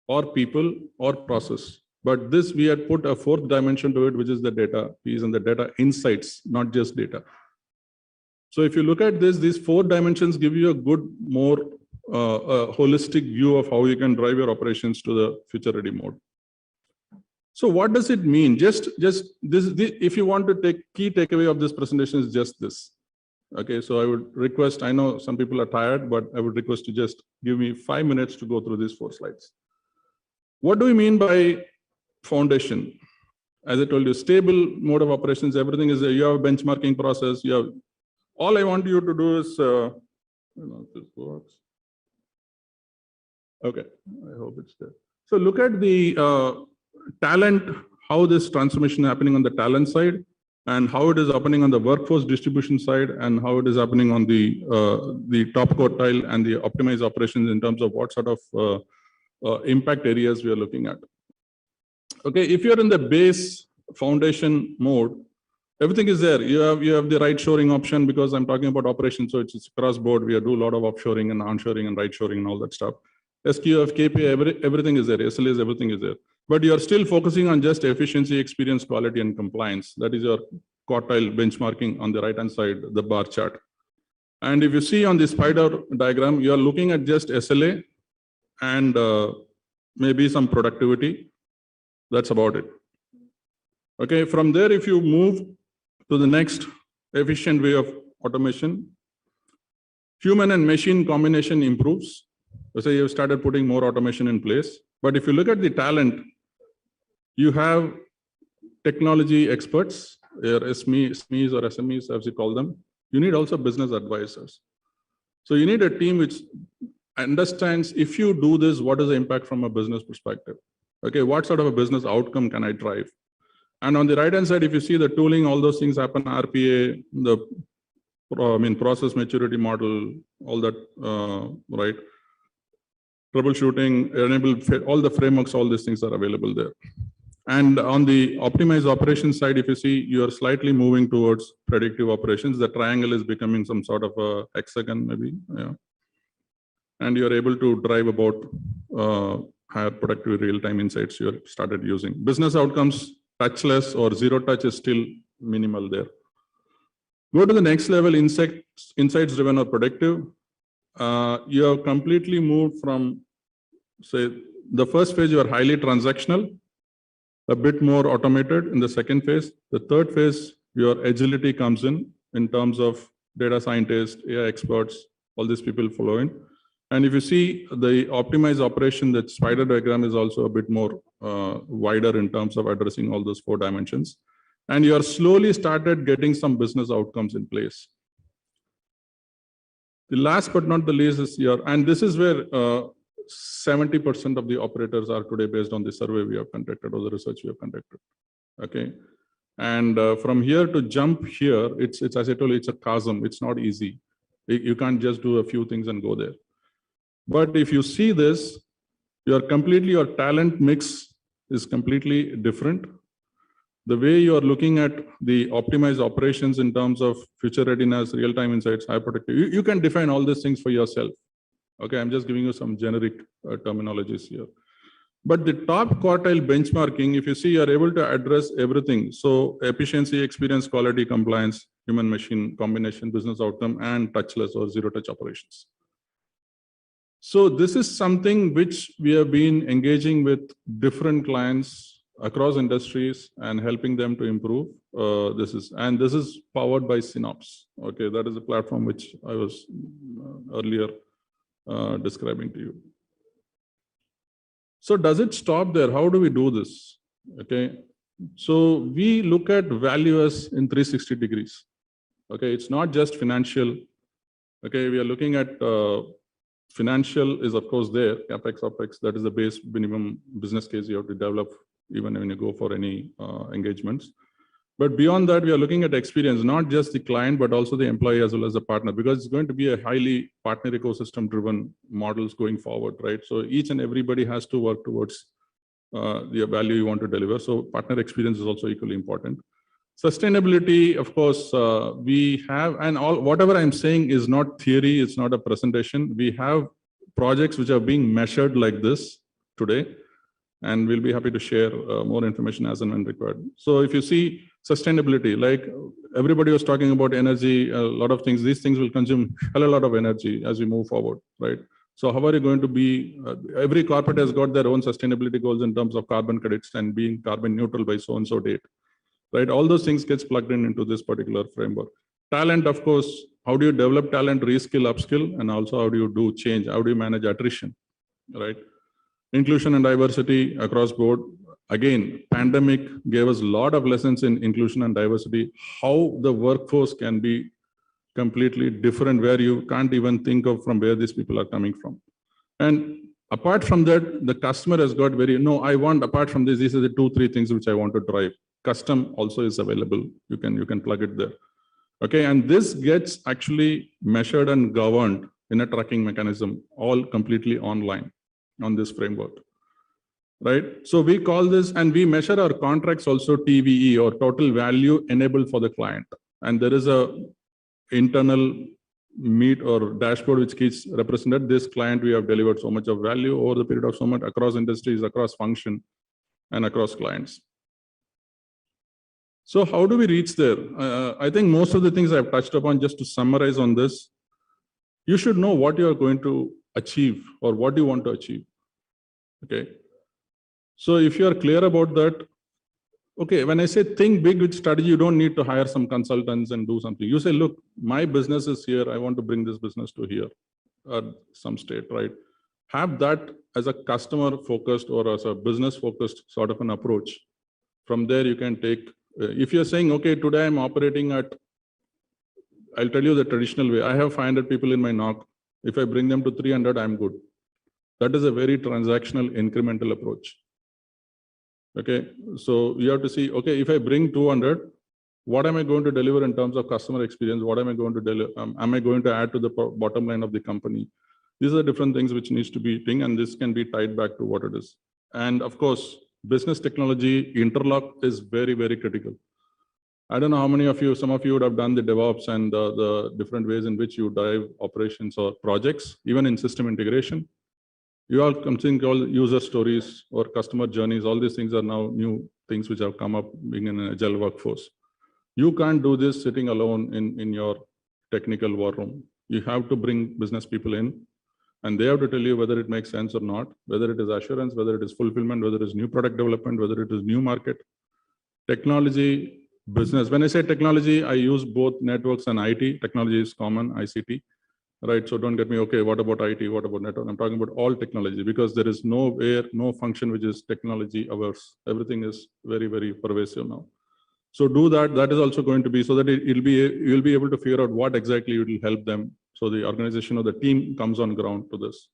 or people or process. But this, we had put a fourth dimension to it, which is the data piece and the data insights, not just data. So if you look at this, these 4 dimensions give you a good, more holistic view of how you can drive your operations to the future ready mode. So what does it mean? Just this, if you want to take key takeaway of this presentation is just this. Okay, so I would request, I know some people are tired, but I would request you just give me 5 minutes to go through these 4 slides. What do we mean by foundation? As I told you, stable mode of operations, everything is there. You have a benchmarking process. You have, all I want you to do is, I don't know if this works. Okay, I hope it's there. So look at the talent, how this transformation is happening on the talent side and how it is happening on the workforce distribution side and how it is happening on the top quartile and the optimized operations in terms of what sort of impact areas we are looking at. Okay, if you're in the base foundation mode, everything is there. You have the right shoring option because I'm talking about operations, so it's cross board. We do a lot of offshoring and onshoring and right shoring and all that stuff. SQF, KPI, everything is there. SLAs, everything is there. But you are still focusing on just efficiency, experience, quality, and compliance. That is your quartile benchmarking on the right-hand side, the bar chart. And if you see on the spider diagram, you are looking at just SLA and maybe some productivity. That's about it. Okay, from there, if you move to the next efficient way of automation, human and machine combination improves. Let's say you've started putting more automation in place. But if you look at the talent, you have technology experts, your SMEs or SMEs, as you call them. You need also business advisors. So you need a team which understands, if you do this, what is the impact from a business perspective? Okay, what sort of a business outcome can I drive? And on the right-hand side, if you see the tooling, all those things happen, RPA, the process maturity model, all that, right? Troubleshooting, enable, all the frameworks, all these things are available there. And on the optimized operations side, if you see, you are slightly moving towards predictive operations. The triangle is becoming some sort of a hexagon, maybe. Yeah. And you're able to drive about higher productive real-time insights you have started using. Business outcomes, touchless or zero touch is still minimal there. Go to the next level, insights driven or predictive. You have completely moved from, say, the first phase, you are highly transactional. a bit more automated in the second phase. The third phase, your agility comes in terms of data scientists, AI experts, all these people following. And if you see the optimized operation, that spider diagram is also a bit more wider in terms of addressing all those 4 dimensions. And you are slowly started getting some business outcomes in place. The last but not the least is and this is where 70% of the operators are today based on the survey we have conducted or the research we have conducted. Okay. And from here to jump here, it's as I told you, it's a chasm. It's not easy. You can't just do a few things and go there. But if you see this, your talent mix is completely different. The way you are looking at the optimized operations in terms of future readiness, real-time insights, high productivity, you can define all these things for yourself. Okay, I'm just giving you some generic terminologies here. But the top quartile benchmarking, if you see, you are able to address everything. So efficiency, experience, quality, compliance, human-machine combination, business outcome, and touchless or zero-touch operations. So this is something which we have been engaging with different clients across industries and helping them to improve. This is powered by Synapse. Okay, that is a platform which I was earlier describing to you. So does it stop there? How do we do this? Okay, so we look at value as in 360 degrees. Okay, it's not just financial. Okay, we are looking at financial is of course there, CapEx, OpEx, that is the base minimum business case you have to develop even when you go for any engagements. But beyond that, we are looking at experience, not just the client, but also the employee as well as the partner, because it's going to be a highly partner ecosystem driven models going forward, right? So each and everybody has to work towards the value you want to deliver. So partner experience is also equally important. Sustainability, of course, we have, and all whatever I'm saying is not theory, it's not a presentation. We have projects which are being measured like this today, and we'll be happy to share more information as and when required. So if you see sustainability, like everybody was talking about energy, a lot of things, these things will consume a lot of energy as we move forward, right? So how are you going to be, every corporate has got their own sustainability goals in terms of carbon credits and being carbon neutral by so-and-so date. Right, all those things gets plugged into this particular framework. Talent, of course, how do you develop talent, reskill, upskill, and also how do you do change? How do you manage attrition, right? Inclusion and diversity across board. Again, pandemic gave us a lot of lessons in inclusion and diversity, how the workforce can be completely different, where you can't even think of from where these people are coming from. And apart from that, the customer has got I want, apart from this, these are the 2-3 things which I want to drive. Custom also is available. You can plug it there. Okay, and this gets actually measured and governed in a tracking mechanism, all completely online on this framework. Right? So we call this, and we measure our contracts also TVE or total value enabled for the client. And there is a internal meet or dashboard which keeps represented. This client, we have delivered so much of value over the period of so much across industries, across function, and across clients. So how do we reach there? I think most of the things I've touched upon, just to summarize on this, you should know what you are going to achieve or what you want to achieve. Okay. So if you are clear about that, okay, when I say think big with strategy, you don't need to hire some consultants and do something. You say, look, my business is here. I want to bring this business to here at some state, right? Have that as a customer focused or as a business focused sort of an approach. From there, you can take, if you're saying, okay, today I'm operating at, I'll tell you the traditional way. I have 500 people in my NOC. If I bring them to 300, I'm good. That is a very transactional incremental approach. Okay, so you have to see, okay, if I bring 200, what am I going to deliver in terms of customer experience? What am I going to deliver? Am I going to add to the bottom line of the company? These are different things which needs to be thing, and this can be tied back to what it is. And of course, business technology interlock is very, very critical. I don't know how many of you, some of you would have done the DevOps and the different ways in which you drive operations or projects, even in system integration. You all can think all user stories or customer journeys, all these things are now new things which have come up being in an agile workforce. You can't do this sitting alone in your technical war room. You have to bring business people in And they have to tell you whether it makes sense or not, whether it is assurance, whether it is fulfillment, whether it is new product development, whether it is new market, technology, business. When I say technology, I use both networks and IT. Technology is common, ICT, right? So don't get me, okay, what about IT? What about network? I'm talking about all technology because there is no function which is technology averse. Everything is very, very pervasive now. So do that. That is also going to be so that you'll be able to figure out what exactly will help them. So the organization or the team comes on ground to this.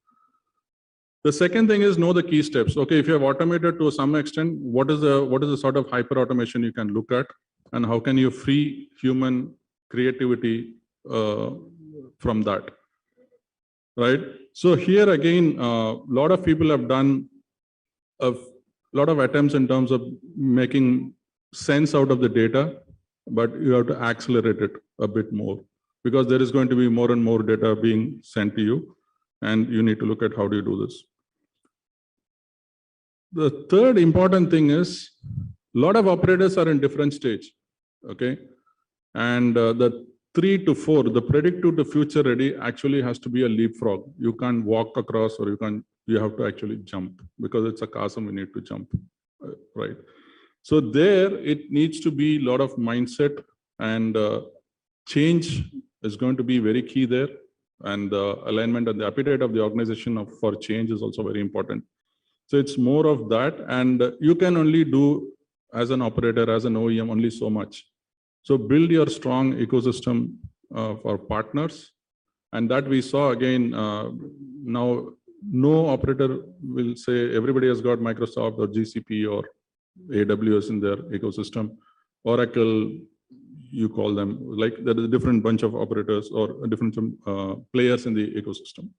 The second thing is know the key steps. Okay, if you have automated to some extent, what is the sort of hyper automation you can look at, and how can you free human creativity from that, right? So here again, a lot of people have done a lot of attempts in terms of making sense out of the data, but you have to accelerate it a bit more because there is going to be more and more data being sent to you, and you need to look at how do you do this. The third important thing is a lot of operators are in different stage, okay? And the 3 to 4, the predictive to future ready actually has to be a leapfrog. You can't walk across or you have to actually jump because it's a chasm you need to jump, right? So there it needs to be a lot of mindset, and change is going to be very key there. And the alignment and the appetite of the organization for change is also very important. So it's more of that, and you can only do as an operator, as an OEM, only so much. So build your strong ecosystem for partners, and that we saw again. Now, no operator will say everybody has got Microsoft or GCP or AWS in their ecosystem. Oracle, you call them, like there is a different bunch of operators or different players in the ecosystem.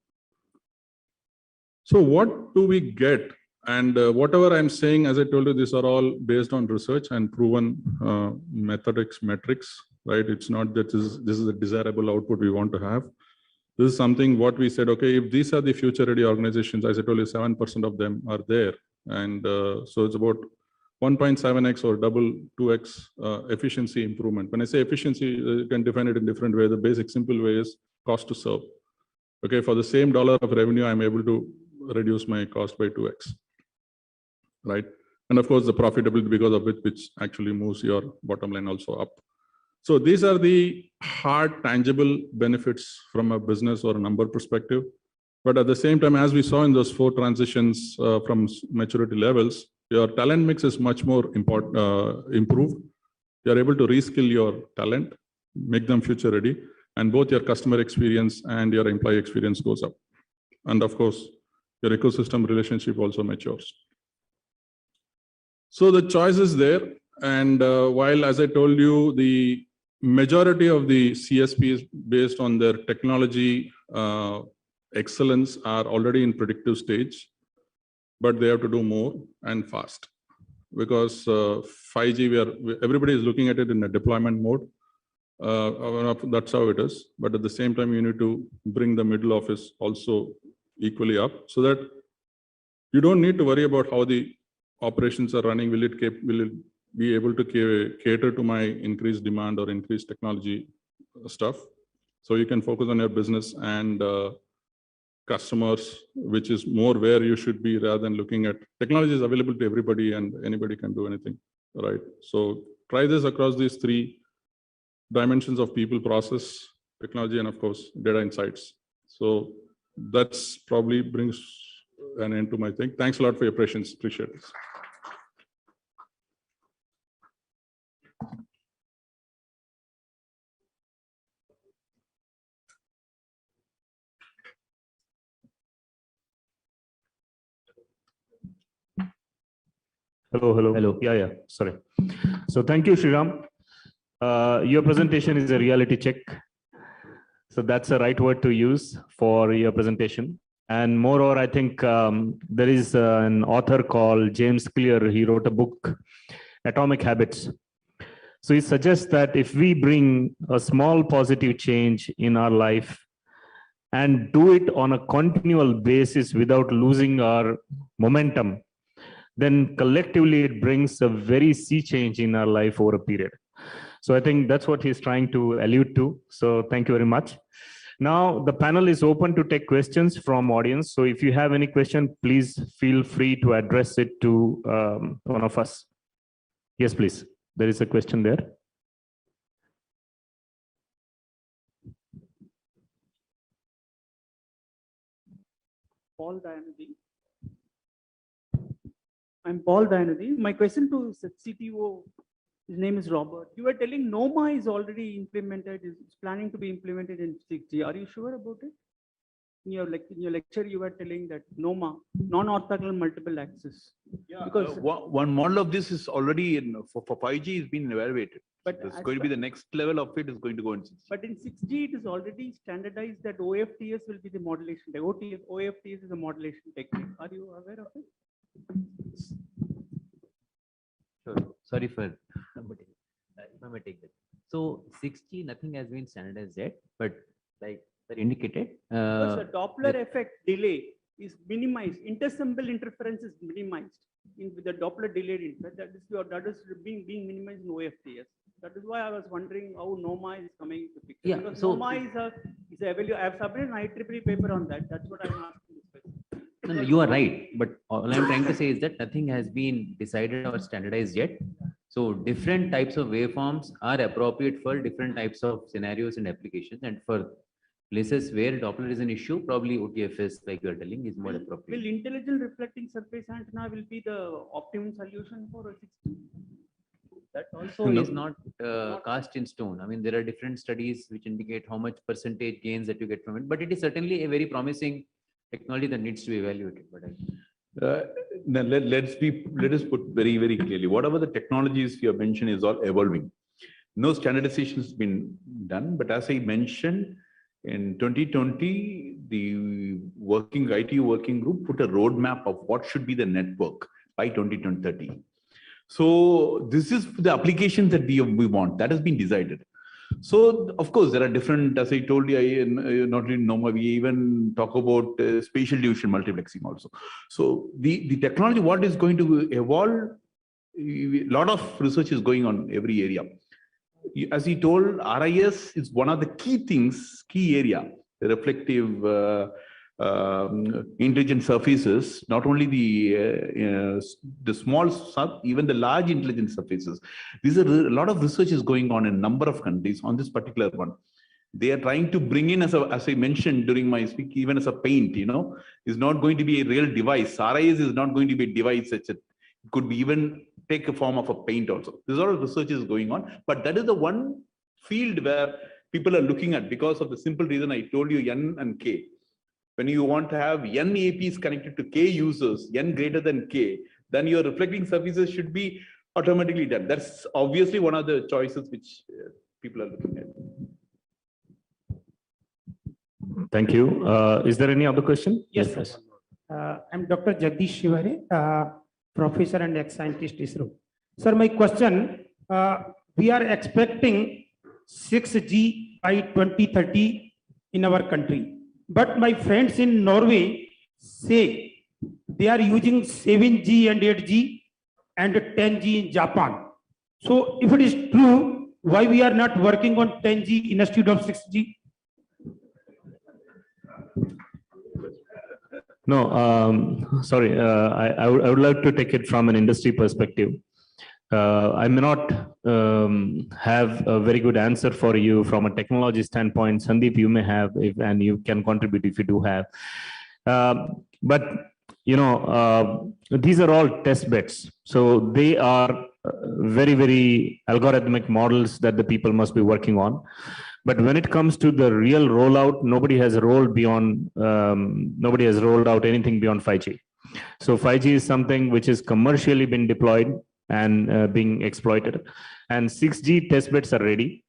So what do we get? And whatever I'm saying, as I told you, these are all based on research and proven metrics, right? It's not that this is a desirable output we want to have. This is something what we said, okay, if these are the future ready organizations, as I told you, 7% of them are there. And so it's about 1.7x or double 2x efficiency improvement. When I say efficiency, you can define it in different ways. The basic simple way is cost to serve. Okay, for the same dollar of revenue, I'm able to reduce my cost by 2x, right? And of course, the profitability because of it, which actually moves your bottom line also up. So these are the hard, tangible benefits from a business or a number perspective. But at the same time, as we saw in those 4 transitions from maturity levels, your talent mix is much more improved. You're able to reskill your talent, make them future ready, and both your customer experience and your employee experience goes up. And of course, your ecosystem relationship also matures. So the choice is there. And while, as I told you, the majority of the CSPs based on their technology excellence are already in predictive stage, but they have to do more and fast because 5G, everybody is looking at it in a deployment mode. That's how it is. But at the same time, you need to bring the middle office also equally up so that you don't need to worry about how the operations are running. Will it be able to cater to my increased demand or increased technology stuff? So you can focus on your business and customers, which is more where you should be rather than looking at technology is available to everybody and anybody can do anything, right? So try this across these 3 dimensions of people, process, technology, and of course, data insights. So that's probably brings an end to my thing. Thanks a lot for your patience. Appreciate it.
Hello. Yeah. Sorry. So thank you, Sriram. Your presentation is a reality check. So that's the right word to use for your presentation. And moreover, I think there is an author called James Clear. He wrote a book, Atomic Habits. So he suggests that if we bring a small positive change in our life and do it on a continual basis without losing our momentum, then collectively it brings a very sea change in our life over a period. So I think that's what he's trying to allude to. So thank you very much. Now, the panel is open to take questions from audience. So if you have any question, please feel free to address it to one of us. Yes, please. There is a question there.
Paul Dayanudhi. I'm Paul Dayanudhi. My question to CTO, his name is Robert. You were telling NOMA is already implemented, is planning to be implemented in 6G. Are you sure about it? In your lecture, you were telling that NOMA, non-orthogonal multiple access.
Yeah,
because
one model of this is already in for 5G is being evaluated.
But
It's
as
going to be
per-
the next level of it is going to go in 6G.
But in 6G, it is already standardized that OFTS will be the modulation. The OFTS is a modulation technique. Are you aware of it?
Sure. Sorry for if I may take that. So 6G, nothing has been standardized yet, but like that indicated.
Because the Doppler effect delay is minimized. Intersymbol interference is minimized with the Doppler delayed interference. That is being minimized in OFTS. That is why I was wondering how NOMA is coming to picture.
Yeah,
Because
so-
NOMA is a evaluation. I have submitted an IEEE paper on that. That's what I'm asking this question.
No, you are right. But all I'm trying to say is that nothing has been decided or standardized yet. So different types of waveforms are appropriate for different types of scenarios and applications. And for places where Doppler is an issue, probably OTFS, like you're telling, is more appropriate.
Will intelligent reflecting surface antenna will be the optimum solution for a 6G?
That also is not cast in stone. I mean, there are different studies which indicate how much percentage gains that you get from it, but it is certainly a very promising technology that needs to be evaluated. But
Now let us put very, very clearly, whatever the technologies you have mentioned is all evolving. No standardization has been done, but as I mentioned, in 2020, the IT working group put a roadmap of what should be the network by 2030. So this is the applications that we want. That has been decided. So of course, there are different, as I told you, not in NOMA, we even talk about spatial division multiplexing also. So the technology, what is going to evolve, a lot of research is going on every area. As he told, RIS is one of the key area, the reflective intelligent surfaces, not only the small sub, even the large intelligent surfaces. These are a lot of research is going on in a number of countries on this particular one. They are trying to bring in, as I mentioned during my speak, even as a paint, is not going to be a real device. RIS is not going to be a device such that it could be even take a form of a paint also. There's a lot of research is going on, but that is the one field where people are looking at because of the simple reason I told you N and K. When you want to have N APs connected to K users, N greater than K, then your reflecting surfaces should be automatically done. That's obviously one of the choices which people are looking at.
Thank you. Is there any other question?
Yes, sir. I'm Dr. Jagdish Shivari, professor and ex-scientist ISRO. Sir, my question, we are expecting 6G by 2030 in our country. But my friends in Norway say they are using 7G and 8G and 10G in Japan. So if it is true, why we are not working on 10G instead of 6G?
No, sorry. I would like to take it from an industry perspective. I may not have a very good answer for you from a technology standpoint. Sandeep, you may have, and you can contribute if you do have. But these are all test beds. So they are very, very algorithmic models that the people must be working on. But when it comes to the real rollout, nobody has rolled out anything beyond 5G. So 5G is something which is commercially been deployed and being exploited, and 6G testbeds are ready.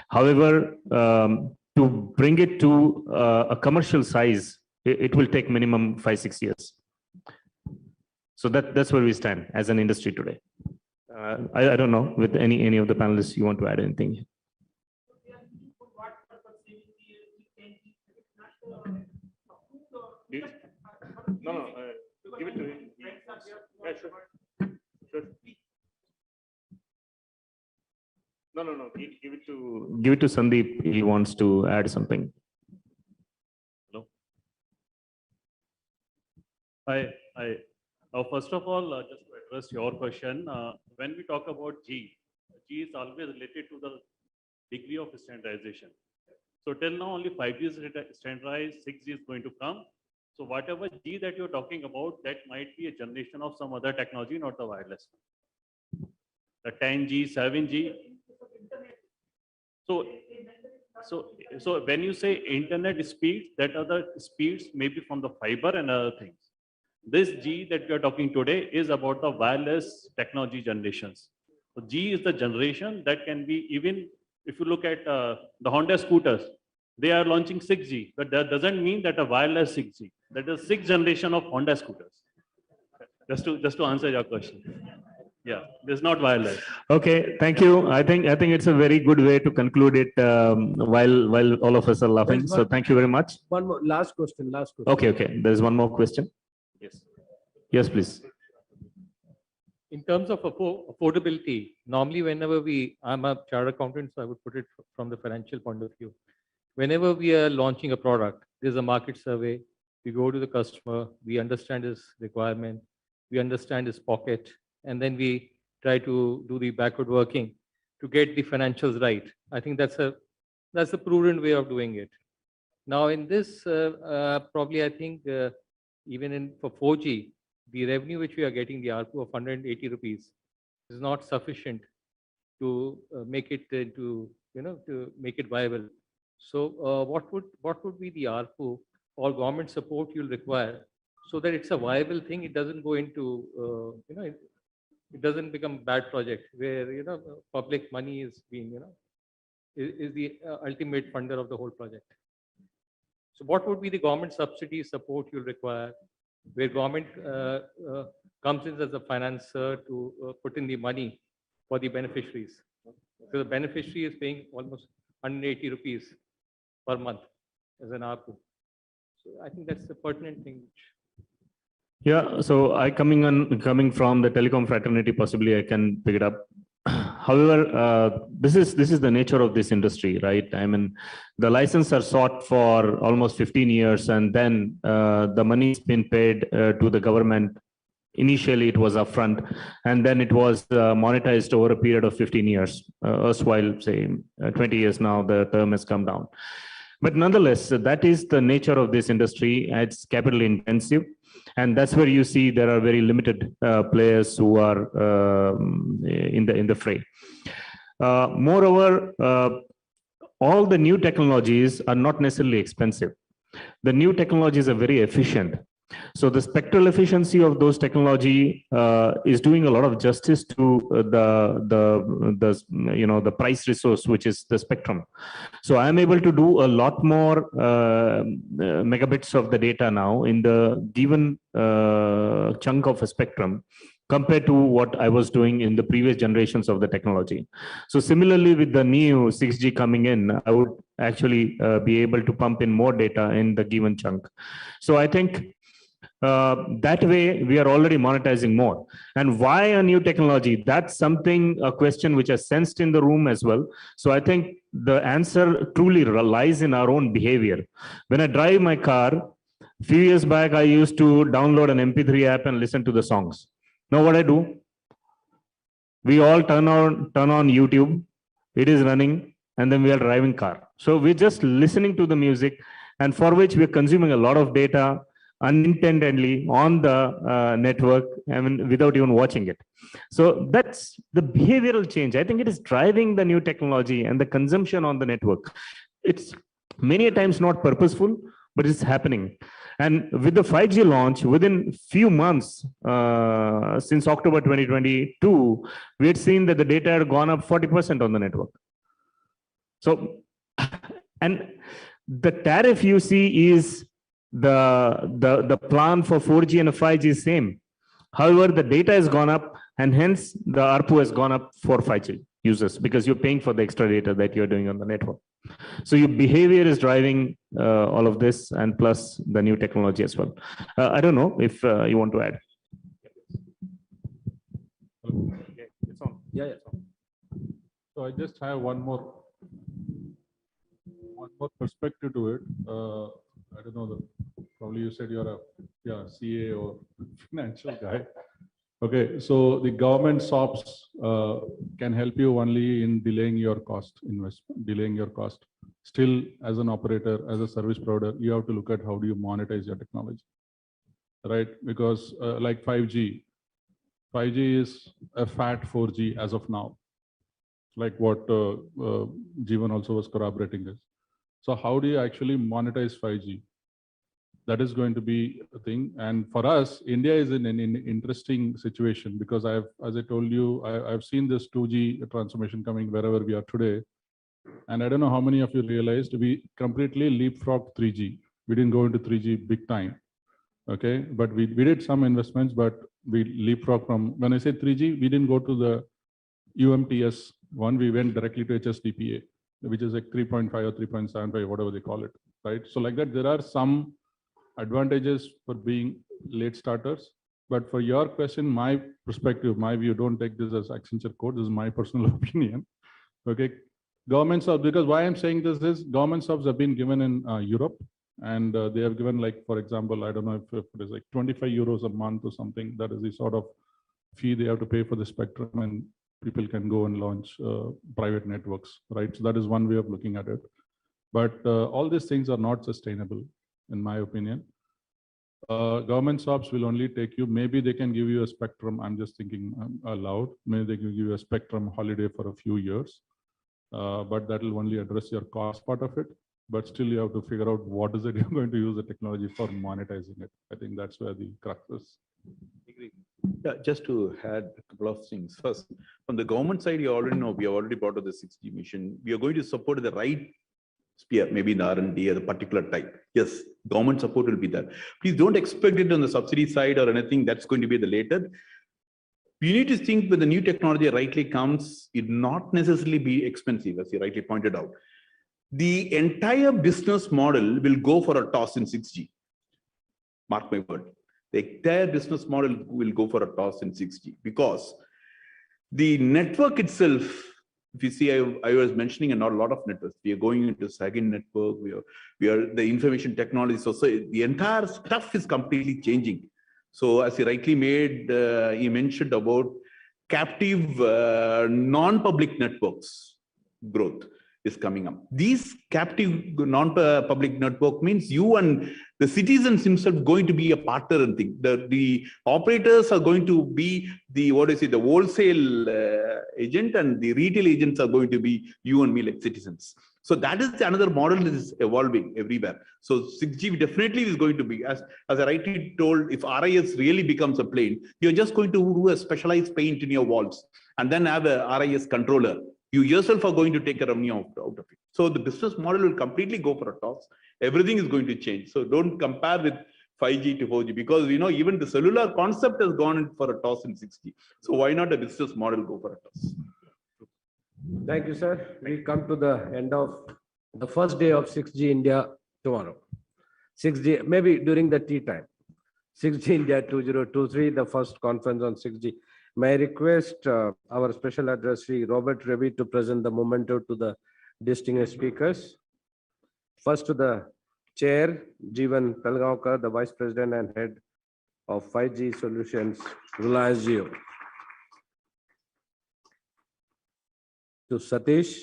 However, to bring it to a commercial size, it will take minimum 5-6 years. So that's where we stand as an industry today. I don't know, with any of the panelists, you want to add anything? No, give it to him. Yeah, sure. Sure. No. Give it to Sandeep. He wants to add something.
Hi. First of all, just to address your question, when we talk about G is always related to the degree of standardization. So till now, only 5G is standardized, 6G is going to come. So whatever G that you're talking about, that might be a generation of some other technology, not the wireless. The 10G, 7G. So when you say internet speeds, that other speeds may be from the fiber and other things. This G that we are talking today is about the wireless technology generations. So G is the generation that can be, even if you look at the Honda scooters, they are launching 6G, but that doesn't mean that a wireless 6G. That is 6th generation of Honda scooters. Just to answer your question. Yeah, this is not wireless.
Okay, thank you. I think it's a very good way to conclude it while all of us are laughing. So thank you very much.
One more, last question.
Okay. There's one more question.
Yes.
Yes, please.
In terms of affordability, normally whenever I'm a chartered accountant, so I would put it from the financial point of view. Whenever we are launching a product, there's a market survey. We go to the customer, we understand his requirement, we understand his pocket, and then we try to do the backward working to get the financials right. I think that's a prudent way of doing it. Now in this, probably I think even for 4G, the revenue which we are getting, the ARPU of 180 rupees, is not sufficient to make it to make it viable. So what would be the ARPU or government support you'll require so that it's a viable thing? It doesn't go into it doesn't become a bad project where public money is being is the ultimate funder of the whole project. So what would be the government subsidy support you'll require, where government comes in as a financer to put in the money for the beneficiaries? So the beneficiary is paying almost 180 rupees per month as an ARPU. So I think that's the pertinent thing.
Yeah, so coming from the telecom fraternity, possibly I can pick it up. However, this is the nature of this industry, right? I mean, the licenses are sought for almost 15 years, and then the money's been paid to the government. Initially, it was upfront, and then it was monetized over a period of 15 years. Erstwhile, say 20 years now, the term has come down. But nonetheless, that is the nature of this industry. It's capital intensive. And that's where you see there are very limited players who are in the fray. Moreover, all the new technologies are not necessarily expensive. The new technologies are very efficient. So the spectral efficiency of those technology is doing a lot of justice to the price resource, which is the spectrum. So I am able to do a lot more megabits of the data now in the given chunk of a spectrum compared to what I was doing in the previous generations of the technology. So similarly, with the new 6G coming in, I would actually be able to pump in more data in the given chunk. So I think that way we are already monetizing more. And why a new technology? That's a question which I sensed in the room as well. So I think the answer truly lies in our own behavior. When I drive my car, a few years back, I used to download an MP3 app and listen to the songs. Now what I do? We all turn on YouTube, it is running, and then we are driving car. So we're just listening to the music, and for which we're consuming a lot of data unintendedly on the network, I mean, without even watching it. So that's the behavioral change. I think it is driving the new technology and the consumption on the network. It's many times not purposeful, but it's happening. And with the 5G launch, within few months, since October 2022, we had seen that the data had gone up 40% on the network. So, and the tariff you see is the plan for 4G and 5G is same. However, the data has gone up, and hence the ARPU has gone up for 5G users because you're paying for the extra data that you're doing on the network. So your behavior is driving all of this, and plus the new technology as well. I don't know if you want to add.
It's on.
Yeah, it's on.
So I just have one more perspective to it. I don't know, probably you said you're a yeah, CA or financial guy. Okay, so the government SOPs can help you only in delaying your cost investment, delaying your cost. Still, as an operator, as a service provider, you have to look at how do you monetize your technology, right? Because like 5G, 5G is a fat 4G as of now, like what Jeevan also was corroborating this. So how do you actually monetize 5G? That is going to be a thing. And for us, India is in an interesting situation because as I told you, I've seen this 2G transformation coming wherever we are today. And I don't know how many of you realized we completely leapfrogged 3G. We didn't go into 3G big time. Okay, but we did some investments, but we leapfrogged from, when I say 3G, we didn't go to the UMTS one, we went directly to HSDPA, which is like 3.5 or 3.75, whatever they call it, right? So like that, there are some advantages for being late starters. But for your question, my perspective, my view, don't take this as Accenture code. This is my personal opinion. Okay, government subs, because why I'm saying this is government subs have been given in Europe, and they have given, like, for example, I don't know if it is like 25 euros a month or something. That is the sort of fee they have to pay for the spectrum, and people can go and launch private networks, right? So that is one way of looking at it. But all these things are not sustainable, in my opinion. Government shops will only take you, maybe they can give you a spectrum, I'm just thinking aloud, maybe they can give you a spectrum holiday for a few years, but that will only address your cost part of it. But still you have to figure out what is it you're going to use the technology for monetizing it. I think that's where the crux is.
Yeah, just to add a couple of things. First, from the government side, you already know, we have already brought up the 6G mission. We are going to support the right sphere, maybe in the R&D or the particular type. Yes, government support will be there. Please don't expect it on the subsidy side or anything. That's going to be the later. You need to think when the new technology rightly comes, it not necessarily be expensive, as you rightly pointed out. The entire business model will go for a toss in 6G. Mark my word. The entire business model will go for a toss in 6G because the network itself, if you see, I was mentioning a lot of networks. We are going into SAGIN network. We are the information technology. So the entire stuff is completely changing. So as you rightly you mentioned about captive non-public networks growth is coming up. These captive non-public network means you and the citizens himself going to be a partner and thing. The operators are going to be the wholesale agent, and the retail agents are going to be you and me, like citizens. So that is another model that is evolving everywhere. So 6G definitely is going to be, as I rightly told, if RIS really becomes a plane, you're just going to do a specialized paint in your walls and then have a RIS controller. You yourself are going to take a revenue out of it. So the business model will completely go for a toss. Everything is going to change. So don't compare with 5G to 4G because even the cellular concept has gone for a toss in 6G. So why not a business model go for a toss?
Thank you, sir. We come to the end of the first day of 6G India tomorrow. 6G, maybe during the tea time. 6G India 2023, the first conference on 6G. May I request our special addressee, Robert Ravi, to present the memento to the distinguished speakers. First to the chair, Jeevan Pelgaonkar, the Vice President and Head of 5G Solutions, Reliance Jio. To Satish.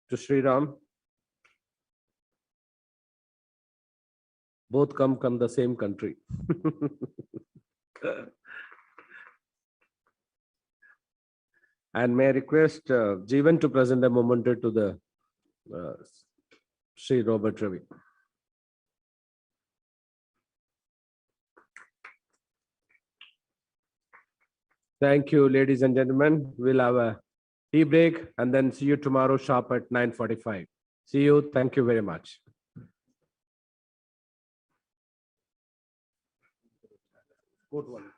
To Sriram. Both come from the same country. And may I request Jeevan to present a memento to the Sri Robert Ravi. Thank you, ladies and gentlemen. We'll have a tea break and then see you tomorrow sharp at 9:45. See you. Thank you very much. Good one.